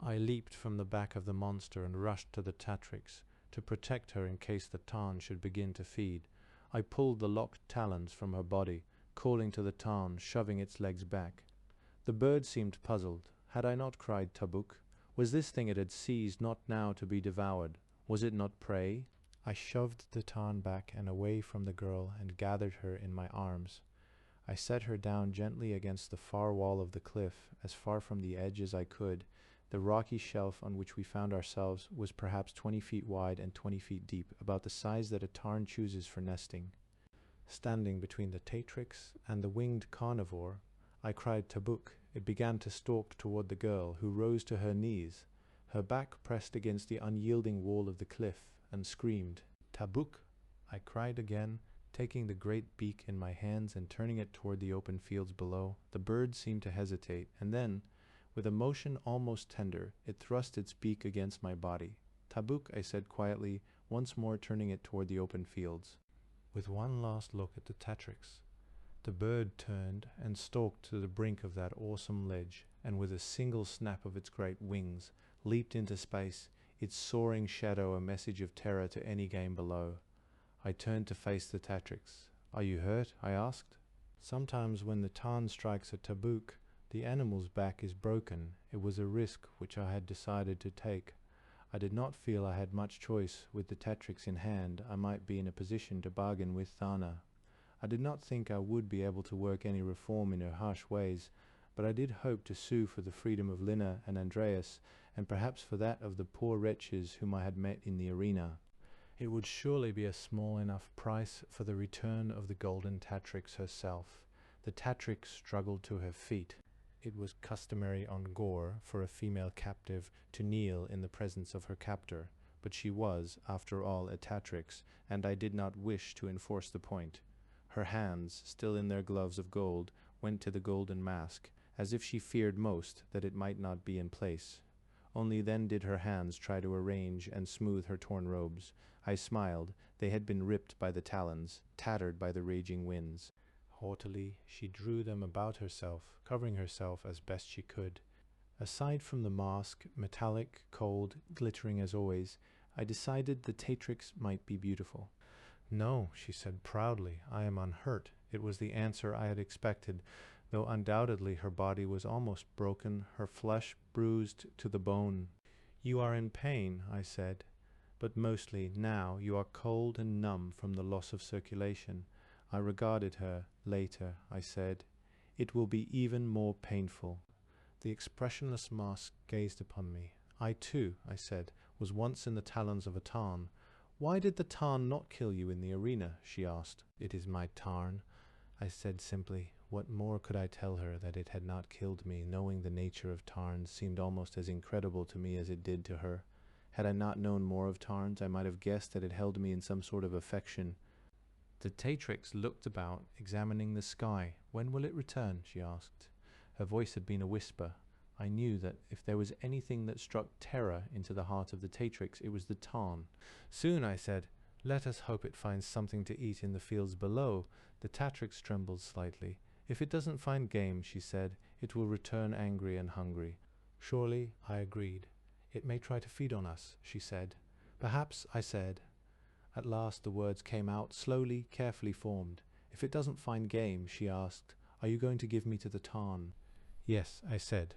I leaped from the back of the monster and rushed to the Tatrix, to protect her in case the Tarn should begin to feed. I pulled the locked talons from her body, calling to the Tarn, shoving its legs back. The bird seemed puzzled. Had I not cried Tabuk? Was this thing it had seized not now to be devoured? Was it not prey? I shoved the Tarn back and away from the girl and gathered her in my arms. I set her down gently against the far wall of the cliff, as far from the edge as I could. The rocky shelf on which we found ourselves was perhaps 20 feet wide and 20 feet deep, about the size that a Tarn chooses for nesting. Standing between the Tatrix and the winged carnivore, I cried Tabuk. It began to stalk toward the girl, who rose to her knees, her back pressed against the unyielding wall of the cliff, and screamed. "Tabuk!" I cried again, taking the great beak in my hands and turning it toward the open fields below. The bird seemed to hesitate, and then, with a motion almost tender, it thrust its beak against my body. "Tabuk," I said quietly, once more turning it toward the open fields. With one last look at the Tatrix, the bird turned and stalked to the brink of that awesome ledge, and with a single snap of its great wings, leaped into space, its soaring shadow a message of terror to any game below. I turned to face the Tatrix. "Are you hurt?" I asked. Sometimes when the Tarn strikes a Tabuk, the animal's back is broken. It was a risk which I had decided to take. I did not feel I had much choice. With the Tatrix in hand, I might be in a position to bargain with Tharna. I did not think I would be able to work any reform in her harsh ways, but I did hope to sue for the freedom of Lina and Andreas, and perhaps for that of the poor wretches whom I had met in the arena. It would surely be a small enough price for the return of the golden Tatrix herself. The Tatrix struggled to her feet. It was customary on Gor for a female captive to kneel in the presence of her captor, but she was, after all, a Tatrix, and I did not wish to enforce the point. Her hands, still in their gloves of gold, went to the golden mask, as if she feared most that it might not be in place. Only then did her hands try to arrange and smooth her torn robes. I smiled. They had been ripped by the talons, tattered by the raging winds. Haughtily, she drew them about herself, covering herself as best she could. Aside from the mask, metallic, cold, glittering as always, I decided the Tatrix might be beautiful. "No," she said proudly, "I am unhurt." It was the answer I had expected, though undoubtedly her body was almost broken, her flesh bruised to the bone. "You are in pain," I said, "but mostly, now, you are cold and numb from the loss of circulation." I regarded her. "Later," I said, "it will be even more painful." The expressionless mask gazed upon me. "I too," I said, "was once in the talons of a Tarn." "Why did the Tarn not kill you in the arena?" she asked. "It is my Tarn," I said simply. What more could I tell her that it had not killed me? Knowing the nature of Tarns seemed almost as incredible to me as it did to her. Had I not known more of Tarns, I might have guessed that it held me in some sort of affection. The Tatrix looked about, examining the sky. "When will it return?" she asked. Her voice had been a whisper. I knew that if there was anything that struck terror into the heart of the Tatrix, it was the Tarn. "Soon," I said. "Let us hope it finds something to eat in the fields below." The Tatrix trembled slightly. "If it doesn't find game," she said, "it will return angry and hungry." "Surely," I agreed. "It may try to feed on us," she said. "Perhaps," I said. At last the words came out, slowly, carefully formed. "If it doesn't find game," she asked, "are you going to give me to the Tarn?" "Yes," I said.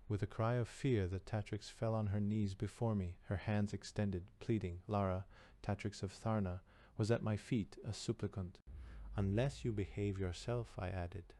With a cry of fear, the Tatrix fell on her knees before me, her hands extended, pleading. Lara, Tatrix of Tharna, was at my feet, a supplicant. "Unless you behave yourself," I added.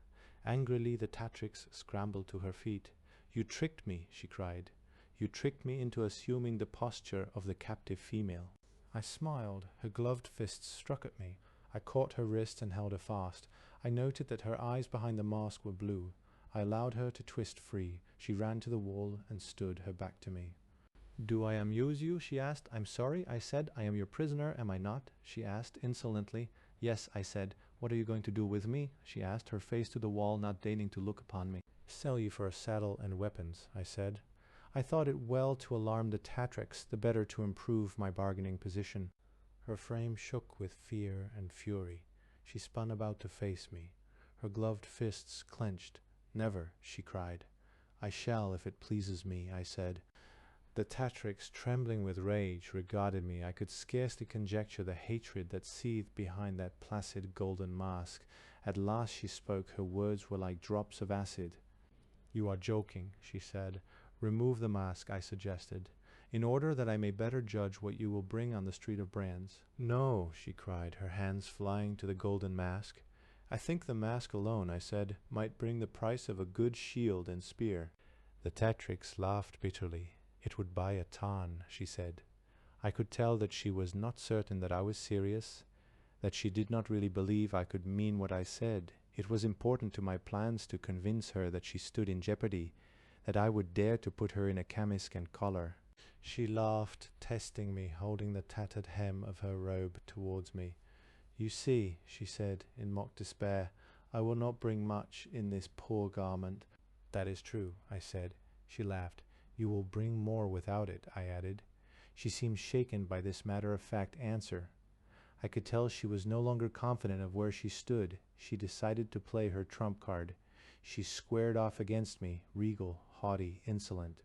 Angrily the Tatrix scrambled to her feet. "You tricked me," she cried. "You tricked me into assuming the posture of the captive female." I smiled. Her gloved fists struck at me. I caught her wrist and held her fast. I noted that her eyes behind the mask were blue. I allowed her to twist free. She ran to the wall and stood, her back to me. "Do I amuse you?" she asked. "I'm sorry," I said. "I am your prisoner, am I not?" she asked insolently. "Yes," I said. "What are you going to do with me?" she asked, her face to the wall, not deigning to look upon me. "Sell you for a saddle and weapons," I said. I thought it well to alarm the Tatrix, the better to improve my bargaining position. Her frame shook with fear and fury. She spun about to face me. Her gloved fists clenched. "Never," she cried. "I shall, if it pleases me," I said. The Tatrix, trembling with rage, regarded me. I could scarcely conjecture the hatred that seethed behind that placid golden mask. At last she spoke. Her words were like drops of acid. "You are joking," she said. "Remove the mask," I suggested, "in order that I may better judge what you will bring on the street of Brands." "No," she cried, her hands flying to the golden mask. "I think the mask alone," I said, "might bring the price of a good shield and spear." The Tatrix laughed bitterly. "It would buy a Tarn," she said. I could tell that she was not certain that I was serious, that she did not really believe I could mean what I said. It was important to my plans to convince her that she stood in jeopardy, that I would dare to put her in a camisk and collar. She laughed, testing me, holding the tattered hem of her robe towards me. "You see," she said in mock despair, "I will not bring much in this poor garment." "That is true," I said. She laughed. "You will bring more without it," I added. She seemed shaken by this matter-of-fact answer. I could tell she was no longer confident of where she stood. She decided to play her trump card. She squared off against me, regal, haughty, insolent.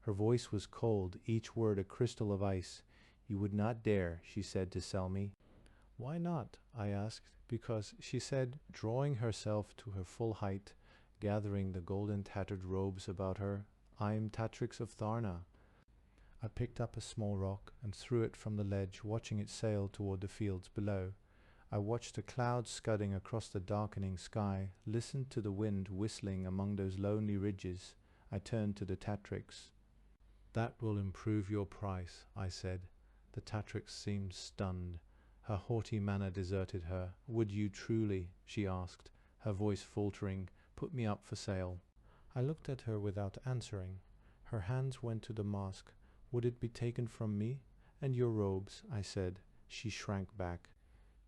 Her voice was cold, each word a crystal of ice. "You would not dare," she said, "to sell me." "Why not?" I asked. "Because," she said, drawing herself to her full height, gathering the golden tattered robes about her, "I'm Tatrix of Tharna." I picked up a small rock and threw it from the ledge, watching it sail toward the fields below. I watched the clouds scudding across the darkening sky, listened to the wind whistling among those lonely ridges. I turned to the Tatrix. "That will improve your price," I said. The Tatrix seemed stunned. Her haughty manner deserted her. "Would you truly," she asked, her voice faltering, "put me up for sale?" I looked at her without answering. Her hands went to the mask. Would it be taken from me? "And your robes," I said. She shrank back.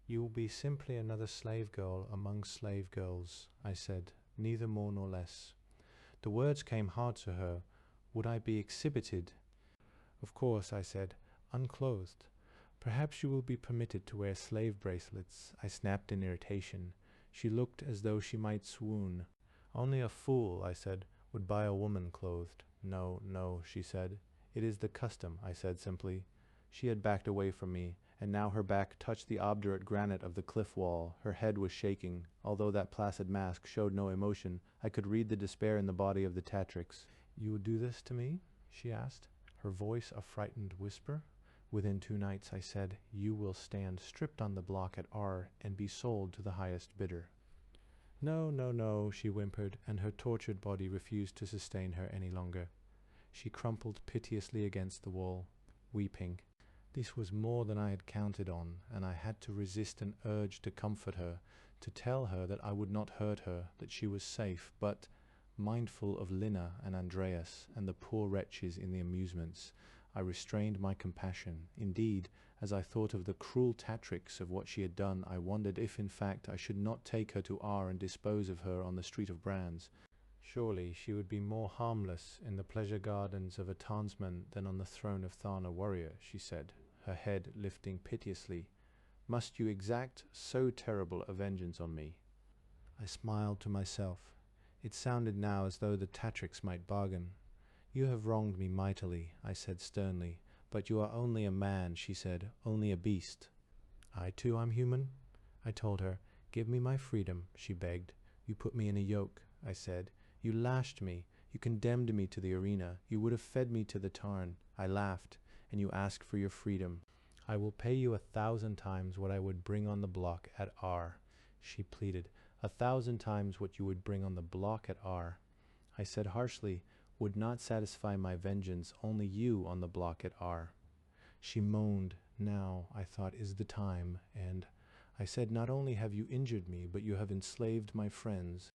"You will be simply another slave girl among slave girls," I said, neither more nor less. The words came hard to her. Would I be exhibited? "Of course," I said, "unclothed. Perhaps you will be permitted to wear slave bracelets," I snapped in irritation. She looked as though she might swoon. "Only a fool," I said, "would buy a woman clothed." "No, no," she said. "It is the custom," I said simply. She had backed away from me, and now her back touched the obdurate granite of the cliff wall. Her head was shaking. Although that placid mask showed no emotion, I could read the despair in the body of the Tatrix. "You would do this to me?" she asked, her voice a frightened whisper. "Within 2 nights," I said, "you will stand stripped on the block at R and be sold to the highest bidder." "No, no, no," she whimpered, and her tortured body refused to sustain her any longer. She crumpled piteously against the wall, weeping. This was more than I had counted on, and I had to resist an urge to comfort her, to tell her that I would not hurt her, that she was safe, but, mindful of Lina and Andreas and the poor wretches in the amusements, I restrained my compassion. Indeed, as I thought of the cruel Tatrix, of what she had done, I wondered if in fact I should not take her to R and dispose of her on the street of Brands. Surely she would be more harmless in the pleasure gardens of a Tarnsman than on the throne of Tharna warrior, she said, her head lifting piteously. "Must you exact so terrible a vengeance on me?" I smiled to myself. It sounded now as though the Tatrix might bargain. "You have wronged me mightily," I said sternly. "But you are only a man," she said, "only a beast." "I too am human," I told her. "Give me my freedom," she begged. "You put me in a yoke," I said. "You lashed me. You condemned me to the arena. You would have fed me to the tarn." I laughed. "And you ask for your freedom." "I will pay you 1,000 times what I would bring on the block at R," she pleaded. 1,000 times what you would bring on the block at R. I said harshly, "Would not satisfy my vengeance, only you on the block at R." She moaned. Now, I thought, is the time, and I said, "Not only have you injured me, but you have enslaved my friends."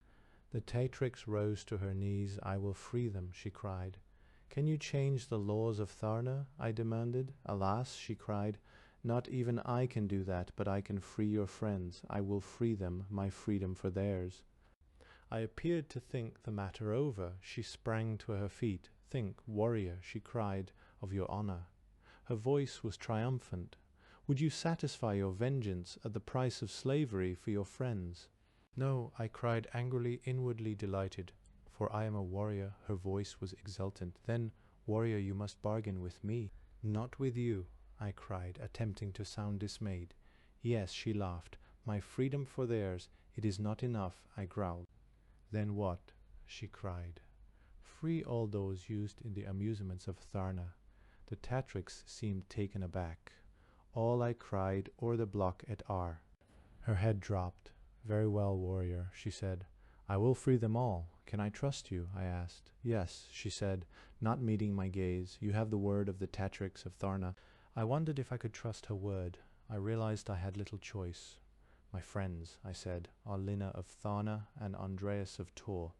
The Tatrix rose to her knees. "I will free them," she cried. "Can you change the laws of Tharna?" I demanded. "Alas," she cried, "not even I can do that, but I can free your friends. I will free them, my freedom for theirs." I appeared to think the matter over. She sprang to her feet. "Think, warrior," she cried, "of your honor." Her voice was triumphant. "Would you satisfy your vengeance at the price of slavery for your friends?" "No," I cried angrily, inwardly delighted. "For I am a warrior." Her voice was exultant. "Then, warrior, you must bargain with me." "Not with you," I cried, attempting to sound dismayed. "Yes," she laughed. "My freedom for theirs. It is not enough," I growled. "Then what?" she cried. "Free all those used in the amusements of Tharna." The Tatrix seemed taken aback. "All," I cried, "or the block at R." Her head dropped. "Very well, warrior," she said. "I will free them all. Can I trust you?" I asked. "Yes," she said, not meeting my gaze. "You have the word of the Tatrix of Tharna." I wondered if I could trust her word. I realized I had little choice. "My friends," I said, "are Lina of Tharna and Andreas of Tor."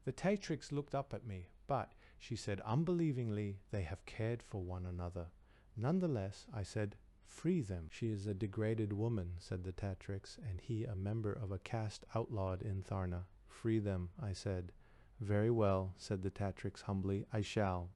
The Tatrix looked up at me. "But," she said unbelievingly, "they have cared for one another." "Nonetheless," I said, "free them." "She is a degraded woman," said the Tatrix, "and he a member of a caste outlawed in Tharna." "Free them," I said. "Very well," said the Tatrix humbly, "I shall."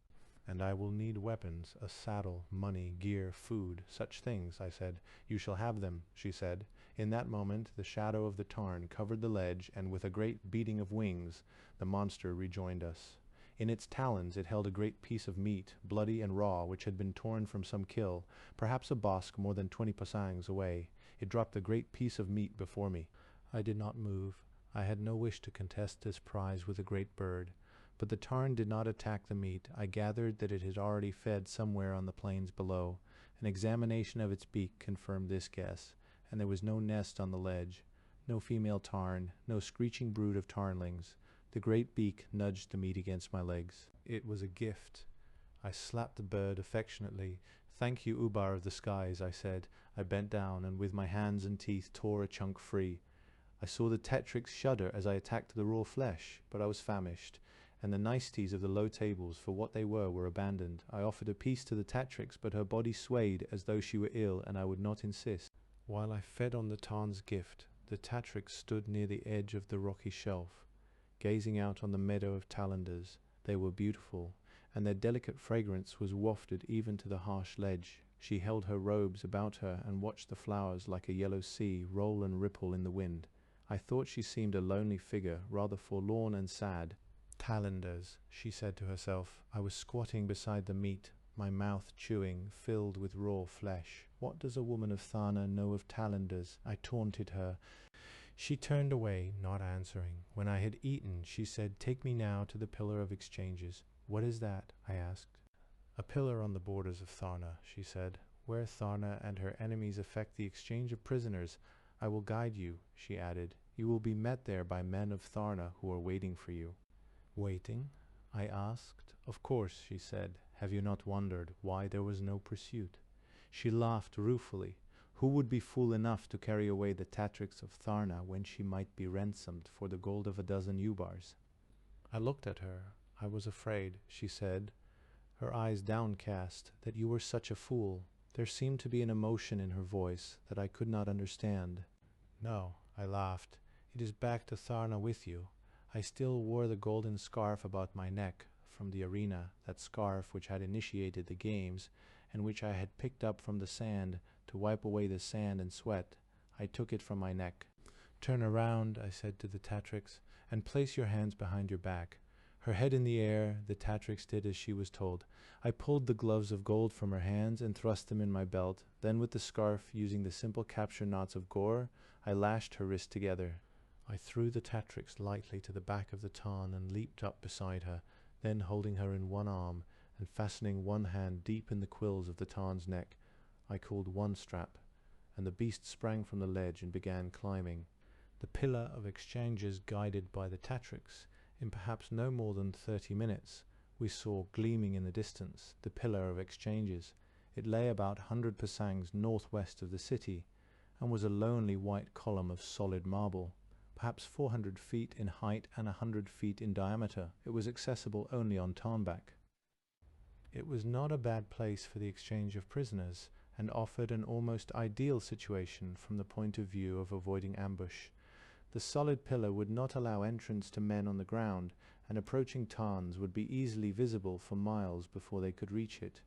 "And I will need weapons, a saddle, money, gear, food, such things," I said. "You shall have them," she said. In that moment the shadow of the tarn covered the ledge, and with a great beating of wings the monster rejoined us. In its talons it held a great piece of meat, bloody and raw, which had been torn from some kill, perhaps a bosque more than 20 pasangs away. It dropped the great piece of meat before me. I did not move. I had no wish to contest this prize with a great bird. But the tarn did not attack the meat. I gathered that it had already fed somewhere on the plains below. An examination of its beak confirmed this guess, and there was no nest on the ledge, no female tarn, no screeching brood of tarnlings. The great beak nudged the meat against my legs. It was a gift. I slapped the bird affectionately. "Thank you, Ubar of the skies," I said. I bent down and with my hands and teeth tore a chunk free. I saw the Tatrix shudder as I attacked the raw flesh, but I was famished, and the niceties of the low tables for what they were abandoned. I offered a piece to the Tatrix, but her body swayed as though she were ill, and I would not insist. While I fed on the Tarn's gift, the Tatrix stood near the edge of the rocky shelf, gazing out on the meadow of Talanders. They were beautiful, and their delicate fragrance was wafted even to the harsh ledge. She held her robes about her and watched the flowers like a yellow sea roll and ripple in the wind. I thought she seemed a lonely figure, rather forlorn and sad. Talanders, she said to herself. I was squatting beside the meat, my mouth chewing, filled with raw flesh. What does a woman of Tharna know of Talanders? I taunted her. She turned away, not answering. When I had eaten, she said, Take me now to the Pillar of Exchanges. What is that? I asked. A pillar on the borders of Tharna, she said. Where Tharna and her enemies effect the exchange of prisoners, I will guide you, she added. You will be met there by men of Tharna who are waiting for you. Waiting? I asked. Of course, she said. Have you not wondered why there was no pursuit? She laughed ruefully. Who would be fool enough to carry away the Tatrix of Tharna when she might be ransomed for the gold of a dozen Ubars? I looked at her. I was afraid, she said, her eyes downcast, that you were such a fool. There seemed to be an emotion in her voice that I could not understand. No, I laughed. It is back to Tharna with you. I still wore the golden scarf about my neck from the arena, that scarf which had initiated the games, and which I had picked up from the sand to wipe away the sand and sweat. I took it from my neck. Turn around, I said to the Tatrix, and place your hands behind your back. Her head in the air, the Tatrix did as she was told. I pulled the gloves of gold from her hands and thrust them in my belt. Then with the scarf, using the simple capture knots of Gor, I lashed her wrists together. I threw the Tatrix lightly to the back of the Tarn and leaped up beside her, then holding her in one arm and fastening one hand deep in the quills of the Tarn's neck, I called one strap, and the beast sprang from the ledge and began climbing. The Pillar of Exchanges guided by the Tatrix. In perhaps no more than 30 minutes, we saw gleaming in the distance the Pillar of Exchanges. It lay about 100 pasangs northwest of the city, and was a lonely white column of solid marble, perhaps 400 feet in height and 100 feet in diameter. It was accessible only on tarnback. It was not a bad place for the exchange of prisoners, and offered an almost ideal situation from the point of view of avoiding ambush. The solid pillar would not allow entrance to men on the ground, and approaching Tarns would be easily visible for miles before they could reach it.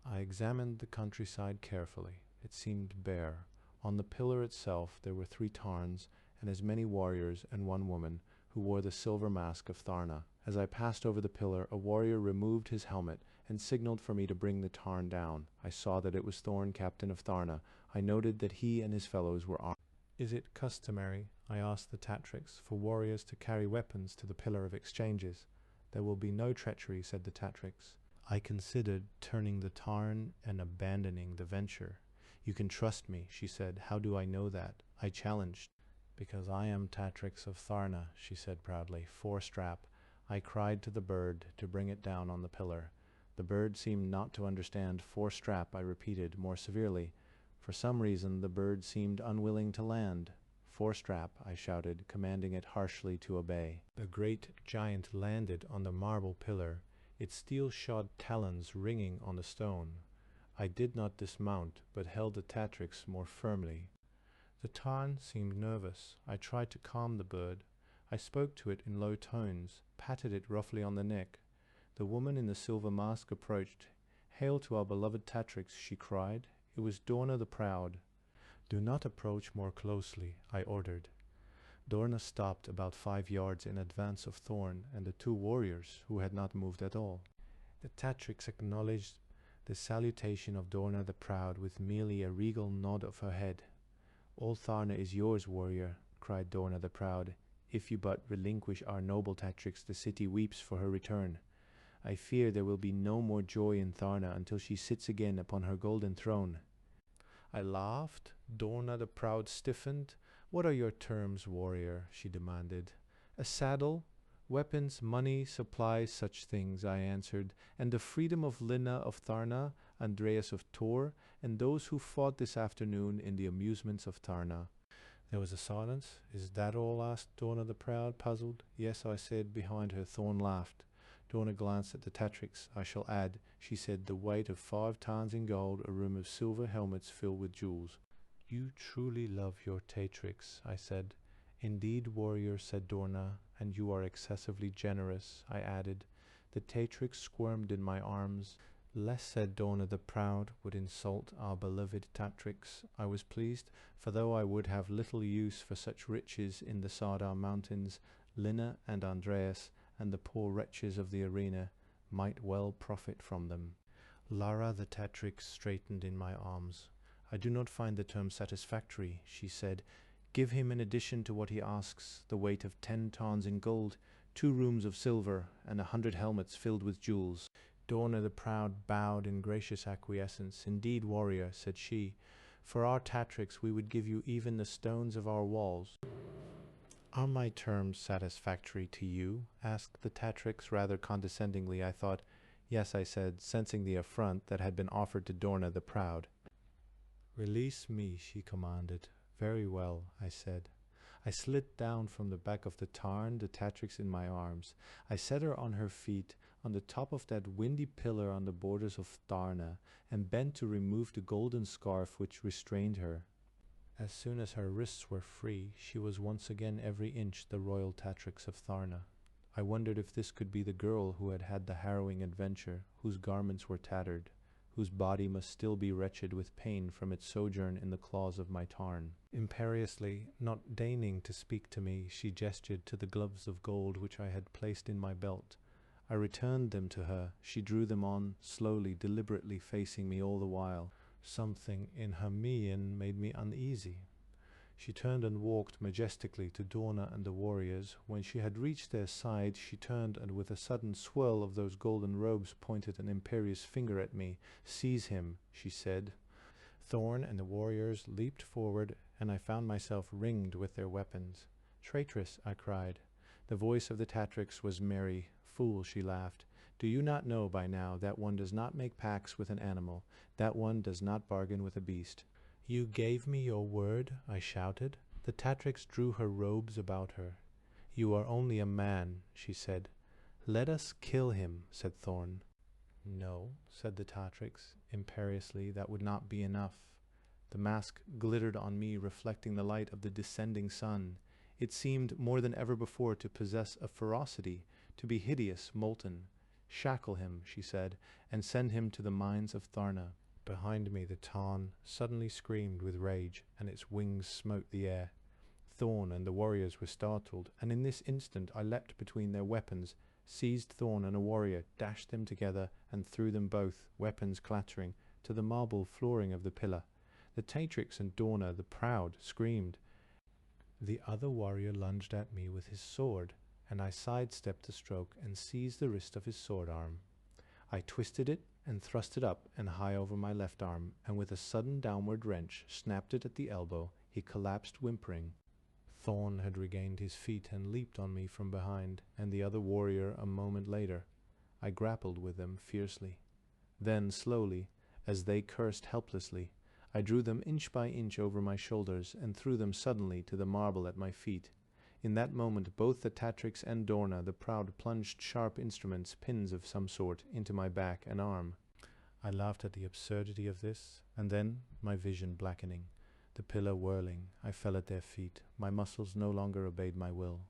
I examined the countryside carefully. It seemed bare. On the pillar itself there were 3 Tarns, and as many warriors and 1 woman, who wore the silver mask of Tharna. As I passed over the pillar, a warrior removed his helmet and signaled for me to bring the Tarn down. I saw that it was Thorn, captain of Tharna. I noted that he and his fellows were armed. Is it customary, I asked the Tatrix, for warriors to carry weapons to the Pillar of Exchanges? There will be no treachery, said the Tatrix. I considered turning the Tarn and abandoning the venture. You can trust me, she said. How do I know that? I challenged. Because I am Tatrix of Tharna, she said proudly. 4-strap. I cried to the bird to bring it down on the pillar. The bird seemed not to understand 4-strap, I repeated more severely. For some reason the bird seemed unwilling to land. 4-strap, I shouted, commanding it harshly to obey. The great giant landed on the marble pillar, its steel-shod talons ringing on the stone. I did not dismount, but held the Tatrix more firmly. The Tarn seemed nervous. I tried to calm the bird. I spoke to it in low tones, patted it roughly on the neck. The woman in the silver mask approached. Hail to our beloved Tatrix, she cried. It was Dorna the Proud. Do not approach more closely, I ordered. Dorna stopped about 5 yards in advance of Thorn and the 2 warriors, who had not moved at all. The Tatrix acknowledged the salutation of Dorna the Proud with merely a regal nod of her head. All Tharna is yours, warrior, cried Dorna the Proud. If you but relinquish our noble Tatrix, the city weeps for her return. I fear there will be no more joy in Tharna until she sits again upon her golden throne. I laughed. Dorna the Proud stiffened. What are your terms, warrior? She demanded. A saddle, weapons, money, supplies, such things, I answered, and the freedom of Linna of Tharna, Andreas of Tor, and those who fought this afternoon in the amusements of Tharna. There was a silence. "Is that all?" asked Dorna the Proud, puzzled. "Yes," I said. Behind her, Thorn laughed. Dorna glanced at the Tatrix. "I shall add," she said, "the weight of 5 tons in gold, a room of silver helmets filled with jewels." "You truly love your Tatrix," I said. "Indeed, warrior," said Dorna, "and you are excessively generous," I added. The Tatrix squirmed in my arms. "Less," said Dorna the Proud, "would insult our beloved Tatrix." I was pleased, for though I would have little use for such riches in the Sardar Mountains, Lina and Andreas and the poor wretches of the arena might well profit from them. Lara the Tatrix straightened in my arms. "I do not find the term satisfactory," she said. "Give him, in addition to what he asks, the weight of 10 tons in gold, 2 rooms of silver, and 100 helmets filled with jewels." Dorna the Proud bowed in gracious acquiescence. "Indeed, warrior," said she, "for our Tatrix we would give you even the stones of our walls." "Are my terms satisfactory to you?" asked the Tatrix, rather condescendingly, I thought. "Yes," I said, sensing the affront that had been offered to Dorna the Proud. "Release me," she commanded. "Very well," I said. I slid down from the back of the Tarn, the Tatrix in my arms. I set her on her feet, on the top of that windy pillar on the borders of Tharna, and bent to remove the golden scarf which restrained her. As soon as her wrists were free, she was once again every inch the royal Tatrix of Tharna. I wondered if this could be the girl who had had the harrowing adventure, whose garments were tattered, whose body must still be wretched with pain from its sojourn in the claws of my Tarn. Imperiously, not deigning to speak to me, she gestured to the gloves of gold which I had placed in my belt. I returned them to her. She drew them on, slowly, deliberately, facing me all the while. Something in her mien made me uneasy. She turned and walked majestically to Dorna and the warriors. When she had reached their side, she turned and with a sudden swirl of those golden robes pointed an imperious finger at me. "Seize him," she said. Thorn and the warriors leaped forward, and I found myself ringed with their weapons. "Traitress," I cried. The voice of the Tatrix was merry. "Fool," she laughed. "Do you not know by now that one does not make pacts with an animal, that one does not bargain with a beast?" "You gave me your word?" I shouted. The Tatrix drew her robes about her. "You are only a man," she said. "Let us kill him," said Thorn. "No," said the Tatrix, imperiously, "that would not be enough." The mask glittered on me, reflecting the light of the descending sun. It seemed more than ever before to possess a ferocity, to be hideous, molten. "Shackle him," she said, "and send him to the mines of Tharna." Behind me the Tarn suddenly screamed with rage, and its wings smote the air. Thorn and the warriors were startled, and in this instant I leapt between their weapons, seized Thorn and a warrior, dashed them together, and threw them both, weapons clattering, to the marble flooring of the pillar. The Tatrix and Dorna the Proud screamed. The other warrior lunged at me with his sword, and I sidestepped the stroke and seized the wrist of his sword arm. I twisted it and thrust it up and high over my left arm, and with a sudden downward wrench snapped it at the elbow. He collapsed whimpering. Thorn had regained his feet and leaped on me from behind, and the other warrior a moment later. I grappled with them fiercely. Then, slowly, as they cursed helplessly, I drew them inch by inch over my shoulders and threw them suddenly to the marble at my feet. In that moment both the Tatrix and Dorna the Proud plunged sharp instruments, pins of some sort, into my back and arm. I laughed at the absurdity of this, and then, my vision blackening, the pillar whirling, I fell at their feet. My muscles no longer obeyed my will.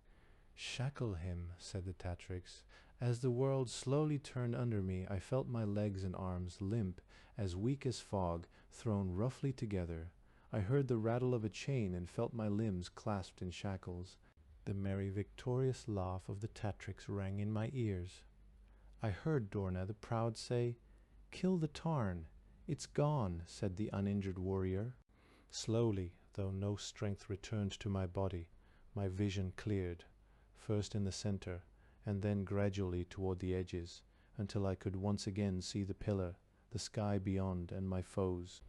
"Shackle him," said the Tatrix. As the world slowly turned under me, I felt my legs and arms, limp, as weak as fog, thrown roughly together. I heard the rattle of a chain and felt my limbs clasped in shackles. The merry victorious laugh of the Tatrix rang in my ears. I heard Dorna the Proud say, "Kill the Tarn." "It's gone," said the uninjured warrior. Slowly, though no strength returned to my body, my vision cleared, first in the center, and then gradually toward the edges, until I could once again see the pillar, the sky beyond, and my foes.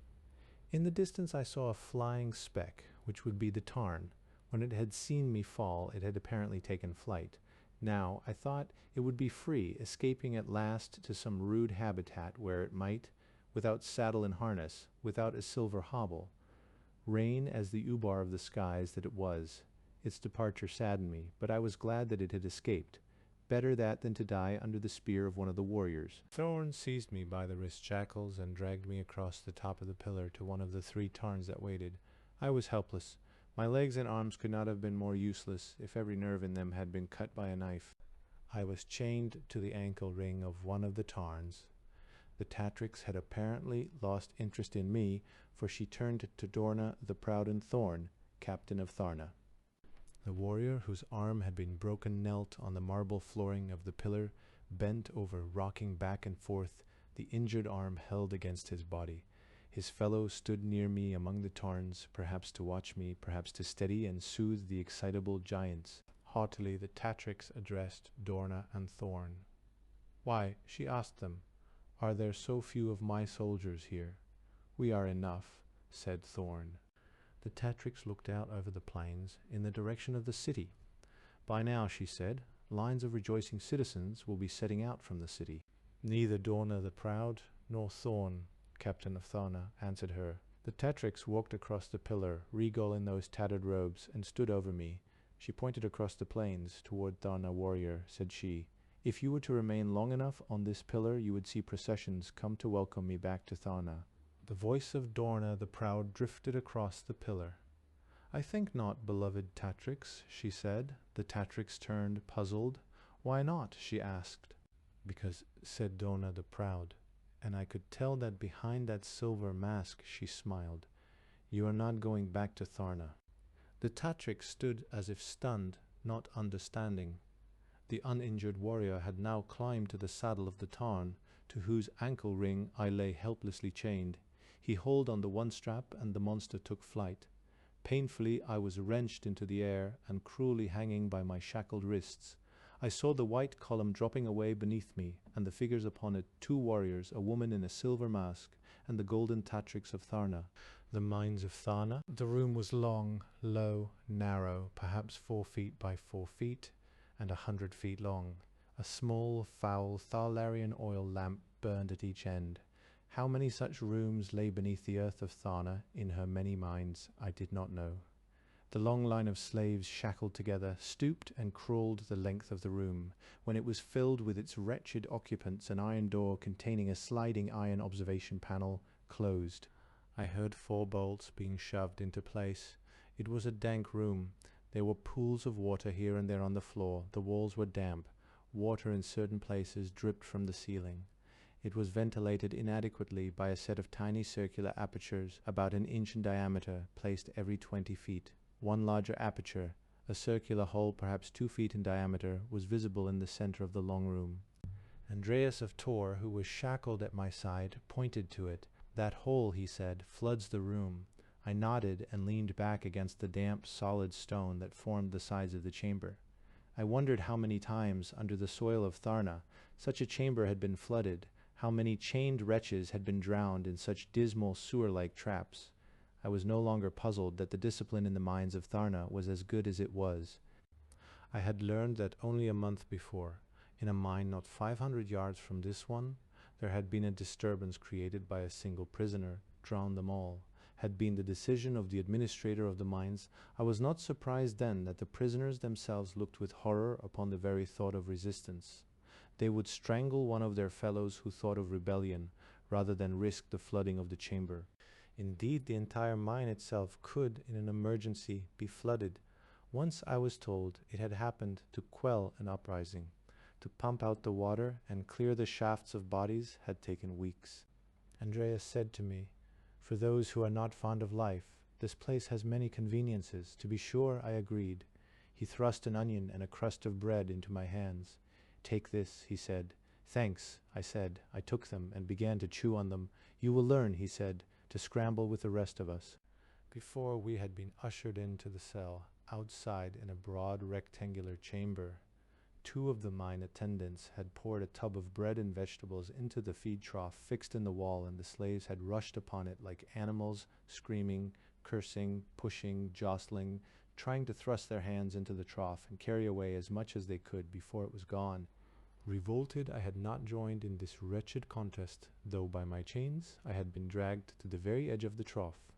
In the distance I saw a flying speck, which would be the Tarn. When it had seen me fall, it had apparently taken flight. Now, I thought, it would be free, escaping at last to some rude habitat where it might, without saddle and harness, without a silver hobble, Rain as the Ubar of the skies that it was. Its departure saddened me, but I was glad that it had escaped. Better that than to die under the spear of one of the warriors. Thorn seized me by the wrist shackles and dragged me across the top of the pillar to one of the 3 tarns that waited. I was helpless. My legs and arms could not have been more useless if every nerve in them had been cut by a knife. I was chained to the ankle ring of one of the tarns. The Tatrix had apparently lost interest in me, for she turned to Dorna the Proud and Thorn, captain of Tharna. The warrior, whose arm had been broken, knelt on the marble flooring of the pillar, bent over, rocking back and forth, the injured arm held against his body. His fellows stood near me among the tarns, perhaps to watch me, perhaps to steady and soothe the excitable giants. Haughtily the Tatrix addressed Dorna and Thorn. "Why," she asked them, "are there so few of my soldiers here?" "We are enough," said Thorn. The Tatrix looked out over the plains in the direction of the city. "By now," she said, "lines of rejoicing citizens will be setting out from the city." Neither Dorna the Proud nor Thorn, captain of Tharna, answered her. The Tatrix walked across the pillar, regal in those tattered robes, and stood over me. She pointed across the plains toward Tharna. "Warrior," said she, "if you were to remain long enough on this pillar, you would see processions come to welcome me back to Tharna." The voice of Dorna the Proud drifted across the pillar. "I think not, beloved Tatrix," she said. The Tatrix turned, puzzled. "Why not?" she asked. "Because," said Dorna the Proud, and I could tell that behind that silver mask she smiled, "you are not going back to Tharna." The Tatrix stood as if stunned, not understanding. The uninjured warrior had now climbed to the saddle of the Tarn, to whose ankle ring I lay helplessly chained. He hauled on the one strap, and the monster took flight. Painfully I was wrenched into the air and cruelly hanging by my shackled wrists. I saw the white column dropping away beneath me, and the figures upon it, 2 warriors, a woman in a silver mask, and the golden Tatrix of Tharna. The mines of Tharna. The room was long, low, narrow, perhaps 4 feet by 4 feet, and 100 feet long. A small, foul Tharlarian oil lamp burned at each end. How many such rooms lay beneath the earth of Tharna, in her many mines, I did not know. The long line of slaves, shackled together, stooped and crawled the length of the room. When it was filled with its wretched occupants, an iron door containing a sliding iron observation panel closed. I heard 4 bolts being shoved into place. It was a dank room. There were pools of water here and there on the floor. The walls were damp. Water in certain places dripped from the ceiling. It was ventilated inadequately by a set of tiny circular apertures about 1 inch in diameter, placed every 20 feet. One larger aperture, a circular hole perhaps 2 feet in diameter, was visible in the center of the long room. Andreas of Tor, who was shackled at my side, pointed to it. "That hole," he said, "floods the room." I nodded and leaned back against the damp, solid stone that formed the sides of the chamber. I wondered how many times, under the soil of Tharna, such a chamber had been flooded, how many chained wretches had been drowned in such dismal sewer-like traps. I was no longer puzzled that the discipline in the mines of Tharna was as good as it was. I had learned that only a month before, in a mine not 500 yards from this one, there had been a disturbance created by a single prisoner, drowned them all. Had been the decision of the administrator of the mines. I was not surprised then that the prisoners themselves looked with horror upon the very thought of resistance. They would strangle one of their fellows who thought of rebellion, rather than risk the flooding of the chamber. Indeed, the entire mine itself could, in an emergency, be flooded. Once, I was told, it had happened to quell an uprising. To pump out the water and clear the shafts of bodies had taken weeks. Andreas said to me, "For those who are not fond of life, this place has many conveniences." To be sure, I agreed. He thrust an onion and a crust of bread into my hands. "Take this," he said. "Thanks," I said. I took them and began to chew on them. "You will learn," he said, "to scramble with the rest of us." Before we had been ushered into the cell, outside in a broad rectangular chamber, 2 of the mine attendants had poured a tub of bread and vegetables into the feed trough fixed in the wall, and the slaves had rushed upon it like animals, screaming, cursing, pushing, jostling, trying to thrust their hands into the trough and carry away as much as they could before it was gone. Revolted, I had not joined in this wretched contest, though by my chains I had been dragged to the very edge of the trough.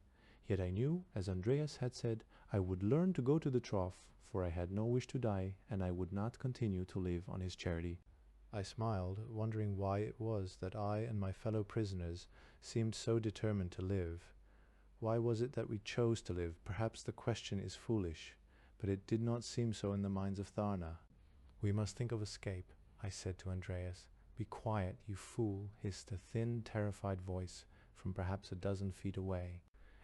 Yet I knew, as Andreas had said, I would learn to go to the trough, for I had no wish to die, and I would not continue to live on his charity. I smiled, wondering why it was that I and my fellow prisoners seemed so determined to live. Why was it that we chose to live? Perhaps the question is foolish, but it did not seem so in the minds of Tharna. We must think of escape, I said to Andreas. Be quiet, you fool, hissed a thin, terrified voice from perhaps a dozen feet away.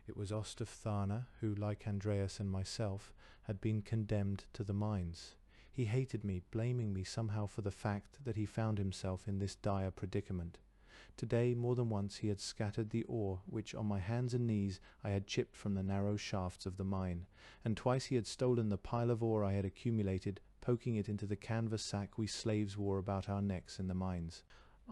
It was Ost of Tharna, who, like Andreas and myself, had been condemned to the mines. He hated me, blaming me somehow for the fact that he found himself in this dire predicament. Today, more than once, he had scattered the ore which, on my hands and knees, I had chipped from the narrow shafts of the mine, and twice he had stolen the pile of ore I had accumulated, poking it into the canvas sack we slaves wore about our necks in the mines.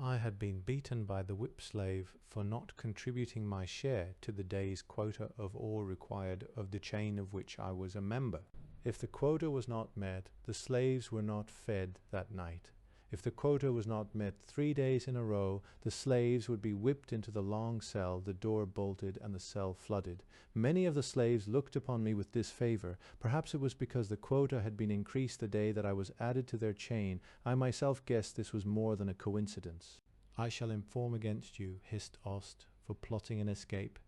I had been beaten by the whip slave for not contributing my share to the day's quota of ore required of the chain of which I was a member. If the quota was not met, the slaves were not fed that night. If the quota was not met 3 days in a row, the slaves would be whipped into the long cell, the door bolted, and the cell flooded. Many of the slaves looked upon me with disfavor. Perhaps it was because the quota had been increased the day that I was added to their chain. I myself guessed this was more than a coincidence. I shall inform against you, hissed Ost, for plotting an escape.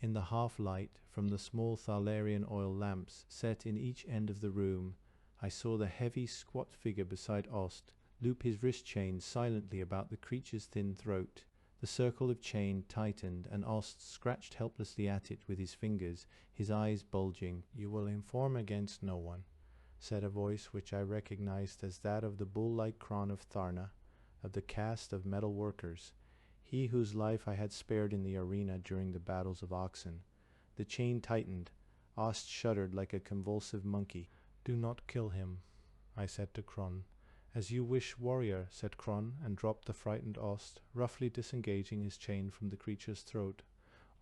In the half-light from the small Thalarian oil lamps set in each end of the room, I saw the heavy, squat figure beside Ost loop his wrist chain silently about the creature's thin throat. The circle of chain tightened, and Ost scratched helplessly at it with his fingers, his eyes bulging. You will inform against no one, said a voice which I recognized as that of the bull-like Kron of Tharna, of the caste of metal workers, he whose life I had spared in the arena during the battles of oxen. The chain tightened. Ost shuddered like a convulsive monkey. Do not kill him, I said to Kron. As you wish, warrior, said Kron, and dropped the frightened Ost, roughly disengaging his chain from the creature's throat.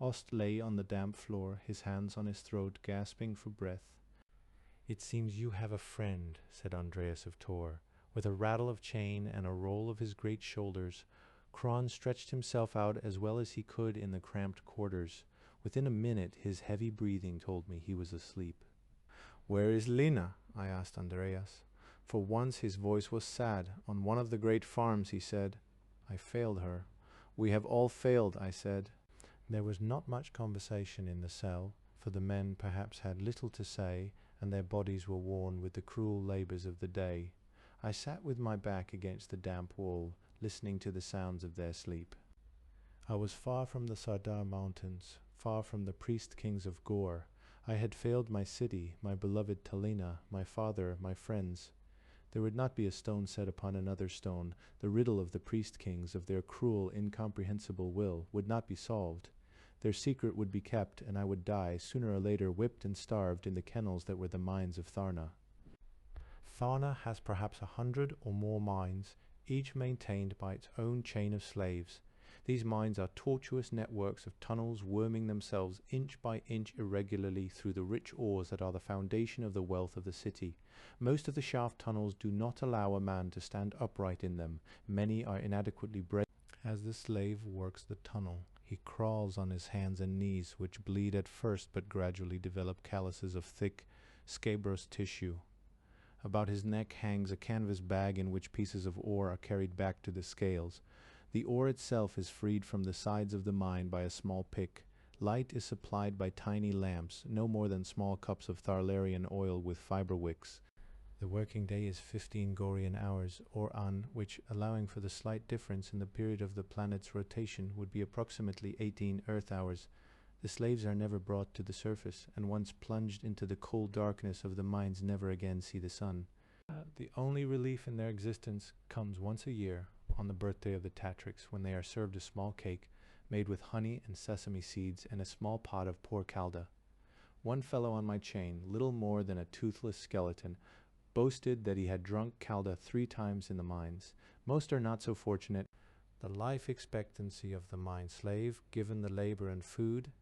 Ost lay on the damp floor, his hands on his throat, gasping for breath. It seems you have a friend, said Andreas of Tor. With a rattle of chain and a roll of his great shoulders, Kron stretched himself out as well as he could in the cramped quarters. Within a minute his heavy breathing told me he was asleep. Where is Lena? I asked Andreas. For once his voice was sad. On one of the great farms, he said. I failed her. We have all failed, I said. There was not much conversation in the cell, for the men perhaps had little to say, and their bodies were worn with the cruel labors of the day. I sat with my back against the damp wall, listening to the sounds of their sleep. I was far from the Sardar mountains, far from the priest-kings of Gor. I had failed my city, my beloved Talina, my father, my friends. There would not be a stone set upon another stone. The riddle of the priest-kings, of their cruel, incomprehensible will, would not be solved. Their secret would be kept, and I would die, sooner or later, whipped and starved in the kennels that were the mines of Tharna. Tharna has perhaps 100 or more mines, each maintained by its own chain of slaves. These mines are tortuous networks of tunnels worming themselves inch by inch irregularly through the rich ores that are the foundation of the wealth of the city. Most of the shaft tunnels do not allow a man to stand upright in them. Many are inadequately braced. As the slave works the tunnel, he crawls on his hands and knees, which bleed at first but gradually develop calluses of thick, scabrous tissue. About his neck hangs a canvas bag in which pieces of ore are carried back to the scales. The ore itself is freed from the sides of the mine by a small pick. Light is supplied by tiny lamps, no more than small cups of Thalarian oil with fiber wicks. The working day is 15 Gorean hours, or an, which, allowing for the slight difference in the period of the planet's rotation, would be approximately 18 Earth hours. The slaves are never brought to the surface, and once plunged into the cold darkness of the mines never again see the sun. The only relief in their existence comes once a year, on the birthday of the Tatrix, when they are served a small cake made with honey and sesame seeds and a small pot of poor calda. One fellow on my chain, little more than a toothless skeleton, boasted that he had drunk calda 3 times in the mines. Most are not so fortunate. The life expectancy of the mine slave, given the labor and food,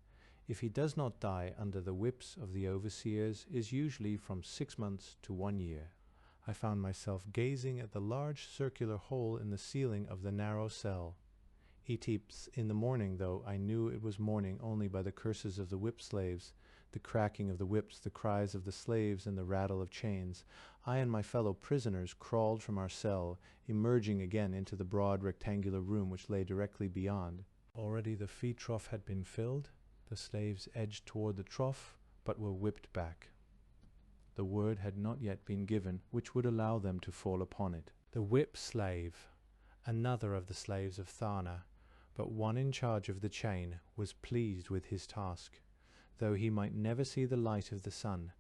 if he does not die under the whips of the overseers, is usually from 6 months to 1 year. I found myself gazing at the large circular hole in the ceiling of the narrow cell. Eteeps, in the morning, though, I knew it was morning only by the curses of the whip slaves, the cracking of the whips, the cries of the slaves, and the rattle of chains. I and my fellow prisoners crawled from our cell, emerging again into the broad rectangular room which lay directly beyond. Already the feed trough had been filled. The slaves edged toward the trough, but were whipped back. The word had not yet been given which would allow them to fall upon it. The whip slave, another of the slaves of Tharna, but one in charge of the chain, was pleased with his task. Though he might never see the light of the sun,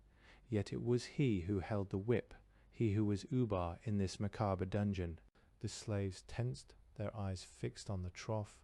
yet it was he who held the whip, he who was Ubar in this macabre dungeon. The slaves tensed, their eyes fixed on the trough.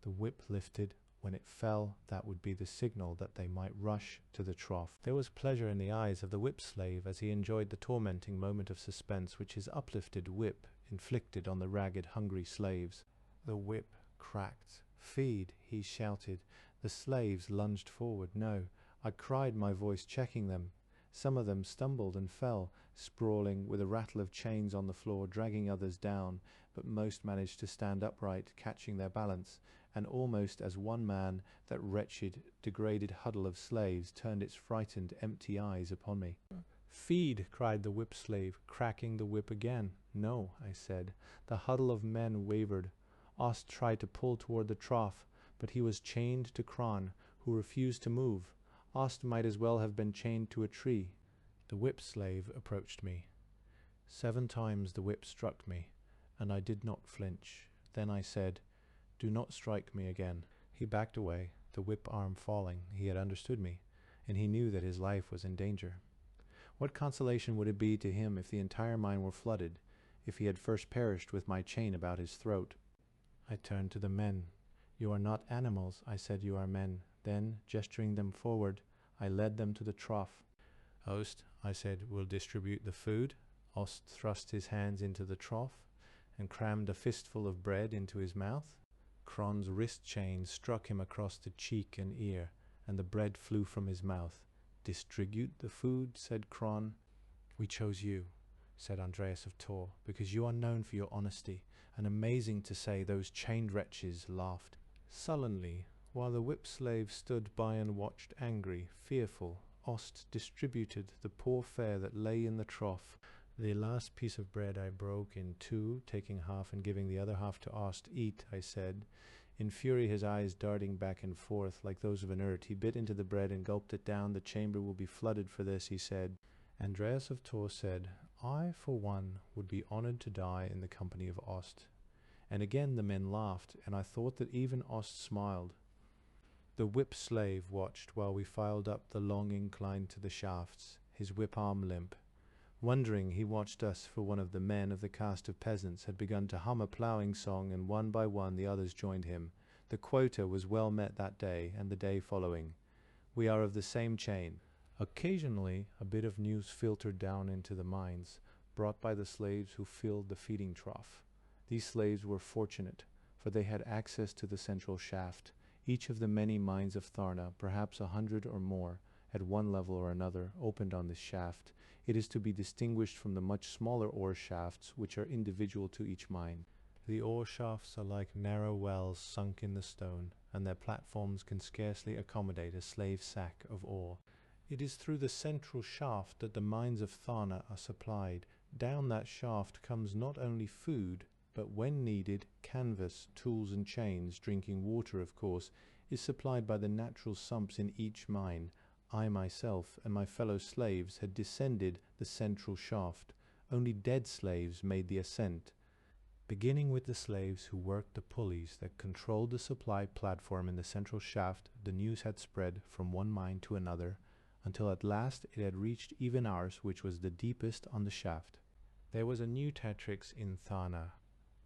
The whip lifted. When it fell, that would be the signal that they might rush to the trough. There was pleasure in the eyes of the whip slave as he enjoyed the tormenting moment of suspense which his uplifted whip inflicted on the ragged, hungry slaves. The whip cracked. "Feed," he shouted. The slaves lunged forward. No, I cried, my voice checking them. Some of them stumbled and fell, sprawling with a rattle of chains on the floor, dragging others down, but most managed to stand upright, catching their balance, and almost as one man, that wretched, degraded huddle of slaves turned its frightened, empty eyes upon me. "Feed!" cried the whip slave, cracking the whip again. "No," I said. The huddle of men wavered. Ost tried to pull toward the trough, but he was chained to Kron, who refused to move. Ost might as well have been chained to a tree. The whip slave approached me. 7 times the whip struck me, and I did not flinch. Then I said, "Do not strike me again." He backed away, the whip arm falling. He had understood me, and he knew that his life was in danger. What consolation would it be to him if the entire mine were flooded, if he had first perished with my chain about his throat? I turned to the men. "You are not animals," I said. "You are men." Then, gesturing them forward, I led them to the trough. "Ost," I said, "will distribute the food." Ost thrust his hands into the trough and crammed a fistful of bread into his mouth. Kron's wrist chain struck him across the cheek and ear, and the bread flew from his mouth. "Distribute the food," said Kron. "We chose you," said Andreas of Tor, "because you are known for your honesty." And amazing to say, those chained wretches laughed. Sullenly, while the whip slave stood by and watched, angry, fearful, Ost distributed the poor fare that lay in the trough. The last piece of bread I broke in 2, taking half and giving the other half to Ost. "Eat," I said. In fury, his eyes darting back and forth like those of an Urt, he bit into the bread and gulped it down. "The chamber will be flooded for this," he said. Andreas of Tor said, "I, for one, would be honored to die in the company of Ost." And again the men laughed, and I thought that even Ost smiled. The whip slave watched while we filed up the long incline to the shafts, his whip arm limp. Wondering, he watched us, for one of the men of the caste of peasants had begun to hum a ploughing song, and one by one the others joined him. The quota was well met that day and the day following. We are of the same chain. Occasionally a bit of news filtered down into the mines, brought by the slaves who filled the feeding trough. These slaves were fortunate, for they had access to the central shaft. Each of the many mines of Tharna, perhaps 100 or more, at one level or another, opened on this shaft. It is to be distinguished from the much smaller ore shafts, which are individual to each mine. The ore shafts are like narrow wells sunk in the stone, and their platforms can scarcely accommodate a slave sack of ore. It is through the central shaft that the mines of Tharna are supplied. Down that shaft comes not only food, but when needed, canvas, tools and chains. Drinking water, of course, is supplied by the natural sumps in each mine. I myself and my fellow slaves had descended the central shaft. Only dead slaves made the ascent. Beginning with the slaves who worked the pulleys that controlled the supply platform in the central shaft, the news had spread from one mine to another, until at last it had reached even ours, which was the deepest on the shaft. There was a new Tatrix in Tharna.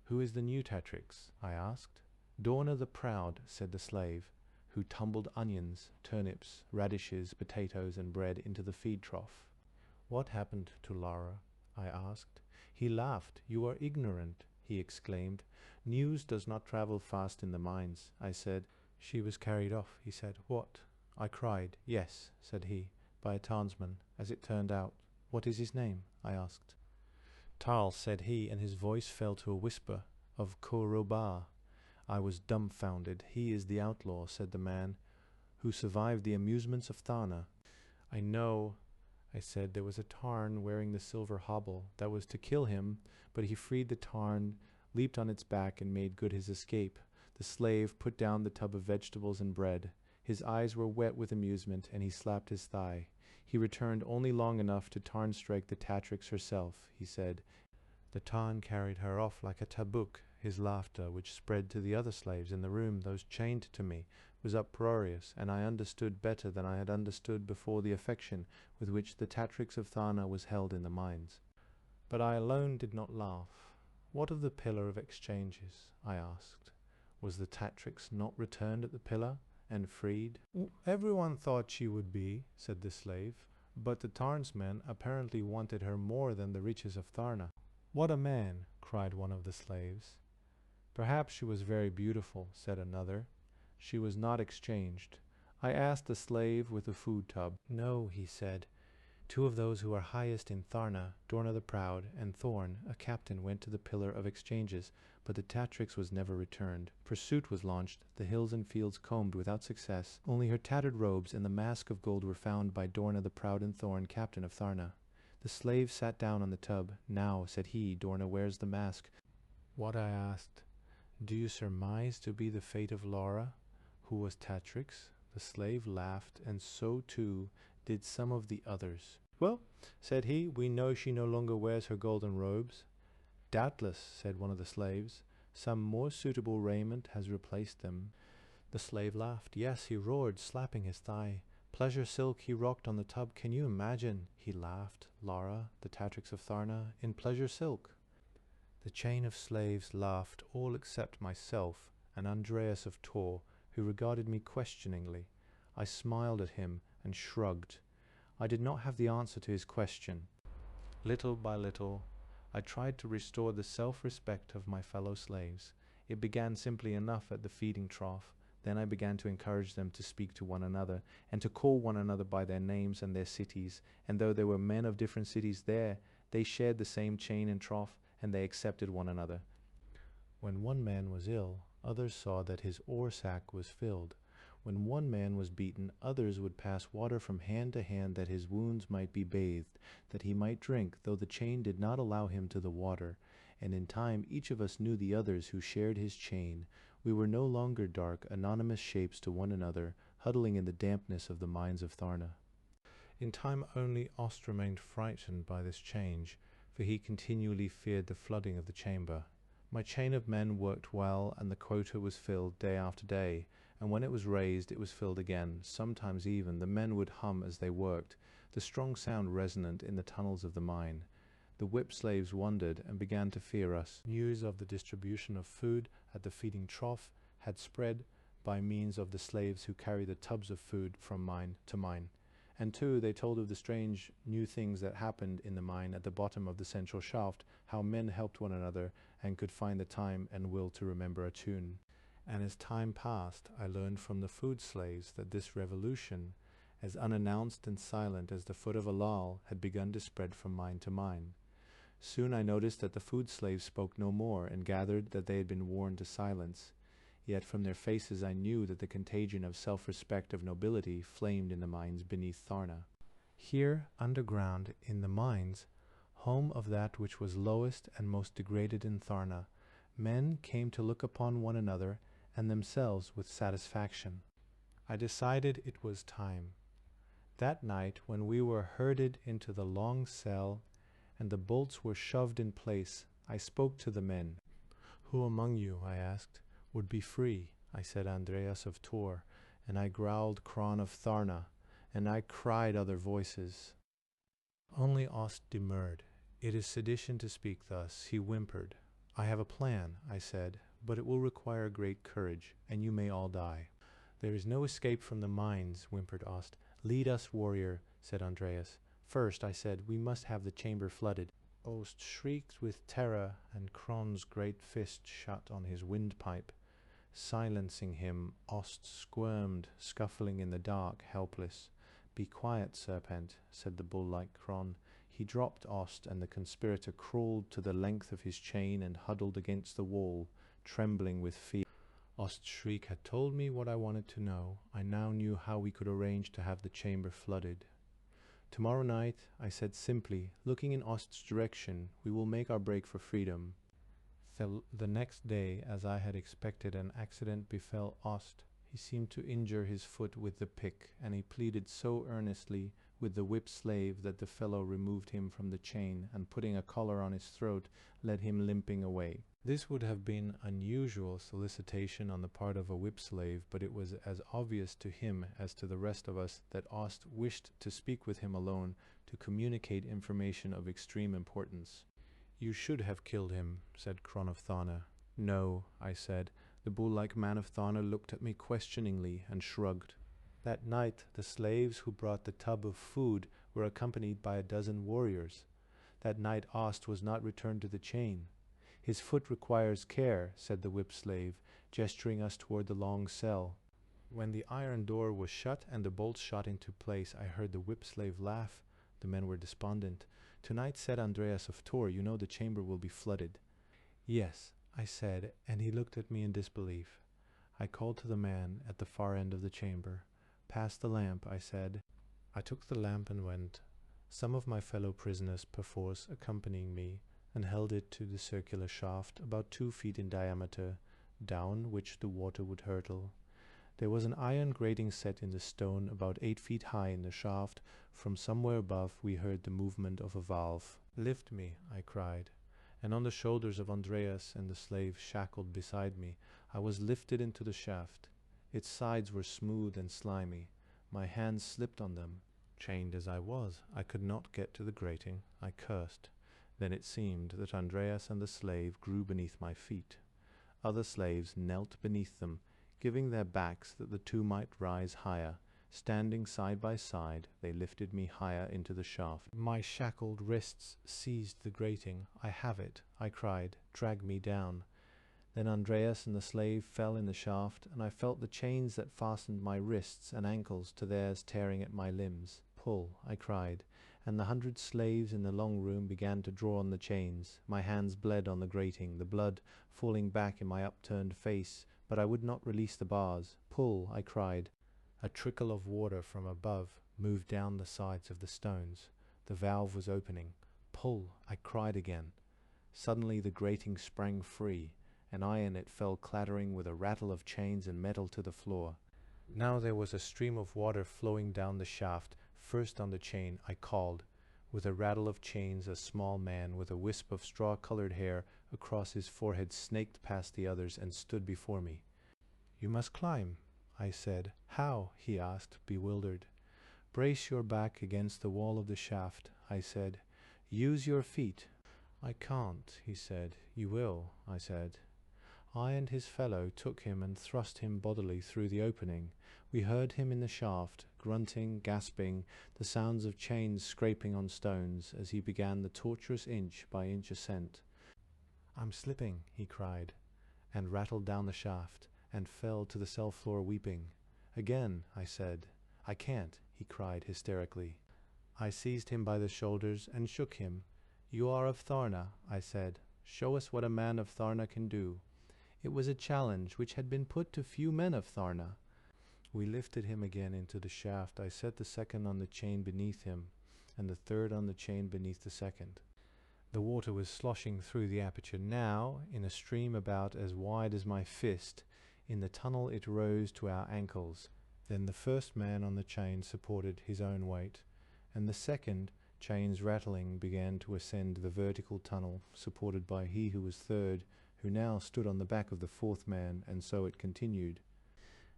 "Who is the new Tatrix?" I asked. "Dorna the Proud," said the slave, who tumbled onions, turnips, radishes, potatoes, and bread into the feed trough. "What happened to Lara?" I asked. He laughed. "You are ignorant," he exclaimed. "News does not travel fast in the mines," I said. "She was carried off," he said. "What?" I cried. "Yes," said he, "by a Tarnsman, as it turned out." "What is his name?" I asked. "Tarl," said he, and his voice fell to a whisper, "of Korobar." I was dumbfounded. "He is the outlaw," said the man, "who survived the amusements of Tharna." "I know," I said. "There was a Tarn wearing the silver hobble that was to kill him, but he freed the Tarn, leaped on its back, and made good his escape. The slave put down the tub of vegetables and bread. His eyes were wet with amusement, and he slapped his thigh. He returned only long enough to Tarn strike the Tatrix herself," he said. "The Tarn carried her off like a tabuk." His laughter, which spread to the other slaves in the room, those chained to me, was uproarious, and I understood better than I had understood before the affection with which the Tatrix of Tharna was held in the mines. But I alone did not laugh. "What of the Pillar of Exchanges?" I asked. Was the Tatrix not returned at the pillar, and freed? "Everyone thought she would be," said the slave, "but the Tarnsmen apparently wanted her more than the riches of Tharna." "What a man!" cried one of the slaves. "Perhaps she was very beautiful," said another. "She was not exchanged." I asked the slave with the food tub. "No," he said. "Two of those who are highest in Tharna, Dorna the Proud, and Thorn, a captain, went to the Pillar of Exchanges, but the Tatrix was never returned. Pursuit was launched, the hills and fields combed without success. Only her tattered robes and the mask of gold were found by Dorna the Proud and Thorn, captain of Tharna." The slave sat down on the tub. "Now," said he, "Dorna wears the mask." "What?" I asked. "Do you surmise to be the fate of Laura, who was Tatrix?" The slave laughed, and so too did some of the others. "Well," said he, "we know she no longer wears her golden robes." "Doubtless," said one of the slaves, "some more suitable raiment has replaced them." The slave laughed. "Yes," he roared, slapping his thigh. "Pleasure silk he rocked on the tub. Can you imagine?" He laughed. "Lara, the Tatrix of Tharna, in pleasure silk." The chain of slaves laughed, all except myself and Andreas of Tor, who regarded me questioningly. I smiled at him and shrugged. I did not have the answer to his question. Little by little, I tried to restore the self-respect of my fellow slaves. It began simply enough at the feeding trough. Then I began to encourage them to speak to one another, and to call one another by their names and their cities. And though there were men of different cities there, they shared the same chain and trough, and they accepted one another. When one man was ill, others saw that his ore-sack was filled. When one man was beaten, others would pass water from hand to hand that his wounds might be bathed, that he might drink, though the chain did not allow him to the water. And in time each of us knew the others who shared his chain. We were no longer dark, anonymous shapes to one another, huddling in the dampness of the mines of Tharna. In time only Ost remained frightened by this change, for he continually feared the flooding of the chamber. My chain of men worked well, and the quota was filled day after day, and when it was raised it was filled again. Sometimes even the men would hum as they worked, the strong sound resonant in the tunnels of the mine. The whip slaves wondered and began to fear us. News of the distribution of food at the feeding trough had spread by means of the slaves who carried the tubs of food from mine to mine. And too, they told of the strange new things that happened in the mine at the bottom of the central shaft, how men helped one another and could find the time and will to remember a tune. And as time passed, I learned from the food slaves that this revolution, as unannounced and silent as the foot of a lal, had begun to spread from mine to mine. Soon I noticed that the food slaves spoke no more, and gathered that they had been warned to silence. Yet from their faces I knew that the contagion of self-respect of nobility flamed in the mines beneath Tharna. Here, underground, in the mines, home of that which was lowest and most degraded in Tharna, men came to look upon one another and themselves with satisfaction. I decided it was time. That night, when we were herded into the long cell and the bolts were shoved in place, I spoke to the men. "Who among you," I asked, "would be free?" I said Andreas of Tor, and I growled Kron of Tharna, and I cried other voices. Only Ost demurred. "It is sedition to speak thus," he whimpered. "I have a plan," I said, "but it will require great courage, and you may all die." "There is no escape from the mines," whimpered Ost. "Lead us, warrior," said Andreas. "First," I said, "we must have the chamber flooded." Ost shrieked with terror, and Kron's great fist shut on his windpipe. Silencing him, Ost squirmed, scuffling in the dark, helpless. "Be quiet, serpent," said the bull-like Kron. He dropped Ost, and the conspirator crawled to the length of his chain and huddled against the wall, trembling with fear. Ost's shriek had told me what I wanted to know. I now knew how we could arrange to have the chamber flooded. Tomorrow night, I said simply, looking in Ost's direction, we will make our break for freedom. The next day, as I had expected, an accident befell Ost. He seemed to injure his foot with the pick, and he pleaded so earnestly with the whip slave that the fellow removed him from the chain, and putting a collar on his throat, led him limping away. This would have been unusual solicitation on the part of a whip slave, but it was as obvious to him as to the rest of us that Ost wished to speak with him alone, to communicate information of extreme importance. "You should have killed him," said Cron of Tharna. "No," I said. The bull-like man of Tharna looked at me questioningly and shrugged. That night the slaves who brought the tub of food were accompanied by a dozen warriors. That night Ost was not returned to the chain. "His foot requires care," said the whip slave, gesturing us toward the long cell. When the iron door was shut and the bolts shot into place, I heard the whip slave laugh. The men were despondent. "Tonight," said Andreas of Tor, "you know the chamber will be flooded." "Yes," I said, and he looked at me in disbelief. I called to the man at the far end of the chamber. "Pass the lamp," I said. I took the lamp and went, some of my fellow prisoners perforce accompanying me, and held it to the circular shaft, about 2 feet in diameter, down which the water would hurtle. There was an iron grating set in the stone about 8 feet high in the shaft. From somewhere above we heard the movement of a valve. "Lift me," I cried, and on the shoulders of Andreas and the slave shackled beside me, I was lifted into the shaft. Its sides were smooth and slimy. My hands slipped on them. Chained as I was, I could not get to the grating. I cursed. Then it seemed that Andreas and the slave grew beneath my feet. Other slaves knelt beneath them, giving their backs that the two might rise higher. Standing side by side, they lifted me higher into the shaft. My shackled wrists seized the grating. "I have it," I cried. "Drag me down." Then Andreas and the slave fell in the shaft, and I felt the chains that fastened my wrists and ankles to theirs tearing at my limbs. "Pull," I cried, and the 100 slaves in the long room began to draw on the chains. My hands bled on the grating, the blood falling back in my upturned face, but I would not release the bars. "Pull," I cried. A trickle of water from above moved down the sides of the stones. The valve was opening. "Pull," I cried again. Suddenly the grating sprang free, and I and it fell clattering with a rattle of chains and metal to the floor. Now there was a stream of water flowing down the shaft. First on the chain, I called. With a rattle of chains, a small man with a wisp of straw-colored hair across his forehead snaked past the others and stood before me. "You must climb," I said. "How?" he asked, bewildered. "Brace your back against the wall of the shaft," I said. "Use your feet." "I can't," he said. "You will," I said. I and his fellow took him and thrust him bodily through the opening. We heard him in the shaft, grunting, gasping, the sounds of chains scraping on stones, as he began the tortuous inch-by-inch ascent. "I'm slipping," he cried, and rattled down the shaft, and fell to the cell floor weeping. "Again," I said. "I can't," he cried hysterically. I seized him by the shoulders and shook him. "You are of Tharna," I said. "Show us what a man of Tharna can do." It was a challenge which had been put to few men of Tharna. We lifted him again into the shaft. I set the second on the chain beneath him, and the third on the chain beneath the second. The water was sloshing through the aperture now, in a stream about as wide as my fist. In the tunnel it rose to our ankles. Then the first man on the chain supported his own weight, and the second, chains rattling, began to ascend the vertical tunnel, supported by he who was third, who now stood on the back of the fourth man, and so it continued.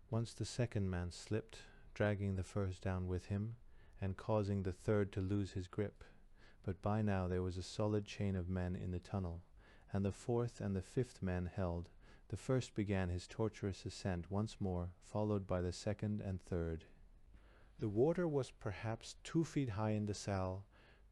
Once the second man slipped, dragging the first down with him, and causing the third to lose his grip. But by now there was a solid chain of men in the tunnel, and the fourth and the fifth man held. The first began his tortuous ascent once more, followed by the second and third. The water was perhaps 2 feet high in the cell,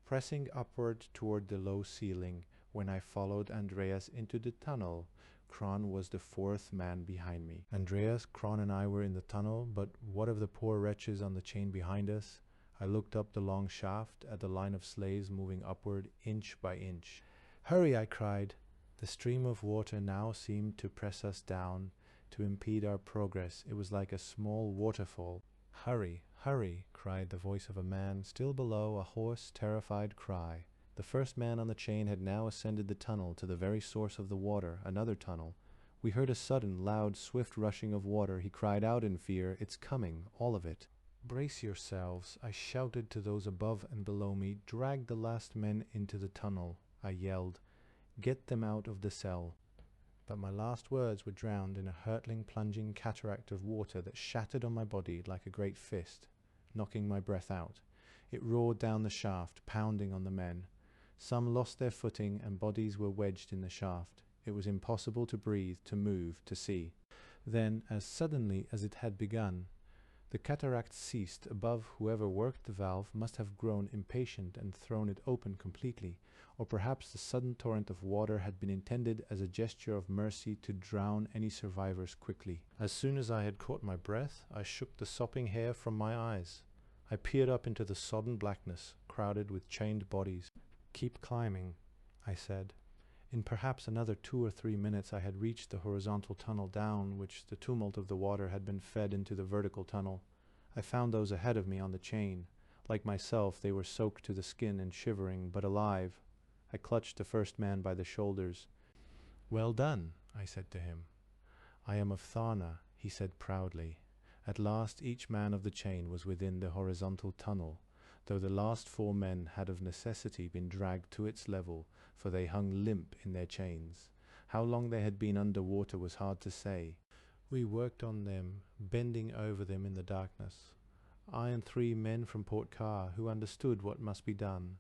pressing upward toward the low ceiling. When I followed Andreas into the tunnel, Cron was the fourth man behind me. Andreas, Cron, and I were in the tunnel, but what of the poor wretches on the chain behind us? I looked up the long shaft at the line of slaves moving upward inch by inch. "Hurry!" I cried. The stream of water now seemed to press us down. to impede our progress. It was like a small waterfall. "Hurry, hurry!" cried the voice of a man, still below, a hoarse, terrified cry. The first man on the chain had now ascended the tunnel to the very source of the water, another tunnel. We heard a sudden, loud, swift rushing of water. He cried out in fear, "It's coming, all of it." "Brace yourselves," I shouted to those above and below me. "Drag the last men into the tunnel," I yelled. "Get them out of the cell." But my last words were drowned in a hurtling, plunging cataract of water that shattered on my body like a great fist, knocking my breath out. It roared down the shaft, pounding on the men. Some lost their footing, and bodies were wedged in the shaft. It was impossible to breathe, to move, to see. Then, as suddenly as it had begun, the cataract ceased. Above, whoever worked the valve must have grown impatient and thrown it open completely, or perhaps the sudden torrent of water had been intended as a gesture of mercy to drown any survivors quickly. As soon as I had caught my breath, I shook the sopping hair from my eyes. I peered up into the sodden blackness, crowded with chained bodies. "Keep climbing," I said. In perhaps another 2 or 3 minutes I had reached the horizontal tunnel down which the tumult of the water had been fed into the vertical tunnel. I found those ahead of me on the chain. Like myself, they were soaked to the skin and shivering, but alive. I clutched the first man by the shoulders. "Well done," I said to him. "I am of Tharna," he said proudly. At last each man of the chain was within the horizontal tunnel, though the last 4 men had of necessity been dragged to its level, for they hung limp in their chains. How long they had been under water was hard to say. We worked on them, bending over them in the darkness. I and 3 men from Port Car, who understood what must be done.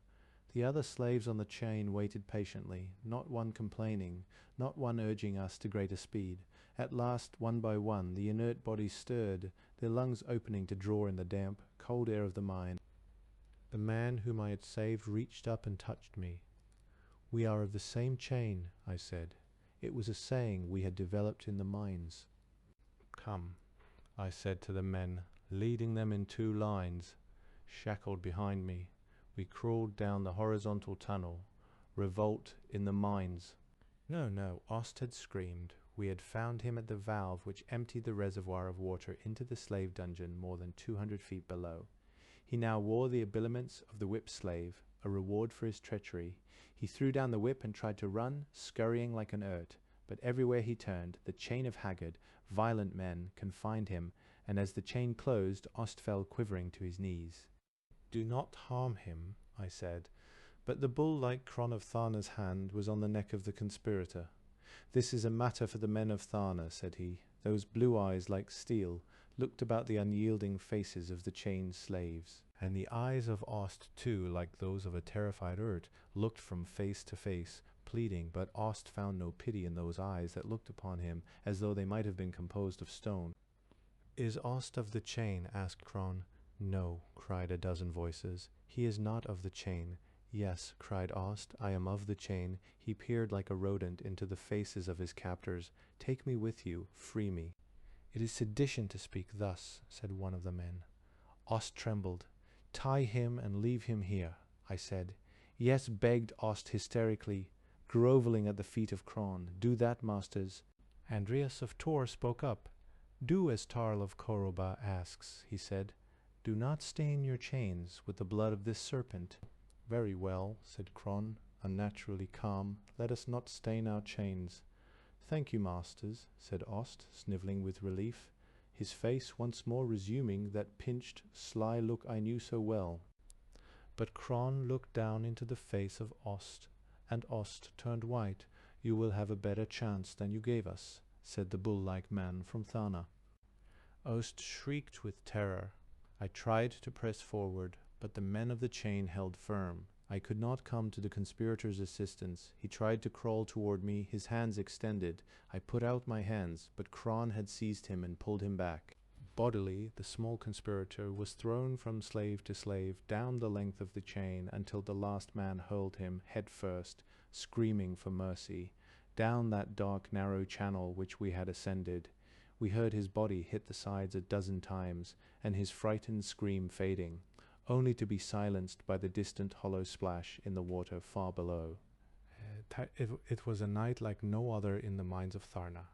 The other slaves on the chain waited patiently, not one complaining, not one urging us to greater speed. At last, one by one, the inert bodies stirred, their lungs opening to draw in the damp, cold air of the mine. The man whom I had saved reached up and touched me. "We are of the same chain," I said. It was a saying we had developed in the mines. "Come," I said to the men, leading them in 2 lines. Shackled behind me, we crawled down the horizontal tunnel. Revolt in the mines. No, no, Ost had screamed. We had found him at the valve which emptied the reservoir of water into the slave dungeon more than 200 feet below. He now wore the habiliments of the whip slave, a reward for his treachery. He threw down the whip and tried to run, scurrying like an urt, but everywhere he turned, the chain of haggard, violent men confined him, and as the chain closed, Ost fell quivering to his knees. "Do not harm him," I said, but the bull-like Cron of Tharna's hand was on the neck of the conspirator. "This is a matter for the men of Tharna," said he. Those blue eyes, like steel, looked about the unyielding faces of the chained slaves, and the eyes of Ost, too, like those of a terrified Urt, looked from face to face, pleading, but Ost found no pity in those eyes that looked upon him as though they might have been composed of stone. "Is Ost of the chain?" asked Cron. "No," cried a dozen voices. "He is not of the chain." "Yes," cried Ost, "I am of the chain." He peered like a rodent into the faces of his captors. "Take me with you, free me." "It is sedition to speak thus," said one of the men. Ost trembled. "Tie him and leave him here," I said. "Yes," begged Ost hysterically, grovelling at the feet of Cron. "Do that, masters." Andreas of Tor spoke up. "Do as Tarl of Koroba asks," he said. "Do not stain your chains with the blood of this serpent." "Very well," said Cron, unnaturally calm. "Let us not stain our chains." "Thank you, masters," said Ost, snivelling with relief, his face once more resuming that pinched, sly look I knew so well. But Cron looked down into the face of Ost, and Ost turned white. "You will have a better chance than you gave us," said the bull-like man from Tharna. Ost shrieked with terror. I tried to press forward, but the men of the chain held firm. I could not come to the conspirator's assistance. He tried to crawl toward me, his hands extended. I put out my hands, but Cron had seized him and pulled him back. Bodily, the small conspirator was thrown from slave to slave down the length of the chain until the last man hurled him, head first, screaming for mercy, down that dark, narrow channel which we had ascended. We heard his body hit the sides a dozen times, and his frightened scream fading, only to be silenced by the distant hollow splash in the water far below. It was a night like no other in the mines of Tharna.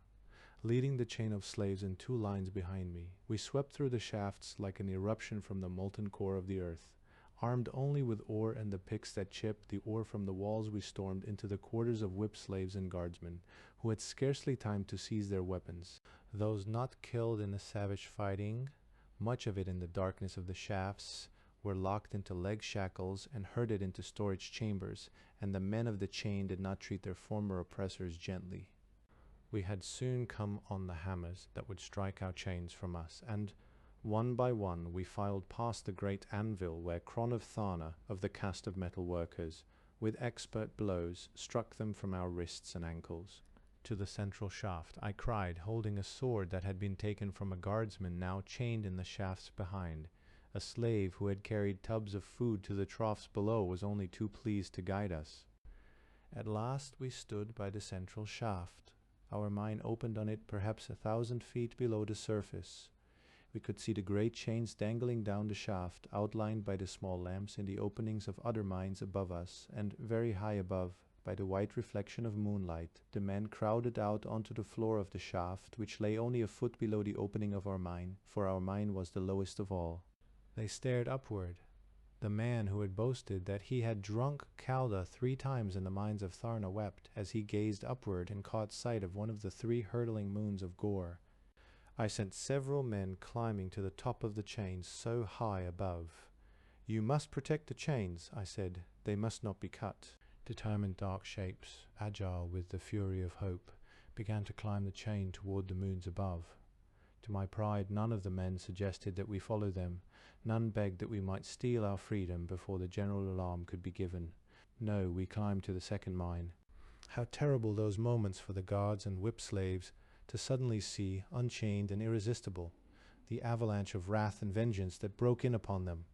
leading the chain of slaves in 2 lines behind me. We swept through the shafts like an eruption from the molten core of the earth. Armed only with ore and the picks that chipped the ore from the walls, we stormed into the quarters of whip slaves and guardsmen, who had scarcely time to seize their weapons. Those not killed in the savage fighting, much of it in the darkness of the shafts, were locked into leg shackles and herded into storage chambers, and the men of the chain did not treat their former oppressors gently. We had soon come on the hammers that would strike our chains from us, and one by one we filed past the great anvil where Cron of Tharna, of the caste of metal workers, with expert blows struck them from our wrists and ankles. To the central shaft I cried, holding a sword that had been taken from a guardsman now chained in the shafts behind. A slave who had carried tubs of food to the troughs below was only too pleased to guide us. At last we stood by the central shaft. Our mine opened on it perhaps 1,000 feet below the surface. We could see the great chains dangling down the shaft, outlined by the small lamps in the openings of other mines above us, and very high above, by the white reflection of moonlight, the men crowded out onto the floor of the shaft, which lay only a foot below the opening of our mine, for our mine was the lowest of all. They stared upward. The man who had boasted that he had drunk Calda 3 times in the mines of Tharna wept as he gazed upward and caught sight of one of the 3 hurtling moons of Gor. I sent several men climbing to the top of the chains so high above. "You must protect the chains," I said. "They must not be cut." Determined dark shapes, agile with the fury of hope, began to climb the chain toward the moons above. To my pride, none of the men suggested that we follow them. None begged that we might steal our freedom before the general alarm could be given. No, we climbed to the second mine. How terrible those moments for the guards and whip slaves to suddenly see, unchained and irresistible, the avalanche of wrath and vengeance that broke in upon them.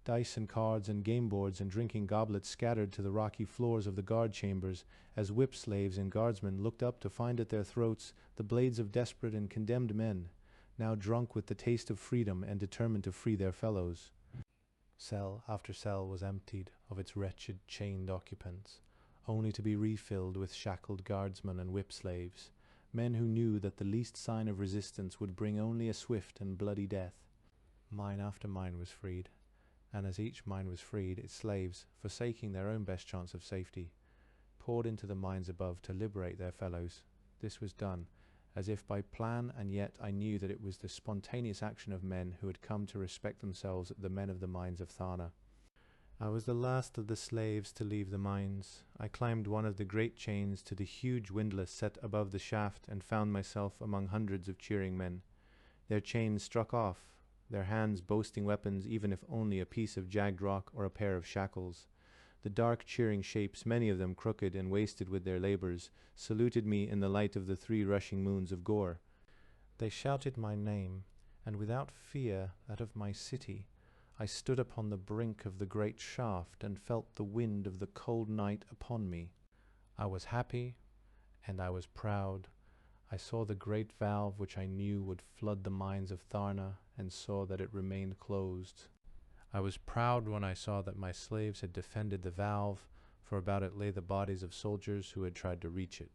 Dice and cards and game boards and drinking goblets scattered to the rocky floors of the guard chambers as whip slaves and guardsmen looked up to find at their throats the blades of desperate and condemned men, now drunk with the taste of freedom and determined to free their fellows. Cell after cell was emptied of its wretched chained occupants, only to be refilled with shackled guardsmen and whip slaves, men who knew that the least sign of resistance would bring only a swift and bloody death. Mine after mine was freed, and as each mine was freed, its slaves, forsaking their own best chance of safety, poured into the mines above to liberate their fellows. This was done, as if by plan, and yet I knew that it was the spontaneous action of men who had come to respect themselves the men of the mines of Tharna. I was the last of the slaves to leave the mines. I climbed one of the great chains to the huge windlass set above the shaft and found myself among hundreds of cheering men. Their chains struck off, their hands boasting weapons even if only a piece of jagged rock or a pair of shackles. The dark cheering shapes, many of them crooked and wasted with their labors, saluted me in the light of the 3 rushing moons of Gor. They shouted my name, and without fear that of my city, I stood upon the brink of the great shaft and felt the wind of the cold night upon me. I was happy, and I was proud. I saw the great valve which I knew would flood the mines of Tharna, and saw that it remained closed. I was proud when I saw that my slaves had defended the valve, for about it lay the bodies of soldiers who had tried to reach it.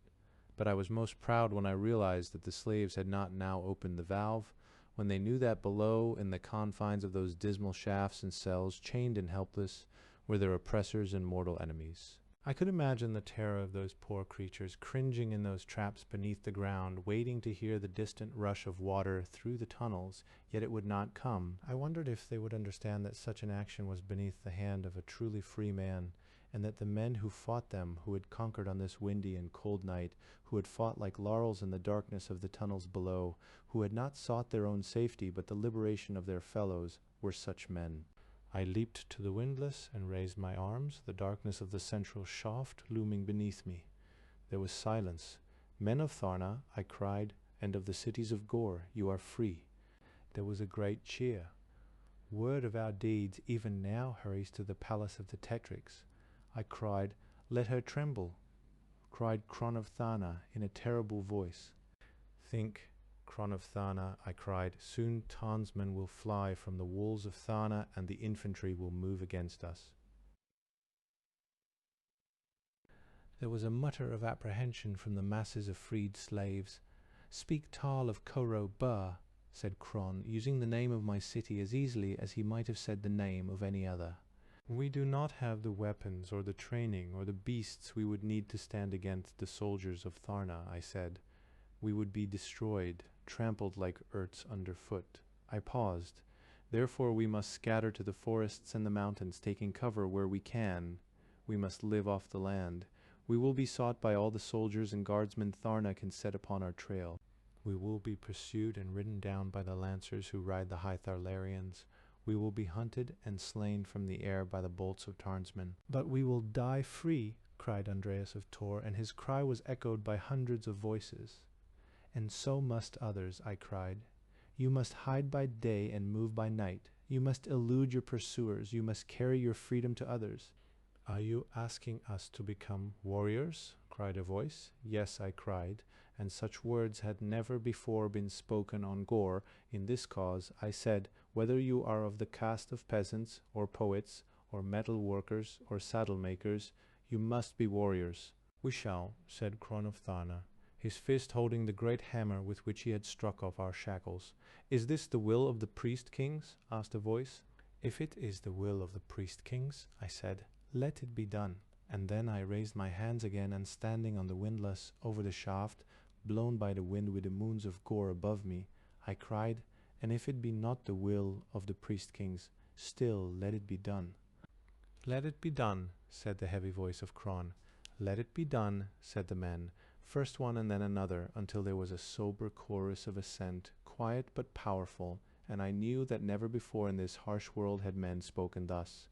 But I was most proud when I realized that the slaves had not now opened the valve, when they knew that below, in the confines of those dismal shafts and cells, chained and helpless, were their oppressors and mortal enemies. I could imagine the terror of those poor creatures, cringing in those traps beneath the ground, waiting to hear the distant rush of water through the tunnels, yet it would not come. I wondered if they would understand that such an action was beneath the hand of a truly free man, and that the men who fought them, who had conquered on this windy and cold night, who had fought like laurels in the darkness of the tunnels below, who had not sought their own safety but the liberation of their fellows, were such men. I leaped to the windlass and raised my arms, the darkness of the central shaft looming beneath me. There was silence. "Men of Tharna," I cried, "and of the cities of Gor, you are free." There was a great cheer. "Word of our deeds even now hurries to the palace of the Tetrix." I cried, "Let her tremble," cried Cron of Tharna in a terrible voice. "Think, Cron of Tharna," I cried, "soon Tarnsmen will fly from the walls of Tharna and the infantry will move against us." There was a mutter of apprehension from the masses of freed slaves. "Speak Tarl of Cabot," said Cron, using the name of my city as easily as he might have said the name of any other. "We do not have the weapons or the training or the beasts we would need to stand against the soldiers of Tharna," I said. "We would be destroyed, trampled like earths underfoot." I paused. "Therefore we must scatter to the forests and the mountains, taking cover where we can. We must live off the land. We will be sought by all the soldiers and guardsmen Tharna can set upon our trail. We will be pursued and ridden down by the lancers who ride the high Tharlarians. We will be hunted and slain from the air by the bolts of Tarnsmen. But we will die free," cried Andreas of Tor, and his cry was echoed by hundreds of voices. "And so must others," I cried. "You must hide by day and move by night. You must elude your pursuers. You must carry your freedom to others." "Are you asking us to become warriors?" cried a voice. "Yes," I cried, and such words had never before been spoken on Gor. "In this cause," I said, "whether you are of the caste of peasants, or poets, or metal workers, or saddle makers, you must be warriors." "We shall," said Cron of Tharna, his fist holding the great hammer with which he had struck off our shackles. "Is this the will of the priest-kings?" asked a voice. "If it is the will of the priest-kings," I said, "let it be done." And then I raised my hands again, and standing on the windlass over the shaft, blown by the wind with the moons of Gor above me, I cried, "And if it be not the will of the priest-kings, still let it be done." "Let it be done," said the heavy voice of Cron. "Let it be done," said the men, first one and then another, until there was a sober chorus of assent, quiet but powerful, and I knew that never before in this harsh world had men spoken thus.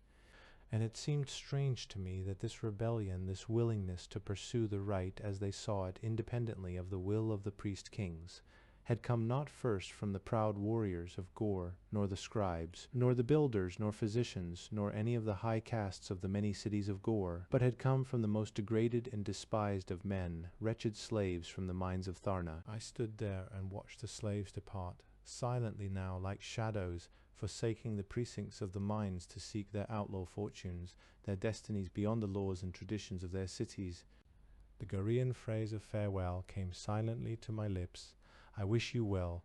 And it seemed strange to me that this rebellion, this willingness to pursue the right as they saw it independently of the will of the priest-kings, had come not first from the proud warriors of Gor, nor the scribes, nor the builders, nor physicians, nor any of the high castes of the many cities of Gor, but had come from the most degraded and despised of men, wretched slaves from the mines of Tharna. I stood there and watched the slaves depart, silently now like shadows, forsaking the precincts of the mines to seek their outlaw fortunes, their destinies beyond the laws and traditions of their cities. The Gorean phrase of farewell came silently to my lips. "I wish you well."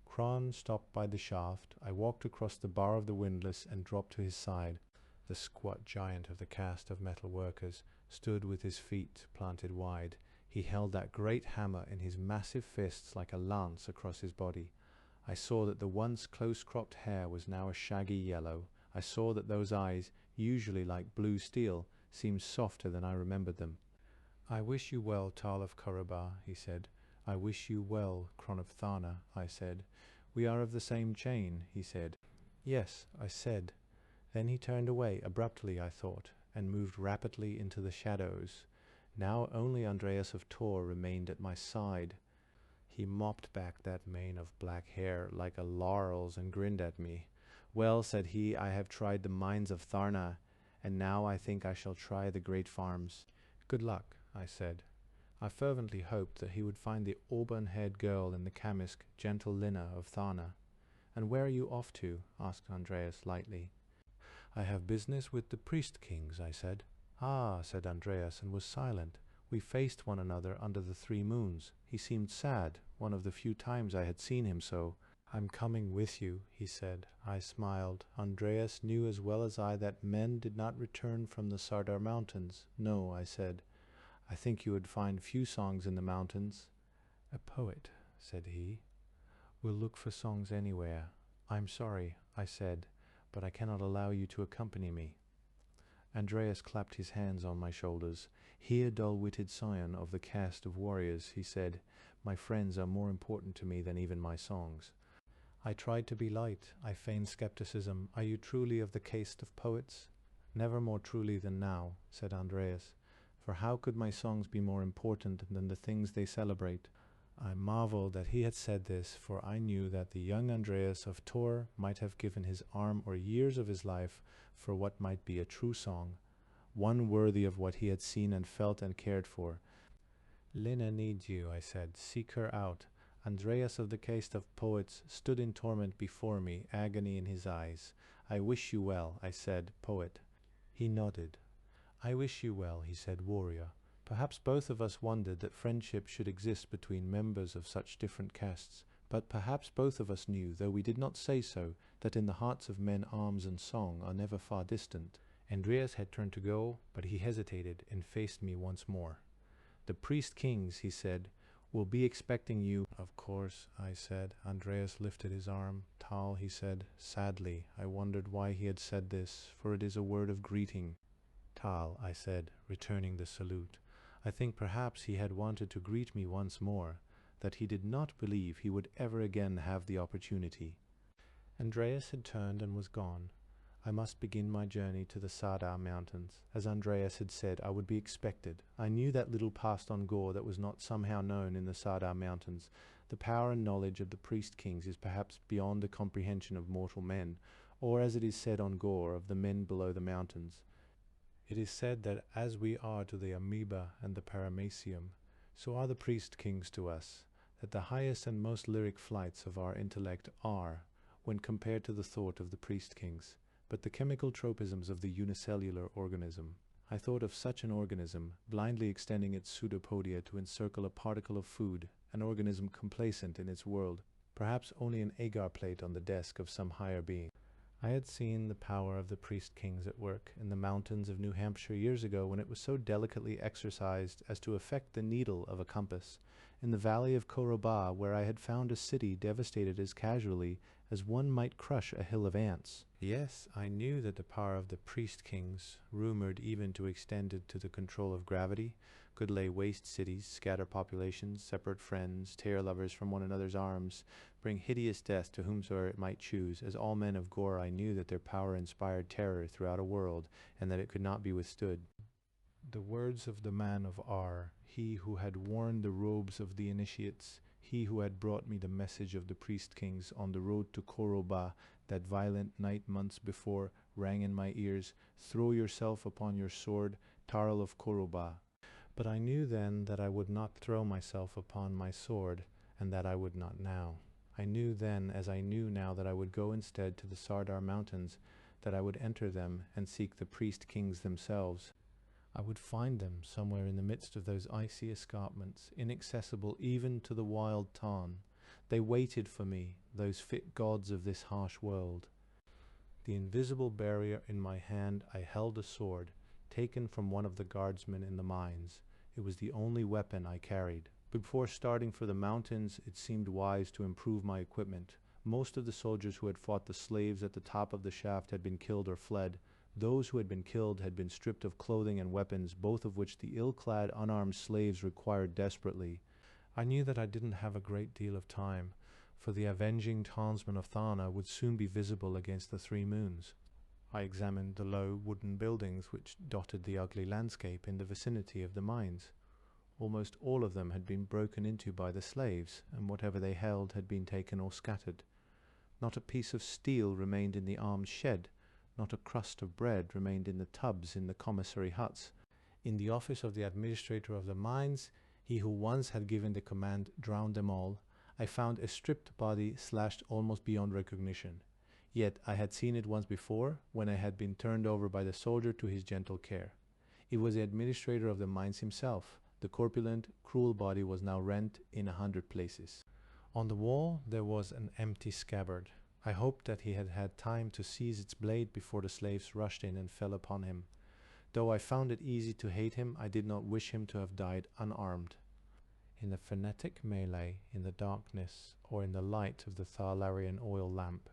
Cron stopped by the shaft. I walked across the bar of the windlass and dropped to his side. The squat giant of the caste of metal workers stood with his feet planted wide. He held that great hammer in his massive fists like a lance across his body. I saw that the once close-cropped hair was now a shaggy yellow. I saw that those eyes, usually like blue steel, seemed softer than I remembered them. "I wish you well, Tarl of Cabot," he said. "I wish you well, Cron of Tharna," I said. "We are of the same chain," he said. "Yes," I said. Then he turned away, abruptly, I thought, and moved rapidly into the shadows. Now only Andreas of Tor remained at my side. He mopped back that mane of black hair like a laurel's and grinned at me. "Well," said he, "I have tried the mines of Tharna, and now I think I shall try the great farms." "Good luck," I said. I fervently hoped that he would find the auburn-haired girl in the Kamisk, gentle Lina of Tharna. "And where are you off to?" asked Andreas lightly. "I have business with the priest-kings," I said. "Ah," said Andreas, and was silent. We faced one another under the 3 moons. He seemed sad, one of the few times I had seen him so. "I'm coming with you," he said. I smiled. Andreas knew as well as I that men did not return from the Sardar Mountains. "No," I said. "I think you would find few songs in the mountains." "A poet," said he, "will look for songs anywhere." "I'm sorry," I said, "but I cannot allow you to accompany me." Andreas clapped his hands on my shoulders. "Hear, dull-witted scion of the caste of warriors," he said. "My friends are more important to me than even my songs." I tried to be light. I feigned skepticism. "Are you truly of the caste of poets?" "Never more truly than now," said Andreas. "For how could my songs be more important than the things they celebrate?" I marveled that he had said this, for I knew that the young Andreas of Tor might have given his arm or years of his life for what might be a true song, one worthy of what he had seen and felt and cared for. "Lina needs you," I said. "Seek her out." Andreas of the caste of poets stood in torment before me, agony in his eyes. "I wish you well," I said, "poet." He nodded. "I wish you well," he said, "warrior. Perhaps both of us wondered that friendship should exist between members of such different castes, but perhaps both of us knew, though we did not say so, that in the hearts of men arms and song are never far distant. Andreas had turned to go, but he hesitated and faced me once more. "The priest kings," he said, "will be expecting you." "Of course," I said. Andreas lifted his arm. "Tarl," he said, sadly. I wondered why he had said this, for it is a word of greeting. "Tarl," I said, returning the salute. I think perhaps he had wanted to greet me once more, that he did not believe he would ever again have the opportunity. Andreas had turned and was gone. I must begin my journey to the Sardar Mountains. As Andreas had said, I would be expected. I knew that little past on Gor that was not somehow known in the Sardar Mountains. The power and knowledge of the priest kings is perhaps beyond the comprehension of mortal men, or as it is said on Gor, of the men below the mountains. It is said that as we are to the amoeba and the paramecium, so are the priest kings to us, that the highest and most lyric flights of our intellect are, when compared to the thought of the priest kings, but the chemical tropisms of the unicellular organism. I thought of such an organism, blindly extending its pseudopodia to encircle a particle of food, an organism complacent in its world, perhaps only an agar plate on the desk of some higher being. I had seen the power of the priest kings at work in the mountains of New Hampshire years ago, when it was so delicately exercised as to affect the needle of a compass, in the valley of Koroba, where I had found a city devastated as casually as one might crush a hill of ants. Yes, I knew that the power of the priest kings, rumored even to extend it to the control of gravity, could lay waste cities, scatter populations, separate friends, tear lovers from one another's arms, bring hideous death to whomsoever it might choose. As all men of Gor, I knew that their power inspired terror throughout a world, and that it could not be withstood. The words of the man of Ar, he who had worn the robes of the initiates, he who had brought me the message of the priest kings on the road to Koroba that violent night months before, rang in my ears, "Throw yourself upon your sword, Tarl of Koroba." But I knew then that I would not throw myself upon my sword, and that I would not now. I knew then, as I knew now, that I would go instead to the Sardar Mountains, that I would enter them and seek the priest kings themselves. I would find them somewhere in the midst of those icy escarpments, inaccessible even to the wild Tarn. They waited for me, those fit gods of this harsh world. The invisible barrier in my hand, I held a sword, taken from one of the guardsmen in the mines. It was the only weapon I carried. Before starting for the mountains, it seemed wise to improve my equipment. Most of the soldiers who had fought the slaves at the top of the shaft had been killed or fled. Those who had been killed had been stripped of clothing and weapons, both of which the ill-clad, unarmed slaves required desperately. I knew that I didn't have a great deal of time, for the avenging Tarnsman of Thana would soon be visible against the three moons. I examined the low wooden buildings which dotted the ugly landscape in the vicinity of the mines. Almost all of them had been broken into by the slaves, and whatever they held had been taken or scattered. Not a piece of steel remained in the armed shed. Not a crust of bread remained in the tubs in the commissary huts. In the office of the administrator of the mines, he who once had given the command drowned them all. I found a stripped body slashed almost beyond recognition. Yet I had seen it once before, when I had been turned over by the soldier to his gentle care. It was the administrator of the mines himself. The corpulent, cruel body was now rent in 100 places. On the wall there was an empty scabbard. I hoped that he had had time to seize its blade before the slaves rushed in and fell upon him. Though I found it easy to hate him, I did not wish him to have died unarmed. In the frenetic melee, in the darkness, or in the light of the Tharlarian oil lamp,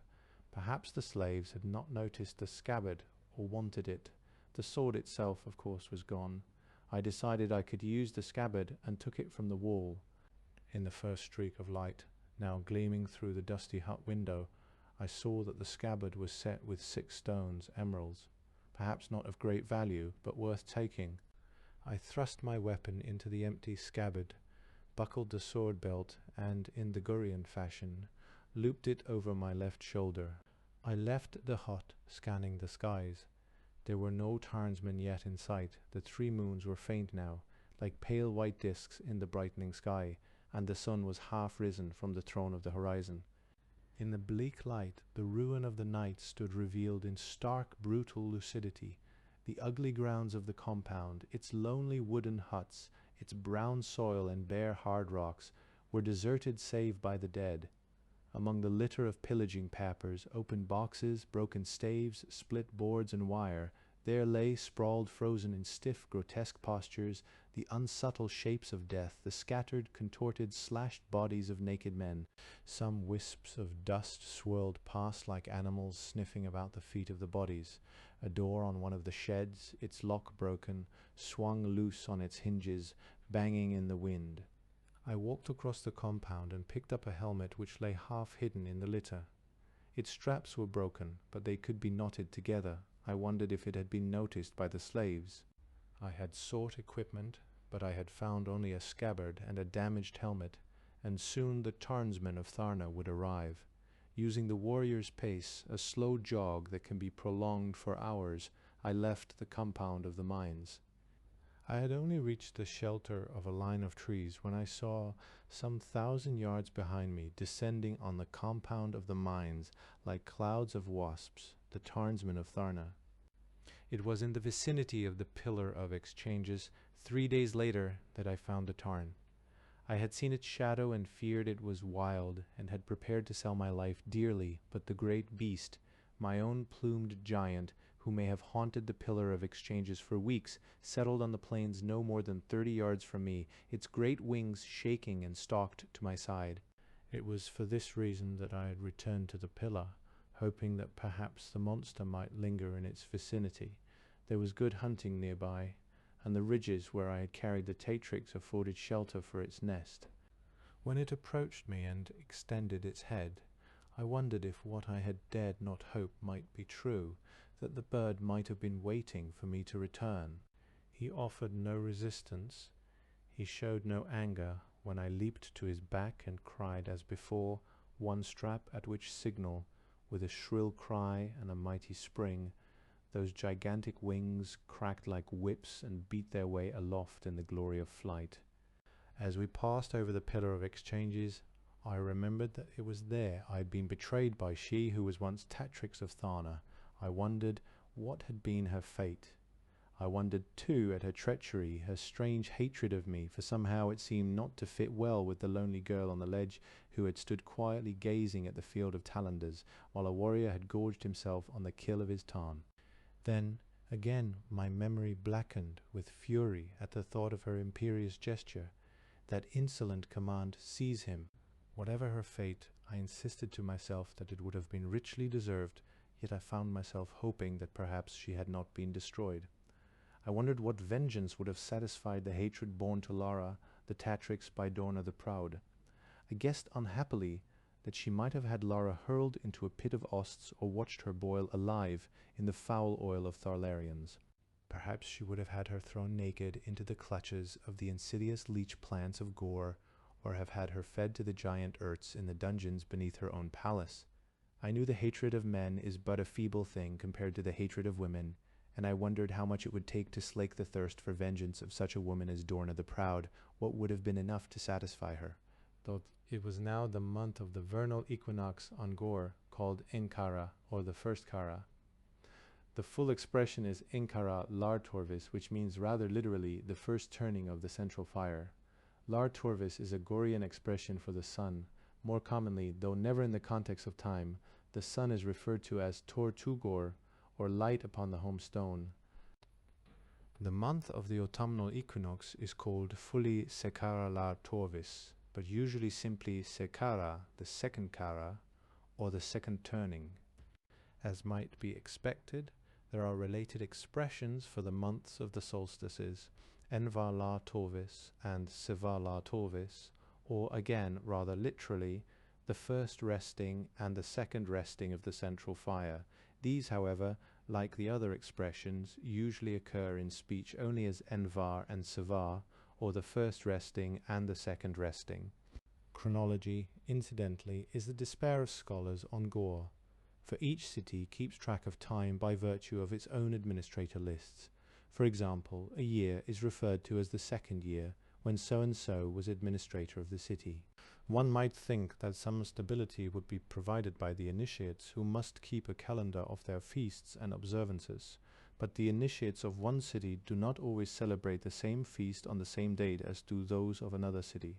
perhaps the slaves had not noticed the scabbard or wanted it. The sword itself, of course, was gone. I decided I could use the scabbard and took it from the wall. In the first streak of light, now gleaming through the dusty hut window, I saw that the scabbard was set with 6 stones, emeralds, perhaps not of great value, but worth taking. I thrust my weapon into the empty scabbard, buckled the sword belt, and, in the Gorean fashion, looped it over my left shoulder. I left the hut, scanning the skies. There were no Tarnsmen yet in sight. The 3 moons were faint now, like pale white discs in the brightening sky, and the sun was half risen from the throne of the horizon. In the bleak light, the ruin of the night stood revealed in stark, brutal lucidity. The ugly grounds of the compound, its lonely wooden huts, its brown soil and bare hard rocks, were deserted save by the dead. Among the litter of pillaging papers, open boxes, broken staves, split boards and wire, there lay sprawled, frozen in stiff, grotesque postures, the unsubtle shapes of death, the scattered, contorted, slashed bodies of naked men. Some wisps of dust swirled past like animals sniffing about the feet of the bodies. A door on one of the sheds, its lock broken, swung loose on its hinges, banging in the wind. I walked across the compound and picked up a helmet which lay half hidden in the litter. Its straps were broken, but they could be knotted together. I wondered if it had been noticed by the slaves. I had sought equipment, but I had found only a scabbard and a damaged helmet, and soon the Tarnsman of Gor would arrive. Using the warrior's pace, a slow jog that can be prolonged for hours, I left the compound of the mines. I had only reached the shelter of a line of trees when I saw, some 1,000 yards behind me, descending on the compound of the mines like clouds of wasps, the Tarnsman of Gor. It was in the vicinity of the Pillar of Exchanges, 3 days later, that I found the Tarn. I had seen its shadow and feared it was wild, and had prepared to sell my life dearly, but the great beast, my own plumed giant, who may have haunted the Pillar of Exchanges for weeks, settled on the plains no more than 30 yards from me, its great wings shaking, and stalked to my side. It was for this reason that I had returned to the Pillar, hoping that perhaps the monster might linger in its vicinity. There was good hunting nearby, and the ridges where I had carried the tatrix afforded shelter for its nest. When it approached me and extended its head, I wondered if what I had dared not hope might be true, that the bird might have been waiting for me to return. He offered no resistance. He showed no anger when I leaped to his back and cried as before, one strap at which signal, with a shrill cry and a mighty spring, those gigantic wings cracked like whips and beat their way aloft in the glory of flight. As we passed over the Pillar of Exchanges, I remembered that it was there I had been betrayed by she who was once Tatrix of Gor. I wondered what had been her fate. I wondered too at her treachery, her strange hatred of me, for somehow it seemed not to fit well with the lonely girl on the ledge who had stood quietly gazing at the field of Talanders, while a warrior had gorged himself on the kill of his Tarn. Then, again, my memory blackened with fury at the thought of her imperious gesture, that insolent command, "Seize him." Whatever her fate, I insisted to myself that it would have been richly deserved, yet I found myself hoping that perhaps she had not been destroyed. I wondered what vengeance would have satisfied the hatred borne to Lara, the Tatrix by Dorna the Proud. I guessed unhappily that she might have had Lara hurled into a pit of osts or watched her boil alive in the foul oil of Tharlarians. Perhaps she would have had her thrown naked into the clutches of the insidious leech plants of Gor, or have had her fed to the giant urts in the dungeons beneath her own palace. I knew the hatred of men is but a feeble thing compared to the hatred of women, and I wondered how much it would take to slake the thirst for vengeance of such a woman as Dorna the Proud, what would have been enough to satisfy her. Though it was now the month of the vernal equinox on Gor, called Enkara, or the first Kara. The full expression is Enkara Lar Torvis, which means rather literally the first turning of the central fire. Lar Torvis is a Gorean expression for the sun. More commonly, though never in the context of time, the sun is referred to as Tor Tugor, or light upon the home stone. The month of the autumnal equinox is called fully Sekara Lar Torvis, but usually simply Sekara, the second Kara, or the second turning. As might be expected, there are related expressions for the months of the solstices, Envar La Torvis and Siva La Torvis, or again, rather literally, the first resting and the second resting of the central fire. These, however, like the other expressions, usually occur in speech only as Envar and Siva, or the first resting and the second resting. Chronology, incidentally, is the despair of scholars on Gor, for each city keeps track of time by virtue of its own administrator lists. For example, a year is referred to as the second year, when so-and-so was administrator of the city. One might think that some stability would be provided by the initiates, who must keep a calendar of their feasts and observances. but the initiates of one city do not always celebrate the same feast on the same date as do those of another city.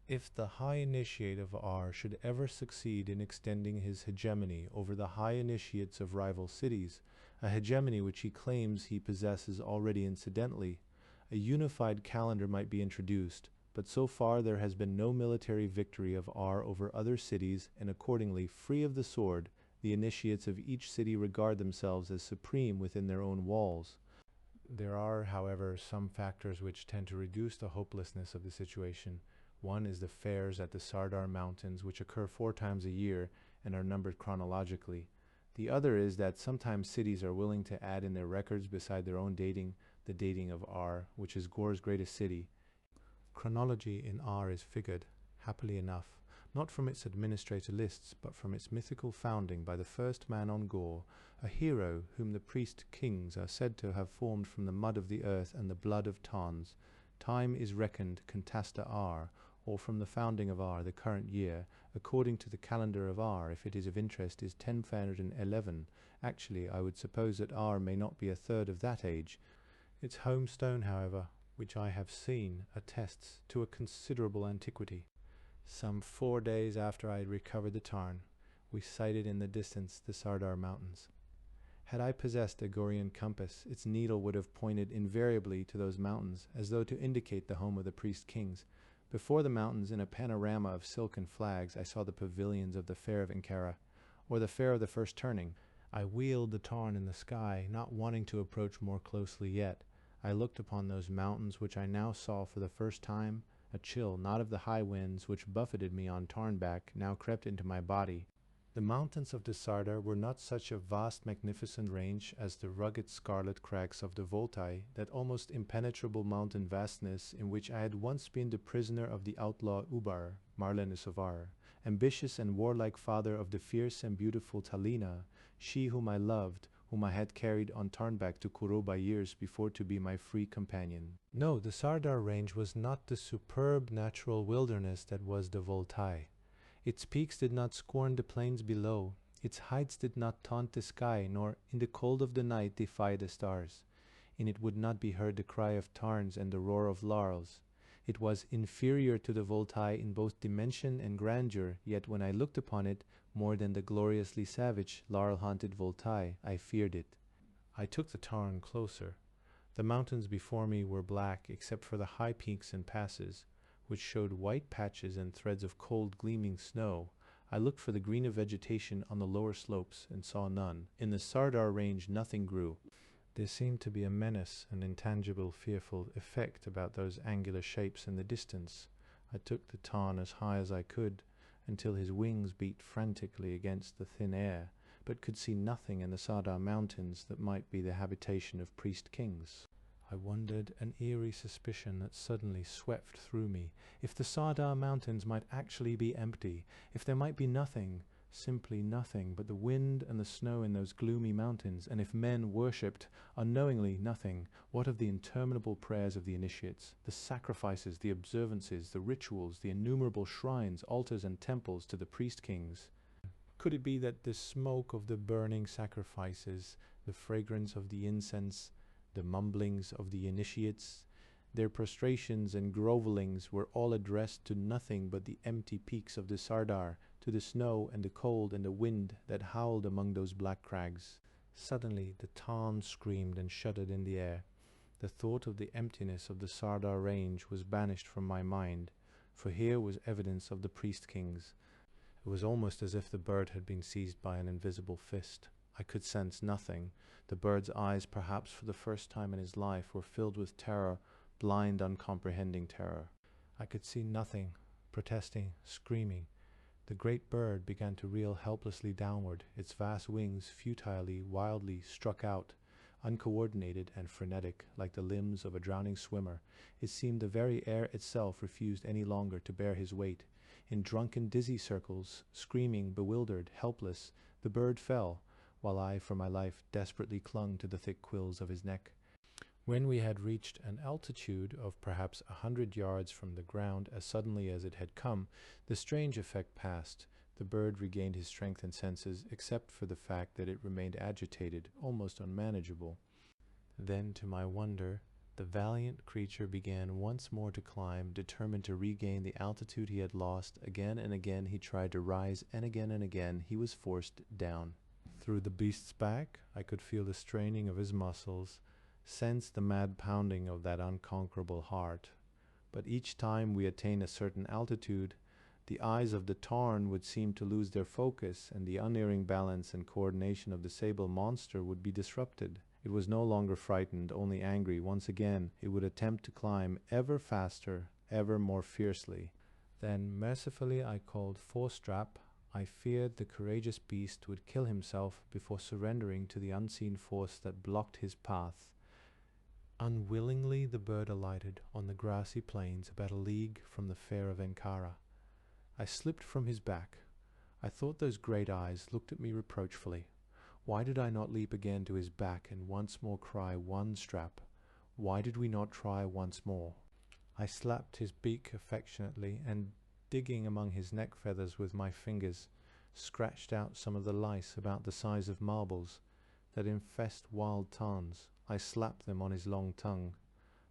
If the High Initiate of R should ever succeed in extending his hegemony over the High Initiates of rival cities, a hegemony which he claims he possesses already incidentally, a unified calendar might be introduced, but so far there has been no military victory of R over other cities, and accordingly, free of the sword, the initiates of each city regard themselves as supreme within their own walls. There are, however, some factors which tend to reduce the hopelessness of the situation. One is the fairs at the Sardar Mountains, which occur 4 times a year and are numbered chronologically. The other is that sometimes cities are willing to add in their records beside their own dating, the dating of R, which is Gor's greatest city. Chronology in R is figured, happily enough, not from its administrator lists, but from its mythical founding by the first man on Gor, a hero whom the priest kings are said to have formed from the mud of the earth and the blood of Tarns. Time is reckoned Contasta R, or from the founding of R, the current year, according to the calendar of R, if it is of interest, is 1011. Actually, I would suppose that R may not be a third of that age. Its home stone, however, which I have seen, attests to a considerable antiquity. Some 4 days after I had recovered the Tarn, we sighted in the distance the Sardar Mountains. Had I possessed a Gorean compass, its needle would have pointed invariably to those mountains, as though to indicate the home of the priest kings. Before the mountains, in a panorama of silken flags, I saw the pavilions of the Fair of Ankara, or the Fair of the First Turning. I wheeled the Tarn in the sky, not wanting to approach more closely yet. I looked upon those mountains which I now saw for the first time. A chill, not of the high winds which buffeted me on Tarnback, now crept into my body. The mountains of the Sardar were not such a vast magnificent range as the rugged scarlet crags of the Voltai, that almost impenetrable mountain vastness in which I had once been the prisoner of the outlaw Ubar, Marlenus of Ar, ambitious and warlike father of the fierce and beautiful Talina, she whom I loved, whom I had carried on Tarnback to Kuroba years before to be my free companion. No, the Sardar range was not the superb natural wilderness that was the Voltai. Its peaks did not scorn the plains below, its heights did not taunt the sky, nor in the cold of the night defy the stars. In it would not be heard the cry of tarns and the roar of laurels. It was inferior to the Voltai in both dimension and grandeur, yet when I looked upon it, more than the gloriously savage, laurel-haunted Voltai, I feared it. I took the Tarn closer. The mountains before me were black except for the high peaks and passes, which showed white patches and threads of cold gleaming snow. I looked for the green of vegetation on the lower slopes and saw none. In the Sardar range nothing grew. There seemed to be a menace, an intangible, fearful effect about those angular shapes in the distance. I took the Tarn as high as I could, until his wings beat frantically against the thin air, but could see nothing in the Sardar mountains that might be the habitation of priest kings. I wondered, an eerie suspicion that suddenly swept through me. If the Sardar mountains might actually be empty, if there might be nothing, simply nothing, but the wind and the snow in those gloomy mountains, and if men worshipped, unknowingly, nothing, what of the interminable prayers of the initiates, the sacrifices, the observances, the rituals, the innumerable shrines, altars, and temples to the priest kings? Could it be that the smoke of the burning sacrifices, the fragrance of the incense, the mumblings of the initiates, their prostrations and grovellings were all addressed to nothing but the empty peaks of the Sardar, to the snow and the cold and the wind that howled among those black crags? Suddenly the Tarn screamed and shuddered in the air. The thought of the emptiness of the Sardar range was banished from my mind, for here was evidence of the priest kings. It was almost as if the bird had been seized by an invisible fist. I could sense nothing. The bird's eyes, perhaps for the first time in his life, were filled with terror, blind, uncomprehending terror. I could see nothing, protesting, screaming. The great bird began to reel helplessly downward. Its vast wings, futilely, wildly, struck out, uncoordinated and frenetic, like the limbs of a drowning swimmer. It seemed the very air itself refused any longer to bear his weight. In drunken, dizzy circles, screaming, bewildered, helpless, the bird fell, while I, for my life, desperately clung to the thick quills of his neck. When we had reached an altitude of perhaps 100 yards from the ground, as suddenly as it had come, the strange effect passed. The bird regained his strength and senses, except for the fact that it remained agitated, almost unmanageable. Then, to my wonder, the valiant creature began once more to climb, determined to regain the altitude he had lost. Again and again he tried to rise, and again he was forced down. Through the beast's back I could feel the straining of his muscles, sense the mad pounding of that unconquerable heart. But each time we attained a certain altitude, the eyes of the Tarn would seem to lose their focus, and the unerring balance and coordination of the sable monster would be disrupted. It was no longer frightened, only angry. Once again it would attempt to climb ever faster, ever more fiercely. Then mercifully I called Forstrap. I feared the courageous beast would kill himself before surrendering to the unseen force that blocked his path. Unwillingly the bird alighted on the grassy plains about a league from the fair of Ankara. I slipped from his back. I thought those great eyes looked at me reproachfully. Why did I not leap again to his back and once more cry, "One strap"? Why did we not try once more? I slapped his beak affectionately, and digging among his neck feathers with my fingers, scratched out some of the lice about the size of marbles that infest wild tarns. I slapped them on his long tongue.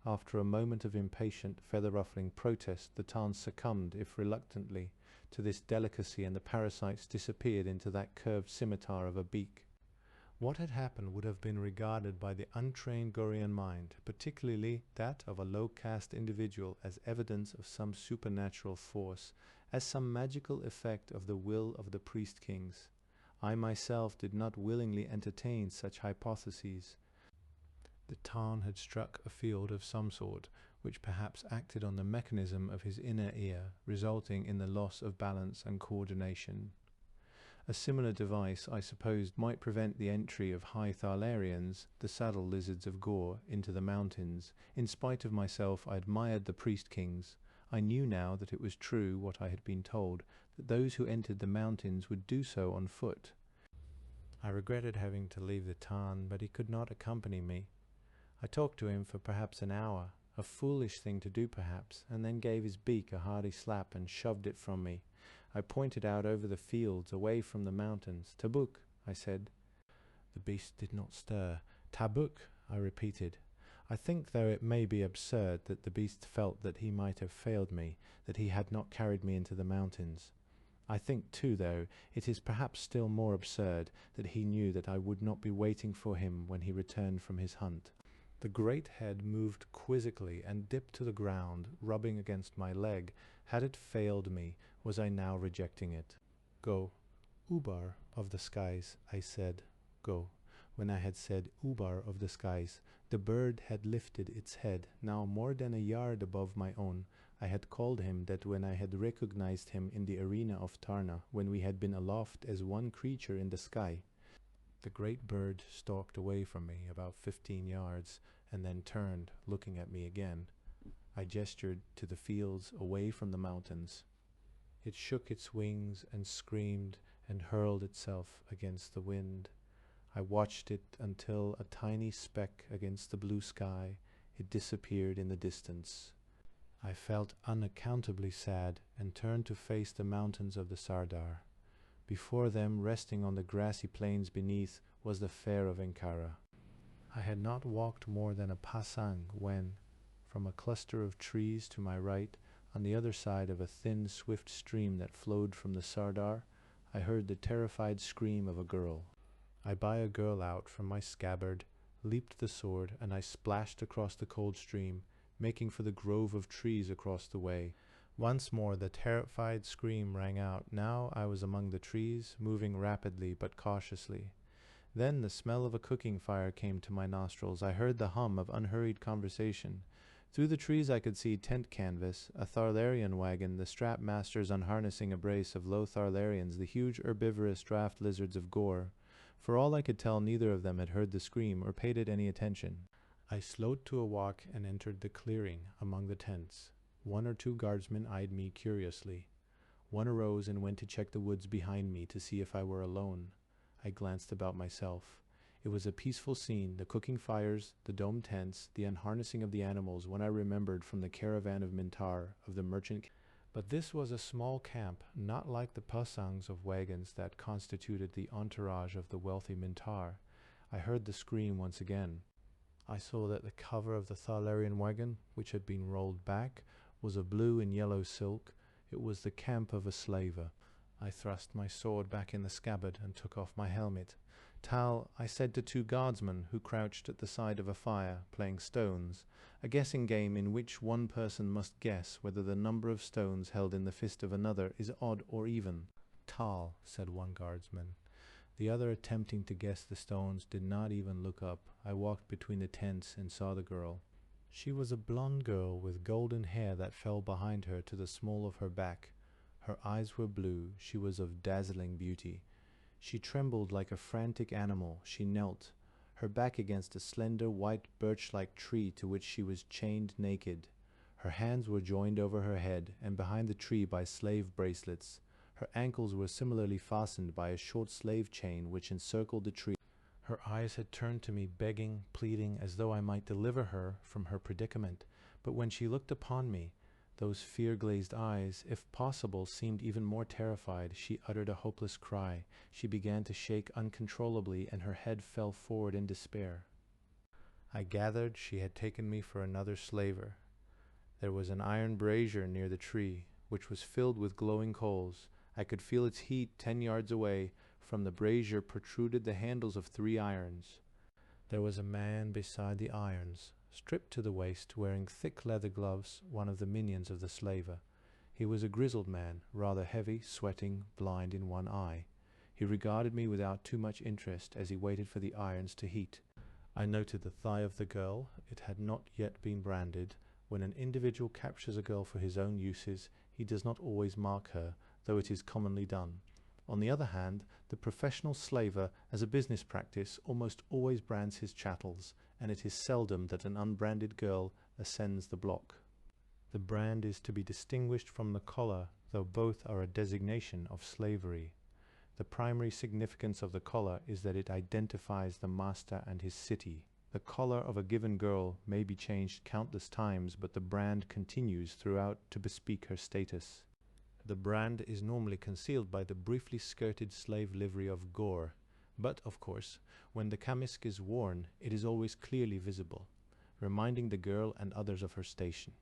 After a moment of impatient, feather-ruffling protest, the tarn succumbed, if reluctantly, to this delicacy, and the parasites disappeared into that curved scimitar of a beak. What had happened would have been regarded by the untrained Gorean mind, particularly that of a low-caste individual, as evidence of some supernatural force, as some magical effect of the will of the priest-kings. I myself did not willingly entertain such hypotheses. The Tarn had struck a field of some sort, which perhaps acted on the mechanism of his inner ear, resulting in the loss of balance and coordination. A similar device, I supposed, might prevent the entry of high Tharlarians, the saddle lizards of Gor, into the mountains. In spite of myself, I admired the priest-kings. I knew now that it was true, what I had been told, that those who entered the mountains would do so on foot. I regretted having to leave the Tarn, but he could not accompany me. I talked to him for perhaps an hour, a foolish thing to do perhaps, and then gave his beak a hearty slap and shoved it from me. I pointed out over the fields, away from the mountains. "Tabuk," I said. The beast did not stir. "Tabuk," I repeated. I think, though it may be absurd, that the beast felt that he might have failed me, that he had not carried me into the mountains. I think, too, though, it is perhaps still more absurd, that he knew that I would not be waiting for him when he returned from his hunt. The great head moved quizzically and dipped to the ground, rubbing against my leg. Had it failed me? Was I now rejecting it? "Go, Ubar of the skies," I said. "Go." When I had said Ubar of the skies, the bird had lifted its head, now more than a yard above my own. I had called him that when I had recognized him in the arena of Tarna, when we had been aloft as one creature in the sky. The great bird stalked away from me about 15 yards, and then turned, looking at me again. I gestured to the fields away from the mountains. It shook its wings and screamed and hurled itself against the wind. I watched it until, a tiny speck against the blue sky, it disappeared in the distance. I felt unaccountably sad and turned to face the mountains of the Sardar. Before them, resting on the grassy plains beneath, was the fair of Ankara. I had not walked more than a pasang when, from a cluster of trees to my right, on the other side of a thin, swift stream that flowed from the Sardar, I heard the terrified scream of a girl. I buy a girl out from my scabbard, leaped the sword, and I splashed across the cold stream, making for the grove of trees across the way. Once more the terrified scream rang out. Now I was among the trees, moving rapidly but cautiously. Then the smell of a cooking fire came to my nostrils. I heard the hum of unhurried conversation. Through the trees I could see tent canvas, a Tharlarian wagon, the strap masters unharnessing a brace of low Tharlarians, the huge herbivorous draft lizards of Gor. For all I could tell, neither of them had heard the scream or paid it any attention. I slowed to a walk and entered the clearing among the tents. 1 or 2 guardsmen eyed me curiously. One arose and went to check the woods behind me to see if I were alone. I glanced about myself. It was a peaceful scene, the cooking fires, the domed tents, the unharnessing of the animals, when I remembered from the caravan of Mintar, of the merchant. But this was a small camp, not like the pasangs of wagons that constituted the entourage of the wealthy Mintar. I heard the scream once again. I saw that the cover of the Tharlarian wagon, which had been rolled back, was of blue and yellow silk. It was the camp of a slaver. I thrust my sword back in the scabbard and took off my helmet. Tal, I said to two guardsmen who crouched at the side of a fire, playing stones, a guessing game in which one person must guess whether the number of stones held in the fist of another is odd or even. Tal, said one guardsman. The other, attempting to guess the stones, did not even look up. I walked between the tents and saw the girl. She was a blonde girl with golden hair that fell behind her to the small of her back. Her eyes were blue. She was of dazzling beauty. She trembled like a frantic animal. She knelt, her back against a slender white birch-like tree to which she was chained naked. Her hands were joined over her head, and behind the tree by slave bracelets. Her ankles were similarly fastened by a short slave chain which encircled the tree. Her eyes had turned to me, begging, pleading, as though I might deliver her from her predicament. But when she looked upon me, those fear-glazed eyes, if possible, seemed even more terrified. She uttered a hopeless cry. She began to shake uncontrollably, and her head fell forward in despair. I gathered she had taken me for another slaver. There was an iron brazier near the tree, which was filled with glowing coals. I could feel its heat 10 yards away. From the brazier protruded the handles of 3 irons. There was a man beside the irons, stripped to the waist, wearing thick leather gloves, one of the minions of the slaver. He was a grizzled man, rather heavy, sweating, blind in one eye. He regarded me without too much interest as he waited for the irons to heat. I noted the thigh of the girl. It had not yet been branded. When an individual captures a girl for his own uses, he does not always mark her, though it is commonly done. On the other hand, the professional slaver, as a business practice, almost always brands his chattels, and it is seldom that an unbranded girl ascends the block. The brand is to be distinguished from the collar, though both are a designation of slavery. The primary significance of the collar is that it identifies the master and his city. The collar of a given girl may be changed countless times, but the brand continues throughout to bespeak her status. The brand is normally concealed by the briefly skirted slave livery of Gor, but, of course, when the kamisk is worn, it is always clearly visible, reminding the girl and others of her station.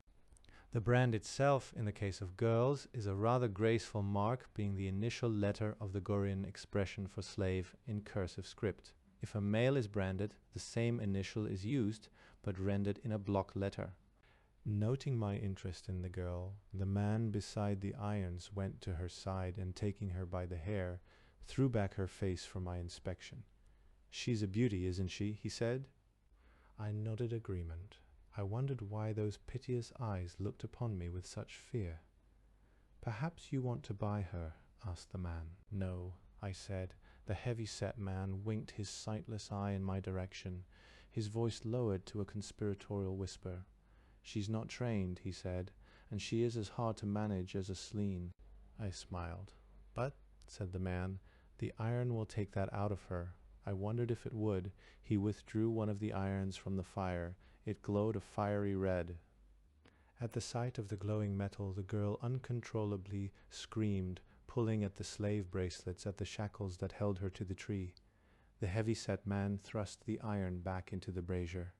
The brand itself, in the case of girls, is a rather graceful mark, being the initial letter of the Gorean expression for slave in cursive script. If a male is branded, the same initial is used, but rendered in a block letter. Noting my interest in the girl, the man beside the irons went to her side and, taking her by the hair, threw back her face for my inspection. "She's a beauty, isn't she?" he said. I nodded agreement. I wondered why those piteous eyes looked upon me with such fear. "Perhaps you want to buy her?" asked the man. "No," I said. The heavy-set man winked his sightless eye in my direction. His voice lowered to a conspiratorial whisper. "She's not trained," he said, "and she is as hard to manage as a sleen." I smiled. "But," said the man, "the iron will take that out of her." I wondered if it would. He withdrew one of the irons from the fire. It glowed a fiery red. At the sight of the glowing metal, the girl uncontrollably screamed, pulling at the slave bracelets, at the shackles that held her to the tree. The heavy-set man thrust the iron back into the brazier.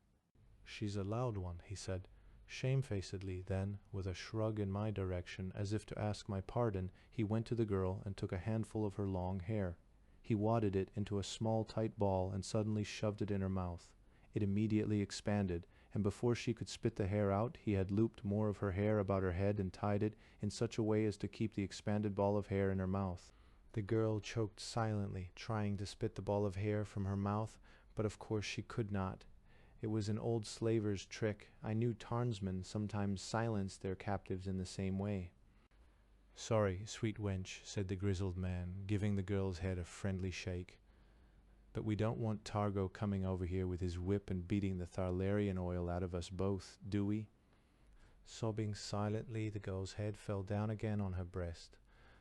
"She's a loud one," he said. Shamefacedly, then, with a shrug in my direction, as if to ask my pardon, he went to the girl and took a handful of her long hair. He wadded it into a small, tight ball and suddenly shoved it in her mouth. It immediately expanded, and before she could spit the hair out, he had looped more of her hair about her head and tied it in such a way as to keep the expanded ball of hair in her mouth. The girl choked silently, trying to spit the ball of hair from her mouth, but of course she could not. It was an old slaver's trick. I knew Tarnsmen sometimes silenced their captives in the same way. "Sorry, sweet wench," said the grizzled man, giving the girl's head a friendly shake. "But we don't want Targo coming over here with his whip and beating the Tharlarian oil out of us both, do we?" Sobbing silently, the girl's head fell down again on her breast.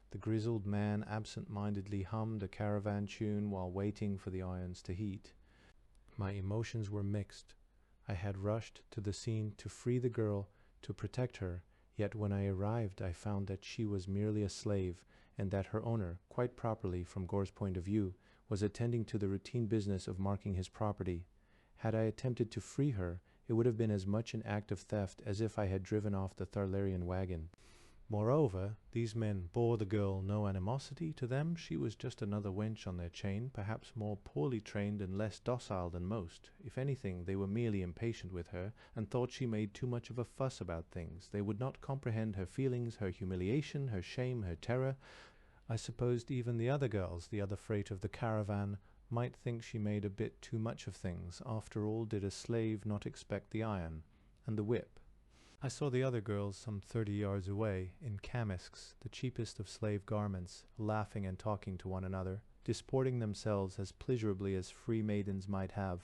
The grizzled man absent-mindedly hummed a caravan tune while waiting for the irons to heat. My emotions were mixed. I had rushed to the scene to free the girl, to protect her, yet when I arrived I found that she was merely a slave, and that her owner, quite properly from Gor's point of view, was attending to the routine business of marking his property. Had I attempted to free her, it would have been as much an act of theft as if I had driven off the Tharlarian wagon. Moreover, these men bore the girl no animosity. To them she was just another wench on their chain, perhaps more poorly trained and less docile than most. If anything, they were merely impatient with her, and thought she made too much of a fuss about things. They would not comprehend her feelings, her humiliation, her shame, her terror. I supposed even the other girls, the other freight of the caravan, might think she made a bit too much of things. After all, did a slave not expect the iron and the whip? I saw the other girls some 30 yards away, in camisks, the cheapest of slave garments, laughing and talking to one another, disporting themselves as pleasurably as free maidens might have.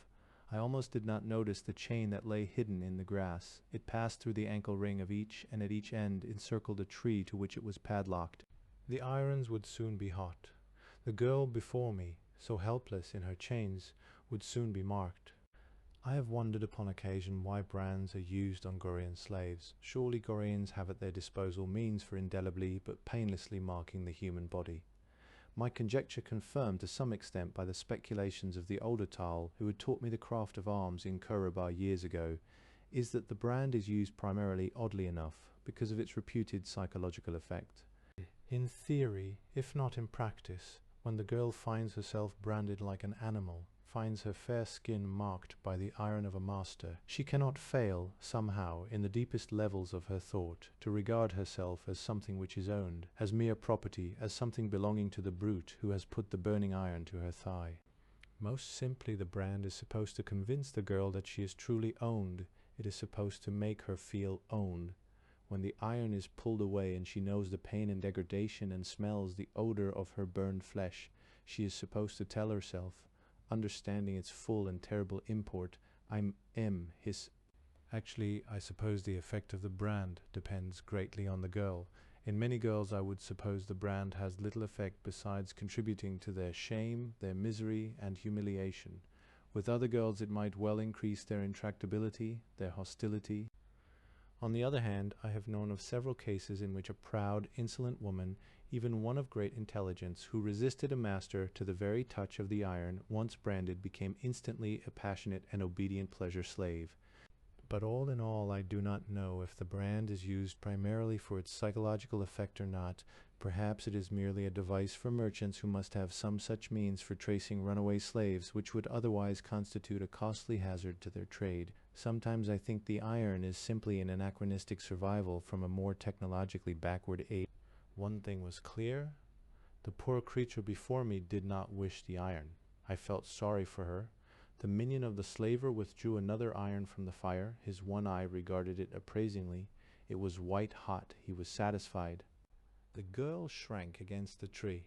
I almost did not notice the chain that lay hidden in the grass. It passed through the ankle ring of each, and at each end encircled a tree to which it was padlocked. The irons would soon be hot. The girl before me, so helpless in her chains, would soon be marked. I have wondered upon occasion why brands are used on Gorean slaves. Surely Goreans have at their disposal means for indelibly but painlessly marking the human body. My conjecture confirmed to some extent by the speculations of the older Tarl, who had taught me the craft of arms in Kurabar years ago, is that the brand is used primarily, oddly enough, because of its reputed psychological effect. In theory, if not in practice, when the girl finds herself branded like an animal, finds her fair skin marked by the iron of a master, she cannot fail, somehow, in the deepest levels of her thought, to regard herself as something which is owned, as mere property, as something belonging to the brute who has put the burning iron to her thigh. Most simply, the brand is supposed to convince the girl that she is truly owned. It is supposed to make her feel owned. When the iron is pulled away and she knows the pain and degradation and smells the odor of her burned flesh, she is supposed to tell herself, understanding its full and terrible import, I am his. Actually, I suppose the effect of the brand depends greatly on the girl. In many girls I would suppose the brand has little effect besides contributing to their shame, their misery and humiliation. With other girls it might well increase their intractability, their hostility. On the other hand, I have known of several cases in which a proud, insolent woman, even one of great intelligence, who resisted a master to the very touch of the iron, once branded, became instantly a passionate and obedient pleasure slave. But all in all, I do not know if the brand is used primarily for its psychological effect or not. Perhaps it is merely a device for merchants who must have some such means for tracing runaway slaves, which would otherwise constitute a costly hazard to their trade. Sometimes I think the iron is simply an anachronistic survival from a more technologically backward age. One thing was clear: the poor creature before me did not wish the iron. I felt sorry for her. The minion of the slaver withdrew another iron from the fire. His one eye regarded it appraisingly. It was white hot. He was satisfied. The girl shrank against the tree,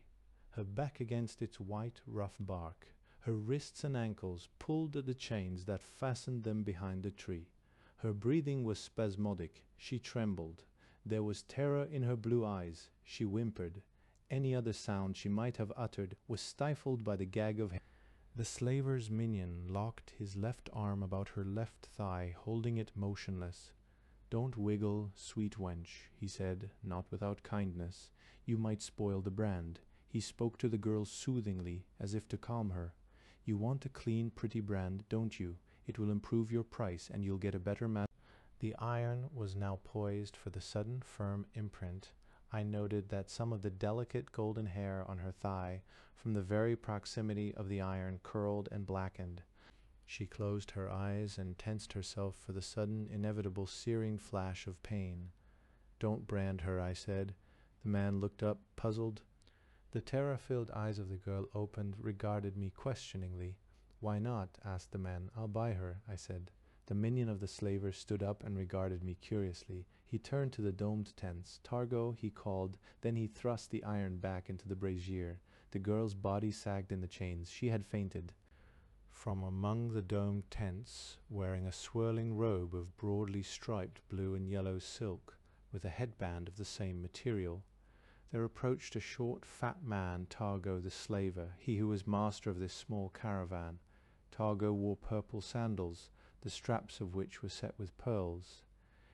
her back against its white, rough bark. Her wrists and ankles pulled at the chains that fastened them behind the tree. Her breathing was spasmodic. She trembled. There was terror in her blue eyes. She whimpered. Any other sound she might have uttered was stifled by the gag of hair. The slaver's minion locked his left arm about her left thigh, holding it motionless. "Don't wiggle, sweet wench," he said, not without kindness. "You might spoil the brand." He spoke to the girl soothingly, as if to calm her. "You want a clean, pretty brand, don't you? It will improve your price, and you'll get a better match." The iron was now poised for the sudden, firm imprint. I noted that some of the delicate golden hair on her thigh, from the very proximity of the iron, curled and blackened. She closed her eyes and tensed herself for the sudden, inevitable, searing flash of pain. "Don't brand her," I said. The man looked up, puzzled. The terror-filled eyes of the girl opened, regarded me questioningly. "Why not?" asked the man. "I'll buy her," I said. The minion of the slaver stood up and regarded me curiously. He turned to the domed tents. "Targo," he called. Then he thrust the iron back into the brazier. The girl's body sagged in the chains. She had fainted. From among the domed tents, wearing a swirling robe of broadly striped blue and yellow silk, with a headband of the same material, there approached a short, fat man, Targo the slaver, he who was master of this small caravan. Targo wore purple sandals, the straps of which were set with pearls.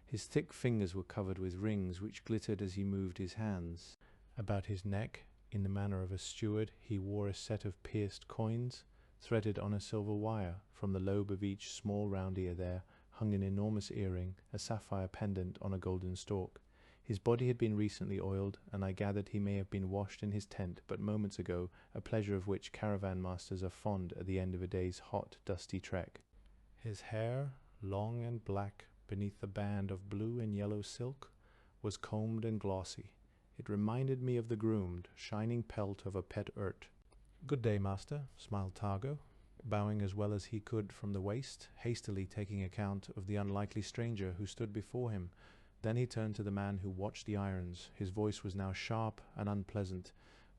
His thick fingers were covered with rings which glittered as he moved his hands. About his neck, in the manner of a steward, he wore a set of pierced coins. threaded on a silver wire. From the lobe of each small round ear there hung an enormous earring, a sapphire pendant on a golden stalk. His body had been recently oiled, and I gathered he may have been washed in his tent but moments ago, a pleasure of which caravan masters are fond at the end of a day's hot, dusty trek. His hair, long and black beneath a band of blue and yellow silk, was combed and glossy. It reminded me of the groomed, shining pelt of a pet urt. "Good day, master," smiled Targo, bowing as well as he could from the waist, hastily taking account of the unlikely stranger who stood before him. Then he turned to the man who watched the irons. His voice was now sharp and unpleasant.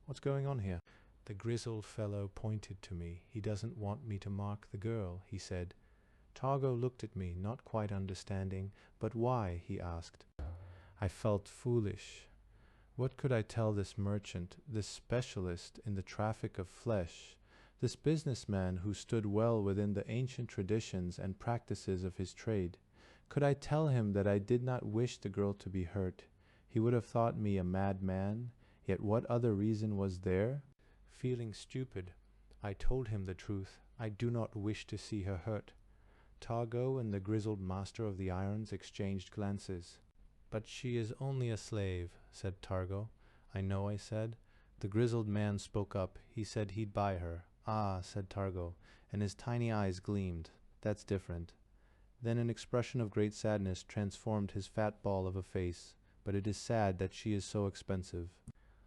"What's going on here?" The grizzled fellow pointed to me. "He doesn't want me to mark the girl," he said. Targo looked at me, not quite understanding. "But why?" he asked. I felt foolish. What could I tell this merchant, this specialist in the traffic of flesh, this businessman who stood well within the ancient traditions and practices of his trade? Could I tell him that I did not wish the girl to be hurt? He would have thought me a madman, yet what other reason was there? Feeling stupid, I told him the truth. I do not wish to see her hurt. Targo and the grizzled master of the irons exchanged glances. "But she is only a slave," said Targo. "I know," I said. The grizzled man spoke up. He said he'd buy her. "Ah," said Targo, and his tiny eyes gleamed. "That's different." Then an expression of great sadness transformed his fat ball of a face. "But it is sad that she is so expensive."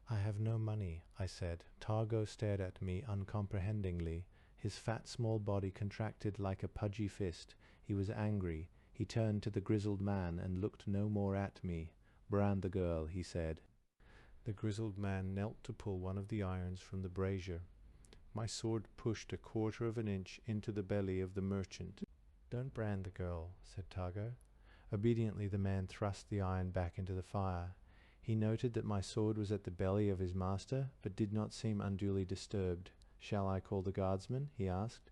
"I have no money," I said. Targo stared at me uncomprehendingly. His fat small body contracted like a pudgy fist. He was angry. He turned to the grizzled man and looked no more at me. "Brand the girl," he said. The grizzled man knelt to pull one of the irons from the brazier. My sword pushed a quarter of an inch into the belly of the merchant. "Don't brand the girl," said Targo. Obediently the man thrust the iron back into the fire. He noted that my sword was at the belly of his master, but did not seem unduly disturbed. "Shall I call the guardsmen?" he asked.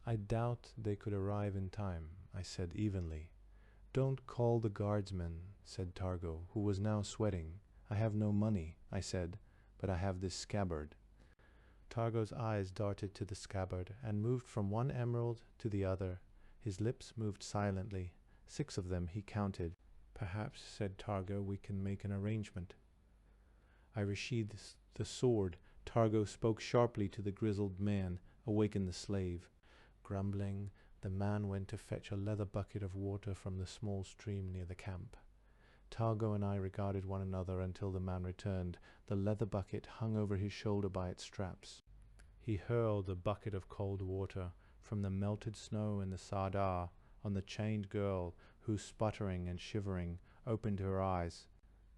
"I doubt they could arrive in time," I said evenly. "Don't call the guardsmen," said Targo, who was now sweating. "I have no money," I said, "but I have this scabbard." Targo's eyes darted to the scabbard and moved from one emerald to the other. His lips moved silently. 6 of them he counted. "Perhaps," said Targo, "we can make an arrangement." I resheathed the sword. Targo spoke sharply to the grizzled man, awakened the slave. Grumbling, the man went to fetch a leather bucket of water from the small stream near the camp. Targo and I regarded one another until the man returned. The leather bucket hung over his shoulder by its straps. He hurled a bucket of cold water from the melted snow in the Sardar on the chained girl, who, sputtering and shivering, opened her eyes.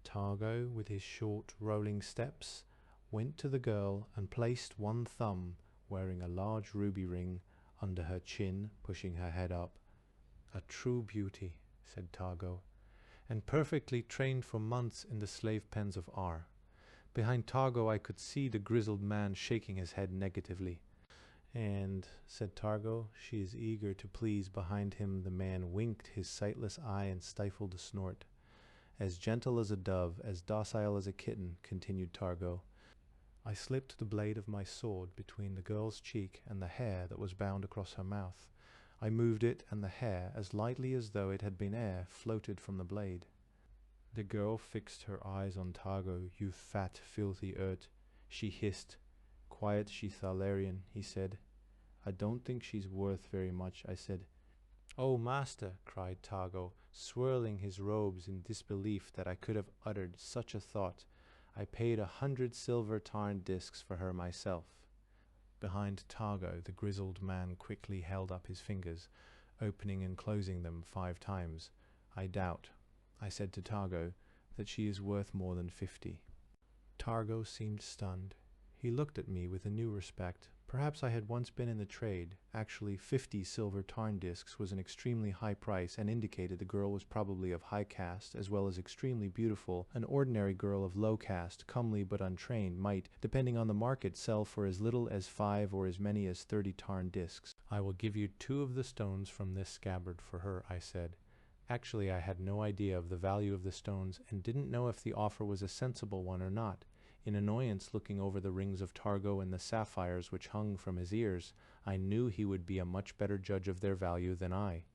Targo, with his short, rolling steps, went to the girl and placed one thumb, wearing a large ruby ring, under her chin, pushing her head up. "A true beauty," said Targo, "and perfectly trained for months in the slave pens of R." Behind Targo I could see the grizzled man shaking his head negatively. "And," said Targo, "she is eager to please." Behind him the man winked his sightless eye and stifled a snort. "As gentle as a dove, as docile as a kitten," continued Targo. I slipped the blade of my sword between the girl's cheek and the hair that was bound across her mouth. I moved it, and the hair, as lightly as though it had been air, floated from the blade. The girl fixed her eyes on Targo. "You fat, filthy Urt," she hissed. "Quiet, she's Thalarian," he said. "I don't think she's worth very much," I said. "Oh, master," cried Targo, swirling his robes in disbelief that I could have uttered such a thought. "I paid 100 silver Tarn discs for her myself." Behind Targo, the grizzled man quickly held up his fingers, opening and closing them 5 times. "I doubt," I said to Targo, "that she is worth more than 50. Targo seemed stunned. He looked at me with a new respect. Perhaps I had once been in the trade. Actually, 50 silver Tarn discs was an extremely high price, and indicated the girl was probably of high caste, as well as extremely beautiful. An ordinary girl of low caste, comely but untrained, might, depending on the market, sell for as little as 5 or as many as 30 Tarn discs. "I will give you 2 of the stones from this scabbard for her," I said. Actually, I had no idea of the value of the stones, and didn't know if the offer was a sensible one or not. In annoyance, looking over the rings of Targo and the sapphires which hung from his ears, I knew he would be a much better judge of their value than I.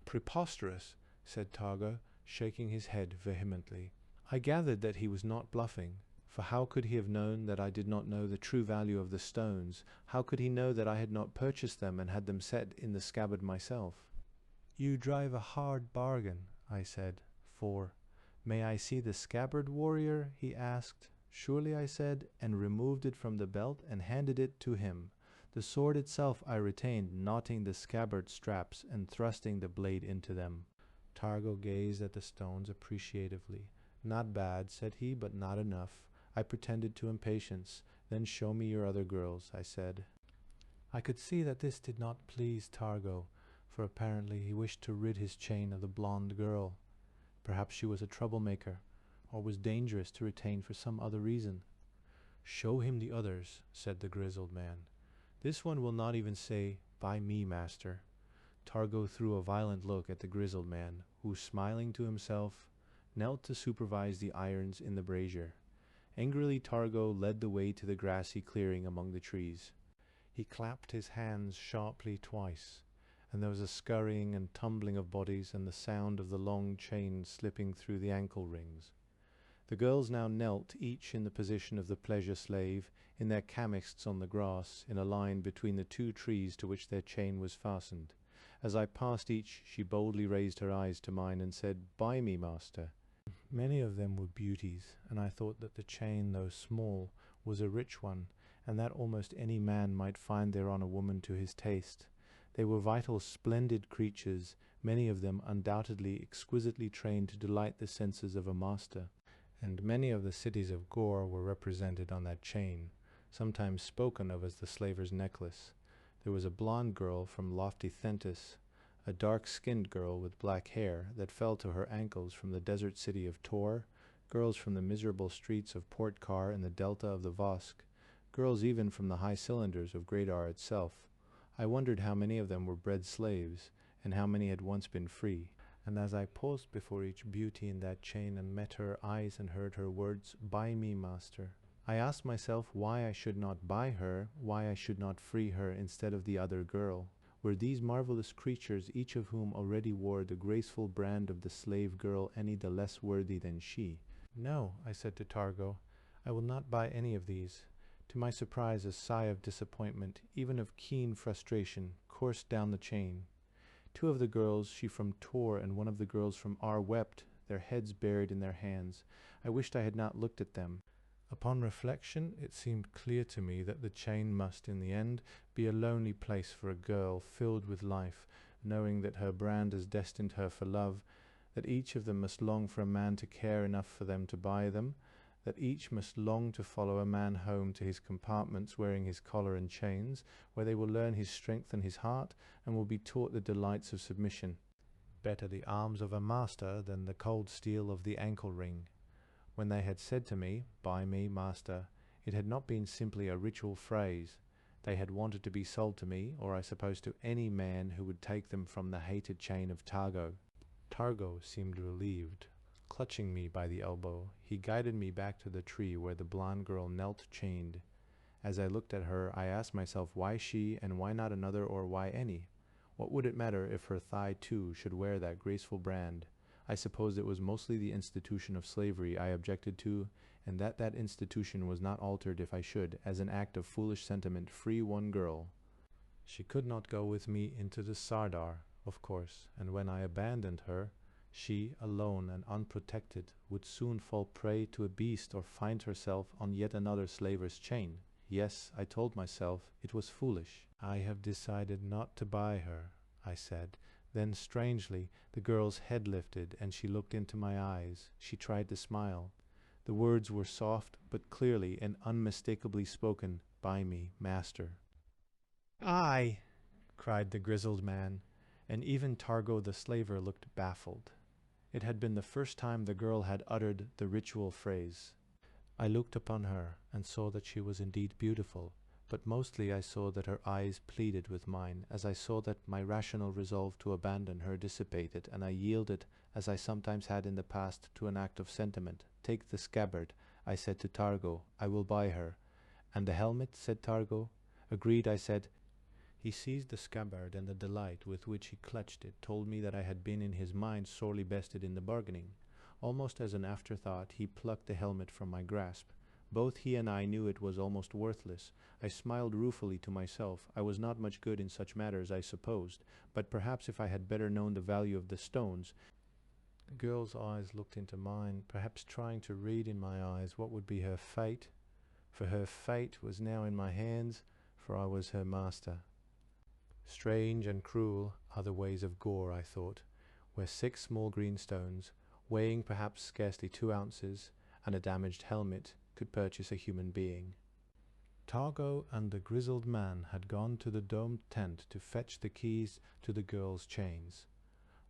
"Preposterous," said Targo, shaking his head vehemently. I gathered that he was not bluffing, for how could he have known that I did not know the true value of the stones? How could he know that I had not purchased them and had them set in the scabbard myself? "You drive a hard bargain," I said, for, "May I see the scabbard, warrior?" he asked. "Surely," I said, and removed it from the belt and handed it to him. The sword itself I retained, knotting the scabbard straps and thrusting the blade into them. Targo gazed at the stones appreciatively. "Not bad," said he, "but not enough." I pretended to impatience. "Then show me your other girls," I said. I could see that this did not please Targo, for apparently he wished to rid his chain of the blonde girl. Perhaps she was a troublemaker, or was dangerous to retain for some other reason. "Show him the others," said the grizzled man. "This one will not even say, 'By me, master.'" Targo threw a violent look at the grizzled man, who, smiling to himself, knelt to supervise the irons in the brazier. Angrily, Targo led the way to the grassy clearing among the trees. He clapped his hands sharply twice, and there was a scurrying and tumbling of bodies and the sound of the long chain slipping through the ankle rings. The girls now knelt, each in the position of the pleasure slave, in their camisks on the grass, in a line between the two trees to which their chain was fastened. As I passed each, she boldly raised her eyes to mine and said, "Buy me, master." Many of them were beauties, and I thought that the chain, though small, was a rich one, and that almost any man might find thereon a woman to his taste. They were vital, splendid creatures, many of them undoubtedly exquisitely trained to delight the senses of a master, and many of the cities of Gor were represented on that chain, sometimes spoken of as the slaver's necklace. There was a blonde girl from lofty Thentis, a dark-skinned girl with black hair that fell to her ankles from the desert city of Tor, girls from the miserable streets of Port Kar in the delta of the Vosk, girls even from the high cylinders of Gradar itself. I wondered how many of them were bred slaves, and how many had once been free. And as I paused before each beauty in that chain and met her eyes and heard her words, "Buy me, master," I asked myself why I should not buy her, why I should not free her instead of the other girl. Were these marvelous creatures, each of whom already wore the graceful brand of the slave girl, any the less worthy than she? "No," I said to Targo, "I will not buy any of these." To my surprise, a sigh of disappointment, even of keen frustration, coursed down the chain. Two of the girls, she from Tor and one of the girls from Ar, wept, their heads buried in their hands. I wished I had not looked at them. Upon reflection, it seemed clear to me that the chain must, in the end, be a lonely place for a girl filled with life, knowing that her brand has destined her for love, that each of them must long for a man to care enough for them to buy them, that each must long to follow a man home to his compartments wearing his collar and chains, where they will learn his strength and his heart, and will be taught the delights of submission. Better the arms of a master than the cold steel of the ankle ring. When they had said to me, "Buy me, master," it had not been simply a ritual phrase. They had wanted to be sold to me, or I suppose to any man who would take them from the hated chain of Targo. Targo seemed relieved. Clutching me by the elbow, he guided me back to the tree where the blonde girl knelt chained. As I looked at her, I asked myself why she and why not another, or why any? What would it matter if her thigh too should wear that graceful brand? I suppose it was mostly the institution of slavery I objected to, and that institution was not altered if I should, as an act of foolish sentiment, free one girl. She could not go with me into the Sardar, of course, and when I abandoned her, she, alone and unprotected, would soon fall prey to a beast or find herself on yet another slaver's chain. Yes, I told myself it was foolish. "I have decided not to buy her," I said. Then, strangely, the girl's head lifted, and she looked into my eyes. She tried to smile. The words were soft, but clearly and unmistakably spoken, "Buy me, master." "Aye!" cried the grizzled man, and even Targo the slaver looked baffled. It had been the first time the girl had uttered the ritual phrase. I looked upon her, and saw that she was indeed beautiful, but mostly I saw that her eyes pleaded with mine, as I saw that my rational resolve to abandon her dissipated, and I yielded, as I sometimes had in the past, to an act of sentiment. "Take the scabbard. I said to Targo. I will buy her. And the helmet, said Targo. Agreed, I said. He seized the scabbard, and the delight with which he clutched it told me that I had been in his mind sorely bested in the bargaining. Almost as an afterthought, he plucked the helmet from my grasp. Both he and I knew it was almost worthless. I smiled ruefully to myself. I was not much good in such matters, I supposed, but perhaps if I had better known the value of the stones. The girl's eyes looked into mine, perhaps trying to read in my eyes what would be her fate. For her fate was now in my hands, for I was her master. Strange and cruel are the ways of Gor, I thought, where 6 small green stones, weighing perhaps scarcely 2 ounces, and a damaged helmet, could purchase a human being. Targo and the grizzled man had gone to the domed tent to fetch the keys to the girl's chains.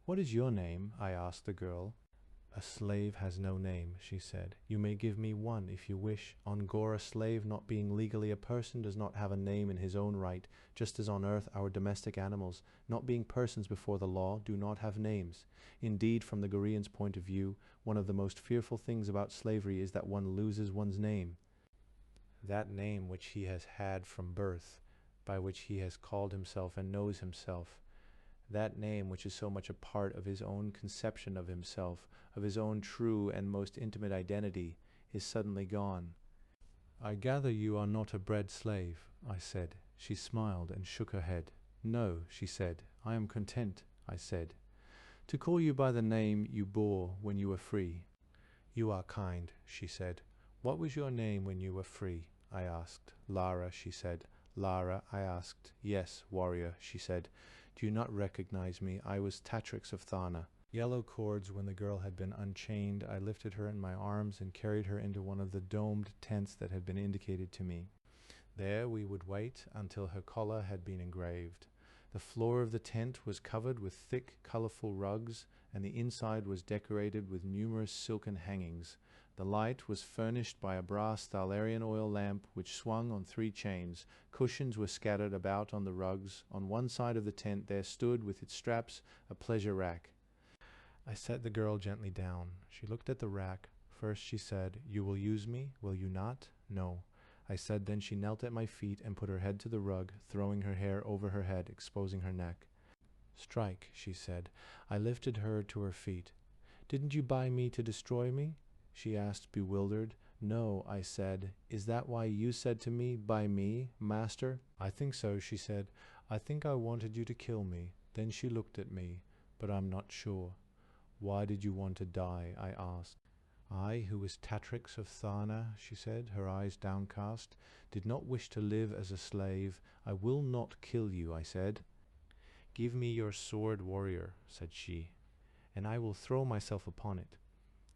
"What is your name?" I asked the girl. "A slave has no name," she said. "You may give me one if you wish. On Gor, a slave, not being legally a person, does not have a name in his own right, just as on earth our domestic animals, not being persons before the law, do not have names. Indeed, from the Gorean's point of view, one of the most fearful things about slavery is that one loses one's name. That name which he has had from birth, by which he has called himself and knows himself. That name which is so much a part of his own conception of himself, of his own true and most intimate identity, is suddenly gone." "I gather you are not a bred slave," I said. She smiled and shook her head. "No," she said. "I am content," I said, "to call you by the name you bore when you were free." "You are kind," she said. "What was your name when you were free?" I asked. "Lara," she said. "Lara," I asked. "Yes, warrior," she said. "Do you not recognize me? I was Tatrix of Tharna." Yellow cords. When the girl had been unchained, I lifted her in my arms and carried her into one of the domed tents that had been indicated to me. There we would wait until her collar had been engraved. The floor of the tent was covered with thick, colorful rugs, and the inside was decorated with numerous silken hangings. The light was furnished by a brass Thalarian oil lamp which swung on 3 chains. Cushions were scattered about on the rugs. On one side of the tent there stood, with its straps, a pleasure rack. I set the girl gently down. She looked at the rack. First she said, "You will use me, will you not?" "No," I said. Then she knelt at my feet and put her head to the rug, throwing her hair over her head, exposing her neck. "Strike," she said. I lifted her to her feet. "Didn't you buy me to destroy me?" she asked, bewildered. "No," I said. "Is that why you said to me, 'By me, master'?" "I think so," she said. "I think I wanted you to kill me." Then she looked at me. "But I'm not sure." "Why did you want to die?" I asked. "I, who was Tatrix of Tharna," she said, her eyes downcast, "did not wish to live as a slave. I will not kill you," I said. "Give me your sword, warrior," said she, "and I will throw myself upon it."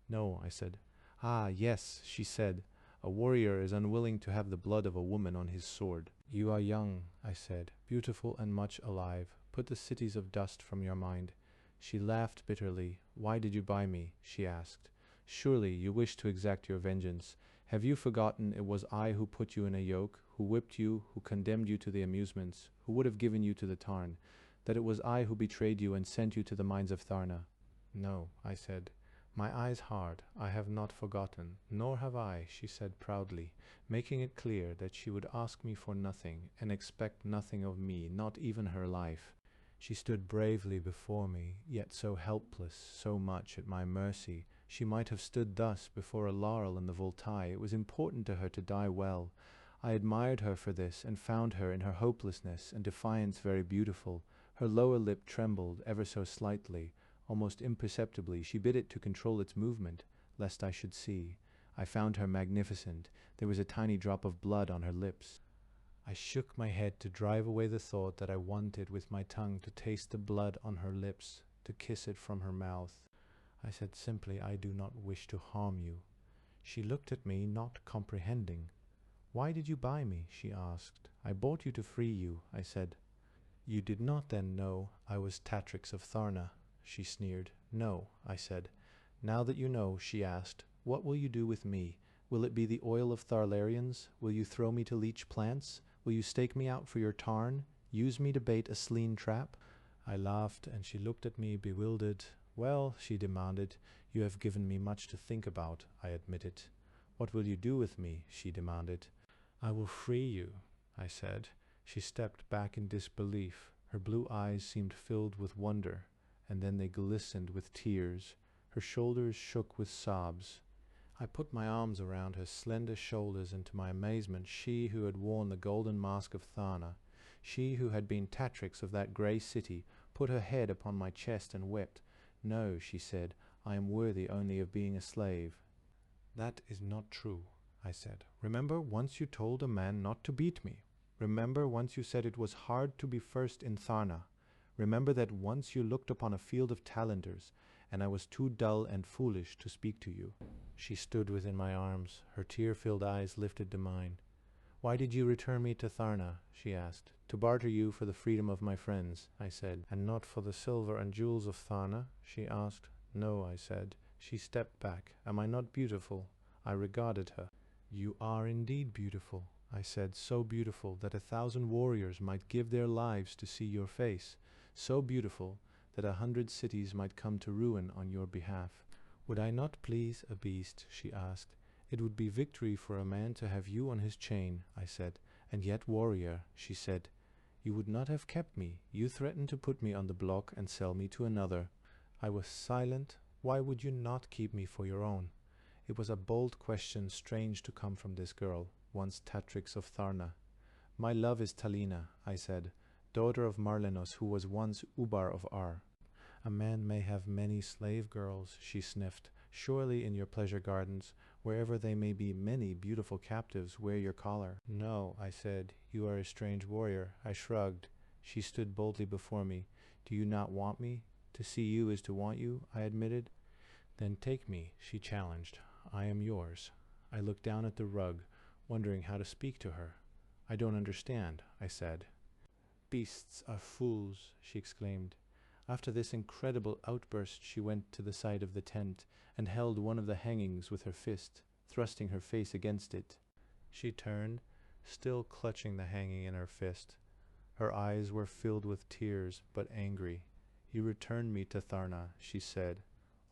"No," I said. "Ah, yes," she said. "A warrior is unwilling to have the blood of a woman on his sword." "You are young," I said, "beautiful and much alive. Put the cities of dust from your mind." She laughed bitterly. "Why did you buy me?" she asked. "Surely you wish to exact your vengeance. Have you forgotten it was I who put you in a yoke, who whipped you, who condemned you to the amusements, who would have given you to the Tarn, that it was I who betrayed you and sent you to the mines of Tharna?" "No," I said. "My eyes hard. I have not forgotten." "Nor have I," she said proudly, making it clear that she would ask me for nothing and expect nothing of me, not even her life. She stood bravely before me, yet so helpless, so much at my mercy. She might have stood thus before a laurel in the Voltaille. It was important to her to die well. I admired her for this, and found her in her hopelessness and defiance very beautiful. Her lower lip trembled ever so slightly, almost imperceptibly. She bit it to control its movement, lest I should see. I found her magnificent. There was a tiny drop of blood on her lips. I shook my head to drive away the thought that I wanted with my tongue to taste the blood on her lips, to kiss it from her mouth. I said simply, "I do not wish to harm you." She looked at me, not comprehending. "Why did you buy me?" she asked. "I bought you to free you," I said. "You did not then know I was Tatrix of Tharna?" she sneered. "No," I said. "Now that you know," she asked, "what will you do with me? Will it be the oil of Tharlarians? Will you throw me to leech plants? Will you stake me out for your tarn? Use me to bait a sleen trap?" I laughed, and she looked at me bewildered. "Well," she demanded, "you have given me much to think about," I admitted. "What will you do with me?" she demanded. "I will free you," I said. She stepped back in disbelief. Her blue eyes seemed filled with wonder, and then they glistened with tears. Her shoulders shook with sobs. I put my arms around her slender shoulders, and to my amazement she who had worn the golden mask of Tharna, she who had been Tatrix of that grey city, put her head upon my chest and wept. "No," she said, "I am worthy only of being a slave." "That is not true," I said. "Remember, once you told a man not to beat me. Remember, once you said it was hard to be first in Tharna. Remember that once you looked upon a field of talenters, and I was too dull and foolish to speak to you." She stood within my arms, her tear-filled eyes lifted to mine. "Why did you return me to Tharna?" she asked. "To barter you for the freedom of my friends," I said. "And not for the silver and jewels of Tharna?" she asked. "No," I said. She stepped back. "Am I not beautiful?" I regarded her. "You are indeed beautiful," I said, "so beautiful that 1,000 warriors might give their lives to see your face, so beautiful that 100 cities might come to ruin on your behalf." "Would I not please a beast?" she asked. "It would be victory for a man to have you on his chain," I said. "And yet, warrior," she said, "you would not have kept me. You threatened to put me on the block and sell me to another." I was silent. "Why would you not keep me for your own?" It was a bold question, strange to come from this girl, once Tatrix of Tharna. "My love is Talina," I said, "daughter of Marlenos, who was once Ubar of Ar." "A man may have many slave girls," she sniffed. "Surely in your pleasure gardens, wherever they may be many beautiful captives, wear your collar." "No," I said, "you are a strange warrior." I shrugged. She stood boldly before me. "Do you not want me?" "To see you is to want you," I admitted. "Then take me," she challenged. "I am yours." I looked down at the rug, wondering how to speak to her. "I don't understand," I said. "Beasts are fools," she exclaimed. After this incredible outburst she went to the side of the tent and held one of the hangings with her fist, thrusting her face against it. She turned, still clutching the hanging in her fist. Her eyes were filled with tears, but angry. "You returned me to Tharna," she said,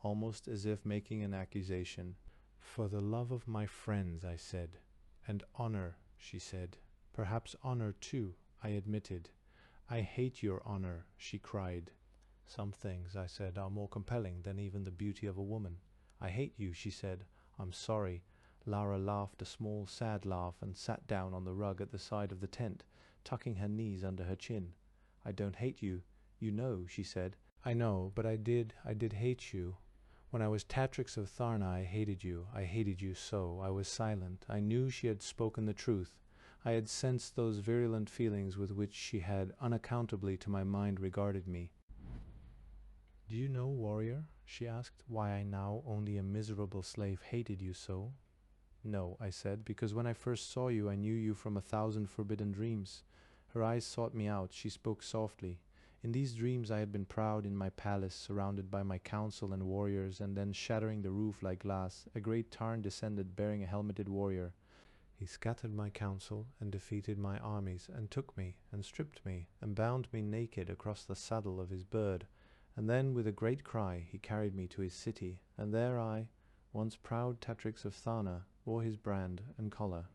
almost as if making an accusation. "For the love of my friends," I said. "And honor," she said. "Perhaps honor too," I admitted. "I hate your honor," she cried. "Some things," I said, "are more compelling than even the beauty of a woman." "I hate you," she said. "I'm sorry." Lara laughed a small, sad laugh and sat down on the rug at the side of the tent, tucking her knees under her chin. "I don't hate you. You know," she said. "I know, but I did hate you. When I was Tatrix of Tharna, I hated you. I hated you so. I was silent. I knew she had spoken the truth. I had sensed those virulent feelings with which she had unaccountably to my mind regarded me. "Do you know, warrior," she asked, "why I now, only a miserable slave, hated you so?" "No," I said, "because when I first saw you I knew you from 1,000 forbidden dreams." Her eyes sought me out. She spoke softly. "In these dreams I had been proud in my palace, surrounded by my council and warriors, and then, shattering the roof like glass, a great Tarn descended bearing a helmeted warrior. He scattered my council and defeated my armies, and took me, and stripped me, and bound me naked across the saddle of his bird. And then, with a great cry, he carried me to his city, and there I, once proud Tatrix of Tharna, wore his brand and collar."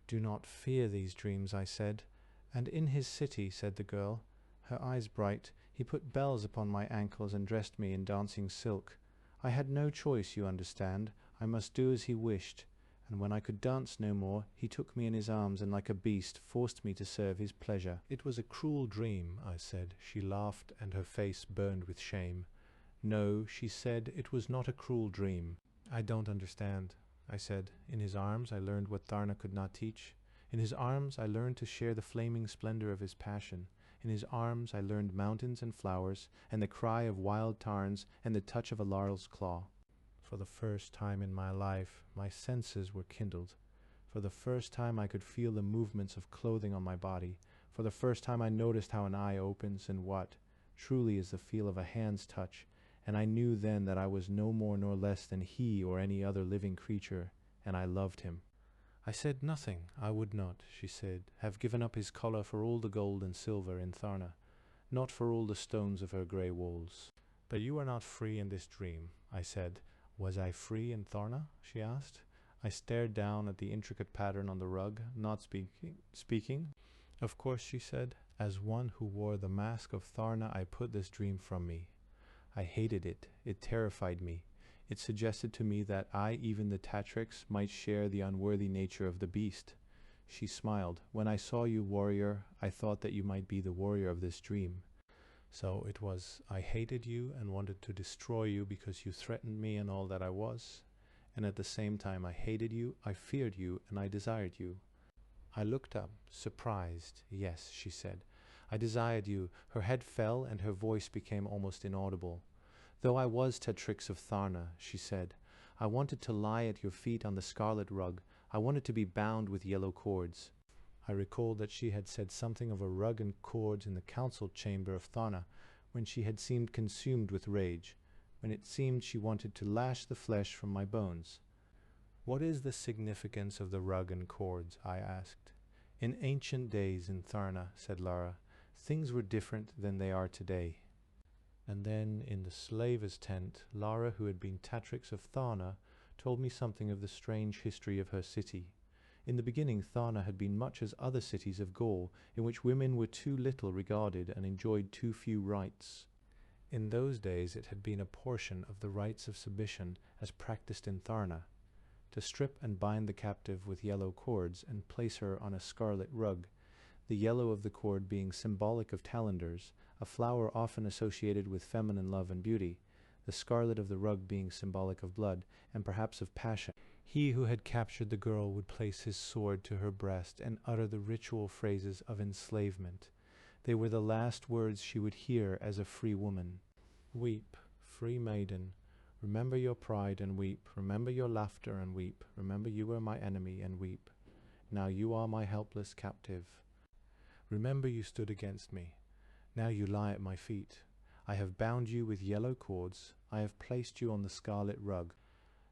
"Do not fear these dreams," I said. "And in his city," said the girl, her eyes bright, "he put bells upon my ankles and dressed me in dancing silk. I had no choice, you understand. I must do as he wished. And when I could dance no more, he took me in his arms and like a beast forced me to serve his pleasure." "It was a cruel dream," I said. She laughed and her face burned with shame. "No," she said, "it was not a cruel dream." "I don't understand," I said. "In his arms I learned what Tharna could not teach. In his arms I learned to share the flaming splendor of his passion. In his arms I learned mountains and flowers, and the cry of wild tarns, and the touch of a laurel's claw. For the first time in my life my senses were kindled. For the first time I could feel the movements of clothing on my body. For the first time I noticed how an eye opens and what, truly, is the feel of a hand's touch. And I knew then that I was no more nor less than he or any other living creature, and I loved him." I said nothing. I would not, she said, have given up his collar for all the gold and silver in Tharna, not for all the stones of her grey walls. "But you are not free in this dream," I said. "Was I free in Tharna?" she asked. I stared down at the intricate pattern on the rug, not speaking. Of course, she said, as one who wore the mask of Tharna, I put this dream from me. I hated it. It terrified me. It suggested to me that I, even the Tatrix, might share the unworthy nature of the beast. She smiled. When I saw you, warrior, I thought that you might be the warrior of this dream. So it was, I hated you and wanted to destroy you because you threatened me and all that I was. And at the same time I hated you, I feared you, and I desired you. I looked up, surprised. Yes, she said. I desired you. Her head fell and her voice became almost inaudible. Though I was Tatrix of Tharna, she said, I wanted to lie at your feet on the scarlet rug. I wanted to be bound with yellow cords. I recalled that she had said something of a rug and cords in the council chamber of Tharna, when she had seemed consumed with rage, when it seemed she wanted to lash the flesh from my bones. What is the significance of the rug and cords? I asked. In ancient days in Tharna, said Lara, things were different than they are today. And then, in the slaver's tent, Lara, who had been Tatrix of Tharna, told me something of the strange history of her city. In the beginning, Tharna had been much as other cities of Gor, in which women were too little regarded and enjoyed too few rights. In those days it had been a portion of the rites of submission as practiced in Tharna, to strip and bind the captive with yellow cords and place her on a scarlet rug, the yellow of the cord being symbolic of talenders, a flower often associated with feminine love and beauty, the scarlet of the rug being symbolic of blood, and perhaps of passion. He who had captured the girl would place his sword to her breast and utter the ritual phrases of enslavement. They were the last words she would hear as a free woman. Weep, free maiden. Remember your pride and weep. Remember your laughter and weep. Remember you were my enemy and weep. Now you are my helpless captive. Remember you stood against me. Now you lie at my feet. I have bound you with yellow cords. I have placed you on the scarlet rug.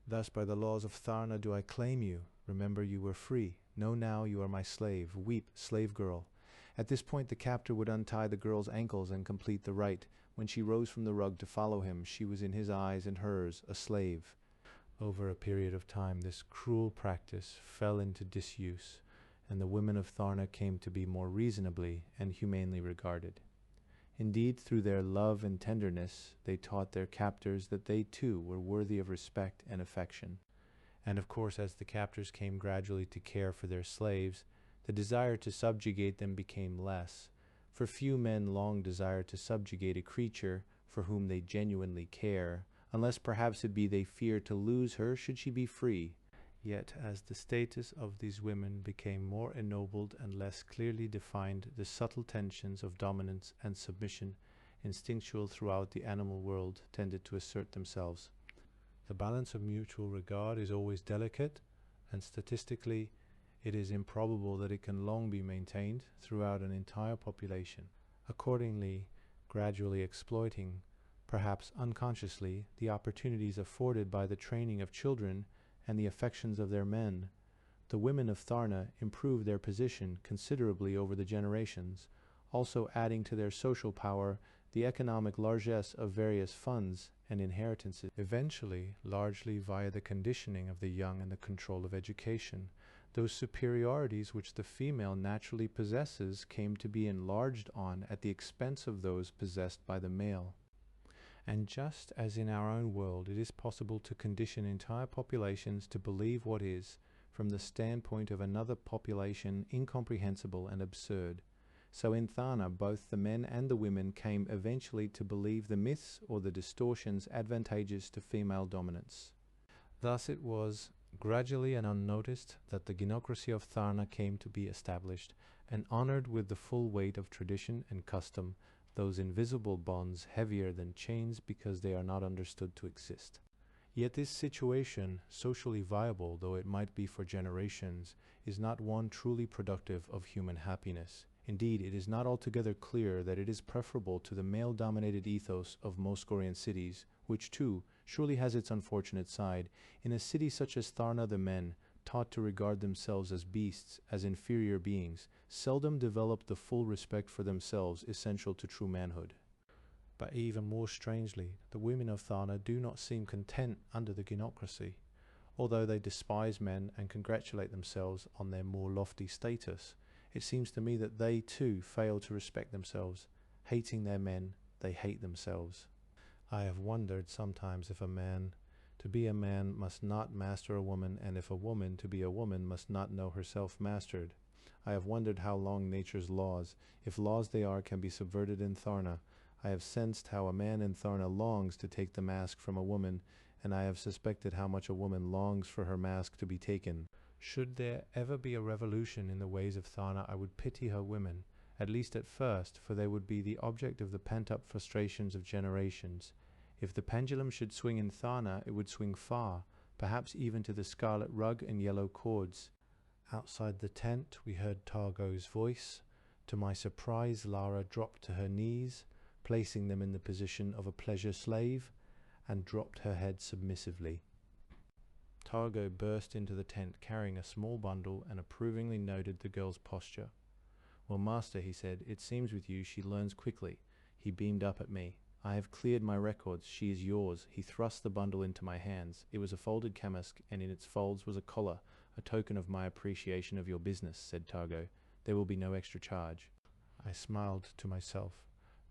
Thus by the laws of Tharna do I claim you. Remember you were free. Know now you are my slave. Weep, slave girl. At this point the captor would untie the girl's ankles and complete the rite. When she rose from the rug to follow him, she was in his eyes and hers a slave. Over a period of time this cruel practice fell into disuse, and the women of Tharna came to be more reasonably and humanely regarded. Indeed, through their love and tenderness, they taught their captors that they too were worthy of respect and affection. And of course, as the captors came gradually to care for their slaves, the desire to subjugate them became less, for few men long desire to subjugate a creature for whom they genuinely care, unless perhaps it be they fear to lose her should she be free. Yet as the status of these women became more ennobled and less clearly defined, the subtle tensions of dominance and submission, instinctual throughout the animal world, tended to assert themselves. The balance of mutual regard is always delicate, and statistically it is improbable that it can long be maintained throughout an entire population. Accordingly, gradually exploiting, perhaps unconsciously, the opportunities afforded by the training of children and the affections of their men, the women of Tharna improved their position considerably over the generations, also adding to their social power the economic largesse of various funds and inheritances, eventually largely via the conditioning of the young and the control of education. Those superiorities which the female naturally possesses came to be enlarged on at the expense of those possessed by the male. And just as in our own world it is possible to condition entire populations to believe what is, from the standpoint of another population, incomprehensible and absurd, so in Tharna both the men and the women came eventually to believe the myths or the distortions advantageous to female dominance. Thus it was, gradually and unnoticed, that the gynocracy of Tharna came to be established, and honored with the full weight of tradition and custom, those invisible bonds heavier than chains because they are not understood to exist. Yet this situation, socially viable though it might be for generations, is not one truly productive of human happiness. Indeed, it is not altogether clear that it is preferable to the male-dominated ethos of most Gorean cities, which too surely has its unfortunate side. In a city such as Tharna, the men, taught to regard themselves as beasts, as inferior beings, seldom develop the full respect for themselves essential to true manhood. But even more strangely, the women of Tharna do not seem content under the gynocracy. although they despise men and congratulate themselves on their more lofty status. It seems to me that they too fail to respect themselves. Hating their men, they hate themselves. I have wondered sometimes if a man to be a man must not master a woman, and if a woman to be a woman must not know herself mastered. I have wondered how long nature's laws, if laws they are, can be subverted in Tharna. I have sensed how a man in Tharna longs to take the mask from a woman, and I have suspected how much a woman longs for her mask to be taken. Should there ever be a revolution in the ways of Tharna, I would pity her women, at least at first, for they would be the object of the pent-up frustrations of generations. If the pendulum should swing in Tharna, it would swing far, perhaps even to the scarlet rug and yellow cords. Outside the tent, we heard Targo's voice. To my surprise, Lara dropped to her knees, placing them in the position of a pleasure slave, and dropped her head submissively. Targo burst into the tent carrying a small bundle and approvingly noted the girl's posture. "Well, master," he said, "it seems with you she learns quickly." He beamed up at me. "I have cleared my records. She is yours." He thrust the bundle into my hands. It was a folded camask, and in its folds was a collar, "a token of my appreciation of your business," said Targo. "There will be no extra charge." I smiled to myself.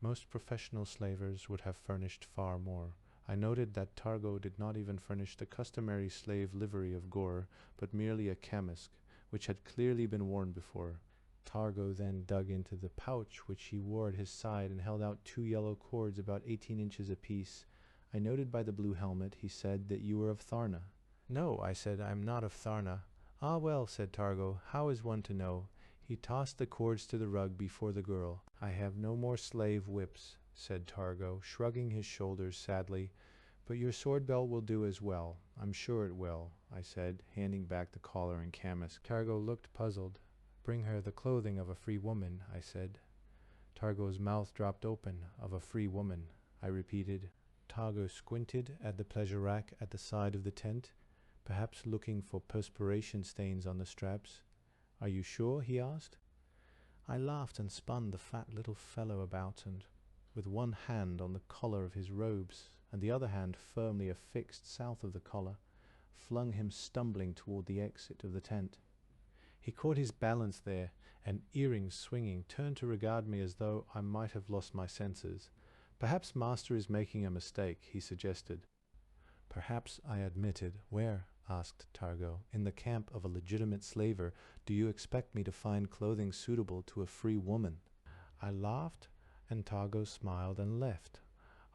Most professional slavers would have furnished far more. I noted that Targo did not even furnish the customary slave livery of Gor, but merely a camask, which had clearly been worn before. Targo then dug into the pouch which he wore at his side and held out 2 yellow cords about 18 inches apiece. "I noted by the blue helmet," he said, "that you were of Tharna." "No," I said, "I am not of Tharna." "Ah, well," said Targo, "how is one to know?" He tossed the cords to the rug before the girl. "I have no more slave whips," said Targo, shrugging his shoulders sadly, "but your sword belt will do as well." "I'm sure it will," I said, handing back the collar and camask. Targo looked puzzled. "Bring her the clothing of a free woman," I said. Targo's mouth dropped open. "Of a free woman," I repeated. Targo squinted at the pleasure rack at the side of the tent, perhaps looking for perspiration stains on the straps. "Are you sure?" he asked. I laughed and spun the fat little fellow about, and with one hand on the collar of his robes and the other hand firmly affixed south of the collar, flung him stumbling toward the exit of the tent. He caught his balance there, and earrings swinging, turned to regard me as though I might have lost my senses. "Perhaps master is making a mistake," he suggested. "Perhaps," I admitted. "Where?" asked Targo. "In the camp of a legitimate slaver. Do you expect me to find clothing suitable to a free woman?" I laughed, and Targo smiled and left.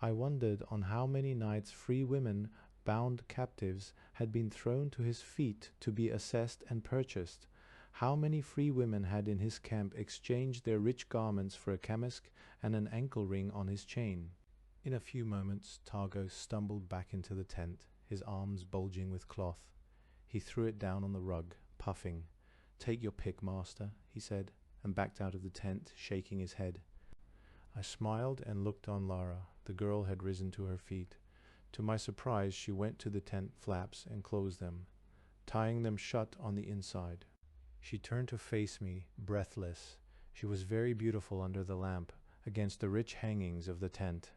I wondered on how many nights free women, bound captives, had been thrown to his feet to be assessed and purchased. How many free women had in his camp exchanged their rich garments for a camask and an ankle ring on his chain. In a few moments Targo stumbled back into the tent, his arms bulging with cloth. He threw it down on the rug, puffing. "Take your pick, master," he said, and backed out of the tent, shaking his head. I smiled and looked on Lara. The girl had risen to her feet. To my surprise, she went to the tent flaps and closed them, tying them shut on the inside. She turned to face me, breathless. She was very beautiful under the lamp, against the rich hangings of the tent.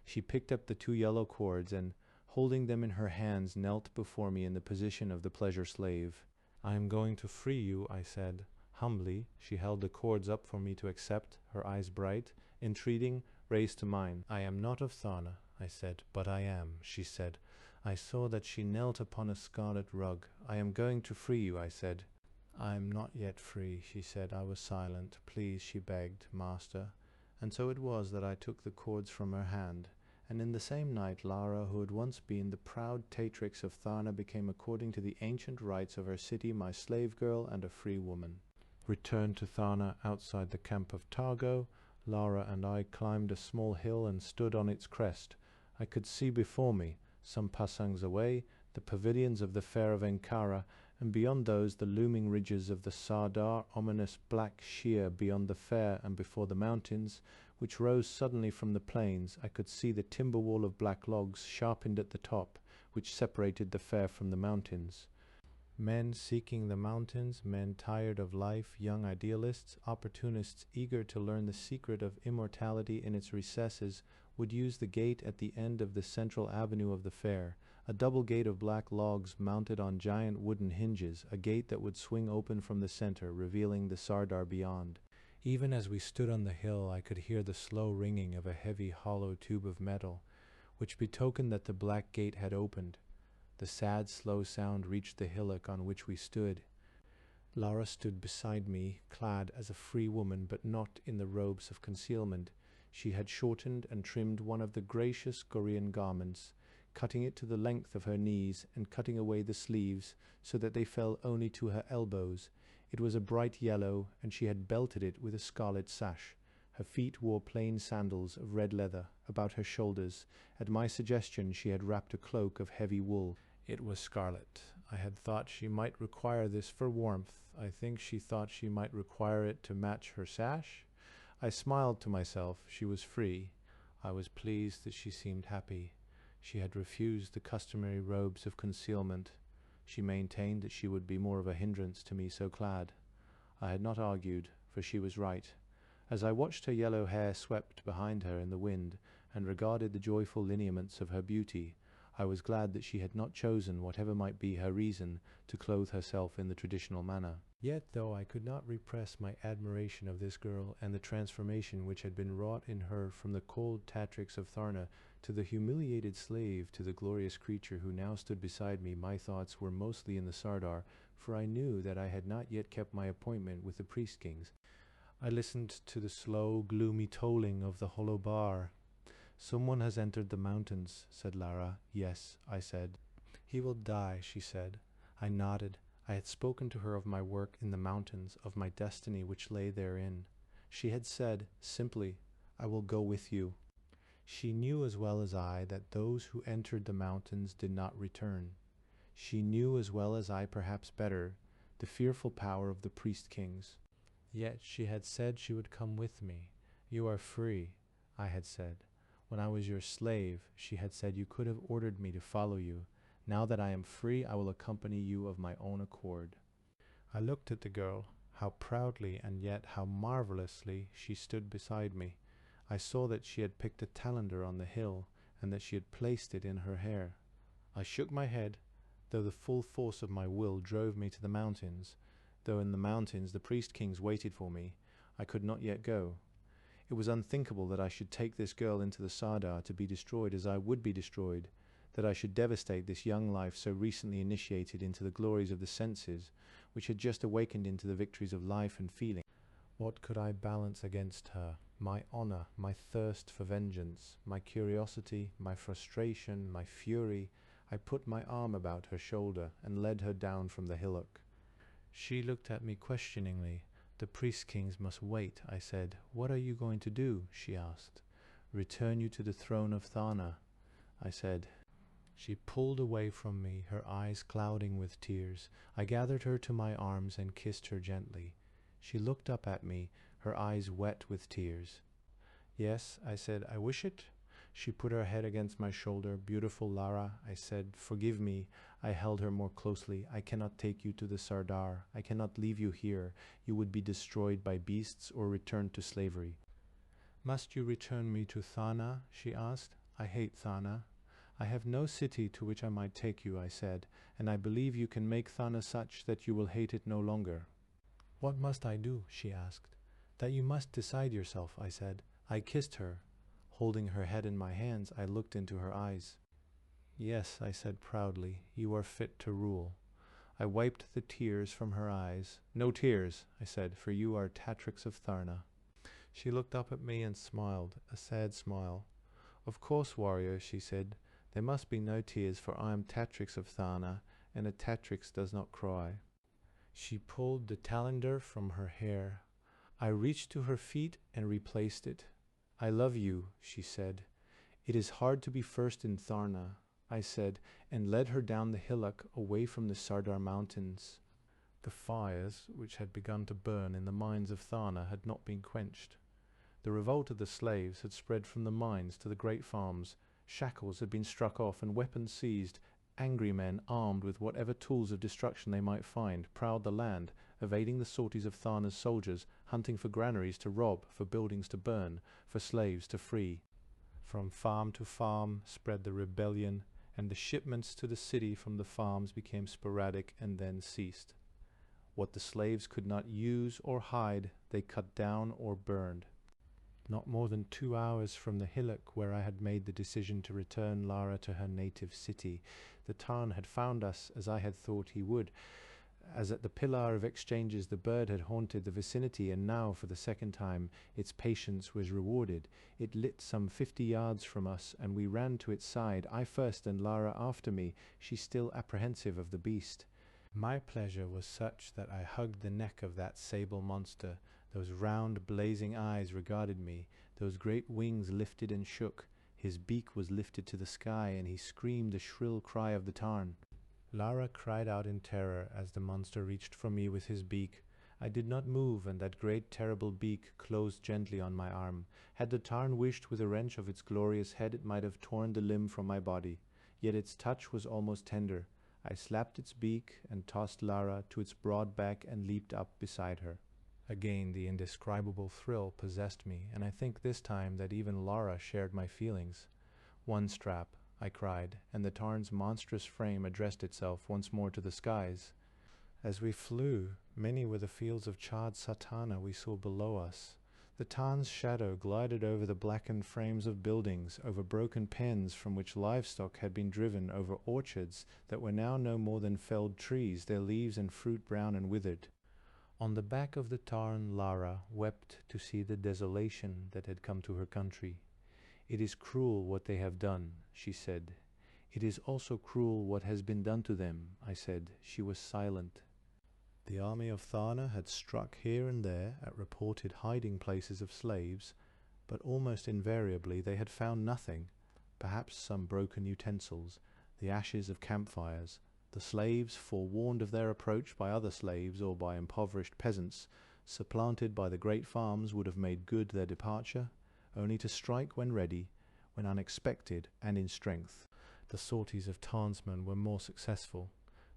She picked up the 2 yellow cords and, holding them in her hands, knelt before me in the position of the pleasure slave. "I am going to free you," I said. Humbly, she held the cords up for me to accept, her eyes bright, entreating, raised to mine. "I am not of Tharna," I said. "But I am," she said. I saw that she knelt upon a scarlet rug. "I am going to free you," I said. "I am not yet free," she said. I was silent. "Please," she begged, "master." And so it was that I took the cords from her hand. And in the same night Lara, who had once been the proud Tatrix of Tharna, became, according to the ancient rites of her city, my slave girl and a free woman. Returned to Tharna outside the camp of Targo, Lara and I climbed a small hill and stood on its crest. I could see before me, some pasangs away, the pavilions of the fair of Ankara, and beyond those the looming ridges of the Sardar, ominous black sheer beyond the fair and before the mountains, which rose suddenly from the plains. I could see the timber wall of black logs sharpened at the top, which separated the fair from the mountains. Men seeking the mountains, men tired of life, young idealists, opportunists eager to learn the secret of immortality in its recesses, would use the gate at the end of the central avenue of the fair, a double gate of black logs mounted on giant wooden hinges, a gate that would swing open from the center, revealing the Sardar beyond. Even as we stood on the hill, I could hear the slow ringing of a heavy hollow tube of metal, which betokened that the black gate had opened. The sad, slow sound reached the hillock on which we stood. Lara stood beside me, clad as a free woman, but not in the robes of concealment. She had shortened and trimmed one of the gracious Gorean garments, cutting it to the length of her knees and cutting away the sleeves so that they fell only to her elbows. It was a bright yellow, and she had belted it with a scarlet sash. Her feet wore plain sandals of red leather. About her shoulders, at my suggestion, she had wrapped a cloak of heavy wool. It was scarlet. I had thought she might require this for warmth. I think she thought she might require it to match her sash. I smiled to myself. She was free. I was pleased that she seemed happy. She had refused the customary robes of concealment. She maintained that she would be more of a hindrance to me so clad. I had not argued, for she was right. As I watched her yellow hair swept behind her in the wind, and regarded the joyful lineaments of her beauty, I was glad that she had not chosen, whatever might be her reason, to clothe herself in the traditional manner. Yet, though I could not repress my admiration of this girl and the transformation which had been wrought in her from the cold Tatrix of Tharna to the humiliated slave to the glorious creature who now stood beside me, my thoughts were mostly in the Sardar, for I knew that I had not yet kept my appointment with the priest-kings. I listened to the slow, gloomy tolling of the hollow bar. "Someone has entered the mountains," said Lara. "Yes," I said. "He will die," she said. I nodded. I had spoken to her of my work in the mountains, of my destiny which lay therein. She had said, simply, "I will go with you." She knew as well as I that those who entered the mountains did not return. She knew as well as I, perhaps better, the fearful power of the priest-kings. Yet she had said she would come with me. "You are free," I had said. "When I was your slave," she had said, "you could have ordered me to follow you. Now that I am free, I will accompany you of my own accord." I looked at the girl. How proudly and yet how marvelously she stood beside me. I saw that she had picked a talander on the hill, and that she had placed it in her hair. I shook my head, though the full force of my will drove me to the mountains. Though in the mountains the priest-kings waited for me, I could not yet go. It was unthinkable that I should take this girl into the Sardar to be destroyed as I would be destroyed, that I should devastate this young life so recently initiated into the glories of the senses, which had just awakened into the victories of life and feeling. What could I balance against her? My honor, my thirst for vengeance, my curiosity, my frustration, my fury. I put my arm about her shoulder and led her down from the hillock. She looked at me questioningly. "The priest-kings must wait," I said. "What are you going to do?" she asked. "Return you to the throne of Tharna," I said. She pulled away from me, her eyes clouding with tears. I gathered her to my arms and kissed her gently. She looked up at me, her eyes wet with tears. "Yes," I said, "I wish it." She put her head against my shoulder. "Beautiful Lara," I said, "forgive me." I held her more closely. "I cannot take you to the Sardar. I cannot leave you here. You would be destroyed by beasts or returned to slavery." "Must you return me to Tharna?" she asked. "I hate Tharna." "I have no city to which I might take you," I said, "and I believe you can make Tharna such that you will hate it no longer." "What must I do?" she asked. "That you must decide yourself," I said. I kissed her. Holding her head in my hands, I looked into her eyes. "Yes," I said proudly, "you are fit to rule." I wiped the tears from her eyes. "No tears," I said, "for you are Tatrix of Tharna." She looked up at me and smiled, a sad smile. "Of course, warrior," she said, "there must be no tears, for I am Tatrix of Tharna, and a Tatrix does not cry." She pulled the talander from her hair. I reached to her feet and replaced it. "I love you," she said. "It is hard to be first in Tharna," I said, and led her down the hillock away from the Sardar mountains. The fires which had begun to burn in the mines of Tharna had not been quenched. The revolt of the slaves had spread from the mines to the great farms. Shackles had been struck off and weapons seized. Angry men, armed with whatever tools of destruction they might find, prowled the land, evading the sorties of Tharna's soldiers, hunting for granaries to rob, for buildings to burn, for slaves to free. From farm to farm spread the rebellion. and the shipments to the city from the farms became sporadic and then ceased. What the slaves could not use or hide, they cut down or burned. Not more than 2 hours from the hillock where I had made the decision to return Lara to her native city, the Tarn had found us as I had thought he would. As at the Pillar of Exchanges, the bird had haunted the vicinity, and now, for the second time, its patience was rewarded. It lit some 50 yards from us, and we ran to its side, I first and Lara after me, she still apprehensive of the beast. My pleasure was such that I hugged the neck of that sable monster. Those round, blazing eyes regarded me, those great wings lifted and shook, his beak was lifted to the sky, and he screamed the shrill cry of the Tarn. Lara cried out in terror as the monster reached for me with his beak. I did not move, and that great terrible beak closed gently on my arm. Had the Tarn wished with a wrench of its glorious head, it might have torn the limb from my body. Yet its touch was almost tender. I slapped its beak and tossed Lara to its broad back and leaped up beside her. Again the indescribable thrill possessed me, and I think this time that even Lara shared my feelings. "One strap," I cried, and the Tarn's monstrous frame addressed itself once more to the skies. As we flew, many were the fields of charred satana we saw below us. The Tarn's shadow glided over the blackened frames of buildings, over broken pens from which livestock had been driven, over orchards that were now no more than felled trees, their leaves and fruit brown and withered. On the back of the Tarn, Lara wept to see the desolation that had come to her country. "It is cruel what they have done," she said. "It is also cruel what has been done to them," I said. She was silent. The army of Tharna had struck here and there at reported hiding places of slaves, but almost invariably they had found nothing, perhaps some broken utensils, the ashes of campfires. The slaves, forewarned of their approach by other slaves or by impoverished peasants, supplanted by the great farms, would have made good their departure, only to strike when ready, when unexpected and in strength. The sorties of Tarnsmen were more successful,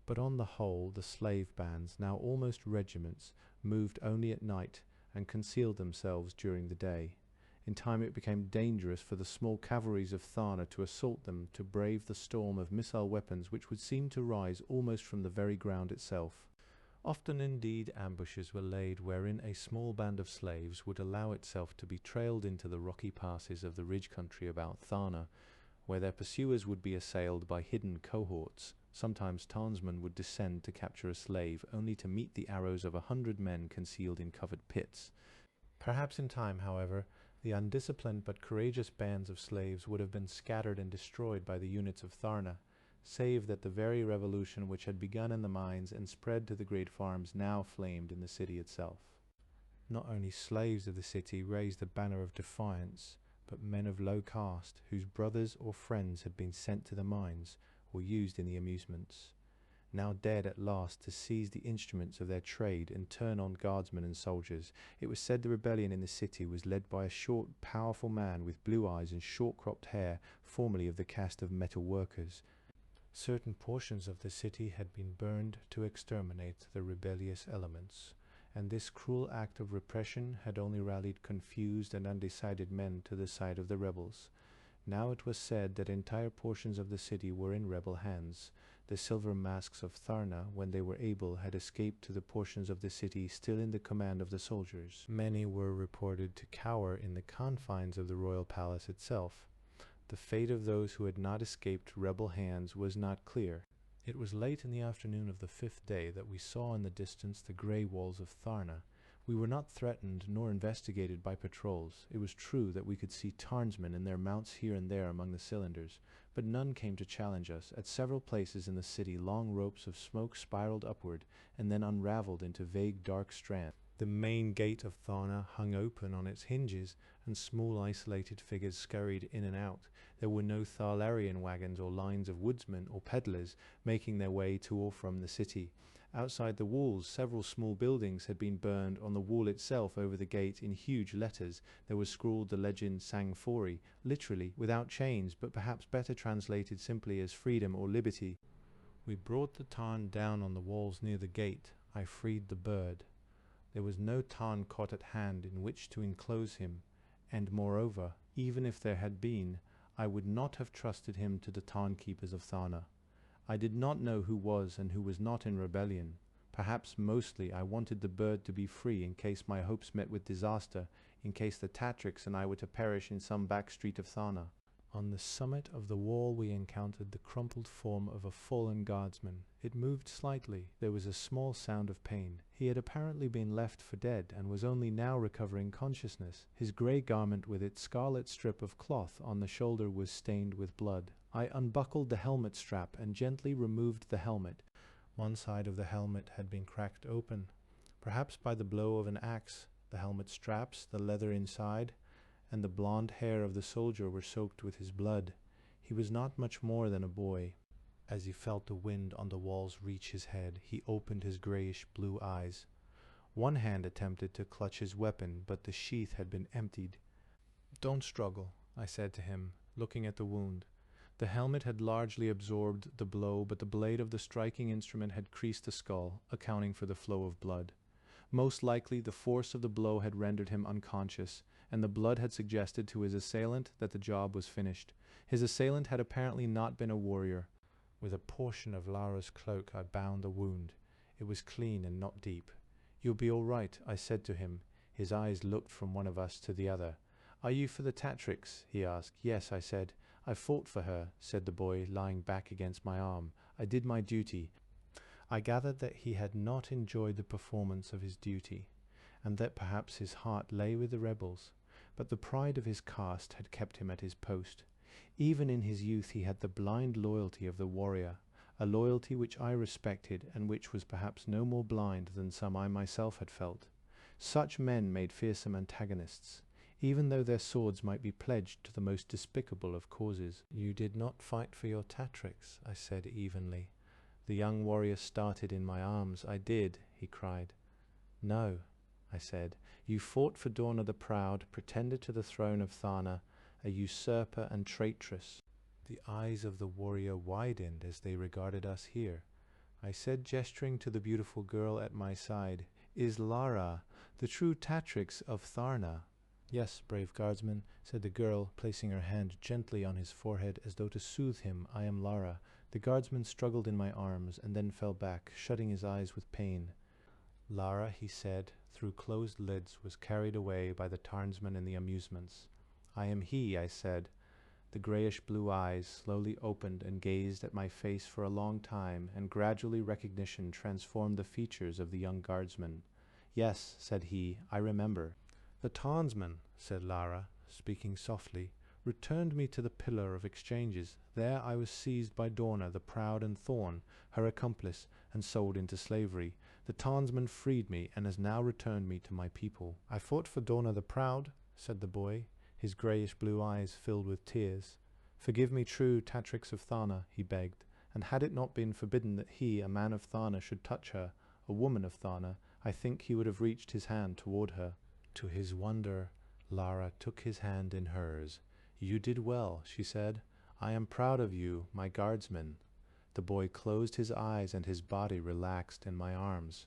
but on the whole the slave bands, now almost regiments, moved only at night and concealed themselves during the day. In time it became dangerous for the small cavalries of Tharna to assault them, to brave the storm of missile weapons which would seem to rise almost from the very ground itself. Often indeed ambushes were laid wherein a small band of slaves would allow itself to be trailed into the rocky passes of the ridge country about Tharna, where their pursuers would be assailed by hidden cohorts. Sometimes Tarnsmen would descend to capture a slave, only to meet the arrows of 100 men concealed in covered pits. Perhaps in time, however, the undisciplined but courageous bands of slaves would have been scattered and destroyed by the units of Tharna, save that the very revolution which had begun in the mines and spread to the great farms now flamed in the city itself. Not only slaves of the city raised the banner of defiance, but men of low caste, whose brothers or friends had been sent to the mines, or used in the amusements, now dared at last to seize the instruments of their trade and turn on guardsmen and soldiers. It was said the rebellion in the city was led by a short, powerful man with blue eyes and short-cropped hair, formerly of the caste of metal workers. Certain portions of the city had been burned to exterminate the rebellious elements, and this cruel act of repression had only rallied confused and undecided men to the side of the rebels. Now it was said that entire portions of the city were in rebel hands. The silver masks of Tharna, when they were able, had escaped to the portions of the city still in the command of the soldiers. Many were reported to cower in the confines of the royal palace itself. The fate of those who had not escaped rebel hands was not clear. It was late in the afternoon of the 5th day that we saw in the distance the grey walls of Tharna. We were not threatened nor investigated by patrols. It was true that we could see Tarnsmen and their mounts here and there among the cylinders, but none came to challenge us. At several places in the city long ropes of smoke spiraled upward and then unraveled into vague dark strands. The main gate of Tharna hung open on its hinges, and small isolated figures scurried in and out. There were no Tharlarian wagons or lines of woodsmen or peddlers making their way to or from the city. Outside the walls, several small buildings had been burned. On the wall itself over the gate, in huge letters, there was scrawled the legend Sangfori, literally, without chains, but perhaps better translated simply as freedom or liberty. We brought the Tarn down on the walls near the gate. I freed the bird. There was no Tarn cot at hand in which to enclose him, and moreover, even if there had been, I would not have trusted him to the Tarn keepers of Tharna. I did not know who was and who was not in rebellion. Perhaps mostly I wanted the bird to be free in case my hopes met with disaster, in case the Tatrix and I were to perish in some back street of Tharna. On the summit of the wall we encountered the crumpled form of a fallen guardsman. It moved slightly. There was a small sound of pain. He had apparently been left for dead and was only now recovering consciousness. His grey garment with its scarlet strip of cloth on the shoulder was stained with blood. I unbuckled the helmet strap and gently removed the helmet. One side of the helmet had been cracked open, perhaps by the blow of an axe. The helmet straps, the leather inside, and the blonde hair of the soldier were soaked with his blood. He was not much more than a boy. As he felt the wind on the walls reach his head, he opened his grayish-blue eyes. One hand attempted to clutch his weapon, but the sheath had been emptied. "Don't struggle," I said to him, looking at the wound. The helmet had largely absorbed the blow, but the blade of the striking instrument had creased the skull, accounting for the flow of blood. Most likely the force of the blow had rendered him unconscious, and the blood had suggested to his assailant that the job was finished. His assailant had apparently not been a warrior. With a portion of Lara's cloak I bound the wound. It was clean and not deep. "You'll be all right," I said to him. His eyes looked from one of us to the other. "Are you for the Tatrix?" he asked. "Yes," I said. "I fought for her," said the boy, lying back against my arm. "I did my duty." I gathered that he had not enjoyed the performance of his duty, and that perhaps his heart lay with the rebels, but the pride of his caste had kept him at his post. Even in his youth he had the blind loyalty of the warrior, a loyalty which I respected and which was perhaps no more blind than some I myself had felt. Such men made fearsome antagonists, even though their swords might be pledged to the most despicable of causes. "You did not fight for your Tatrix," I said evenly. The young warrior started in my arms. "I did," he cried. "No," I said. "You fought for Dorna the Proud, pretender to the throne of Tharna, a usurper and traitress." The eyes of the warrior widened as they regarded us here. I said, gesturing to the beautiful girl at my side, "Is Lara the true Tatrix of Tharna?" "Yes, brave guardsman," said the girl, placing her hand gently on his forehead as though to soothe him. "I am Lara." The guardsman struggled in my arms and then fell back, shutting his eyes with pain. Lara, he said, through closed lids, was carried away by the Tarnsman in the amusements. "I am he," I said. The grayish-blue eyes slowly opened and gazed at my face for a long time, and gradually recognition transformed the features of the young guardsman. "Yes," said he, "I remember." "The Tarnsman," said Lara, speaking softly, "returned me to the Pillar of Exchanges. There I was seized by Dorna the Proud and Thorn, her accomplice, and sold into slavery. The Tarnsman freed me and has now returned me to my people." "I fought for Dorna the Proud," said the boy, his greyish-blue eyes filled with tears. "Forgive me, true Tatrix of Tharna," he begged, "and had it not been forbidden that he, a man of Tharna, should touch her, a woman of Tharna, I think he would have reached his hand toward her." To his wonder, Lara took his hand in hers. "You did well," she said. "I am proud of you, my guardsman." The boy closed his eyes and his body relaxed in my arms.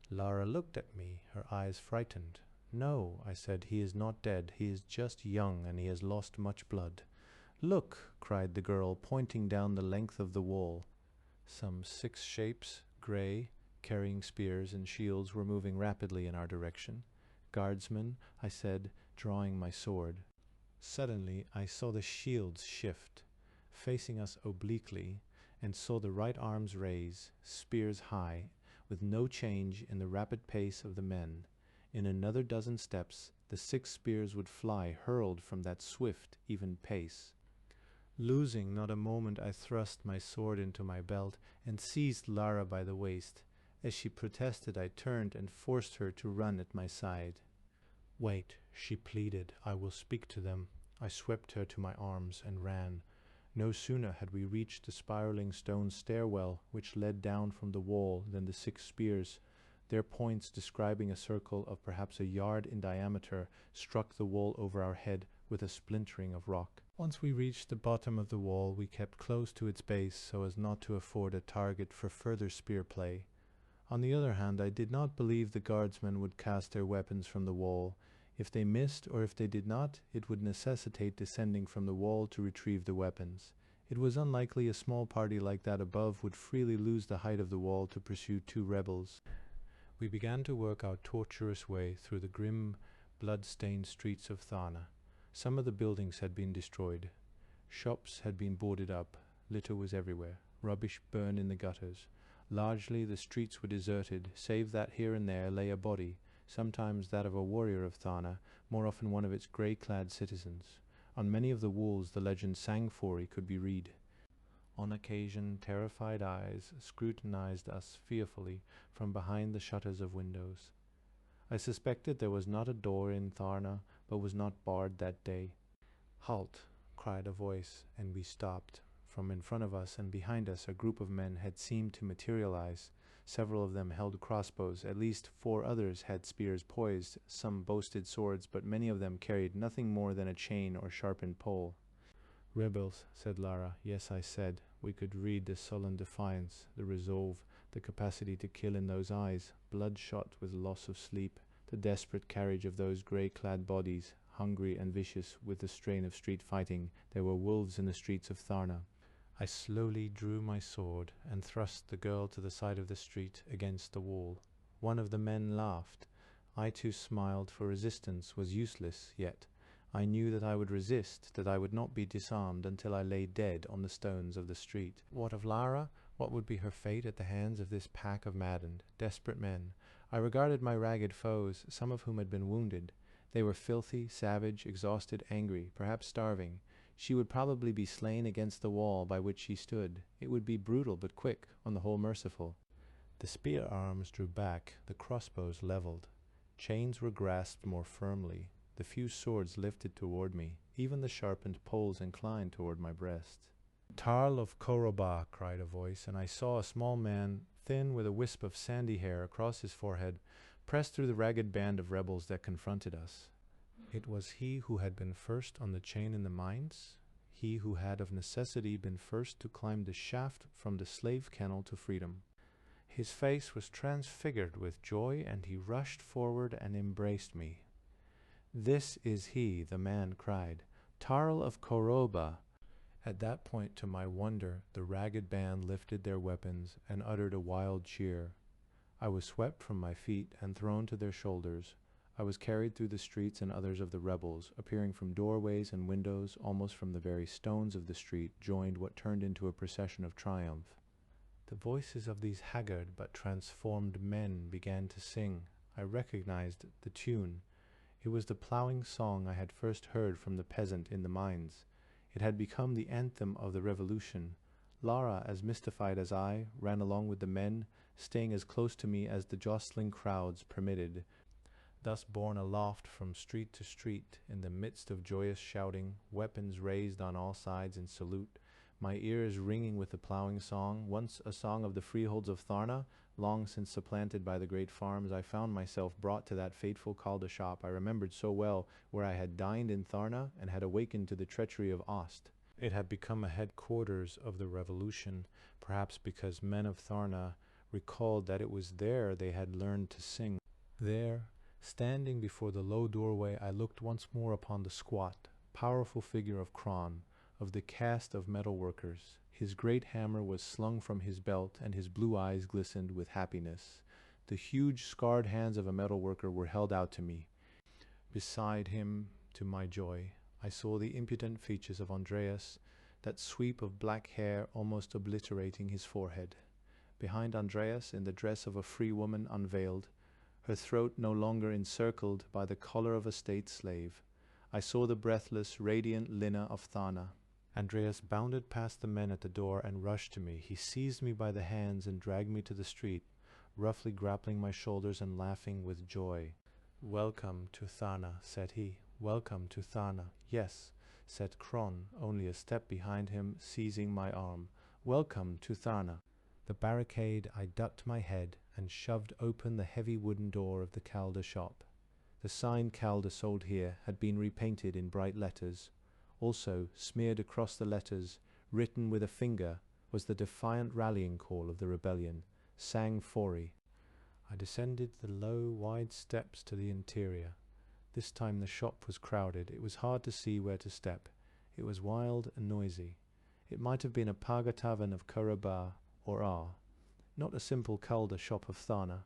Lara looked at me, her eyes frightened. "No," I said, "he is not dead. He is just young and he has lost much blood." "Look!" cried the girl, pointing down the length of the wall. Some 6 shapes, grey, carrying spears and shields, were moving rapidly in our direction. "Guardsmen," I said, drawing my sword. Suddenly I saw the shields shift, facing us obliquely, and saw the right arms raise, spears high, with no change in the rapid pace of the men. In another dozen steps, the 6 spears would fly, hurled from that swift, even pace. Losing not a moment, I thrust my sword into my belt and seized Lara by the waist. As she protested, I turned and forced her to run at my side. "Wait," she pleaded. "I will speak to them." I swept her to my arms and ran. No sooner had we reached the spiraling stone stairwell which led down from the wall than the 6 spears, their points describing a circle of perhaps a yard in diameter, struck the wall over our head with a splintering of rock. Once we reached the bottom of the wall, we kept close to its base so as not to afford a target for further spear play. On the other hand, I did not believe the guardsmen would cast their weapons from the wall. If they missed, or if they did not, it would necessitate descending from the wall to retrieve the weapons. It was unlikely a small party like that above would freely lose the height of the wall to pursue two rebels. We began to work our tortuous way through the grim, blood-stained streets of Tharna. Some of the buildings had been destroyed. Shops had been boarded up. Litter was everywhere. Rubbish burned in the gutters. Largely the streets were deserted, save that here and there lay a body, sometimes that of a warrior of Tharna, more often one of its grey-clad citizens. On many of the walls the legend Sangfori could be read. On occasion terrified eyes scrutinized us fearfully from behind the shutters of windows. I suspected there was not a door in Tharna, but was not barred that day. "Halt!" cried a voice, and we stopped. From in front of us and behind us a group of men had seemed to materialize. Several of them held crossbows, at least 4 others had spears poised, some boasted swords, but many of them carried nothing more than a chain or sharpened pole. "Rebels," said Lara. Yes, I said. We could read the sullen defiance, the resolve, the capacity to kill in those eyes, bloodshot with loss of sleep, the desperate carriage of those grey-clad bodies, hungry and vicious with the strain of street fighting. There were wolves in the streets of Tharna. I slowly drew my sword and thrust the girl to the side of the street against the wall. One of the men laughed. I too smiled, for resistance was useless, yet I knew that I would resist, that I would not be disarmed until I lay dead on the stones of the street. What of Lara? What would be her fate at the hands of this pack of maddened, desperate men? I regarded my ragged foes, some of whom had been wounded. They were filthy, savage, exhausted, angry, perhaps starving. She would probably be slain against the wall by which she stood. It would be brutal but quick, on the whole merciful. The spear arms drew back, the crossbows leveled. Chains were grasped more firmly. The few swords lifted toward me. Even the sharpened poles inclined toward my breast. "Tarl of Gor," cried a voice, and I saw a small man, thin with a wisp of sandy hair across his forehead, press through the ragged band of rebels that confronted us. It was he who had been first on the chain in the mines, he who had of necessity been first to climb the shaft from the slave kennel to freedom. His face was transfigured with joy, and he rushed forward and embraced me. "This is he," the man cried, "Tarl of Gor." At that point, to my wonder, the ragged band lifted their weapons and uttered a wild cheer. I was swept from my feet and thrown to their shoulders. I was carried through the streets, and others of the rebels, appearing from doorways and windows, almost from the very stones of the street, joined what turned into a procession of triumph. The voices of these haggard but transformed men began to sing. I recognized the tune. It was the ploughing song I had first heard from the peasant in the mines. It had become the anthem of the revolution. Lara, as mystified as I, ran along with the men, staying as close to me as the jostling crowds permitted. Thus borne aloft from street to street, in the midst of joyous shouting, weapons raised on all sides in salute, my ears ringing with the ploughing song, once a song of the freeholds of Tharna, long since supplanted by the great farms, I found myself brought to that fateful Kalda shop I remembered so well, where I had dined in Tharna and had awakened to the treachery of Ost. It had become a headquarters of the revolution, perhaps because men of Tharna recalled that it was there they had learned to sing. There, standing before the low doorway, I looked once more upon the squat, powerful figure of Kron, of the caste of metal workers. His great hammer was slung from his belt, and his blue eyes glistened with happiness. The huge scarred hands of a metal worker were held out to me. Beside him, to my joy, I saw the impudent features of Andreas, that sweep of black hair almost obliterating his forehead. Behind Andreas, in the dress of a free woman unveiled, her throat no longer encircled by the collar of a state slave, I saw the breathless, radiant Lina of Tharna. Andreas bounded past the men at the door and rushed to me. He seized me by the hands and dragged me to the street, roughly grappling my shoulders and laughing with joy. "Welcome to Tharna," said he. "Welcome to Tharna." "Yes," said Kron, only a step behind him, seizing my arm. "Welcome to Tharna." The barricade, I ducked my head and shoved open the heavy wooden door of the Kalda shop. The sign "Kalda sold here" had been repainted in bright letters. Also, smeared across the letters, written with a finger, was the defiant rallying call of the rebellion, Sangfori. I descended the low, wide steps to the interior. This time the shop was crowded. It was hard to see where to step. It was wild and noisy. It might have been a Paga tavern of Curraba or Ah, not a simple Calder shop of Tharna.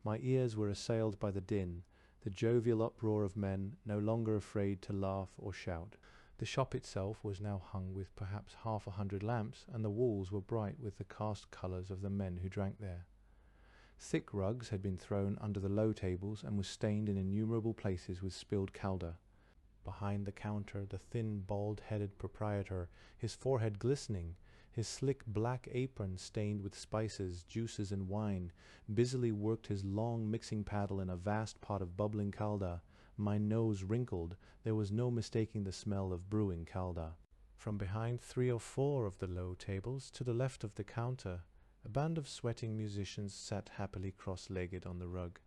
My ears were assailed by the din, the jovial uproar of men no longer afraid to laugh or shout. The shop itself was now hung with perhaps 100 lamps, and the walls were bright with the cast colours of the men who drank there. Thick rugs had been thrown under the low tables and was stained in innumerable places with spilled calder. Behind the counter the thin bald-headed proprietor, his forehead glistening, his slick black apron stained with spices, juices and wine, busily worked his long mixing paddle in a vast pot of bubbling calda. My nose wrinkled. There was no mistaking the smell of brewing calda. From behind 3 or 4 of the low tables, to the left of the counter, a band of sweating musicians sat happily cross-legged on the rug,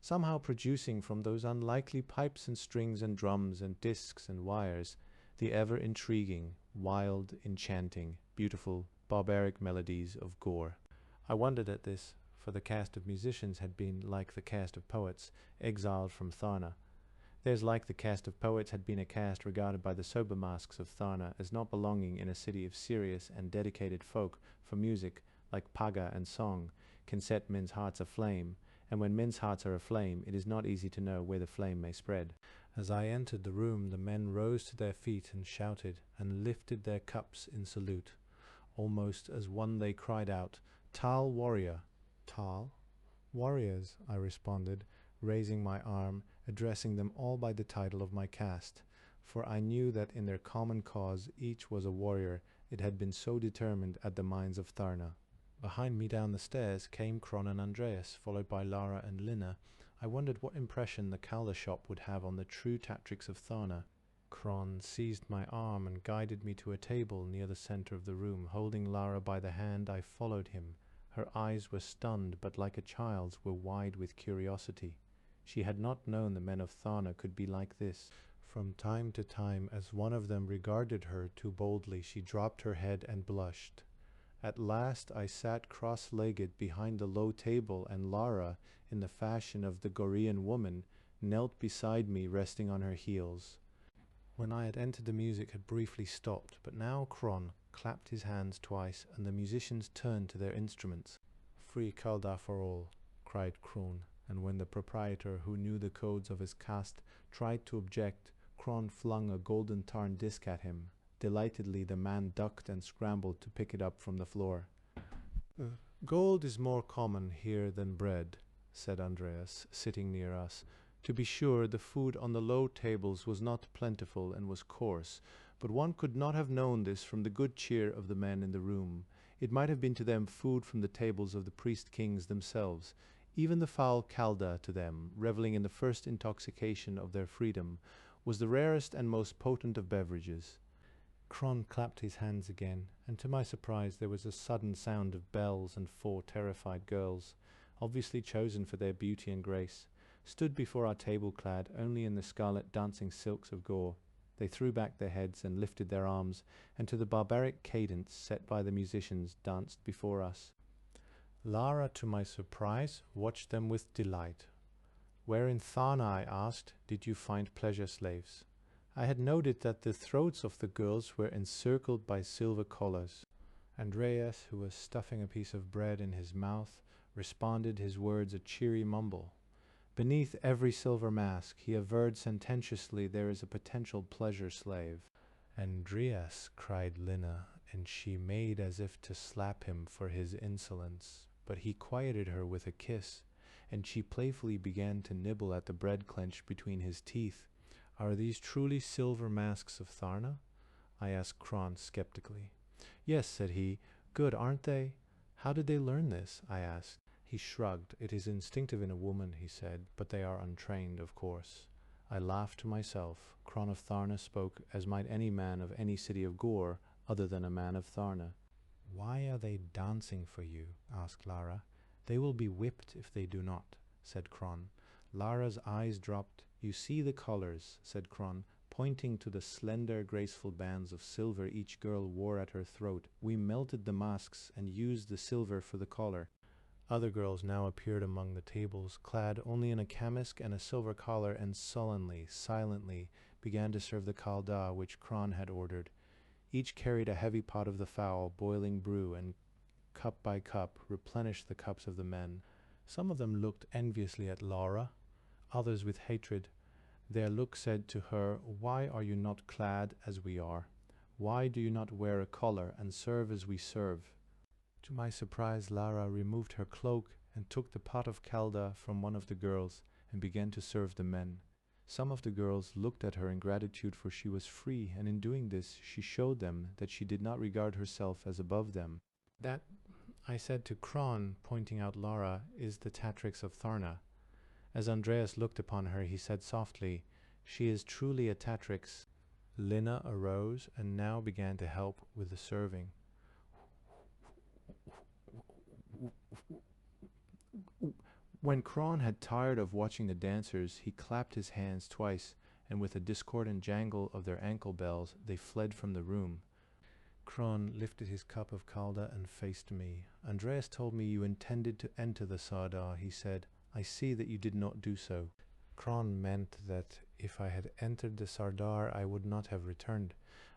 somehow producing from those unlikely pipes and strings and drums and discs and wires the ever-intriguing, wild, enchanting, beautiful, barbaric melodies of Gor. I wondered at this, for the cast of musicians had been like the cast of poets, exiled from Tharna. Theirs, like the cast of poets, had been a cast regarded by the sober masks of Tharna as not belonging in a city of serious and dedicated folk, for music, like Paga and song, can set men's hearts aflame, and when men's hearts are aflame, it is not easy to know where the flame may spread. As I entered the room, the men rose to their feet and shouted, and lifted their cups in salute. Almost as one they cried out, "Tarl warrior!" "Tarl? Warriors," I responded, raising my arm, addressing them all by the title of my caste, for I knew that in their common cause each was a warrior. It had been so determined at the mines of Tharna. Behind me down the stairs came Cron and Andreas, followed by Lara and Lina. I wondered what impression the Calder shop would have on the true Tatrix of Tharna. Cron seized my arm and guided me to a table near the center of the room. Holding Lara by the hand, I followed him. Her eyes were stunned, but like a child's, were wide with curiosity. She had not known the men of Tharna could be like this. From time to time, as one of them regarded her too boldly, she dropped her head and blushed. At last I sat cross-legged behind the low table, and Lara, in the fashion of the Gorean woman, knelt beside me, resting on her heels. When I had entered, the music had briefly stopped, but now Cron clapped his hands twice, and the musicians turned to their instruments. "Free Calda for all," cried Cron, and when the proprietor, who knew the codes of his caste, tried to object, Cron flung a golden tarn disc at him. Delightedly the man ducked and scrambled to pick it up from the floor. "Gold is more common here than bread," said Andreas, sitting near us. To be sure, the food on the low tables was not plentiful and was coarse, but one could not have known this from the good cheer of the men in the room. It might have been to them food from the tables of the priest-kings themselves. Even the foul Calda to them, reveling in the first intoxication of their freedom, was the rarest and most potent of beverages. Cron clapped his hands again, and to my surprise there was a sudden sound of bells, and 4 terrified girls, obviously chosen for their beauty and grace, stood before our table clad only in the scarlet dancing silks of Gor. They threw back their heads and lifted their arms, and to the barbaric cadence set by the musicians danced before us. Lara, to my surprise, watched them with delight. "Where in Tharna," I asked, "did you find pleasure slaves?" I had noted that the throats of the girls were encircled by silver collars. Andreas, who was stuffing a piece of bread in his mouth, responded his words a cheery mumble. Beneath every silver mask, he averred sententiously, there is a potential pleasure slave. "Andreas," cried Lina, and she made as if to slap him for his insolence, but he quieted her with a kiss, and she playfully began to nibble at the bread clenched between his teeth. "Are these truly silver masks of Tharna?" I asked Cron skeptically. "Yes," said he. "Good, aren't they?" "How did they learn this?" I asked. He shrugged. "It is instinctive in a woman," he said, "but they are untrained, of course." I laughed to myself. Cron of Tharna spoke as might any man of any city of Gor, other than a man of Tharna. "Why are they dancing for you?" asked Lara. "They will be whipped if they do not," said Cron. Lara's eyes dropped. "You see the collars," said Cron, pointing to the slender, graceful bands of silver each girl wore at her throat. "We melted the masks and used the silver for the collar." Other girls now appeared among the tables, clad only in a camisk and a silver collar, and sullenly, silently, began to serve the kalda which Kron had ordered. Each carried a heavy pot of the foul, boiling brew, and cup by cup replenished the cups of the men. Some of them looked enviously at Laura, others with hatred. Their look said to her, "Why are you not clad as we are? Why do you not wear a collar and serve as we serve?" To my surprise, Lara removed her cloak and took the pot of kalda from one of the girls and began to serve the men. Some of the girls looked at her in gratitude, for she was free, and in doing this she showed them that she did not regard herself as above them. "That," I said to Kron, pointing out Lara, "is the Tatrix of Tharna." As Andreas looked upon her, he said softly, "She is truly a Tatrix." Lina arose and now began to help with the serving. When Kron had tired of watching the dancers, he clapped his hands twice, and with a discordant jangle of their ankle bells, they fled from the room. Kron lifted his cup of kalda and faced me. "Andreas told me you intended to enter the Sardar," he said. "I see that you did not do so." Kron meant that if I had entered the Sardar, I would not have returned.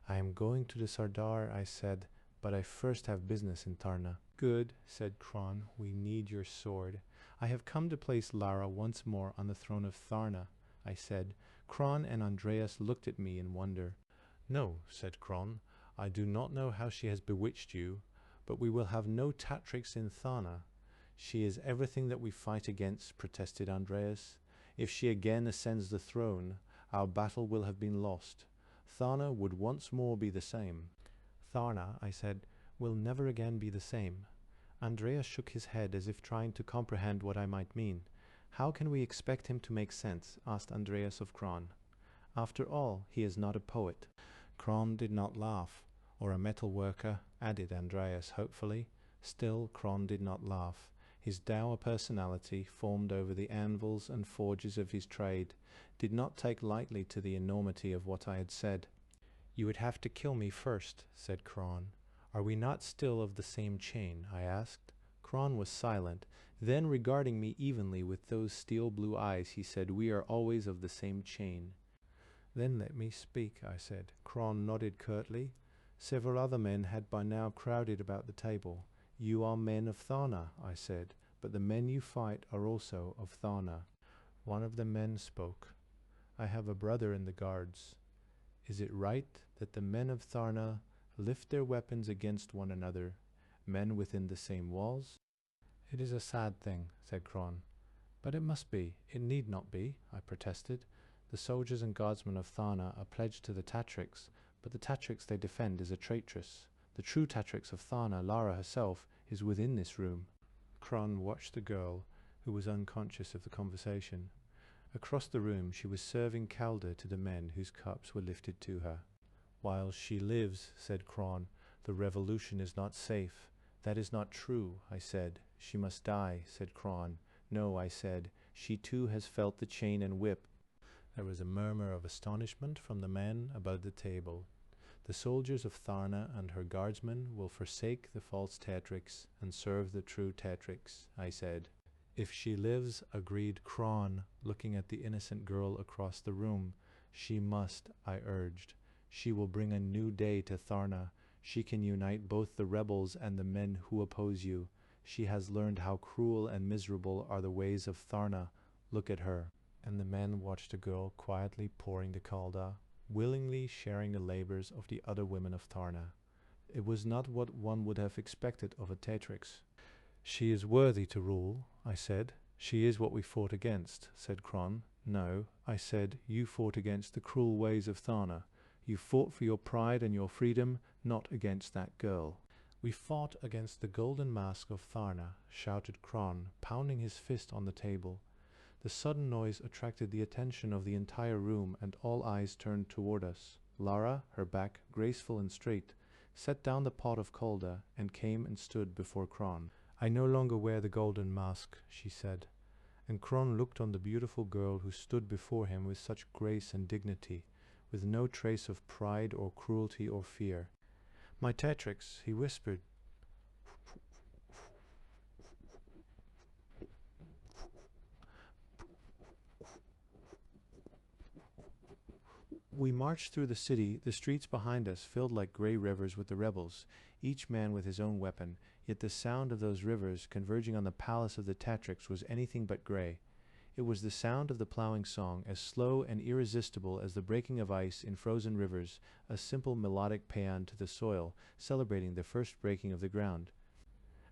"I am going to the Sardar," I said, "but I first have business in Tarna." "Good," said Kron. "We need your sword." "I have come to place Lara once more on the throne of Tharna," I said. Kron and Andreas looked at me in wonder. "No," said Kron. "I do not know how she has bewitched you, but we will have no Tatrix in Tharna." "She is everything that we fight against," protested Andreas. "If she again ascends the throne, our battle will have been lost. Tharna would once more be the same." "Tharna," I said, "will never again be the same." Andreas shook his head as if trying to comprehend what I might mean. "How can we expect him to make sense?" asked Andreas of Kron. "After all, he is not a poet." Kron did not laugh. "Or a metal worker," added Andreas hopefully. Still Kron did not laugh. His dour personality, formed over the anvils and forges of his trade, did not take lightly to the enormity of what I had said. "You would have to kill me first," said Kron. "Are we not still of the same chain?" I asked. Kron was silent. Then, regarding me evenly with those steel blue eyes, he said, "We are always of the same chain." "Then let me speak," I said. Kron nodded curtly. Several other men had by now crowded about the table. "You are men of Tharna," I said, "but the men you fight are also of Tharna." One of the men spoke. "I have a brother in the guards. Is it right that the men of Tharna lift their weapons against one another, men within the same walls?" "It is a sad thing," said Kron. "But it must be. It need not be," I protested. "The soldiers and guardsmen of Tharna are pledged to the Tatrix, but the Tatrix they defend is a traitress. The true Tatrix of Tharna, Lara herself, is within this room." Kron watched the girl, who was unconscious of the conversation. Across the room she was serving kalda to the men whose cups were lifted to her. "While she lives," said Kron, "the revolution is not safe." "That is not true," I said. "She must die," said Kron. "No," I said, "she too has felt the chain and whip." There was a murmur of astonishment from the men about the table. "The soldiers of Tharna and her guardsmen will forsake the false Tatrix and serve the true Tatrix," I said. "If she lives," agreed Kron, looking at the innocent girl across the room. "She must," I urged. "She will bring a new day to Tharna. She can unite both the rebels and the men who oppose you. She has learned how cruel and miserable are the ways of Tharna. Look at her." And the men watched the girl quietly pouring the kalda, willingly sharing the labors of the other women of Tharna. It was not what one would have expected of a Tatrix. "She is worthy to rule," I said. "She is what we fought against," said Kron. "No," I said, "you fought against the cruel ways of Tharna. You fought for your pride and your freedom, not against that girl." "We fought against the golden mask of Tharna," shouted Kron, pounding his fist on the table. The sudden noise attracted the attention of the entire room, and all eyes turned toward us. Lara, her back graceful and straight, set down the pot of kalda and came and stood before Kron. "I no longer wear the golden mask," she said. And Kron looked on the beautiful girl who stood before him with such grace and dignity, with no trace of pride or cruelty or fear. "My Tatrix," he whispered. We marched through the city, the streets behind us filled like grey rivers with the rebels, each man with his own weapon, yet the sound of those rivers converging on the palace of the Tatrix was anything but grey. It was the sound of the ploughing song, as slow and irresistible as the breaking of ice in frozen rivers, a simple melodic paean to the soil, celebrating the first breaking of the ground.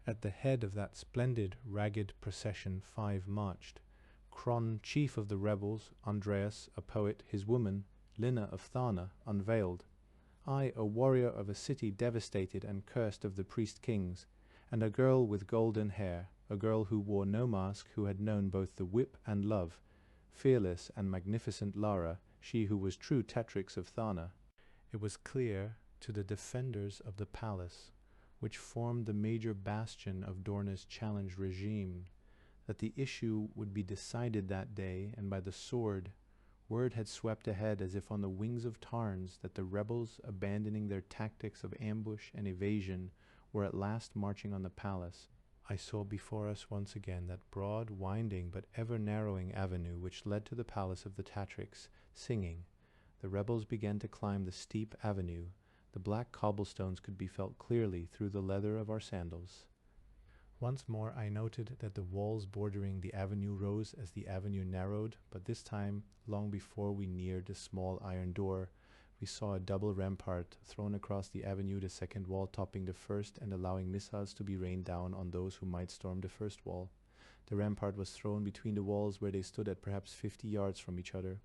At the head of that splendid, ragged procession 5 marched. Kron, chief of the rebels, Andreas, a poet, his woman, Linna of Tharna, unveiled. I, a warrior of a city devastated and cursed of the priest-kings, and a girl with golden hair, a girl who wore no mask, who had known both the whip and love, fearless and magnificent Lara, she who was true Tatrix of Tharna. It was clear to the defenders of the palace, which formed the major bastion of Dorna's challenge regime, that the issue would be decided that day and by the sword. Word had swept ahead as if on the wings of Tarns that the rebels, abandoning their tactics of ambush and evasion, were at last marching on the palace. I saw before us once again that broad, winding, but ever-narrowing avenue which led to the palace of the Tatrix, singing. The rebels began to climb the steep avenue. The black cobblestones could be felt clearly through the leather of our sandals. Once more I noted that the walls bordering the avenue rose as the avenue narrowed, but this time, long before we neared a small iron door, we saw a double rampart thrown across the avenue, the second wall topping the first and allowing missiles to be rained down on those who might storm the first wall. The rampart was thrown between the walls where they stood at perhaps 50 yards from each other.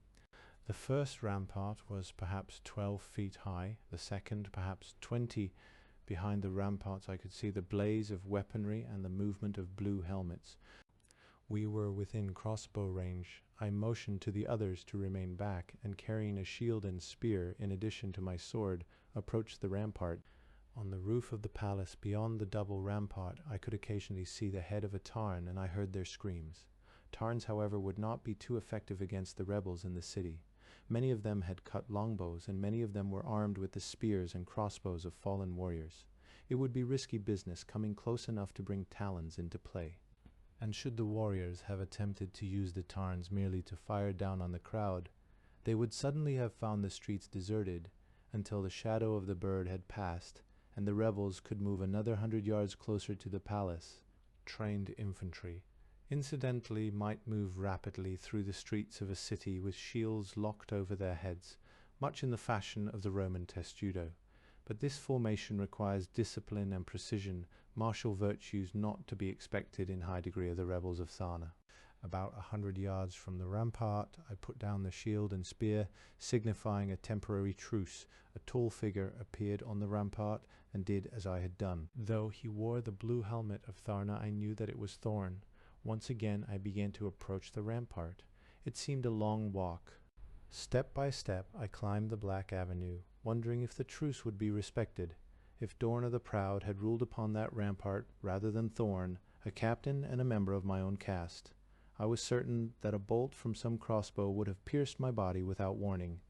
The first rampart was perhaps 12 feet high, the second perhaps 20. Behind the ramparts I could see the blaze of weaponry and the movement of blue helmets. We were within crossbow range. I motioned to the others to remain back, and carrying a shield and spear, in addition to my sword, approached the rampart. On the roof of the palace beyond the double rampart I could occasionally see the head of a Tarn, and I heard their screams. Tarns, however, would not be too effective against the rebels in the city. Many of them had cut longbows, and many of them were armed with the spears and crossbows of fallen warriors. It would be risky business coming close enough to bring talons into play. And should the warriors have attempted to use the Tarns merely to fire down on the crowd, they would suddenly have found the streets deserted until the shadow of the bird had passed, and the rebels could move another 100 yards closer to the palace. Trained infantry, incidentally, might move rapidly through the streets of a city with shields locked over their heads, much in the fashion of the Roman testudo. But this formation requires discipline and precision, martial virtues not to be expected in high degree of the rebels of Tharna. About 100 yards from the rampart, I put down the shield and spear, signifying a temporary truce. A tall figure appeared on the rampart and did as I had done. Though he wore the blue helmet of Tharna, I knew that it was Thorn. Once again I began to approach the rampart. It seemed a long walk. Step by step I climbed the black avenue, wondering if the truce would be respected, if Dorna the Proud had ruled upon that rampart rather than Thorn, a captain and a member of my own caste. I was certain that a bolt from some crossbow would have pierced my body without warning.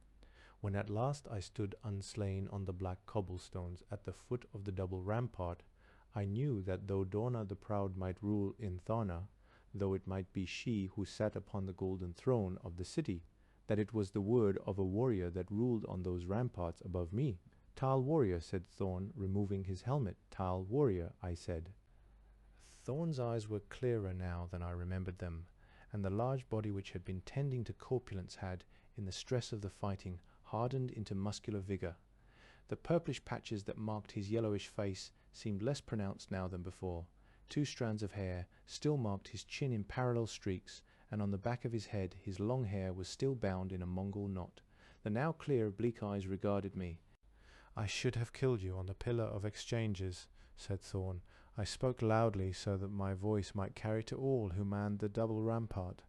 When at last I stood unslain on the black cobblestones at the foot of the double rampart, I knew that though Dorna the Proud might rule in Tharna, though it might be she who sat upon the golden throne of the city, that it was the word of a warrior that ruled on those ramparts above me. Tarl warrior, said Thorn, removing his helmet. Tarl warrior, I said. Thorn's eyes were clearer now than I remembered them, and the large body which had been tending to corpulence had, in the stress of the fighting, hardened into muscular vigor. The purplish patches that marked his yellowish face seemed less pronounced now than before. 2 strands of hair still marked his chin in parallel streaks, and on the back of his head his long hair was still bound in a Mongol knot. The now clear, bleak eyes regarded me. "I should have killed you on the Pillar of Exchanges," said Thorn. "I spoke loudly so that my voice might carry to all who manned the double rampart.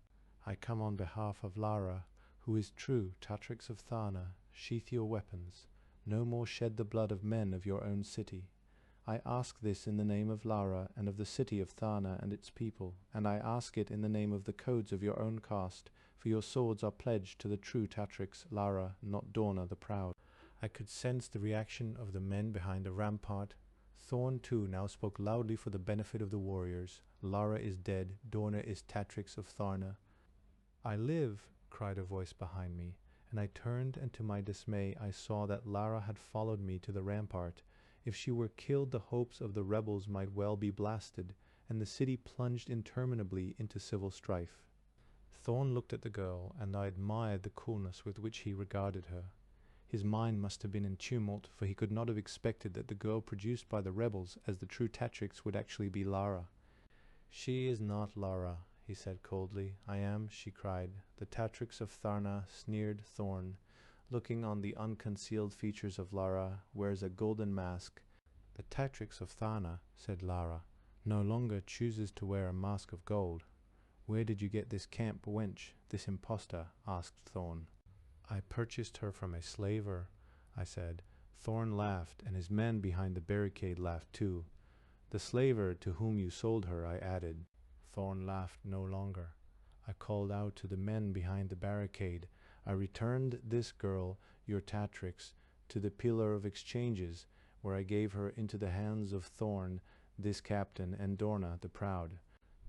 I come on behalf of Lara, who is true Tatrix of Tharna. Sheath your weapons. No more shed the blood of men of your own city. I ask this in the name of Lara and of the city of Tharna and its people, and I ask it in the name of the codes of your own caste, for your swords are pledged to the true Tatrix, Lara, not Dorna the Proud." I could sense the reaction of the men behind the rampart. Thorn, too, now spoke loudly for the benefit of the warriors. "Lara is dead. Dorna is Tatrix of Tharna." "I live," cried a voice behind me, and I turned, and to my dismay I saw that Lara had followed me to the rampart. If she were killed, the hopes of the rebels might well be blasted, and the city plunged interminably into civil strife. Thorn looked at the girl, and I admired the coolness with which he regarded her. His mind must have been in tumult, for he could not have expected that the girl produced by the rebels as the true Tatrix would actually be Lara. "She is not Lara," he said coldly. "I am," she cried. "The Tatrix of Tharna," sneered Thorn, looking on the unconcealed features of Lara, "wears a golden mask." "The Tatrix of Tharna," said Lara, "no longer chooses to wear a mask of gold." "Where did you get this camp wench, this impostor?" asked Thorn. "I purchased her from a slaver," I said. Thorn laughed, and his men behind the barricade laughed too. "The slaver to whom you sold her," I added. Thorn laughed no longer. I called out to the men behind the barricade, "I returned this girl, your Tatrix, to the Pillar of Exchanges, where I gave her into the hands of Thorn, this captain, and Dorna the Proud.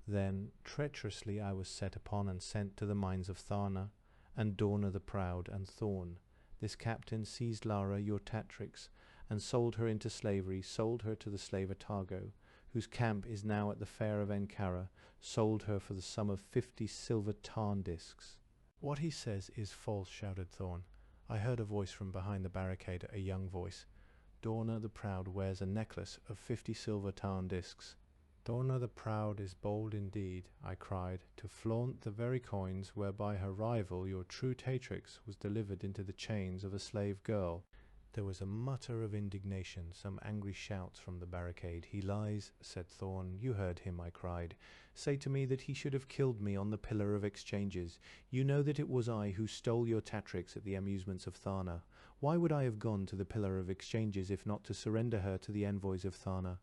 Then treacherously I was set upon and sent to the mines of Tharna, and Dorna the Proud and Thorn. This captain seized Lara, your Tatrix, and sold her into slavery, sold her to the slaver Targo, whose camp is now at the fair of Ankara, sold her for the sum of 50 silver tarn discs." "What he says is false," shouted Thorn. I heard a voice from behind the barricade, a young voice. "Dorna the Proud wears a necklace of 50 silver tarn discs." "Dorna the Proud is bold indeed," I cried, "to flaunt the very coins whereby her rival, your true Tatrix, was delivered into the chains of a slave girl." There was a mutter of indignation, some angry shouts from the barricade. "He lies," said Thorn. "You heard him," I cried, "say to me that he should have killed me on the Pillar of Exchanges. You know that it was I who stole your Tatrix at the amusements of Tharna. Why would I have gone to the Pillar of Exchanges if not to surrender her to the envoys of Tharna?"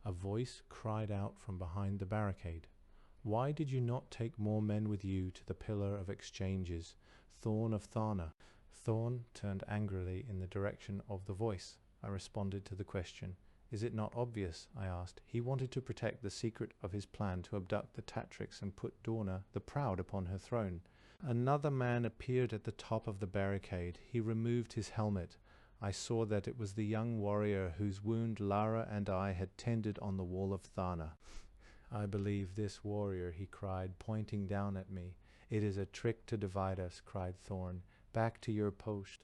A voice cried out from behind the barricade, "Why did you not take more men with you to the Pillar of Exchanges, Thorn of Tharna?" Thorn turned angrily in the direction of the voice. I responded to the question. "Is it not obvious?" I asked. "He wanted to protect the secret of his plan to abduct the Tatrix and put Dorna the Proud upon her throne." Another man appeared at the top of the barricade. He removed his helmet. I saw that it was the young warrior whose wound Lara and I had tended on the wall of Tharna. "I believe this warrior," he cried, pointing down at me. "It is a trick to divide us," cried Thorn. "Back to your post."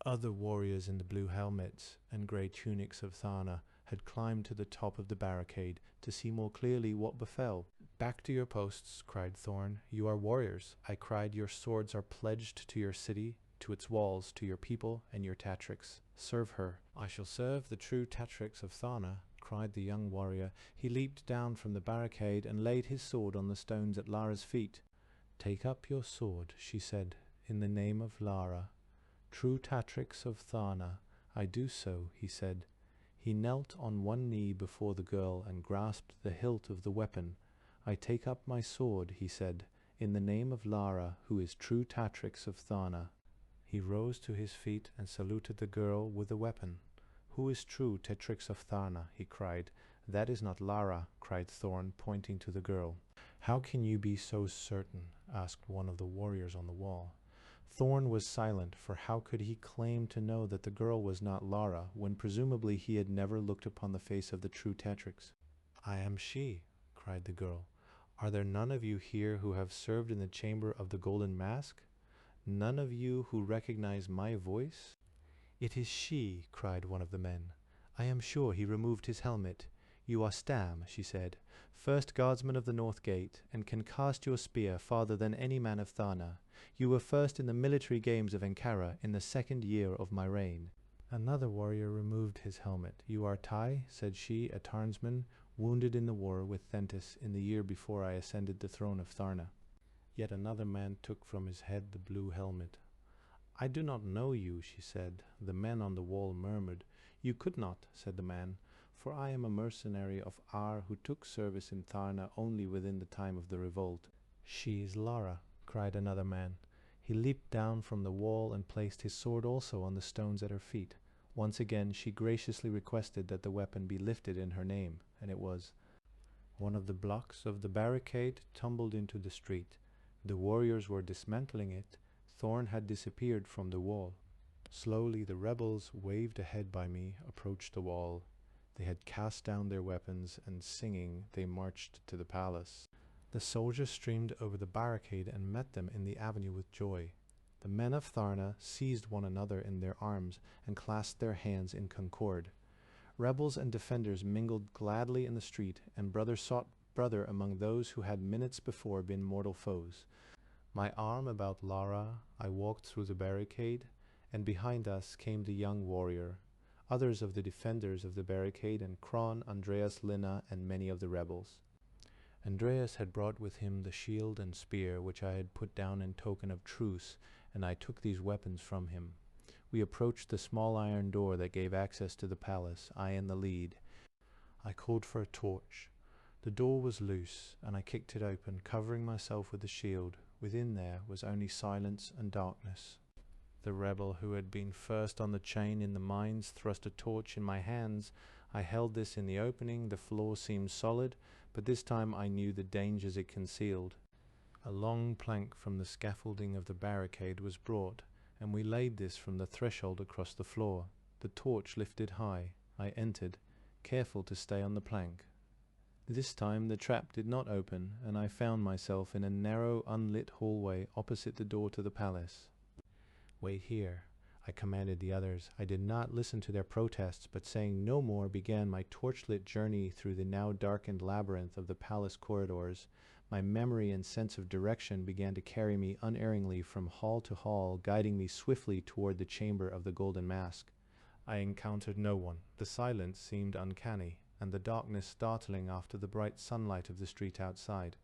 Other warriors in the blue helmets and grey tunics of Tharna had climbed to the top of the barricade to see more clearly what befell. "Back to your posts," cried Thorn. "You are warriors." I cried. "Your swords are pledged to your city, to its walls, to your people and your Tatrix. Serve her." "I shall serve the true Tatrix of Tharna," cried the young warrior. He leaped down from the barricade and laid his sword on the stones at Lara's feet. "Take up your sword," she said, "in the name of Lara." "True Tatrix of Tharna, I do so," he said. He knelt on one knee before the girl and grasped the hilt of the weapon. "I take up my sword," he said, "in the name of Lara, who is true Tatrix of Tharna." He rose to his feet and saluted the girl with the weapon. "Who is true Tatrix of Tharna?" he cried. "That is not Lara," cried Thorn, pointing to the girl. "How can you be so certain?" asked one of the warriors on the wall. Thorn was silent, for how could he claim to know that the girl was not Lara, when presumably he had never looked upon the face of the true Tatrix? "I am she," cried the girl. "Are there none of you here who have served in the chamber of the Golden Mask? None of you who recognize my voice?" "It is she," cried one of the men. "I am sure he removed his helmet. You are Stam," she said, "first guardsman of the North Gate, and can cast your spear farther than any man of Tharna. You were first in the military games of Ankara in the 2nd year of my reign." Another warrior removed his helmet. "You are Tai," said she, "a Tarnsman, wounded in the war with Thentis in the year before I ascended the throne of Tharna." Yet another man took from his head the blue helmet. "I do not know you," she said. The men on the wall murmured. "You could not," said the man, "for I am a mercenary of Ar who took service in Tharna only within the time of the revolt." "She is Lara," cried another man. He leaped down from the wall and placed his sword also on the stones at her feet. Once again she graciously requested that the weapon be lifted in her name, and it was. One of the blocks of the barricade tumbled into the street. The warriors were dismantling it. Thorn had disappeared from the wall. Slowly the rebels, waved ahead by me, approached the wall. They had cast down their weapons, and singing, they marched to the palace. The soldiers streamed over the barricade and met them in the avenue with joy. The men of Tharna seized one another in their arms and clasped their hands in concord. Rebels and defenders mingled gladly in the street, and brother sought brother among those who had minutes before been mortal foes. My arm about Lara, I walked through the barricade, and behind us came the young warrior, others of the defenders of the barricade, and Kron, Andreas, Lina, and many of the rebels. Andreas had brought with him the shield and spear which I had put down in token of truce, and I took these weapons from him. We approached the small iron door that gave access to the palace, I in the lead. I called for a torch. The door was loose, and I kicked it open, covering myself with the shield. Within there was only silence and darkness. The rebel who had been first on the chain in the mines thrust a torch in my hands. I held this in the opening. The floor seemed solid, but this time I knew the dangers it concealed. A long plank from the scaffolding of the barricade was brought, and we laid this from the threshold across the floor. The torch lifted high. I entered, careful to stay on the plank. This time the trap did not open, and I found myself in a narrow, unlit hallway opposite the door to the palace. "Wait here," I commanded the others. I did not listen to their protests, but saying no more, began my torchlit journey through the now darkened labyrinth of the palace corridors. My memory and sense of direction began to carry me unerringly from hall to hall, guiding me swiftly toward the chamber of the Golden Mask. I encountered no one. The silence seemed uncanny, and the darkness startling after the bright sunlight of the street outside.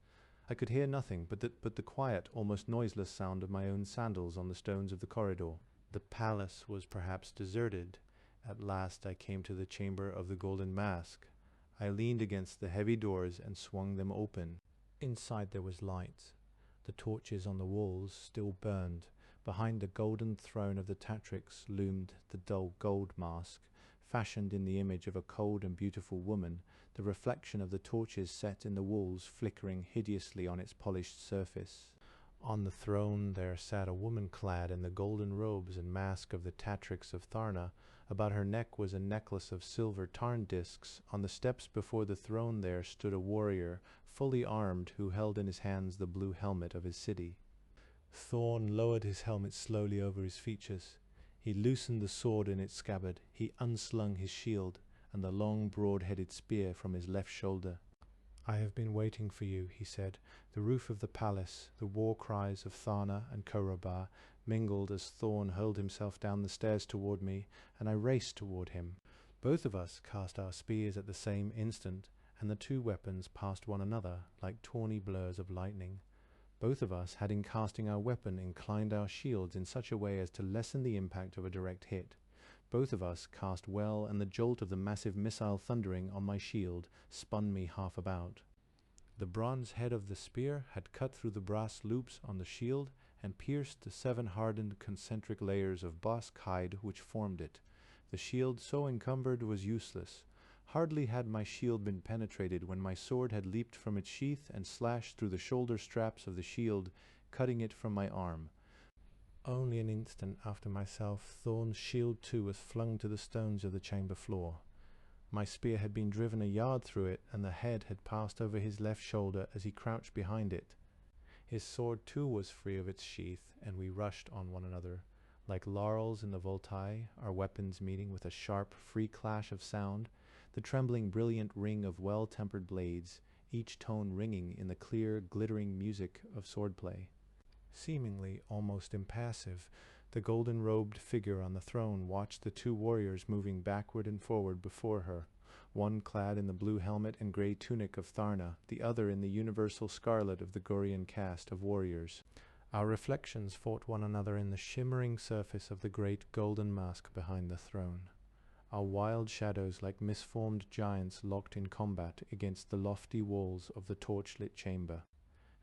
I could hear nothing but the quiet, almost noiseless sound of my own sandals on the stones of the corridor. The palace was perhaps deserted. At last I came to the chamber of the Golden Mask. I leaned against the heavy doors and swung them open. Inside there was light. The torches on the walls still burned. Behind the golden throne of the Tatrix loomed the dull gold mask, fashioned in the image of a cold and beautiful woman, the reflection of the torches set in the walls flickering hideously on its polished surface. On the throne there sat a woman clad in the golden robes and mask of the Tatrix of Tharna. About her neck was a necklace of silver tarn discs. On the steps before the throne there stood a warrior, fully armed, who held in his hands the blue helmet of his city. Thorn lowered his helmet slowly over his features. He loosened the sword in its scabbard. He unslung his shield and the long, broad-headed spear from his left shoulder. "I have been waiting for you," he said. The roof of the palace, the war cries of Tharna and Korobah mingled as Thorn hurled himself down the stairs toward me, and I raced toward him. Both of us cast our spears at the same instant, and the two weapons passed one another like tawny blurs of lightning. Both of us had in casting our weapon inclined our shields in such a way as to lessen the impact of a direct hit. Both of us cast well, and the jolt of the massive missile thundering on my shield spun me half about. The bronze head of the spear had cut through the brass loops on the shield and pierced the 7 hardened concentric layers of bosque hide which formed it. The shield so encumbered was useless. Hardly had my shield been penetrated when my sword had leaped from its sheath and slashed through the shoulder straps of the shield, cutting it from my arm. Only an instant after myself, Thorn's shield too was flung to the stones of the chamber floor. My spear had been driven a yard through it, and the head had passed over his left shoulder as he crouched behind it. His sword too was free of its sheath, and we rushed on one another. Like laurels in the voltae, our weapons meeting with a sharp, free clash of sound, the trembling, brilliant ring of well-tempered blades, each tone ringing in the clear, glittering music of swordplay. Seemingly almost impassive, the golden-robed figure on the throne watched the two warriors moving backward and forward before her, one clad in the blue helmet and grey tunic of Tharna, the other in the universal scarlet of the Gorean caste of warriors. Our reflections fought one another in the shimmering surface of the great golden mask behind the throne. Our wild shadows like misformed giants locked in combat against the lofty walls of the torchlit chamber.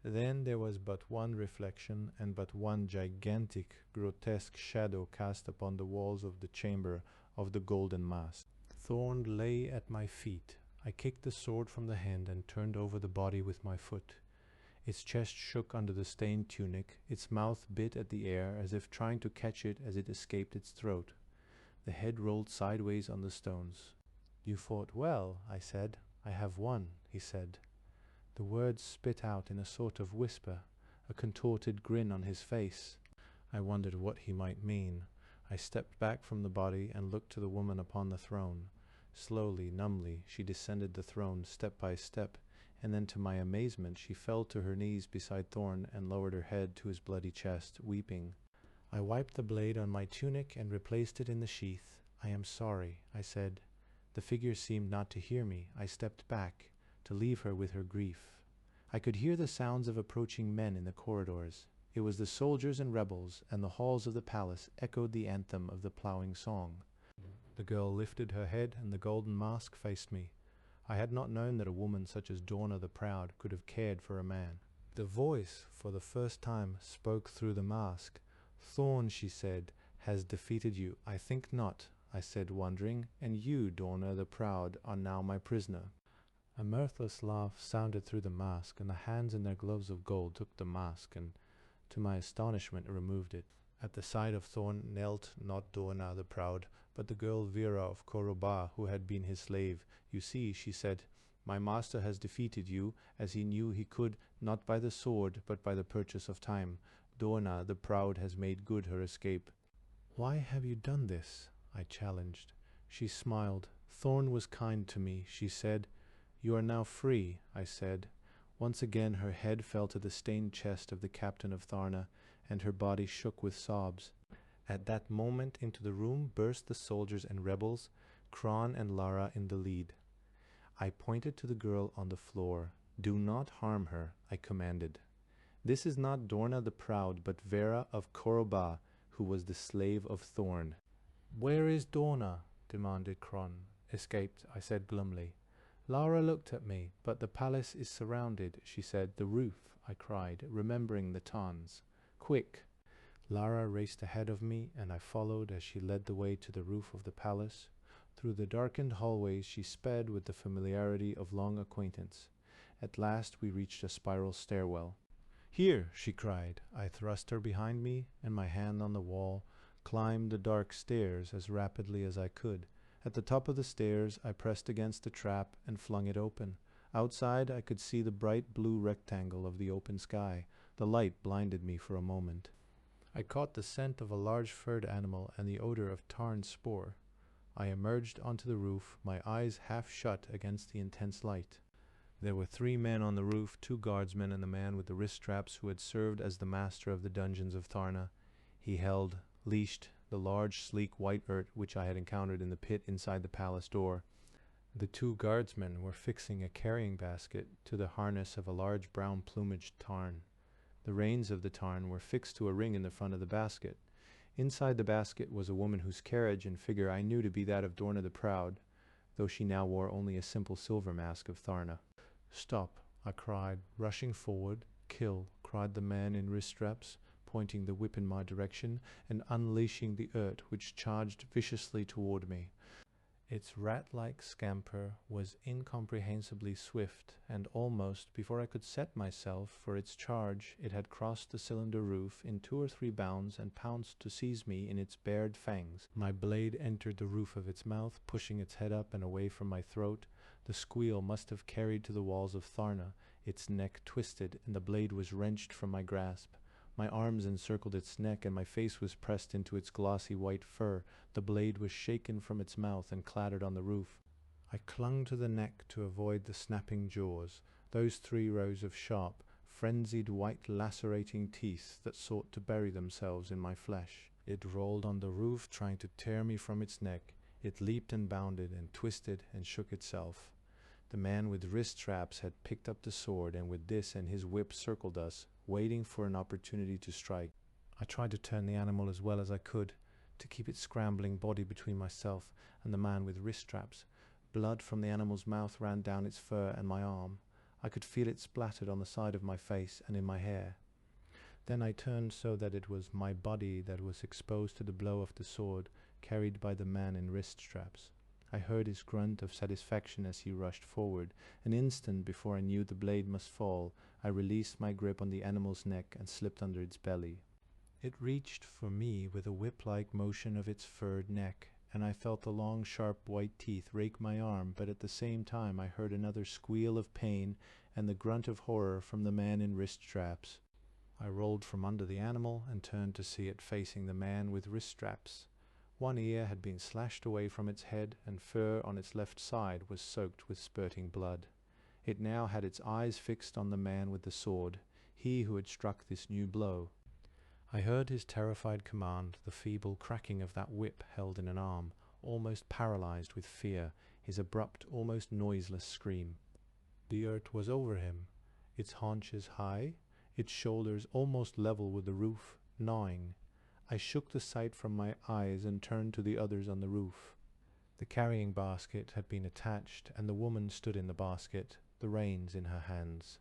Then there was but one reflection, and but one gigantic, grotesque shadow cast upon the walls of the chamber of the Golden Mask. Thorn lay at my feet. I kicked the sword from the hand and turned over the body with my foot. Its chest shook under the stained tunic, its mouth bit at the air as if trying to catch it as it escaped its throat. The head rolled sideways on the stones. "You fought well," I said. "I have won," he said. The words spit out in a sort of whisper, a contorted grin on his face. I wondered what he might mean. I stepped back from the body and looked to the woman upon the throne. Slowly, numbly, she descended the throne step by step, and then to my amazement she fell to her knees beside Thorn and lowered her head to his bloody chest, weeping. I wiped the blade on my tunic and replaced it in the sheath. "I am sorry," I said. The figure seemed not to hear me. I stepped back, to leave her with her grief. I could hear the sounds of approaching men in the corridors. It was the soldiers and rebels, and the halls of the palace echoed the anthem of the ploughing song. The girl lifted her head, and the golden mask faced me. I had not known that a woman such as Dorna the Proud could have cared for a man. The voice, for the first time, spoke through the mask. "Thorn," she said, "has defeated you." "I think not," I said, wondering, "and you, Dorna the Proud, are now my prisoner." A mirthless laugh sounded through the mask, and the hands in their gloves of gold took the mask, and, to my astonishment, removed it. At the side of Thorn knelt not Dorna the Proud, but the girl Vera of Koroba, who had been his slave. "You see," she said, "my master has defeated you, as he knew he could, not by the sword, but by the purchase of time. Dorna the Proud has made good her escape." "Why have you done this?" I challenged. She smiled. "Thorn was kind to me," she said. "You are now free," I said. Once again her head fell to the stained chest of the captain of Tharna, and her body shook with sobs. At that moment into the room burst the soldiers and rebels, Kron and Lara in the lead. I pointed to the girl on the floor. "Do not harm her," I commanded. "This is not Dorna the Proud, but Vera of Koroba, who was the slave of Thorn." "Where is Dorna?" demanded Kron. "Escaped," I said glumly. Lara looked at me. "But the palace is surrounded," she said. "The roof," I cried, remembering the Tarns. "Quick!" Lara raced ahead of me, and I followed as she led the way to the roof of the palace. Through the darkened hallways she sped with the familiarity of long acquaintance. At last we reached a spiral stairwell. "Here!" she cried. I thrust her behind me, and my hand on the wall, climbed the dark stairs as rapidly as I could. At the top of the stairs I pressed against the trap and flung it open. Outside I could see the bright blue rectangle of the open sky. The light blinded me for a moment. I caught the scent of a large furred animal and the odor of tarn spoor. I emerged onto the roof, my eyes half shut against the intense light. There were 3 men on the roof, 2 guardsmen and the man with the wrist straps who had served as the master of the dungeons of Tharna. He held, leashed, the large, sleek white urt which I had encountered in the pit inside the palace door. The 2 guardsmen were fixing a carrying basket to the harness of a large brown-plumaged tarn. The reins of the tarn were fixed to a ring in the front of the basket. Inside the basket was a woman whose carriage and figure I knew to be that of Dorna the Proud, though she now wore only a simple silver mask of Tharna. "Stop!" I cried, rushing forward. "Kill!" cried the man in wrist straps, pointing the whip in my direction and unleashing the urt which charged viciously toward me. Its rat-like scamper was incomprehensibly swift, and almost before I could set myself for its charge it had crossed the cylinder roof in 2 or 3 bounds and pounced to seize me in its bared fangs. My blade entered the roof of its mouth, pushing its head up and away from my throat. The squeal must have carried to the walls of Tharna. Its neck twisted, and the blade was wrenched from my grasp. My arms encircled its neck, and my face was pressed into its glossy white fur. The blade was shaken from its mouth and clattered on the roof. I clung to the neck to avoid the snapping jaws, those 3 rows of sharp, frenzied white lacerating teeth that sought to bury themselves in my flesh. It rolled on the roof, trying to tear me from its neck. It leaped and bounded and twisted and shook itself. The man with wrist straps had picked up the sword, and with this and his whip circled us, waiting for an opportunity to strike. I tried to turn the animal as well as I could, to keep its scrambling body between myself and the man with wrist straps. Blood from the animal's mouth ran down its fur and my arm. I could feel it splattered on the side of my face and in my hair. Then I turned so that it was my body that was exposed to the blow of the sword carried by the man in wrist straps. I heard his grunt of satisfaction as he rushed forward. An instant before I knew the blade must fall, I released my grip on the animal's neck and slipped under its belly. It reached for me with a whip-like motion of its furred neck, and I felt the long, sharp white teeth rake my arm, but at the same time I heard another squeal of pain and the grunt of horror from the man in wrist straps. I rolled from under the animal and turned to see it facing the man with wrist straps. One ear had been slashed away from its head, and fur on its left side was soaked with spurting blood. It now had its eyes fixed on the man with the sword, he who had struck this new blow. I heard his terrified command, the feeble cracking of that whip held in an arm, almost paralyzed with fear, his abrupt, almost noiseless scream. The earth was over him, its haunches high, its shoulders almost level with the roof, gnawing. I shook the sight from my eyes and turned to the others on the roof. The carrying basket had been attached, and the woman stood in the basket, the reins in her hands.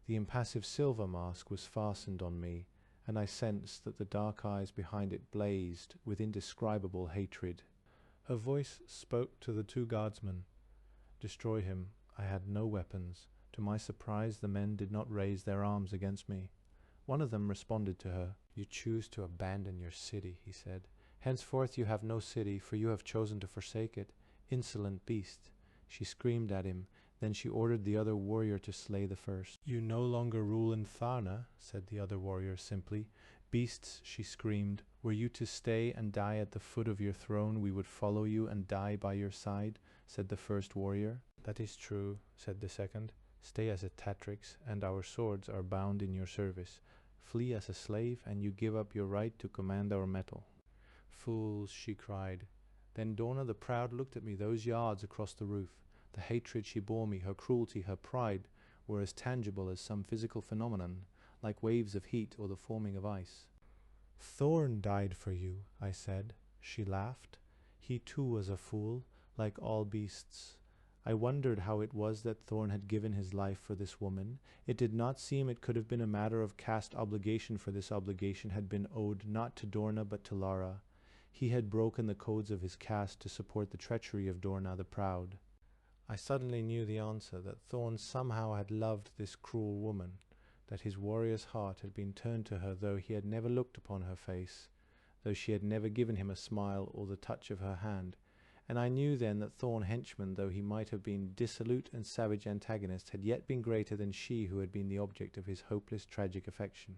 The impassive silver mask was fastened on me, and I sensed that the dark eyes behind it blazed with indescribable hatred. A voice spoke to the two guardsmen. Destroy him. I had no weapons. To my surprise, the men did not raise their arms against me. One of them responded to her. You choose to abandon your city, he said. Henceforth you have no city, for you have chosen to forsake it. Insolent beast. She screamed at him. Then she ordered the other warrior to slay the first. You no longer rule in Tharna, said the other warrior simply. Beasts, she screamed, were you to stay and die at the foot of your throne, we would follow you and die by your side, said the first warrior. That is true, said the second. Stay as a tatrix, and our swords are bound in your service. Flee as a slave, and you give up your right to command our metal. Fools, she cried. Then Dorna the Proud looked at me those yards across the roof. The hatred she bore me, her cruelty, her pride, were as tangible as some physical phenomenon, like waves of heat or the forming of ice. Thorn died for you, I said. She laughed. He too was a fool, like all beasts. I wondered how it was that Thorn had given his life for this woman. It did not seem it could have been a matter of caste obligation, for this obligation had been owed not to Dorna but to Lara. He had broken the codes of his caste to support the treachery of Dorna the Proud. I suddenly knew the answer, that Thorn somehow had loved this cruel woman, that his warrior's heart had been turned to her though he had never looked upon her face, though she had never given him a smile or the touch of her hand. And I knew then that Thorn, henchman though he might have been, dissolute and savage antagonist, had yet been greater than she who had been the object of his hopeless, tragic affection.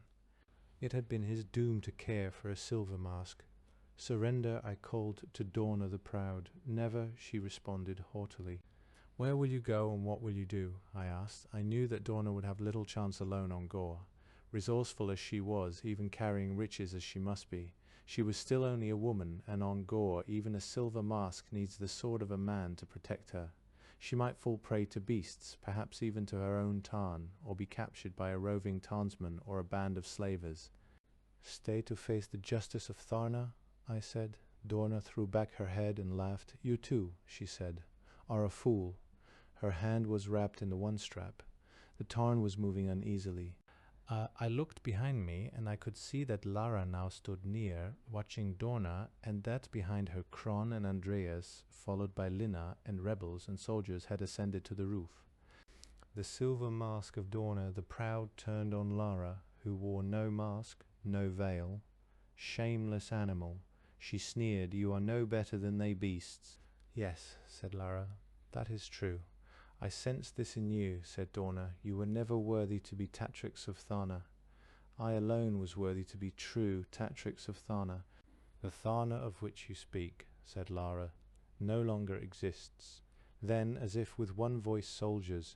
It had been his doom to care for a silver mask. Surrender, I called to Dorna the Proud. Never, she responded haughtily. Where will you go and what will you do? I asked. I knew that Dorna would have little chance alone on Gor. Resourceful as she was, even carrying riches as she must be, she was still only a woman, and on Gor even a silver mask needs the sword of a man to protect her. She might fall prey to beasts, perhaps even to her own Tarn, or be captured by a roving Tarnsman or a band of slavers. Stay to face the justice of Tharna, I said. Dorna threw back her head and laughed. You too, she said, are a fool. Her hand was wrapped in the one strap. The Tarn was moving uneasily. I looked behind me, and I could see that Lara now stood near, watching Dorna, and that behind her Kron and Andreas, followed by Lina, and rebels and soldiers had ascended to the roof. The silver mask of Dorna the Proud turned on Lara, who wore no mask, no veil. Shameless animal, she sneered, you are no better than they beasts. Yes, said Lara, that is true. I sensed this in you, said Dorna. You were never worthy to be Tatrix of Tharna. I alone was worthy to be true Tatrix of Tharna. The Tharna of which you speak, said Lara, no longer exists. Then, as if with one voice, soldiers,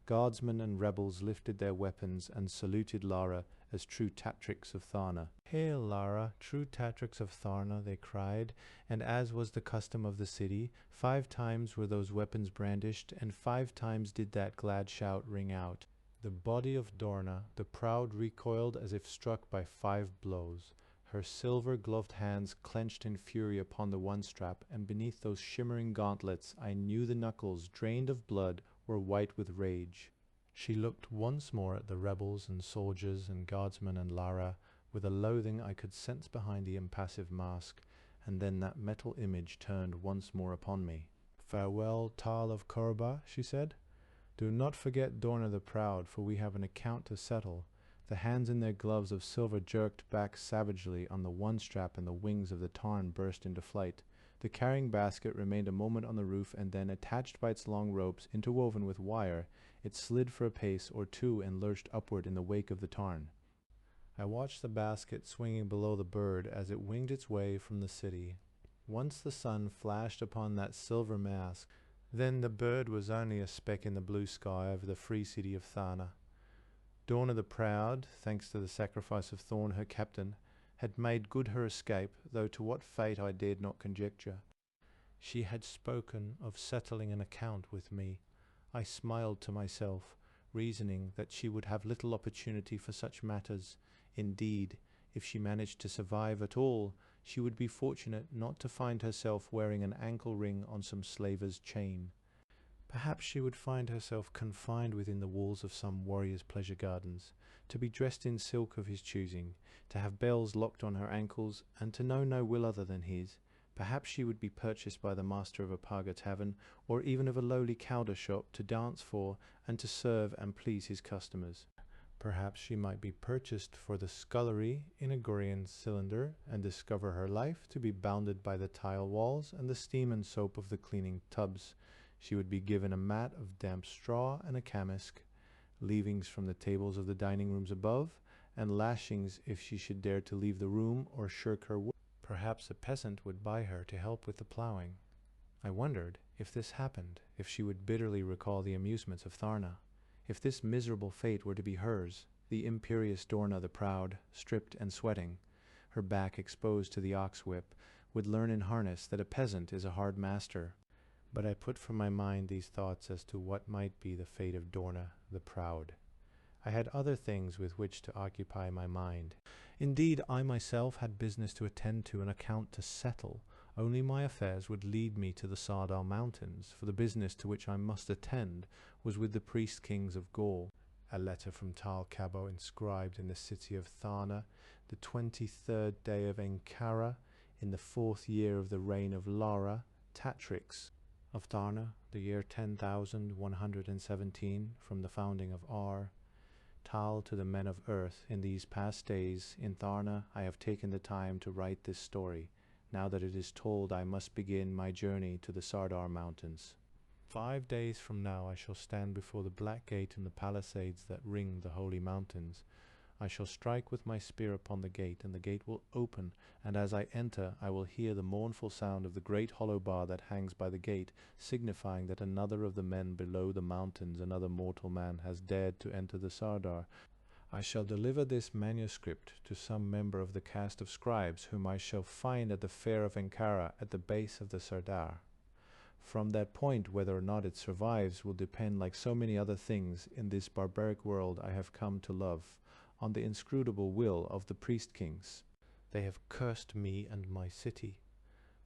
guardsmen and rebels lifted their weapons and saluted Lara as true Tatrix of Tharna. Hail, Lara, true Tatrix of Tharna, they cried, and as was the custom of the city, 5 times were those weapons brandished, and 5 times did that glad shout ring out. The body of Dorna the Proud recoiled as if struck by 5 blows. Her silver-gloved hands clenched in fury upon the one strap, and beneath those shimmering gauntlets I knew the knuckles, drained of blood, were white with rage. She looked once more at the rebels and soldiers and guardsmen and Lara, with a loathing I could sense behind the impassive mask, and then that metal image turned once more upon me. "Farewell, Tarl of Cabot," she said. "Do not forget Dorna the Proud, for we have an account to settle." The hands in their gloves of silver jerked back savagely on the one strap, and the wings of the Tarn burst into flight. The carrying basket remained a moment on the roof, and then, attached by its long ropes, interwoven with wire, it slid for a pace or two and lurched upward in the wake of the Tarn. I watched the basket swinging below the bird as it winged its way from the city. Once the sun flashed upon that silver mask, then the bird was only a speck in the blue sky over the free city of Tharna. Dorna the Proud, thanks to the sacrifice of Thorn, her captain, had made good her escape, though to what fate I dared not conjecture. She had spoken of settling an account with me. I smiled to myself, reasoning that she would have little opportunity for such matters. Indeed, if she managed to survive at all, she would be fortunate not to find herself wearing an ankle ring on some slaver's chain. Perhaps she would find herself confined within the walls of some warrior's pleasure gardens, to be dressed in silk of his choosing, to have bells locked on her ankles, and to know no will other than his. Perhaps she would be purchased by the master of a Paga tavern, or even of a lowly cowder shop, to dance for, and to serve and please his customers. Perhaps she might be purchased for the scullery in a Gorean cylinder, and discover her life to be bounded by the tile walls and the steam and soap of the cleaning tubs. She would be given a mat of damp straw and a camask, leavings from the tables of the dining rooms above, and lashings if she should dare to leave the room or shirk her work. Perhaps a peasant would buy her to help with the ploughing. I wondered, if this happened, if she would bitterly recall the amusements of Tharna. If this miserable fate were to be hers, the imperious Dorna the Proud, stripped and sweating, her back exposed to the ox whip, would learn in harness that a peasant is a hard master. But I put from my mind these thoughts as to what might be the fate of Dorna the Proud. I had other things with which to occupy my mind. Indeed, I myself had business to attend to, an account to settle. Only my affairs would lead me to the Sardar Mountains, for the business to which I must attend was with the priest-kings of Gor. A letter from Tarl Cabot inscribed in the city of Tharna, the 23rd day of Enkara, in the 4th year of the reign of Lara, Tatrix, of Tharna, the year 10,117, from the founding of Ar. Tal to the men of earth, in these past days, in Tharna, I have taken the time to write this story. Now that it is told, I must begin my journey to the Sardar Mountains. 5 days from now I shall stand before the black gate in the palisades that ring the holy mountains. I shall strike with my spear upon the gate, and the gate will open, and as I enter I will hear the mournful sound of the great hollow bar that hangs by the gate, signifying that another of the men below the mountains, another mortal man, has dared to enter the Sardar. I shall deliver this manuscript to some member of the caste of scribes, whom I shall find at the fair of Enkara at the base of the Sardar. From that point, whether or not it survives will depend, like so many other things in this barbaric world I have come to love, on the inscrutable will of the priest-kings. They have cursed me and my city.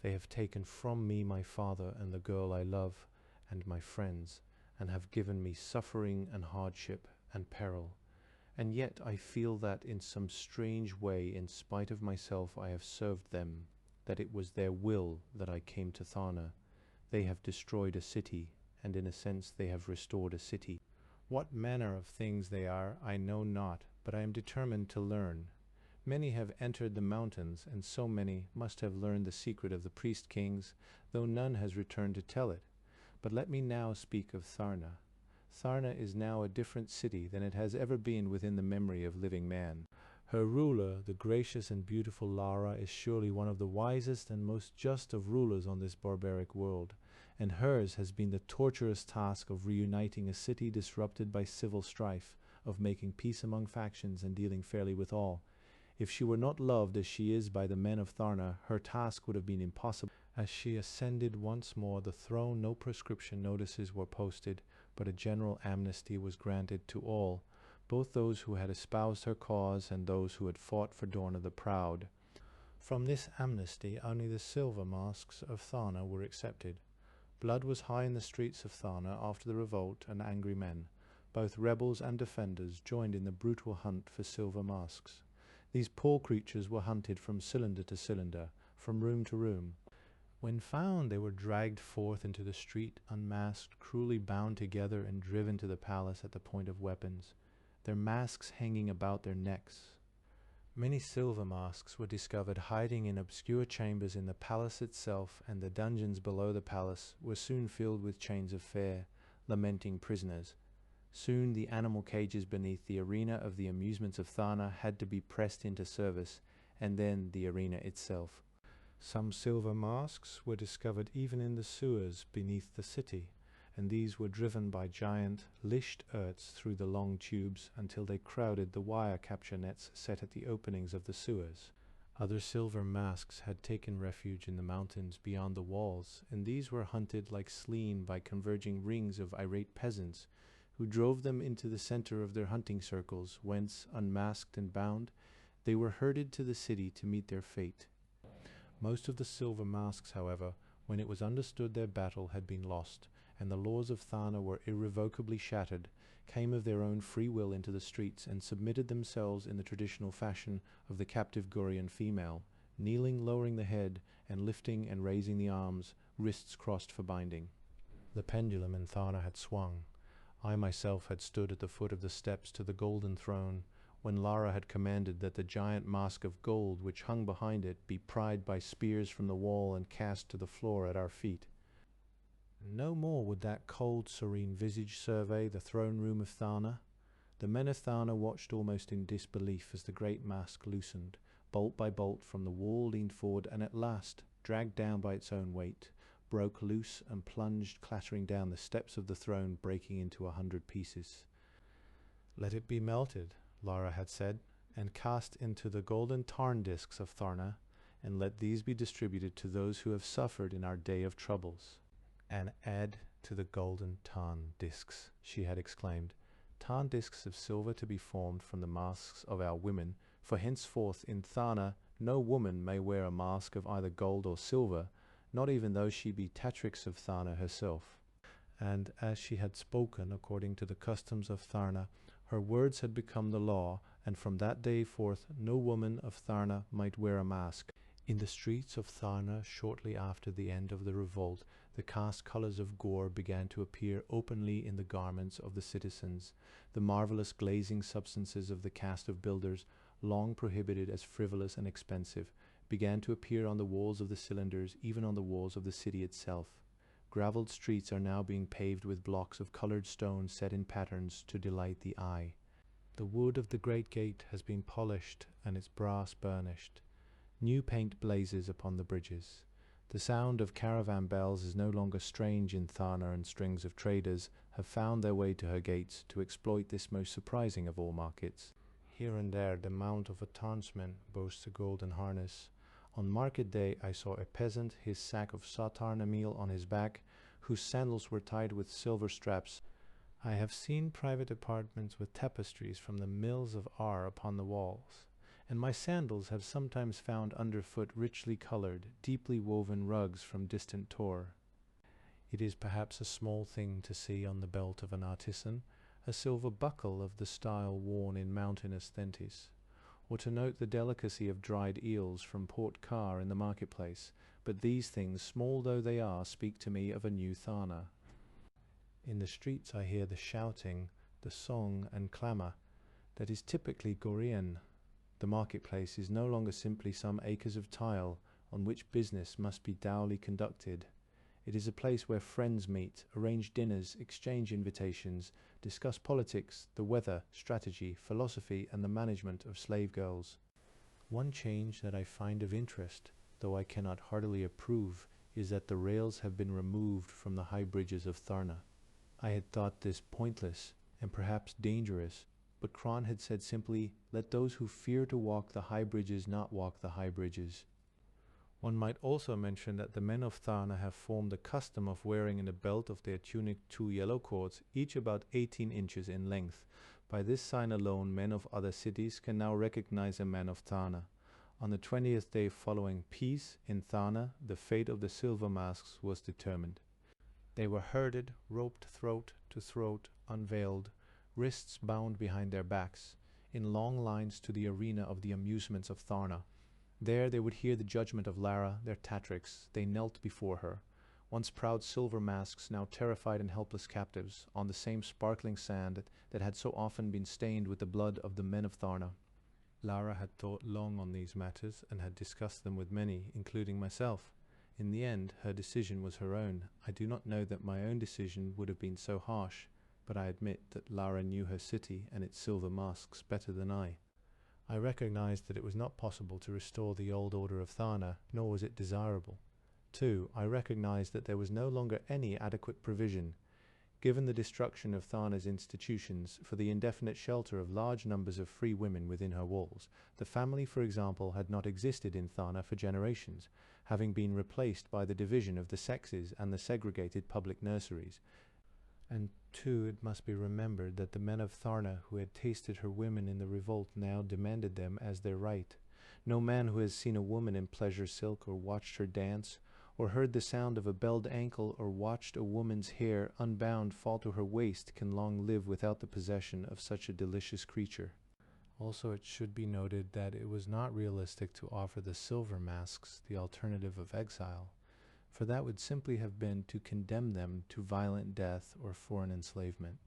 They have taken from me my father and the girl I love, and my friends, and have given me suffering and hardship and peril. And yet I feel that in some strange way, in spite of myself, I have served them, that it was their will that I came to Tharna. They have destroyed a city, and in a sense they have restored a city. What manner of things they are, I know not, but I am determined to learn. Many have entered the mountains, and so many must have learned the secret of the priest-kings, though none has returned to tell it. But let me now speak of Tharna. Tharna is now a different city than it has ever been within the memory of living man. Her ruler, the gracious and beautiful Lara, is surely one of the wisest and most just of rulers on this barbaric world, and hers has been the torturous task of reuniting a city disrupted by civil strife, of making peace among factions and dealing fairly with all. If she were not loved as she is by the men of Tharna, her task would have been impossible. As she ascended once more the throne, no proscription notices were posted, but a general amnesty was granted to all, both those who had espoused her cause and those who had fought for Dorna the Proud. From this amnesty only the silver masks of Tharna were accepted. Blood was high in the streets of Tharna after the revolt, and angry men, both rebels and defenders, joined in the brutal hunt for silver masks. These poor creatures were hunted from cylinder to cylinder, from room to room. When found, they were dragged forth into the street, unmasked, cruelly bound together, and driven to the palace at the point of weapons, their masks hanging about their necks. Many silver masks were discovered hiding in obscure chambers in the palace itself, and the dungeons below the palace were soon filled with chains of fair, lamenting prisoners. Soon the animal cages beneath the arena of the amusements of Tharna had to be pressed into service, and then the arena itself. Some silver masks were discovered even in the sewers beneath the city, and these were driven by giant, lished urts through the long tubes until they crowded the wire capture nets set at the openings of the sewers. Other silver masks had taken refuge in the mountains beyond the walls, and these were hunted like sleen by converging rings of irate peasants, who drove them into the center of their hunting circles, whence, unmasked and bound, they were herded to the city to meet their fate. Most of the silver masks, however, when it was understood their battle had been lost, and the laws of Tharna were irrevocably shattered, came of their own free will into the streets, and submitted themselves in the traditional fashion of the captive Gorean female, kneeling, lowering the head, and lifting and raising the arms, wrists crossed for binding. The pendulum in Tharna had swung. I myself had stood at the foot of the steps to the golden throne, when Lara had commanded that the giant mask of gold which hung behind it be pried by spears from the wall and cast to the floor at our feet. No more would that cold, serene visage survey the throne room of Tharna. The men of Tharna watched almost in disbelief as the great mask loosened, bolt by bolt from the wall leaned forward, and at last, dragged down by its own weight, broke loose and plunged clattering down the steps of the throne, breaking into 100 pieces. "Let it be melted," Lara had said, "and cast into the golden tarn discs of Tharna, and let these be distributed to those who have suffered in our day of troubles." "And add to the golden tarn discs," she had exclaimed, "tarn discs of silver to be formed from the masks of our women, for henceforth in Tharna no woman may wear a mask of either gold or silver, not even though she be Tatrix of Tharna herself." And as she had spoken according to the customs of Tharna, her words had become the law, and from that day forth no woman of Tharna might wear a mask. In the streets of Tharna, shortly after the end of the revolt, the caste colors of Gor began to appear openly in the garments of the citizens. The marvelous glazing substances of the caste of builders, long prohibited as frivolous and expensive, began to appear on the walls of the cylinders, even on the walls of the city itself. Gravelled streets are now being paved with blocks of colored stone set in patterns to delight the eye. The wood of the great gate has been polished and its brass burnished. New paint blazes upon the bridges. The sound of caravan bells is no longer strange in Tharna, and strings of traders have found their way to her gates to exploit this most surprising of all markets. Here and there the mount of a Tarnsman boasts a golden harness. On market day I saw a peasant, his sack of satarna meal on his back, whose sandals were tied with silver straps. I have seen private apartments with tapestries from the mills of Ar upon the walls, and my sandals have sometimes found underfoot richly colored, deeply woven rugs from distant Tor. It is perhaps a small thing to see on the belt of an artisan a silver buckle of the style worn in mountainous Thentis, or to note the delicacy of dried eels from Port Car in the marketplace, but these things, small though they are, speak to me of a new Tharna. In the streets I hear the shouting, the song and clamour that is typically Gorean. The marketplace is no longer simply some acres of tile on which business must be dowily conducted. It is a place where friends meet, arrange dinners, exchange invitations, discuss politics, the weather, strategy, philosophy, and the management of slave girls. One change that I find of interest, though I cannot heartily approve, is that the rails have been removed from the high bridges of Tharna. I had thought this pointless, and perhaps dangerous, but Kron had said simply, "Let those who fear to walk the high bridges not walk the high bridges." One might also mention that the men of Tharna have formed the custom of wearing in the belt of their tunic 2 yellow cords, each about 18 inches in length. By this sign alone, men of other cities can now recognize a man of Tharna. On the 20th day following peace in Tharna, the fate of the silver masks was determined. They were herded, roped throat to throat, unveiled, wrists bound behind their backs, in long lines to the arena of the amusements of Tharna. There they would hear the judgment of Lara, their tatrix. They knelt before her, once proud silver masks, now terrified and helpless captives, on the same sparkling sand that had so often been stained with the blood of the men of Tharna. Lara had thought long on these matters, and had discussed them with many, including myself. In the end, her decision was her own. I do not know that my own decision would have been so harsh, but I admit that Lara knew her city and its silver masks better than I. I recognized that it was not possible to restore the old order of Tharna, nor was it desirable. 2. I recognized that there was no longer any adequate provision, given the destruction of Tharna's institutions, for the indefinite shelter of large numbers of free women within her walls. The family, for example, had not existed in Tharna for generations, having been replaced by the division of the sexes and the segregated public nurseries. And 2, it must be remembered that the men of Tharna who had tasted her women in the revolt now demanded them as their right. No man who has seen a woman in pleasure silk, or watched her dance, or heard the sound of a belled ankle, or watched a woman's hair unbound fall to her waist, can long live without the possession of such a delicious creature. Also, it should be noted that it was not realistic to offer the silver masks the alternative of exile, for that would simply have been to condemn them to violent death or foreign enslavement.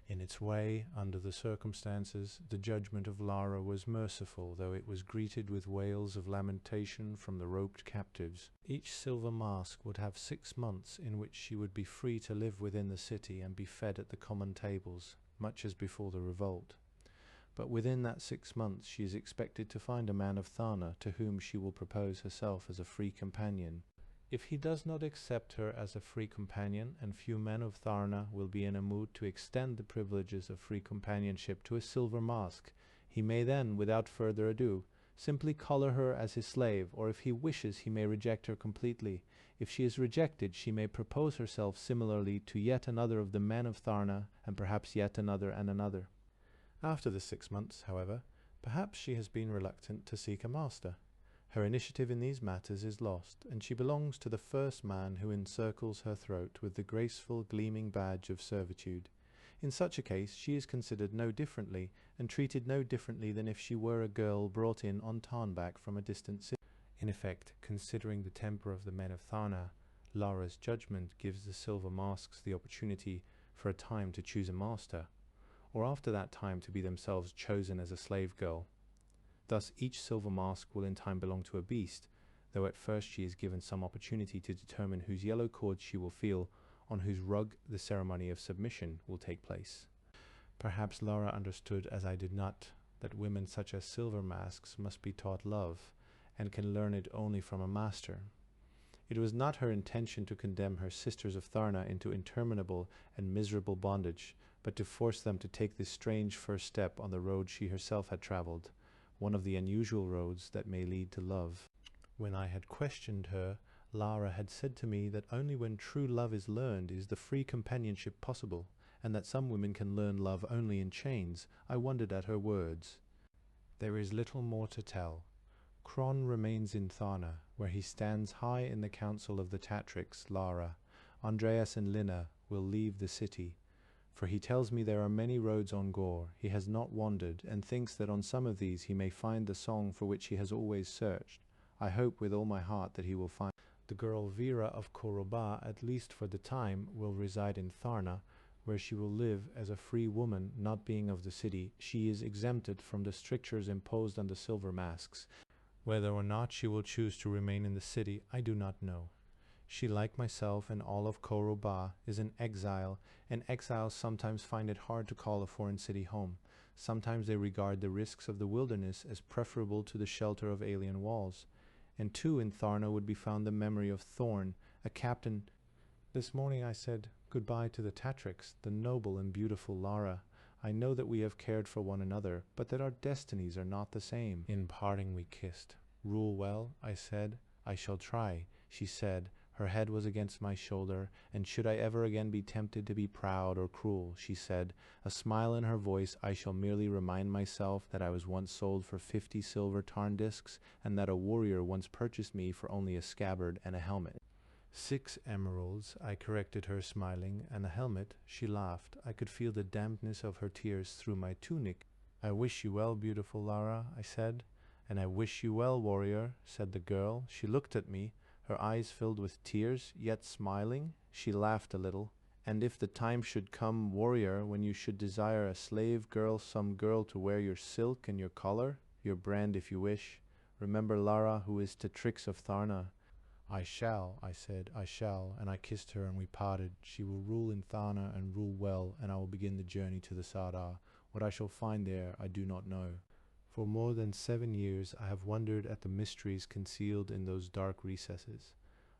In its way, under the circumstances, the judgment of Lara was merciful, though it was greeted with wails of lamentation from the roped captives. Each silver mask would have 6 months in which she would be free to live within the city and be fed at the common tables, much as before the revolt. But within that 6 months she is expected to find a man of Tharna to whom she will propose herself as a free companion. If he does not accept her as a free companion, and few men of Tharna will be in a mood to extend the privileges of free companionship to a silver mask, he may then, without further ado, simply collar her as his slave, or if he wishes he may reject her completely. If she is rejected, she may propose herself similarly to yet another of the men of Tharna, and perhaps yet another and another. After the 6 months, however, perhaps she has been reluctant to seek a master. Her initiative in these matters is lost, and she belongs to the first man who encircles her throat with the graceful, gleaming badge of servitude. In such a case, she is considered no differently, and treated no differently than if she were a girl brought in on tarnback from a distant city. In effect, considering the temper of the men of Tharna, Lara's judgment gives the silver masks the opportunity for a time to choose a master, or after that time to be themselves chosen as a slave girl. Thus each silver mask will in time belong to a beast, though at first she is given some opportunity to determine whose yellow cords she will feel, on whose rug the ceremony of submission will take place. Perhaps Lara understood, as I did not, that women such as silver masks must be taught love, and can learn it only from a master. It was not her intention to condemn her sisters of Tharna into interminable and miserable bondage, but to force them to take this strange first step on the road she herself had traveled, one of the unusual roads that may lead to love. When I had questioned her, Lara had said to me that only when true love is learned is the free companionship possible, and that some women can learn love only in chains. I wondered at her words. There is little more to tell. Kron remains in Tharna, where he stands high in the council of the Tatrix. Lara, Andreas and Lina will leave the city, for he tells me there are many roads on Gor. He has not wandered, and thinks that on some of these he may find the song for which he has always searched. I hope with all my heart that he will find. The girl Vera of Koroba, at least for the time, will reside in Tharna, where she will live as a free woman. Not being of the city, she is exempted from the strictures imposed on the silver masks. Whether or not she will choose to remain in the city, I do not know. She, like myself and all of Koroba, is an exile, and exiles sometimes find it hard to call a foreign city home. Sometimes they regard the risks of the wilderness as preferable to the shelter of alien walls. And too in Tharna would be found the memory of Thorn, a captain. This morning I said goodbye to the Tatrix, the noble and beautiful Lara. I know that we have cared for one another, but that our destinies are not the same. In parting we kissed. Rule well, I said. I shall try, she said. Her head was against my shoulder, and should I ever again be tempted to be proud or cruel, she said, a smile in her voice, I shall merely remind myself that I was once sold for 50 silver tarn discs, and that a warrior once purchased me for only a scabbard and a helmet. 6 emeralds, I corrected her, smiling, and a helmet. She laughed. I could feel the dampness of her tears through my tunic. I wish you well, beautiful Lara, I said, "And I wish you well, warrior," said the girl. She looked at me, her eyes filled with tears, yet smiling. She laughed a little. "And if the time should come, warrior, when you should desire a slave girl, some girl to wear your silk and your collar, your brand if you wish, remember Lara, who is Tetrix of Tharna." "I shall," I said, "I shall," and I kissed her and we parted. She will rule in Tharna and rule well, and I will begin the journey to the Sardar. What I shall find there I do not know. For more than 7 years I have wondered at the mysteries concealed in those dark recesses.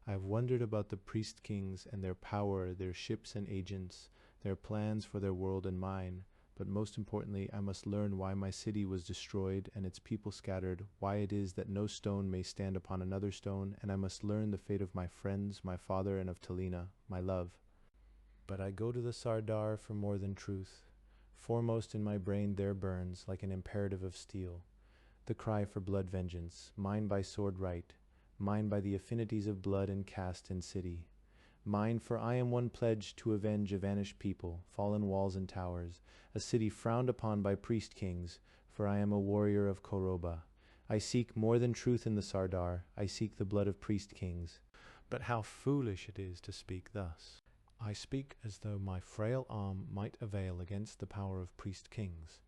I have wondered about the priest kings and their power, their ships and agents, their plans for their world and mine. But most importantly, I must learn why my city was destroyed and its people scattered, why it is that no stone may stand upon another stone, and I must learn the fate of my friends, my father, and of Talina, my love. But I go to the Sardar for more than truth. Foremost in my brain there burns, like an imperative of steel, the cry for blood vengeance, mine by sword right, mine by the affinities of blood and caste and city. Mine, for I am one pledged to avenge a vanished people, fallen walls and towers, a city frowned upon by priest kings, for I am a warrior of Koroba. I seek more than truth in the Sardar, I seek the blood of priest kings. But how foolish it is to speak thus. I speak as though my frail arm might avail against the power of priest kings.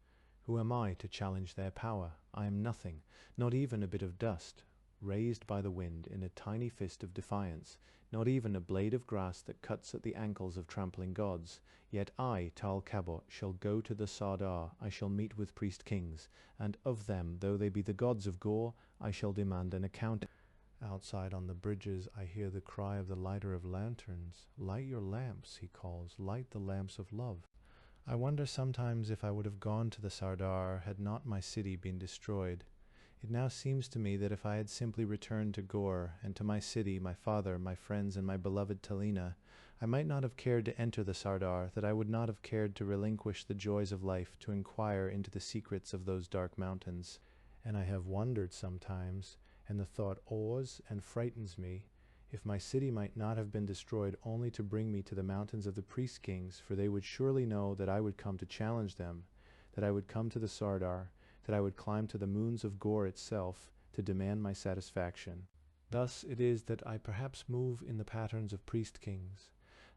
Who am I to challenge their power? I am nothing, not even a bit of dust, raised by the wind in a tiny fist of defiance, not even a blade of grass that cuts at the ankles of trampling gods. Yet I, Tarl Cabot, shall go to the Sardar, I shall meet with priest kings, and of them, though they be the gods of Gor, I shall demand an account. Outside on the bridges I hear the cry of the lighter of lanterns. "Light your lamps," he calls, "light the lamps of love." I wonder sometimes if I would have gone to the Sardar had not my city been destroyed. It now seems to me that if I had simply returned to Gor, and to my city, my father, my friends, and my beloved Talina, I might not have cared to enter the Sardar, that I would not have cared to relinquish the joys of life, to inquire into the secrets of those dark mountains. And I have wondered sometimes, and the thought awes and frightens me, if my city might not have been destroyed only to bring me to the mountains of the priest kings, for they would surely know that I would come to challenge them, that I would come to the Sardar, that I would climb to the moons of Gor itself to demand my satisfaction. Thus it is that I perhaps move in the patterns of priest kings,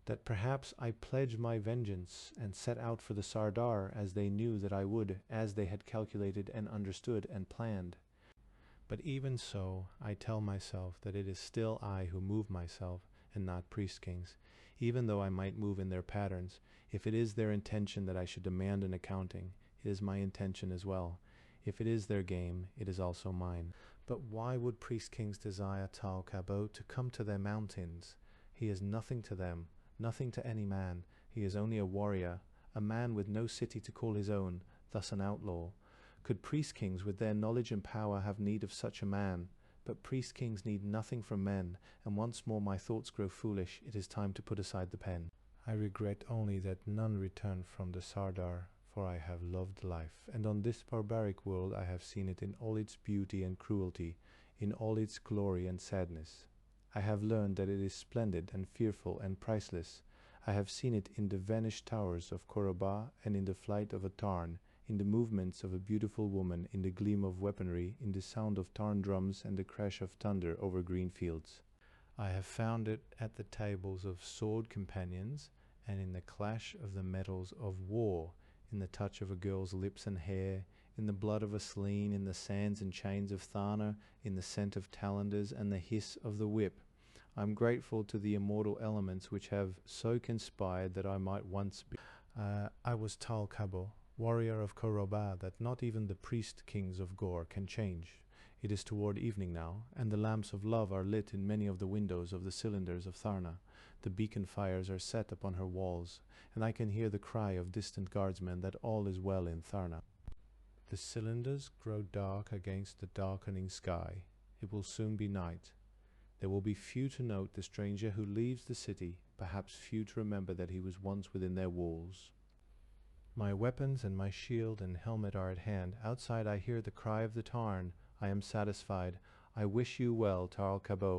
that perhaps I pledge my vengeance and set out for the Sardar as they knew that I would, as they had calculated and understood and planned. But even so, I tell myself that it is still I who move myself, and not priest kings, even though I might move in their patterns. If it is their intention that I should demand an accounting, it is my intention as well. If it is their game, it is also mine. But why would priest kings desire Tarl Cabot to come to their mountains? He is nothing to them, nothing to any man. He is only a warrior, a man with no city to call his own, thus an outlaw. Could priest kings with their knowledge and power have need of such a man? But priest kings need nothing from men, and once more my thoughts grow foolish. It is time to put aside the pen. I regret only that none return from the Sardar, for I have loved life, and on this barbaric world I have seen it in all its beauty and cruelty, in all its glory and sadness. I have learned that it is splendid and fearful and priceless. I have seen it in the vanished towers of Koroba and in the flight of a Tarn, in the movements of a beautiful woman, in the gleam of weaponry, in the sound of Tarn drums and the crash of thunder over green fields. I have found it at the tables of sword companions, and in the clash of the metals of war, in the touch of a girl's lips and hair, in the blood of a Selene, in the sands and chains of Tharna, in the scent of Talanders and the hiss of the whip. I am grateful to the immortal elements which have so conspired that I might once be. I was Tarl Cabot, warrior of Koroba, that not even the priest kings of Gor can change. It is toward evening now, and the lamps of love are lit in many of the windows of the cylinders of Tharna. The beacon fires are set upon her walls, and I can hear the cry of distant guardsmen that all is well in Tharna. The cylinders grow dark against the darkening sky. It will soon be night. There will be few to note the stranger who leaves the city, perhaps few to remember that he was once within their walls. My weapons and my shield and helmet are at hand. Outside I hear the cry of the Tarn. I am satisfied. I wish you well, Tarl Cabot.